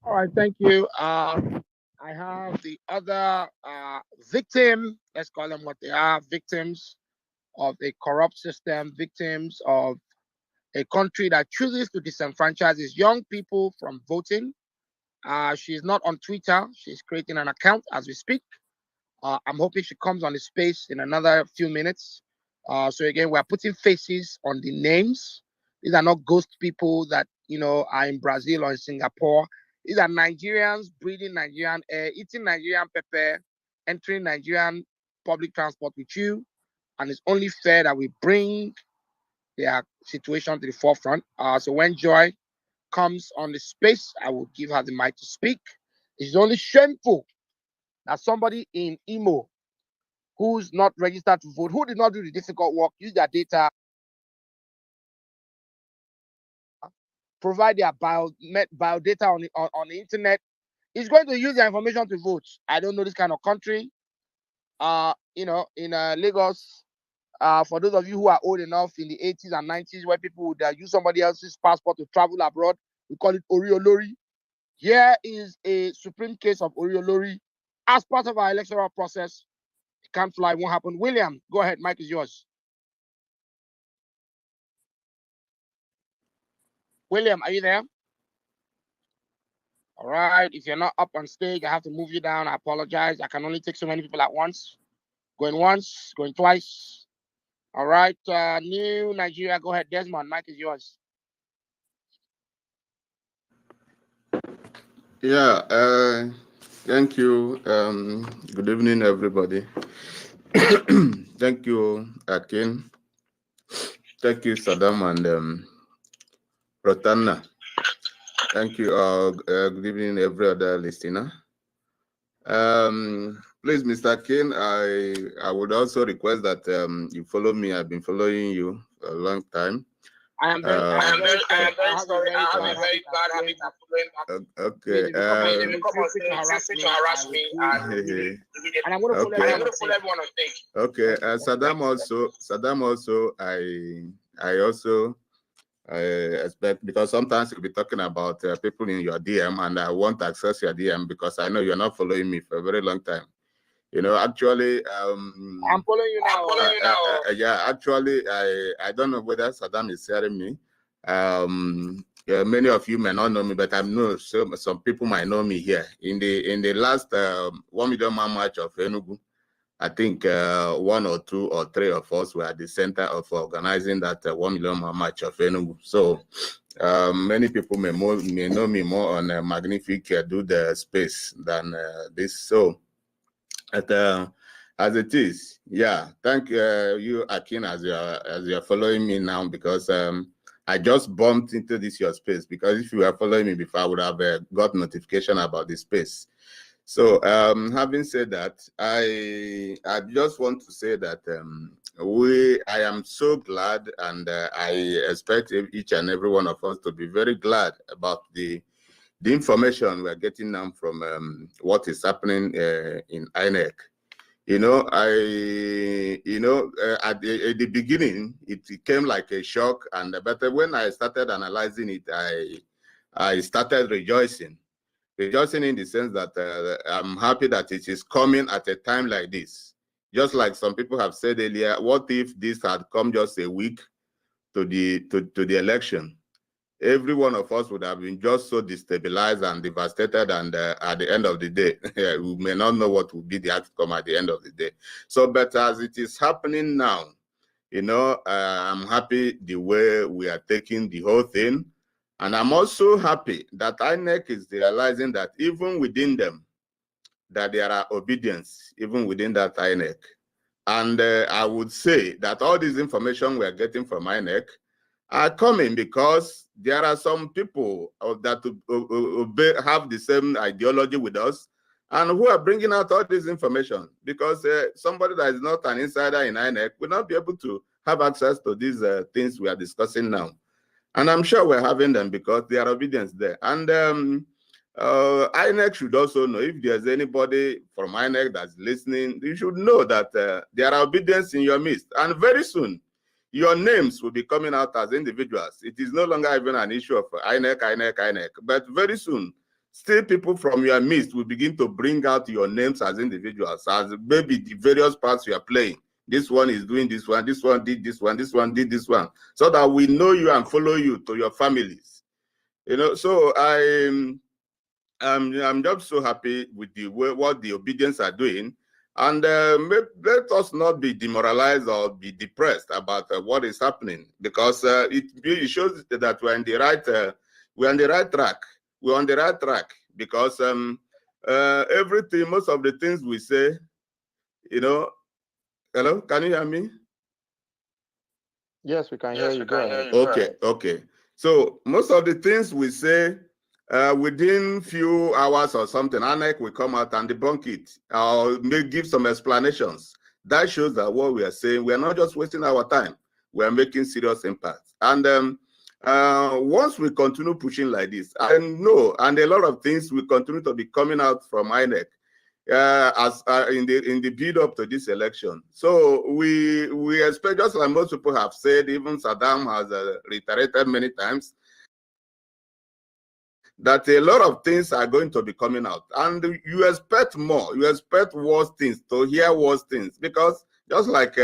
All right, thank you. I have the other victim, let's call them what they are, victims of a corrupt system, victims of a country that chooses to disenfranchise its young people from voting. She's not on Twitter. She's creating an account as we speak. I'm hoping she comes on the space in another few minutes. So again, we're putting faces on the names. These are not ghost people that, are in Brazil or in Singapore. These are Nigerians breathing Nigerian air, eating Nigerian pepper, entering Nigerian public transport with you. And it's only fair that we bring their situation to the forefront. So when Joy comes on the space, I will give her the mic to speak. It's only shameful that somebody in Imo who's not registered to vote, who did not do the difficult work, use their data, provide their bio data on the internet, is going to use their information to vote. I don't know this kind of country. In Lagos, for those of you who are old enough in the 80s and 90s, where people would use somebody else's passport to travel abroad, we call it Oriolori. Here is a supreme case of Oriolori as part of our electoral process. It can't fly, won't happen. William, go ahead. Mic is yours. William, are you there? All right. If you're not up on stage, I have to move you down. I apologize. I can only take so many people at once. Going once, going twice. All right. New Nigeria, go ahead. Desmond, mic is yours. Yeah. Thank you. Good evening, everybody. Thank you, Akin. Thank you, Saddam and Rotanna. Thank you. Good evening, every other listener. Please, Mr. Akin, I would also request that you follow me. I've been following you for a long time. I am very sorry. I have a very bad habit of following back. Okay. You come on stage, to harass me, and I'm going to follow everyone on stage. Okay. Saddam also, I also I expect, because sometimes you'll be talking about people in your DM, and I want to access your DM because I know you're not following me for a very long time. You know, actually, I'm following you now. yeah, actually, I don't know whether Saddam is hearing me. Yeah, many of you may not know me, but I know some people might know me here. In the last 1 million man march of Enugu, I think 1 or 2 or 3 of us were at the center of organizing that 1 million man march of Enugu. So many people may know me more on Magnific do the space than this. So as it is, yeah. Thank you, Akin, as you're following me now, because I just bumped into this your space, because if you were following me before, I would have got notification about the space. So having said that, I just want to say that I am so glad, and I expect each and every one of us to be very glad about the information we're getting now from what is happening in INEC. You know, at the beginning, it came like a shock, but when I started analyzing it, I started rejoicing in the sense that I'm happy that it is coming at a time like this. Just like some people have said earlier, what if this had come just a week to the election? Every one of us would have been just so destabilized and devastated, and at the end of the day, we may not know what will be the outcome at the end of the day. So, but as it is happening now, you know, I'm happy the way we are taking the whole thing. And I'm also happy that INEC is realizing that even within them, that there are obedience, even within that INEC. And I would say that all this information we're getting from INEC are coming because there are some people that have the same ideology with us and who are bringing out all this information, because somebody that is not an insider in INEC will not be able to have access to these things we are discussing now. And I'm sure we're having them because there are obedience there. And INEC should also know, if there's anybody from INEC that's listening, you should know that there are obedience in your midst. And very soon, your names will be coming out as individuals. It is no longer even an issue of INEC. But very soon, still people from your midst will begin to bring out your names as individuals, as maybe the various parts you are playing. This one is doing this one did this one, this one did this one, so that we know you and follow you to your families. You know, so I'm just so happy with what the obedience are doing, and let us not be demoralized or be depressed about what is happening, because it shows that we're on the right track. We're on the right track because everything, most of the things we say, you know. Hello, can you hear me? Yes, we can hear you. Go ahead. Okay. So most of the things we say within few hours or something, INEC will come out and debunk it or may give some explanations. That shows that what we are saying, we are not just wasting our time. We are making serious impact. And once we continue pushing like this, I know, and a lot of things will continue to be coming out from INEC. As in the build up to this election. So we expect, just like most people have said, even Saddam has reiterated many times, that a lot of things are going to be coming out, and you expect more. You expect worse things, to hear worse things, because just like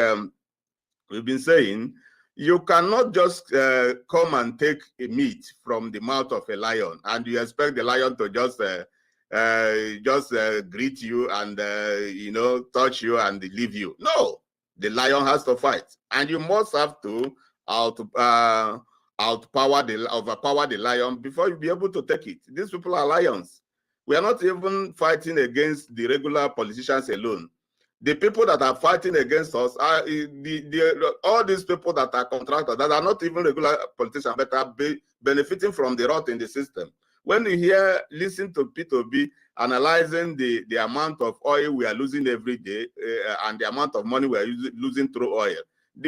we've been saying, you cannot just come and take a meat from the mouth of a lion and you expect the lion to just greet you and you know, touch you and leave you. No, the lion has to fight, and you must have to overpower the lion before you be able to take it. These people are lions. We are not even fighting against the regular politicians alone. The people that are fighting against us are all these people that are contractors, that are not even regular politicians, but are benefiting from the rot in the system. When you listen to P2B analyzing the amount of oil we are losing every day and the amount of money we are losing through oil,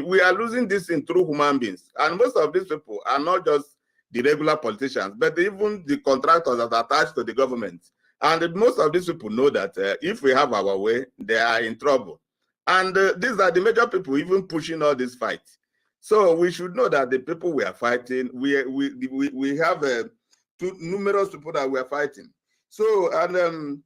we are losing this through human beings. And most of these people are not just the regular politicians, but even the contractors that are attached to the government. And most of these people know that if we have our way, they are in trouble. And these are the major people even pushing all this fight. So we should know that the people we are fighting, we have numerous people that we are fighting. So, and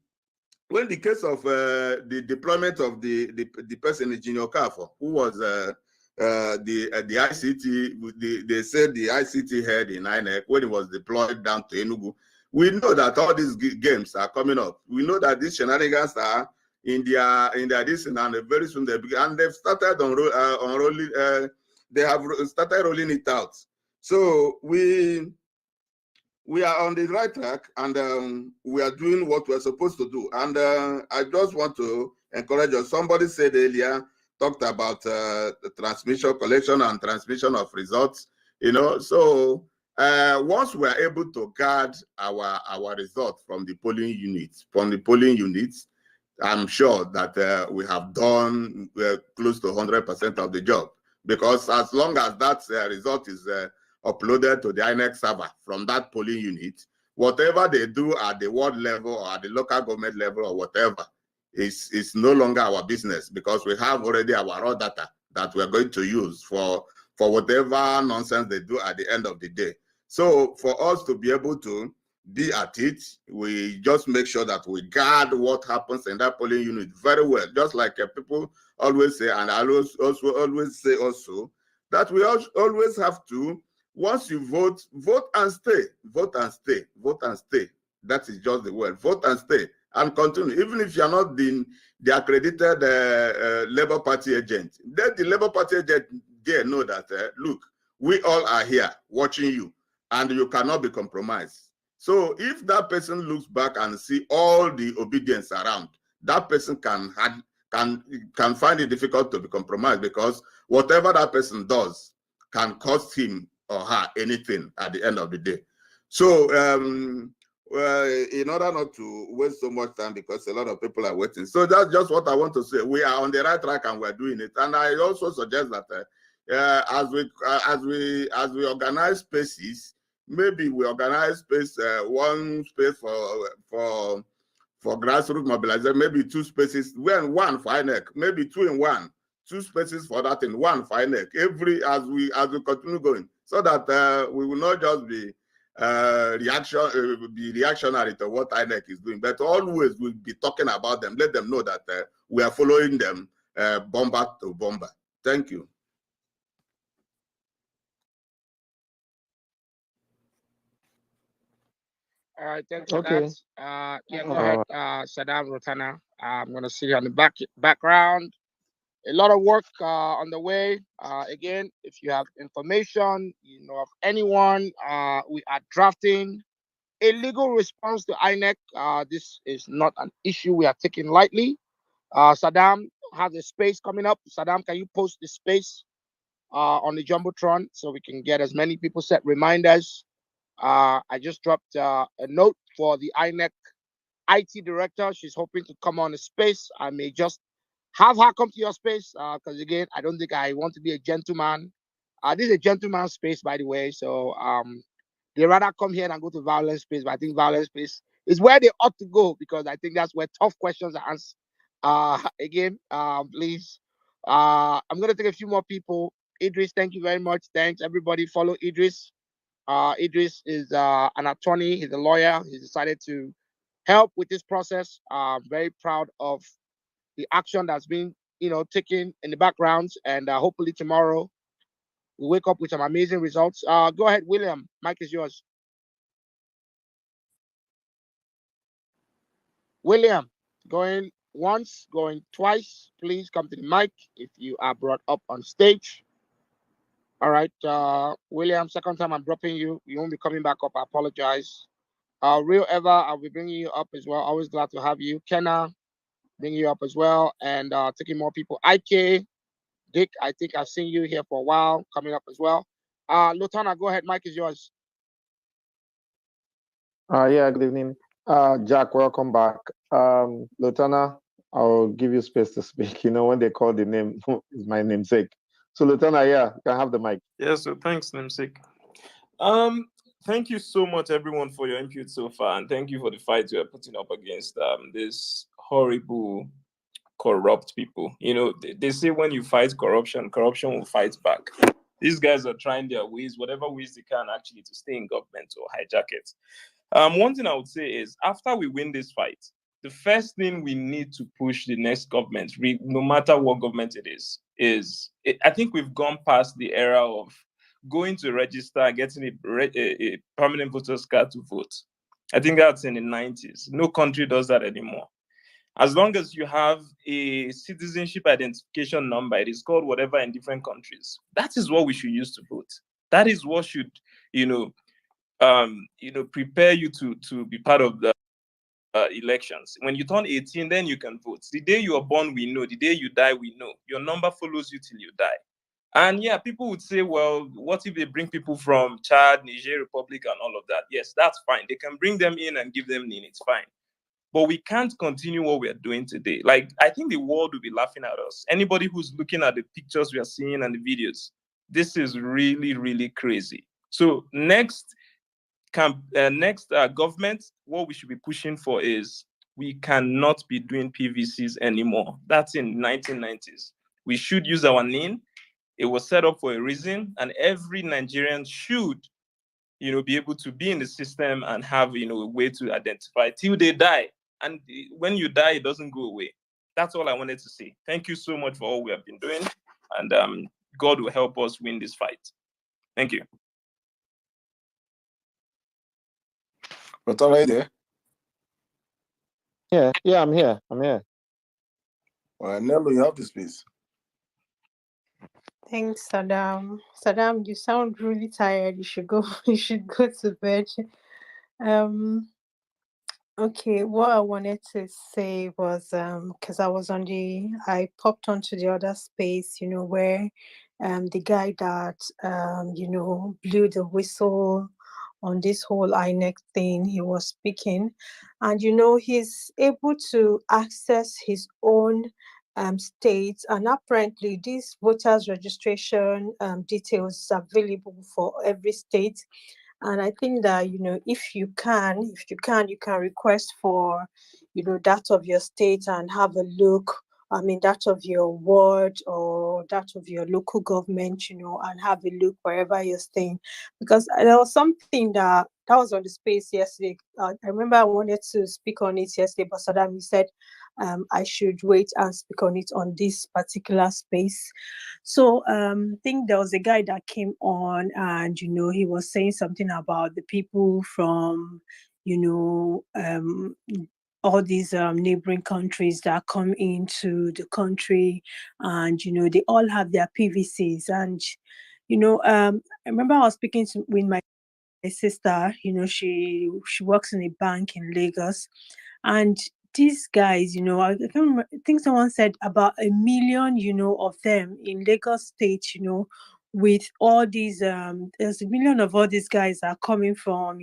when the case of the deployment of the person in Junior Kafo, who was the ICT, they said the ICT head in INEC, when he was deployed down to Enugu, we know that all these games are coming up. We know that these shenanigans are in their this, and very soon they begin, and they've started unrolling. They have started rolling it out. So we are on the right track, and we are doing what we're supposed to do. And I just want to encourage us. Somebody said earlier, talked about the transmission, collection, and transmission of results. You know, so once we are able to guard our results from the polling units, I'm sure that we have done close to 100% of the job. Because as long as that result is uploaded to the INEC server from that polling unit, whatever they do at the ward level or at the local government level or whatever is no longer our business, because we have already our raw data that we're going to use for whatever nonsense they do at the end of the day. So for us to be able to be at it, we just make sure that we guard what happens in that polling unit very well, just like people always say, and I always say also, that we always have to, once you vote, vote and stay, vote and stay, vote and stay. That is just the word, vote and stay, and continue. Even if you're not the accredited Labour Party agent, let the Labour Party agent there know that, look, we all are here watching you, and you cannot be compromised. So if that person looks back and see all the obedience around, that person can find it difficult to be compromised, because whatever that person does can cost him or her anything at the end of the day. So in order not to waste so much time, because a lot of people are waiting, so that's just what I want to say. We are on the right track and we're doing it. And I also suggest that as we organize spaces, maybe we organize space, one space for grassroots mobilization, maybe two spaces, one for INEC, maybe two in one, two spaces for that in one for INEC, as we continue going, so that we will not just be reactionary to what INEC is doing, but always we'll be talking about them, let them know that we are following them bomber to bomber. Thank you. All right, thanks for that. Yeah, go ahead, Saddam Rotana. I'm going to see you on the background. A lot of work on the way. Again, if you have information, you know of anyone, we are drafting a legal response to INEC. This is not an issue we are taking lightly. Saddam has a space coming up. Saddam, can you post the space on the Jumbotron so we can get as many people set reminders? I just dropped a note for the INEC IT director. She's hoping to come on the space. I may just have her come to your space because, again, I don't think I want to be a gentleman. This is a gentleman space, by the way. So they rather come here than go to violence space. But I think violence space is where they ought to go, because I think that's where tough questions are answered. Again, please. I'm going to take a few more people. Idris, thank you very much. Thanks, everybody. Follow Idris. Idris is an attorney. He's a lawyer. He's decided to help with this process. Very proud of the action that's been, taken in the background. And hopefully tomorrow we wake up with some amazing results. Go ahead, William. Mic is yours. William, going once, going twice. Please come to the mic if you are brought up on stage. All right, William, second time I'm dropping you. You won't be coming back up. I apologize. Real Ever, I'll be bringing you up as well. Always glad to have you. Kenna, bring you up as well. And taking more people. IK, Dick, I think I've seen you here for a while, coming up as well. Lotana, go ahead. Mic is yours. Yeah, good evening. Jack, welcome back. Lotana, I'll give you space to speak. When they call the name, is my namesake. So Lotana, yeah, you can have the mic. Yeah, so thanks, namesake. Thank you so much, everyone, for your input so far, and thank you for the fight you are putting up against this horrible, corrupt people. They say when you fight corruption, corruption will fight back. These guys are trying their ways, whatever ways they can actually to stay in government or hijack it. One thing I would say is after we win this fight, the first thing we need to push the next government, no matter what government it is I think we've gone past the era of going to register, getting a permanent voter's card to vote. I think that's in the 90s. No country does that anymore. As long as you have a citizenship identification number, it is called whatever in different countries. That is what we should use to vote. That is what should, prepare you to be part of the elections. When you turn 18, then you can vote. The day you are born, we know. The day you die, we know. Your number follows you till you die. And yeah, people would say, well, what if they bring people from Chad, Niger Republic, and all of that? Yes, that's fine. They can bring them in and give them in. It's fine. But we can't continue what we're doing today. Like, I think the world will be laughing at us. Anybody who's looking at the pictures we are seeing and the videos, this is really, really crazy. So next government, what we should be pushing for is we cannot be doing PVCs anymore. That's in 1990s. We should use our NIN. It was set up for a reason, and every Nigerian should, be able to be in the system and have, a way to identify till they die. And when you die, it doesn't go away. That's all I wanted to say. Thank you so much for all we have been doing, and God will help us win this fight. Thank you. But are you there? Yeah, I'm here. Well, Nello, you have the space. Thanks, Saddam. Saddam, you sound really tired. You should go. You should go to bed. Okay, what I wanted to say was because I popped onto the other space, where the guy that blew the whistle on this whole INEC thing, he was speaking, and he's able to access his own states, and apparently this voters registration details is available for every state. And I think that, if you can, you can request for, that of your state and have a look. I mean, that of your ward or that of your local government, and have a look wherever you're staying. Because there was something that was on the space yesterday. I remember I wanted to speak on it yesterday, but Saddam, you said I should wait and speak on it on this particular space. So I think there was a guy that came on, and he was saying something about the people from all these neighboring countries that come into the country, and they all have their PVCs. And I remember I was speaking with my sister. She works in a bank in Lagos, and these guys, I can't remember, I think someone said about 1 million, of them in Lagos State, with all these, there's 1 million of all these guys are coming from,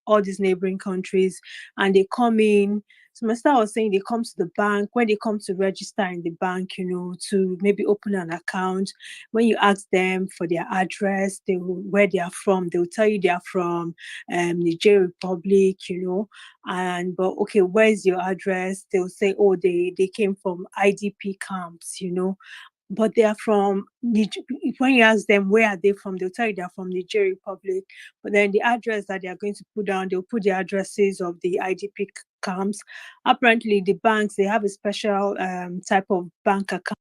all these neighboring countries, and they come in. So my sister was saying they come to the bank. When they come to register in the bank, to maybe open an account, when you ask them for their address, where they are from, they will tell you they are from Niger Republic, but okay, where's your address? They'll say, oh, they came from IDP camps, but they are from Niger. When you ask them where are they from, they'll tell you they're from Niger Republic. But then the address that they are going to put down, they'll put the addresses of the IDP camps. Apparently, the banks, they have a special type of bank account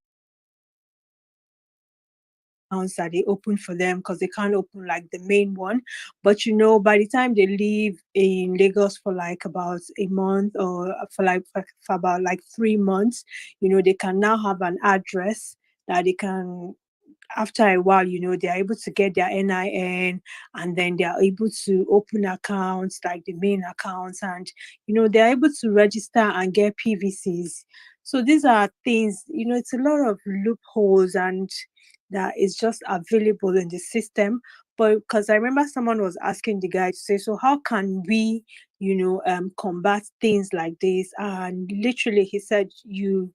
that they open for them, because they can't open like the main one. But by the time they live in Lagos for like about a month, or for about like 3 months, they can now have an address that they can, after a while, they are able to get their NIN, and then they are able to open accounts like the main accounts, and they are able to register and get PVCs. So these are things, it's a lot of loopholes, and that is just available in the system. But because I remember someone was asking the guy to say, so how can we, combat things like this? And literally he said, you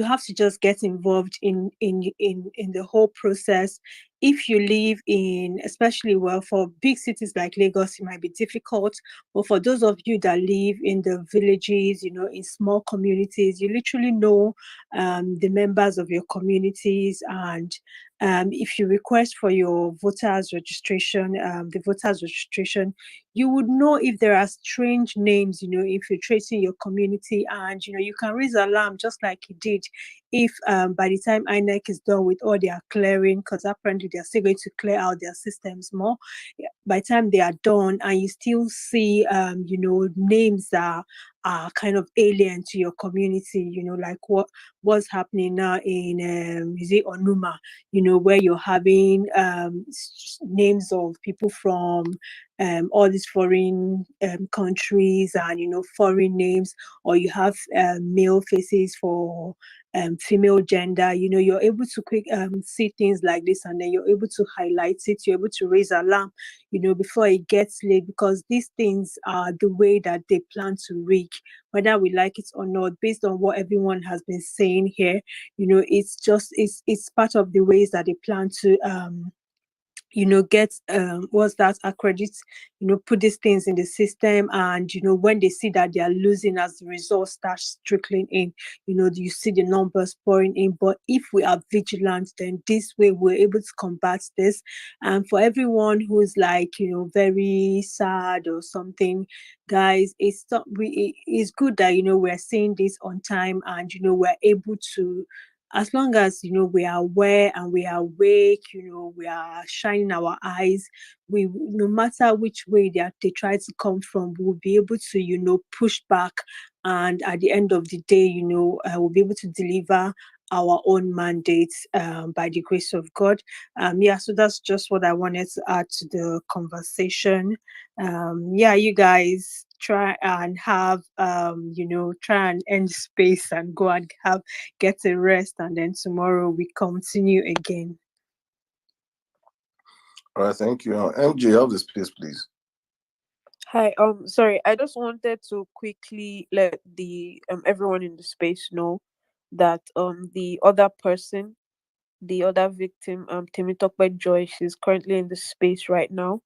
have to just get involved in the whole process. if you live in, especially, well, for big cities like Lagos, it might be difficult. But for those of you that live in the villages, in small communities, you literally know the members of your communities. And if you request for your voters registration, you would know if there are strange names, infiltrating your community. And, you can raise alarm just like you did if by the time INEC is done with all their clearing, because apparently they're still going to clear out their systems more. By the time they are done and you still see, names that are kind of alien to your community, like what's happening now in, is it Onuma, where you're having names of people from all these foreign countries and, foreign names, or you have male faces for female gender, you're able to see things like this, and then you're able to highlight it, you're able to raise alarm, before it gets late, because these things are the way that they plan to rig, whether we like it or not, based on what everyone has been saying here. It's part of the ways that they plan to get what's that, accredit, put these things in the system. And when they see that they are losing, as the results start trickling in, you see the numbers pouring in. But if we are vigilant, then this way we're able to combat this. And for everyone who's like, very sad or something, guys, it's good that we're seeing this on time, and we're able to, as long as we are aware and we are awake, we are shining our eyes, we, no matter which way they try to come from, we'll be able to push back. And at the end of the day, we'll be able to deliver our own mandates by the grace of God. So that's just what I wanted to add to the conversation. You guys try and have try and end space and go and get a rest, and then tomorrow we continue again. All right, thank you. MJ, have the space, please. Hi, sorry, I just wanted to quickly let the everyone in the space know that the other person, the other victim, Temitope Joy, she's currently in the space right now.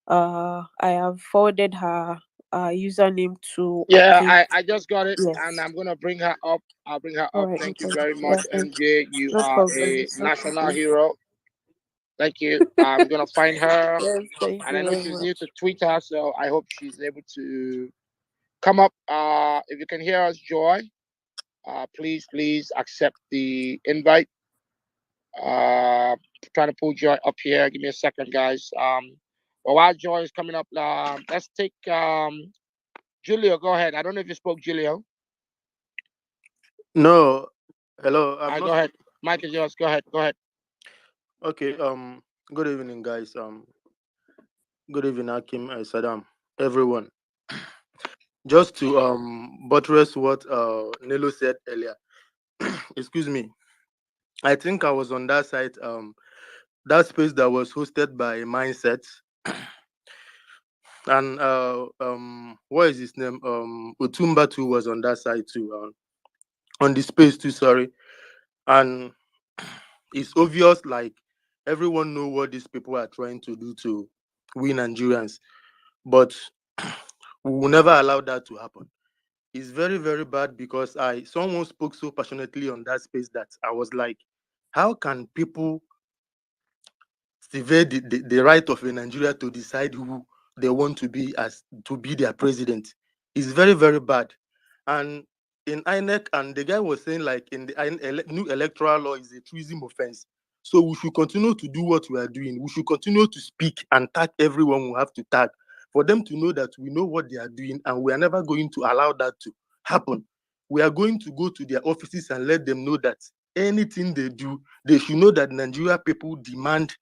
I have forwarded her username to, I Yeah, think, I just got it, yes. and I'm gonna bring her up. I'll bring her All up. right, no Thank you problem. very Yeah, much, thank MJ. You no are problem. a No national problem. hero. Thank you. I'm gonna find her, Yes, thank and you I know very she's new much. to Twitter, so I hope she's able to come up. If you can hear us, Joy, please accept the invite. Trying to pull Joy up here. Give me a second, guys. But while Joy is coming up, let's take Julio. Go ahead. I don't know if you spoke, Julio. No, hello. All I'm right, not. go ahead. Mike is yours. Go ahead. Go ahead. Okay. Good evening, guys. Good evening, Hakim, Saddam, everyone. Just to buttress what Nelo said earlier. Excuse me. I think I was on that site. That space that was hosted by Mindset, and what is his name? Utumba too was on that side too. On the space too. Sorry, and it's obvious, like everyone know what these people are trying to do to we Nigerians, but we will never allow that to happen. It's very, very bad, because someone spoke so passionately on that space that I was like, how can people sever the right of a Nigeria to decide who they want to be their president? It's very, very bad. And in INEC, and the guy was saying, like, in the new electoral law is a treason offense. So we should continue to do what we are doing. We should continue to speak and tag everyone we have to tag, for them to know that we know what they are doing, and we are never going to allow that to happen. We are going to go to their offices and let them know that anything they do, they should know that Nigeria people demand,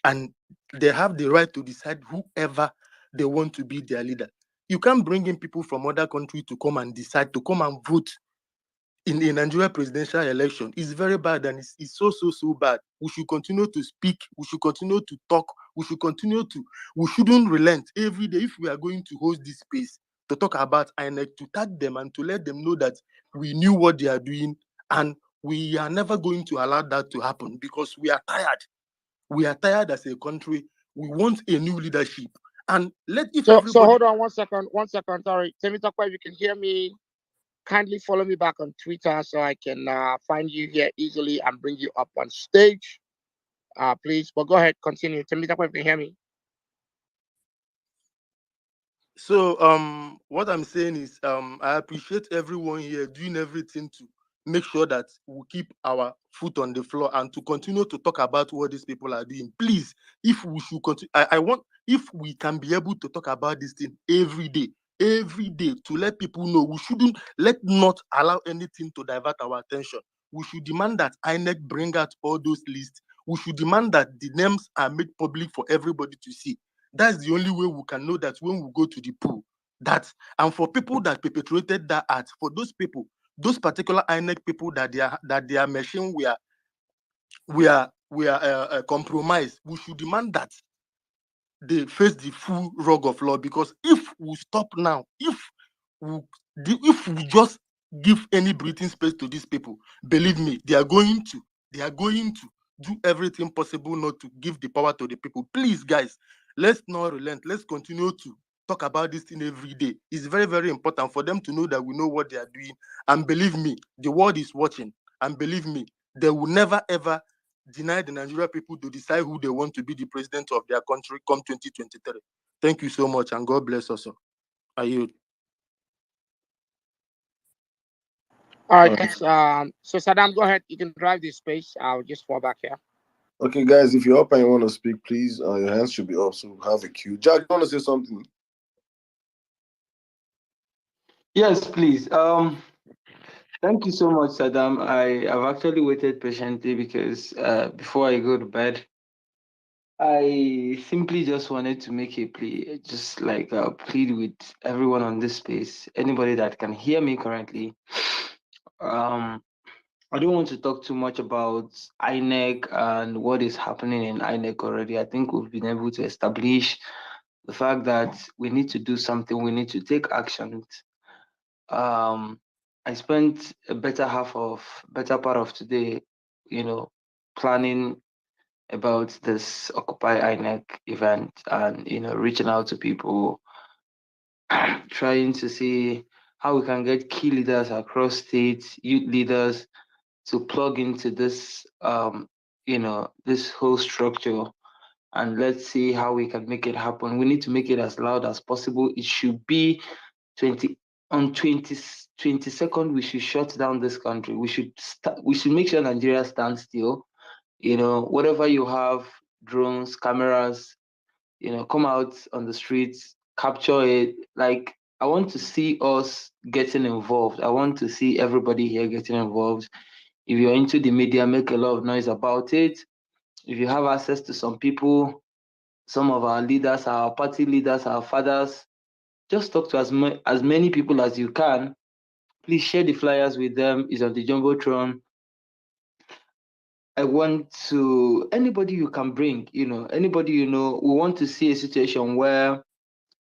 and they have the right to decide whoever they want to be their leader. You can't bring in people from other countries to come and decide, to come and vote in a Nigeria presidential election. It's very bad, and it's so bad. We should continue to speak. We should continue to talk. We shouldn't relent every day. If we are going to host this space to talk about INEC, to tag them and to let them know that we knew what they are doing, and we are never going to allow that to happen, because we are tired. We are tired as a country. We want a new leadership. And if So everybody... hold on 1 second. 1 second. Sorry. Temitope, if you can hear me, kindly follow me back on Twitter so I can find you here easily and bring you up on stage. Please. But go ahead, continue. Temitope, if you can hear me. So what I'm saying is I appreciate everyone here doing everything to make sure that we keep our foot on the floor and to continue to talk about what these people are doing. Please, if we should continue, I want, if we can be able to talk about this thing every day to let people know, we shouldn't not allow anything to divert our attention. We should demand that INEC bring out all those lists. We should demand that the names are made public for everybody to see. That's the only way we can know that when we go to the pool. And for people that perpetrated that act, for those people, those particular INEC people that their machine were compromised, we should demand that they face the full rug of law. Because if we stop now, if we just give any breathing space to these people, believe me, they are going to do everything possible not to give the power to the people. Please, guys, let's not relent. Let's continue to talk about this thing every day. It's very, very important for them to know that we know what they are doing. And believe me, the world is watching. And believe me, they will never, ever deny the Nigerian people to decide who they want to be the president of their country come 2023. Thank you so much, and God bless us all. I yield. All right, thanks. So Saddam, go ahead. You can drive this space. I'll just fall back here. Okay, guys, if you're up and you want to speak, please, your hands should be up, so have a queue. Jack, you want to say something? Yes, please. Thank you so much, Saddam. I have actually waited patiently because before I go to bed, I simply just wanted to make a plea, just like plead with everyone on this space, anybody that can hear me currently. I don't want to talk too much about INEC and what is happening in INEC already. I think we've been able to establish the fact that we need to do something, we need to take action. I spent a better part of today, planning about this Occupy INEC event and, reaching out to people, trying to see how we can get key leaders across states, youth leaders, to plug into this, this whole structure, and let's see how we can make it happen. We need to make it as loud as possible. It should be 22nd. We should shut down this country. We should make sure Nigeria stands still. Whatever you have, drones, cameras, come out on the streets, capture it. Like, I want to see us getting involved. I want to see everybody here getting involved. If you're into the media, make a lot of noise about it. If you have access to some people, some of our leaders, our party leaders, our fathers, just talk to as many people as you can. Please share the flyers with them. It's on the Jumbotron. I want to, anybody you can bring, anybody, we want to see a situation where,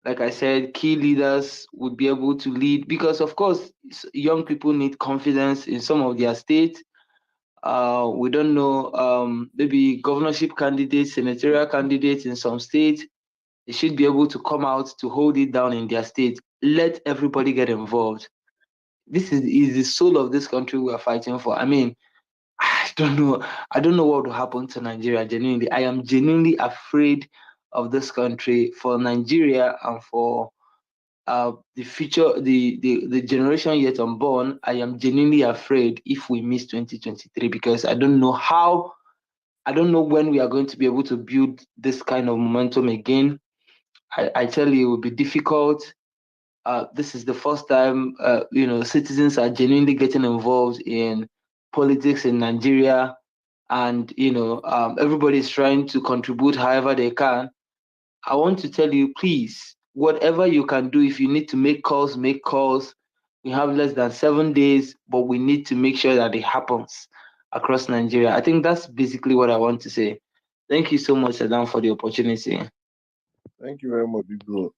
like I said, key leaders would be able to lead, because of course, young people need confidence in some of their states. We don't know, maybe governorship candidates, senatorial candidates in some states, they should be able to come out to hold it down in their state. Let everybody get involved. This is the soul of this country we are fighting for. I mean, I don't know what will happen to Nigeria. Genuinely, I am genuinely afraid of this country, for Nigeria, and for the future, the generation yet unborn. I am genuinely afraid if we miss 2023, because I don't know when we are going to be able to build this kind of momentum again. I tell you, it will be difficult. This is the first time, citizens are genuinely getting involved in politics in Nigeria, and everybody is trying to contribute however they can. I want to tell you, please, whatever you can do, if you need to make calls, make calls. We have less than 7 days, but we need to make sure that it happens across Nigeria. I think that's basically what I want to say. Thank you so much, Adam, for the opportunity. Thank you very much, big bro.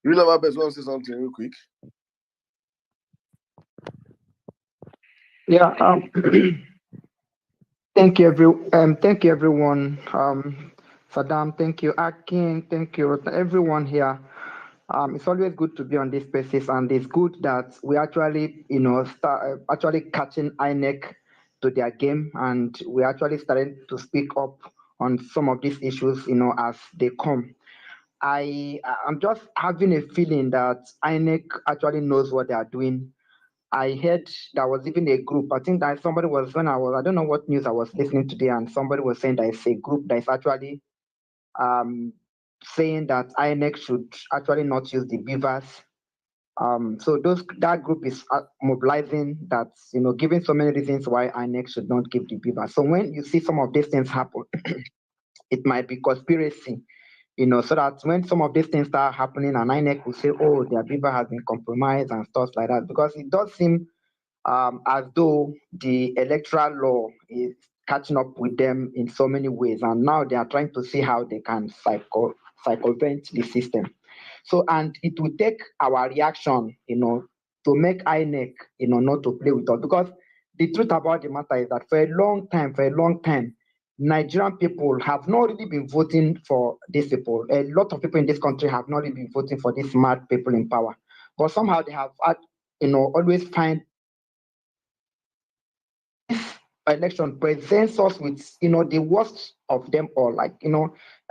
Real Ababes want to say something real quick? Yeah. Thank you everyone. Saddam, thank you. Akin, thank you. Everyone here. It's always good to be on this spaces, and it's good that we actually, start actually catching INEC to their game, and we're actually starting to speak up on some of these issues, as they come. I'm just having a feeling that INEC actually knows what they are doing. I heard there was even a group. I think that somebody was I don't know what news I was listening today, and somebody was saying that it's a group that is actually um, saying that INEC should actually not use the beavers. So that group is mobilizing, that's giving so many reasons why INEC should not give the beavers. So when you see some of these things happen, it might be conspiracy, so that when some of these things start happening and INEC will say, oh, their beaver has been compromised and stuff like that, because it does seem as though the electoral law is catching up with them in so many ways, and now they are trying to see how they can circumvent the system. So, and it will take our reaction, to make INEC, not to play with us, because the truth about the matter is that for a long time, Nigerian people have not really been voting for these people. A lot of people in this country have not really been voting for these smart people in power, but somehow they have had, always find election presents us with the worst of them all. Like,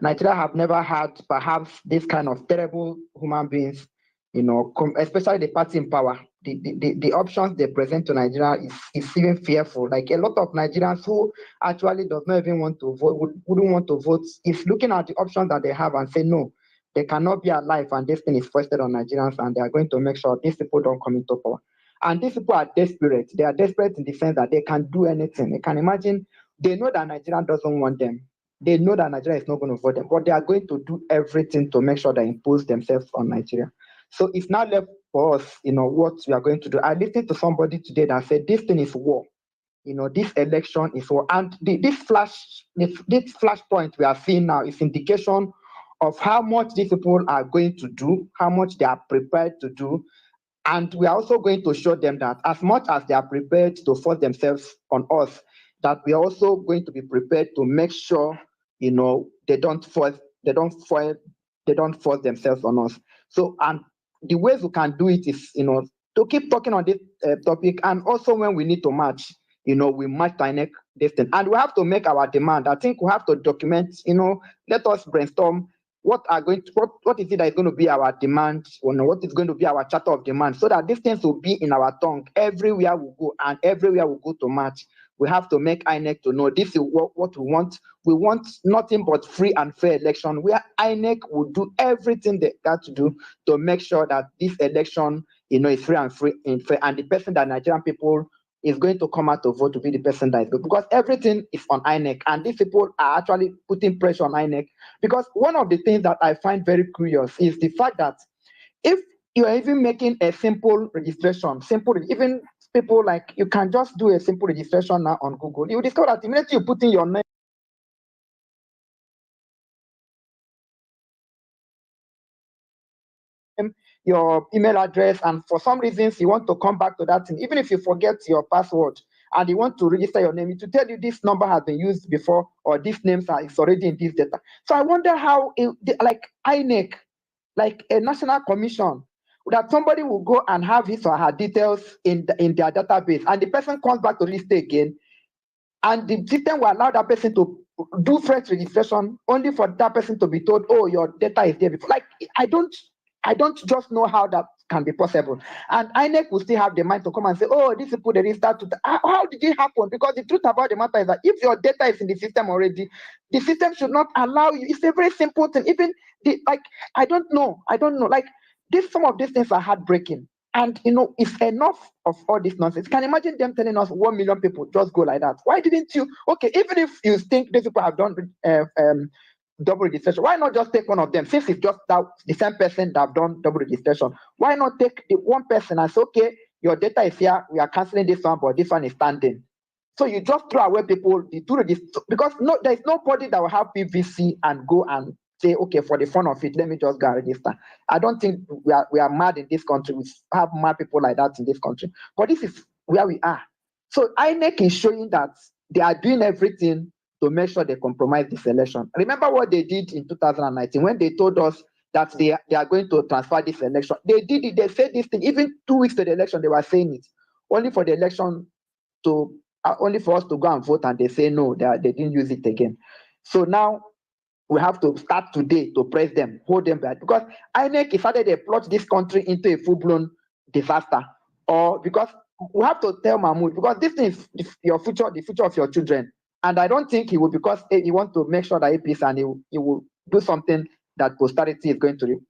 Nigeria have never had perhaps this kind of terrible human beings, especially the party in power. The options they present to Nigeria is even fearful. Like, a lot of Nigerians who actually does not even want to vote, wouldn't want to vote, is looking at the options that they have and say no, they cannot be alive, and this thing is foisted on Nigerians, and they are going to make sure these people don't come into power. And these people are desperate. They are desperate in the sense that they can do anything. They can imagine, they know that Nigeria doesn't want them. They know that Nigeria is not going to vote them, but they are going to do everything to make sure they impose themselves on Nigeria. So it's now left for us, what we are going to do. I listened to somebody today that said this thing is war. This election is war. And this flashpoint we are seeing now is indication of how much these people are going to do, how much they are prepared to do. And we are also going to show them that as much as they are prepared to force themselves on us, that we are also going to be prepared to make sure, they don't force themselves on us. So, and the ways we can do it is, to keep talking on this topic, and also when we need to march, we march to INEC this thing, and we have to make our demand. I think we have to document, let us brainstorm what is it that is going to be our demand, what is going to be our charter of demand, so that these things will be in our tongue everywhere we go, and everywhere we go to march. We have to make INEC to know this is what we want. We want nothing but free and fair election, where INEC will do everything they got to do to make sure that this election, is free and fair, and the person that Nigerian people is going to come out to vote to be the person that is good, because everything is on INEC, and these people are actually putting pressure on INEC. Because one of the things that I find very curious is the fact that if you are even making a simple registration, even people, like, you can just do a simple registration now on Google, you discover that immediately you put in your name, your email address, and for some reasons you want to come back to that thing, even if you forget your password and you want to register your name, it will tell you this number has been used before, or this name is already in this data. So I wonder how, like INEC, like a national commission, that somebody will go and have his or her details in their database, and the person comes back to register again, and the system will allow that person to do fresh registration, only for that person to be told, oh, your data is there before. Like, I don't just know how that can be possible. And INEC will still have the mind to come and say, oh, these people, they restart to how did it happen? Because the truth about the matter is that if your data is in the system already, the system should not allow you. It's a very simple thing. Even I don't know. Like, some of these things are heartbreaking. And it's enough of all this nonsense. Can you imagine them telling us 1 million people just go like that? Why didn't you? Okay, even if you think these people have done double registration, why not just take one of them? Since it's just the same person that have done double registration, why not take the one person and say, okay, your data is here, we are canceling this one, but this one is standing. So you just throw away people, because there's nobody that will have PVC and go and say, okay, for the fun of it, let me just go and register. I don't think we are mad in this country. We have mad people like that in this country. But this is where we are. So INEC is showing that they are doing everything to make sure they compromise this election. Remember what they did in 2019 when they told us that they are going to transfer this election. They did it. They said this thing. Even 2 weeks to the election, they were saying it. Only for the election to, only for us to go and vote, and they say no, they didn't use it again. So now we have to start today to press them, hold them back, because INEC is either they plot this country into a full-blown disaster, or because we have to tell Mahmoud, because this thing is your future, the future of your children. And I don't think he will, because he wants to make sure that he peace, and he will do something that posterity is going to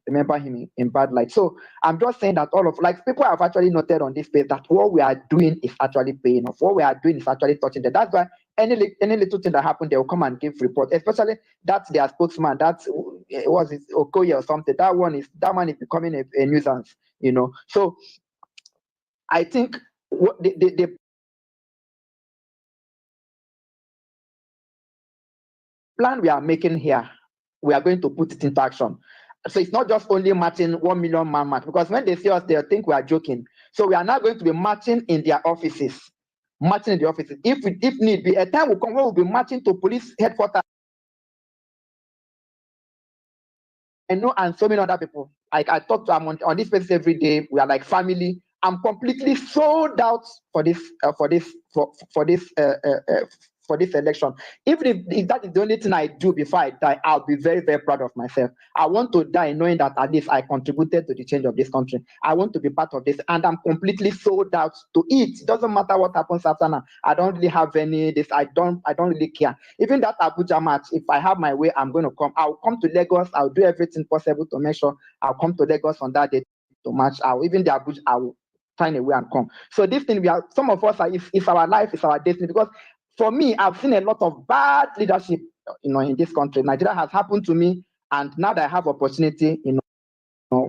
remember him in bad light. So I'm just saying that all of, like, people have actually noted on this page that what we are doing is actually paying off. What we are doing is actually touching them. That's why any little thing that happened, they will come and give report. Especially that's their spokesman. That's, was it Okoye or something? That man is becoming a nuisance, you know. So I think what the plan we are making here, we are going to put it into action. So it's not just only marching 1 million man march, because when they see us, they think we are joking. So we are now going to be marching in their offices, marching in the offices. If need be, a time will come when we'll be marching to police headquarters. I know, and so many other people. Like, I talk to them on this basis every day. We are like family. I'm completely sold out for this election. Even if that is the only thing I do before I die, I'll be very, very proud of myself. I want to die knowing that at least I contributed to the change of this country. I want to be part of this, and I'm completely sold out to it. It doesn't matter what happens after now. I don't really have any this. I don't really care. Even that Abuja match, if I have my way, I'm going to come. I'll come to Lagos. I'll do everything possible to make sure I'll come to Lagos on that day to match. Even the Abuja, I will find a way and come. So this thing, some of us are, it's our life, it's our destiny. Because for me, I've seen a lot of bad leadership, in this country. Nigeria has happened to me, and now that I have opportunity,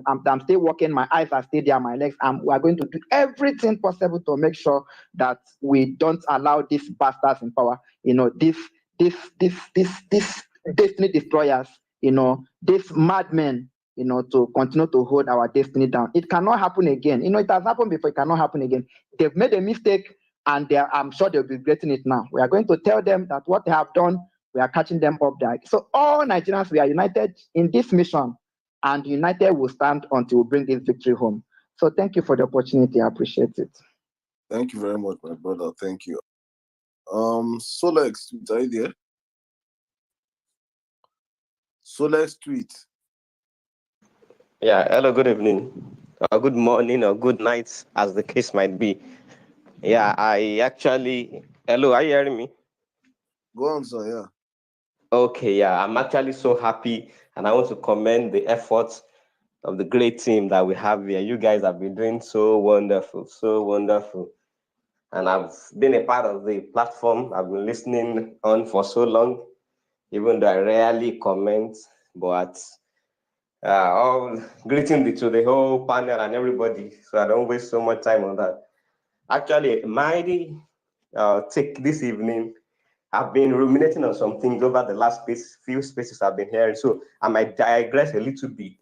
I'm still working. My eyes are still there, my legs. We are going to do everything possible to make sure that we don't allow these bastards in power, this destiny destroyers, these madmen, to continue to hold our destiny down. It cannot happen again. It has happened before. It cannot happen again. They've made a mistake, and I'm sure they'll be regretting it now. We are going to tell them that what they have done, we are catching them up there. So all Nigerians, we are united in this mission, and united will stand until we bring this victory home. So thank you for the opportunity. I appreciate it. Thank you very much, my brother. Thank you. Solex, are you there? Solex tweet. Yeah, hello, good evening, or good morning, or good night, as the case might be. Yeah, hello, are you hearing me? Go on, sir, yeah. Okay, yeah, I'm actually so happy, and I want to commend the efforts of the great team that we have here. You guys have been doing so wonderful, so wonderful. And I've been a part of the platform. I've been listening on for so long, even though I rarely comment, but all greeting to the whole panel and everybody, so I don't waste so much time on that. Actually, my take this evening, I've been ruminating on some things over the last few spaces I've been hearing, so I might digress a little bit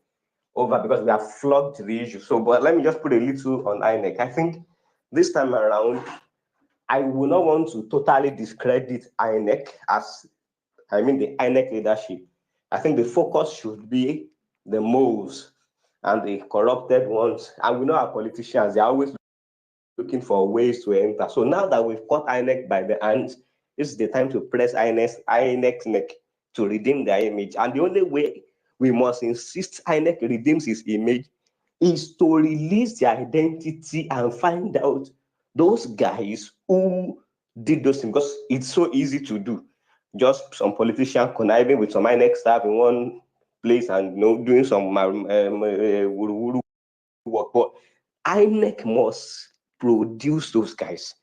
over because we have flogged the issue. So, but let me just put a little on INEC. I think this time around, I will not want to totally discredit INEC the INEC leadership. I think the focus should be the moles and the corrupted ones. And we know our politicians, they're always looking for ways to enter. So now that we've caught INEC by the hands, this is the time to press INEC's neck to redeem their image. And the only way we must insist INEC redeems his image is to release their identity and find out those guys who did those things, because it's so easy to do. Just some politician conniving with some INEC staff in one place and doing some wuru work. But INEC must produce those guys.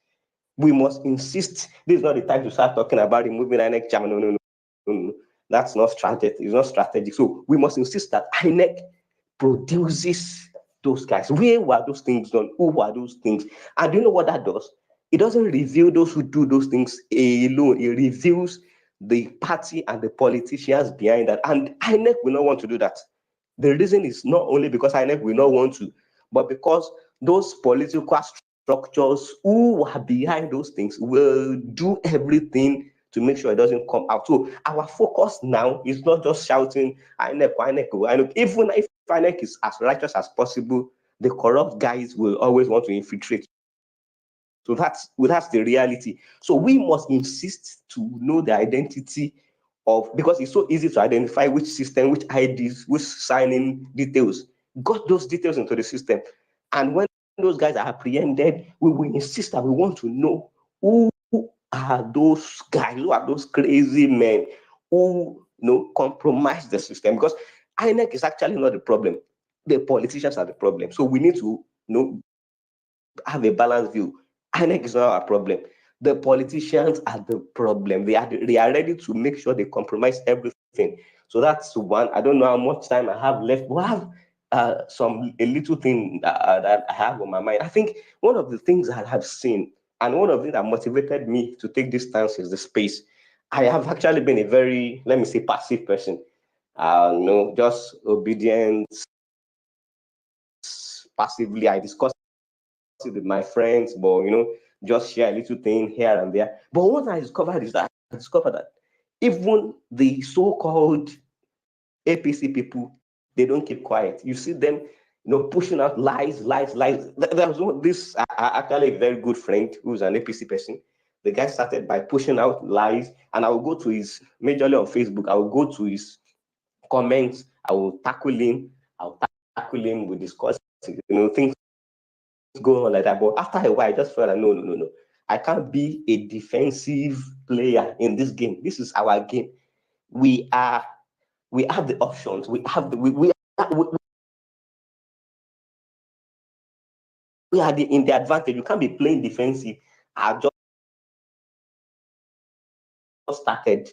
We must insist. This is not the time to start talking about removing INEC chairman. No. That's not strategic. It's not strategic. So we must insist that INEC produces those guys. Where were those things done? Who were those things? And do you know what that does? It doesn't reveal those who do those things alone. It reveals the party and the politicians behind that. And INEC will not want to do that. The reason is not only because INEC will not want to, but because those political structures who are behind those things will do everything to make sure it doesn't come out. So our focus now is not just shouting INEC, INEC, INEC. Even if INEC is as righteous as possible, the corrupt guys will always want to infiltrate. So that's the reality. So we must insist to know the identity of, because it's so easy to identify which system, which IDs, which signing details. Got those details into the system. And when those guys are apprehended, we will insist that we want to know who are those guys, who are those crazy men who compromise the system. Because INEC is actually not the problem. The politicians are the problem. So we need to have a balanced view. INEC is not our problem. The politicians are the problem. They are ready to make sure they compromise everything. So that's one. I don't know how much time I have left, but I have a little thing that I have on my mind. I think one of the things I have seen, and one of the things that motivated me to take this stance, is the space. I have actually been a very, let me say, passive person. Just obedient, passively. I discuss with my friends, but just share a little thing here and there. But what I discovered is that even the so-called APC people, they don't keep quiet. You see them, pushing out lies. There was this actually a very good friend who's an APC person. The guy started by pushing out lies, and I will go to his, majorly on Facebook, I will go to his comments, I will tackle him, we discuss, things go on like that. But after a while, I just felt like, no. I can't be a defensive player in this game. This is our game. We have the options. We are in the advantage. You can't be playing defensive. I've just started.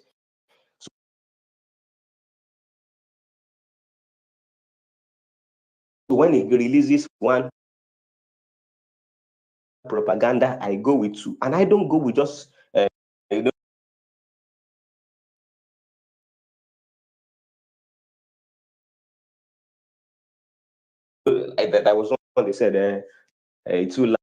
So when it releases one propaganda, I go with two, and I don't go with just that was one they said two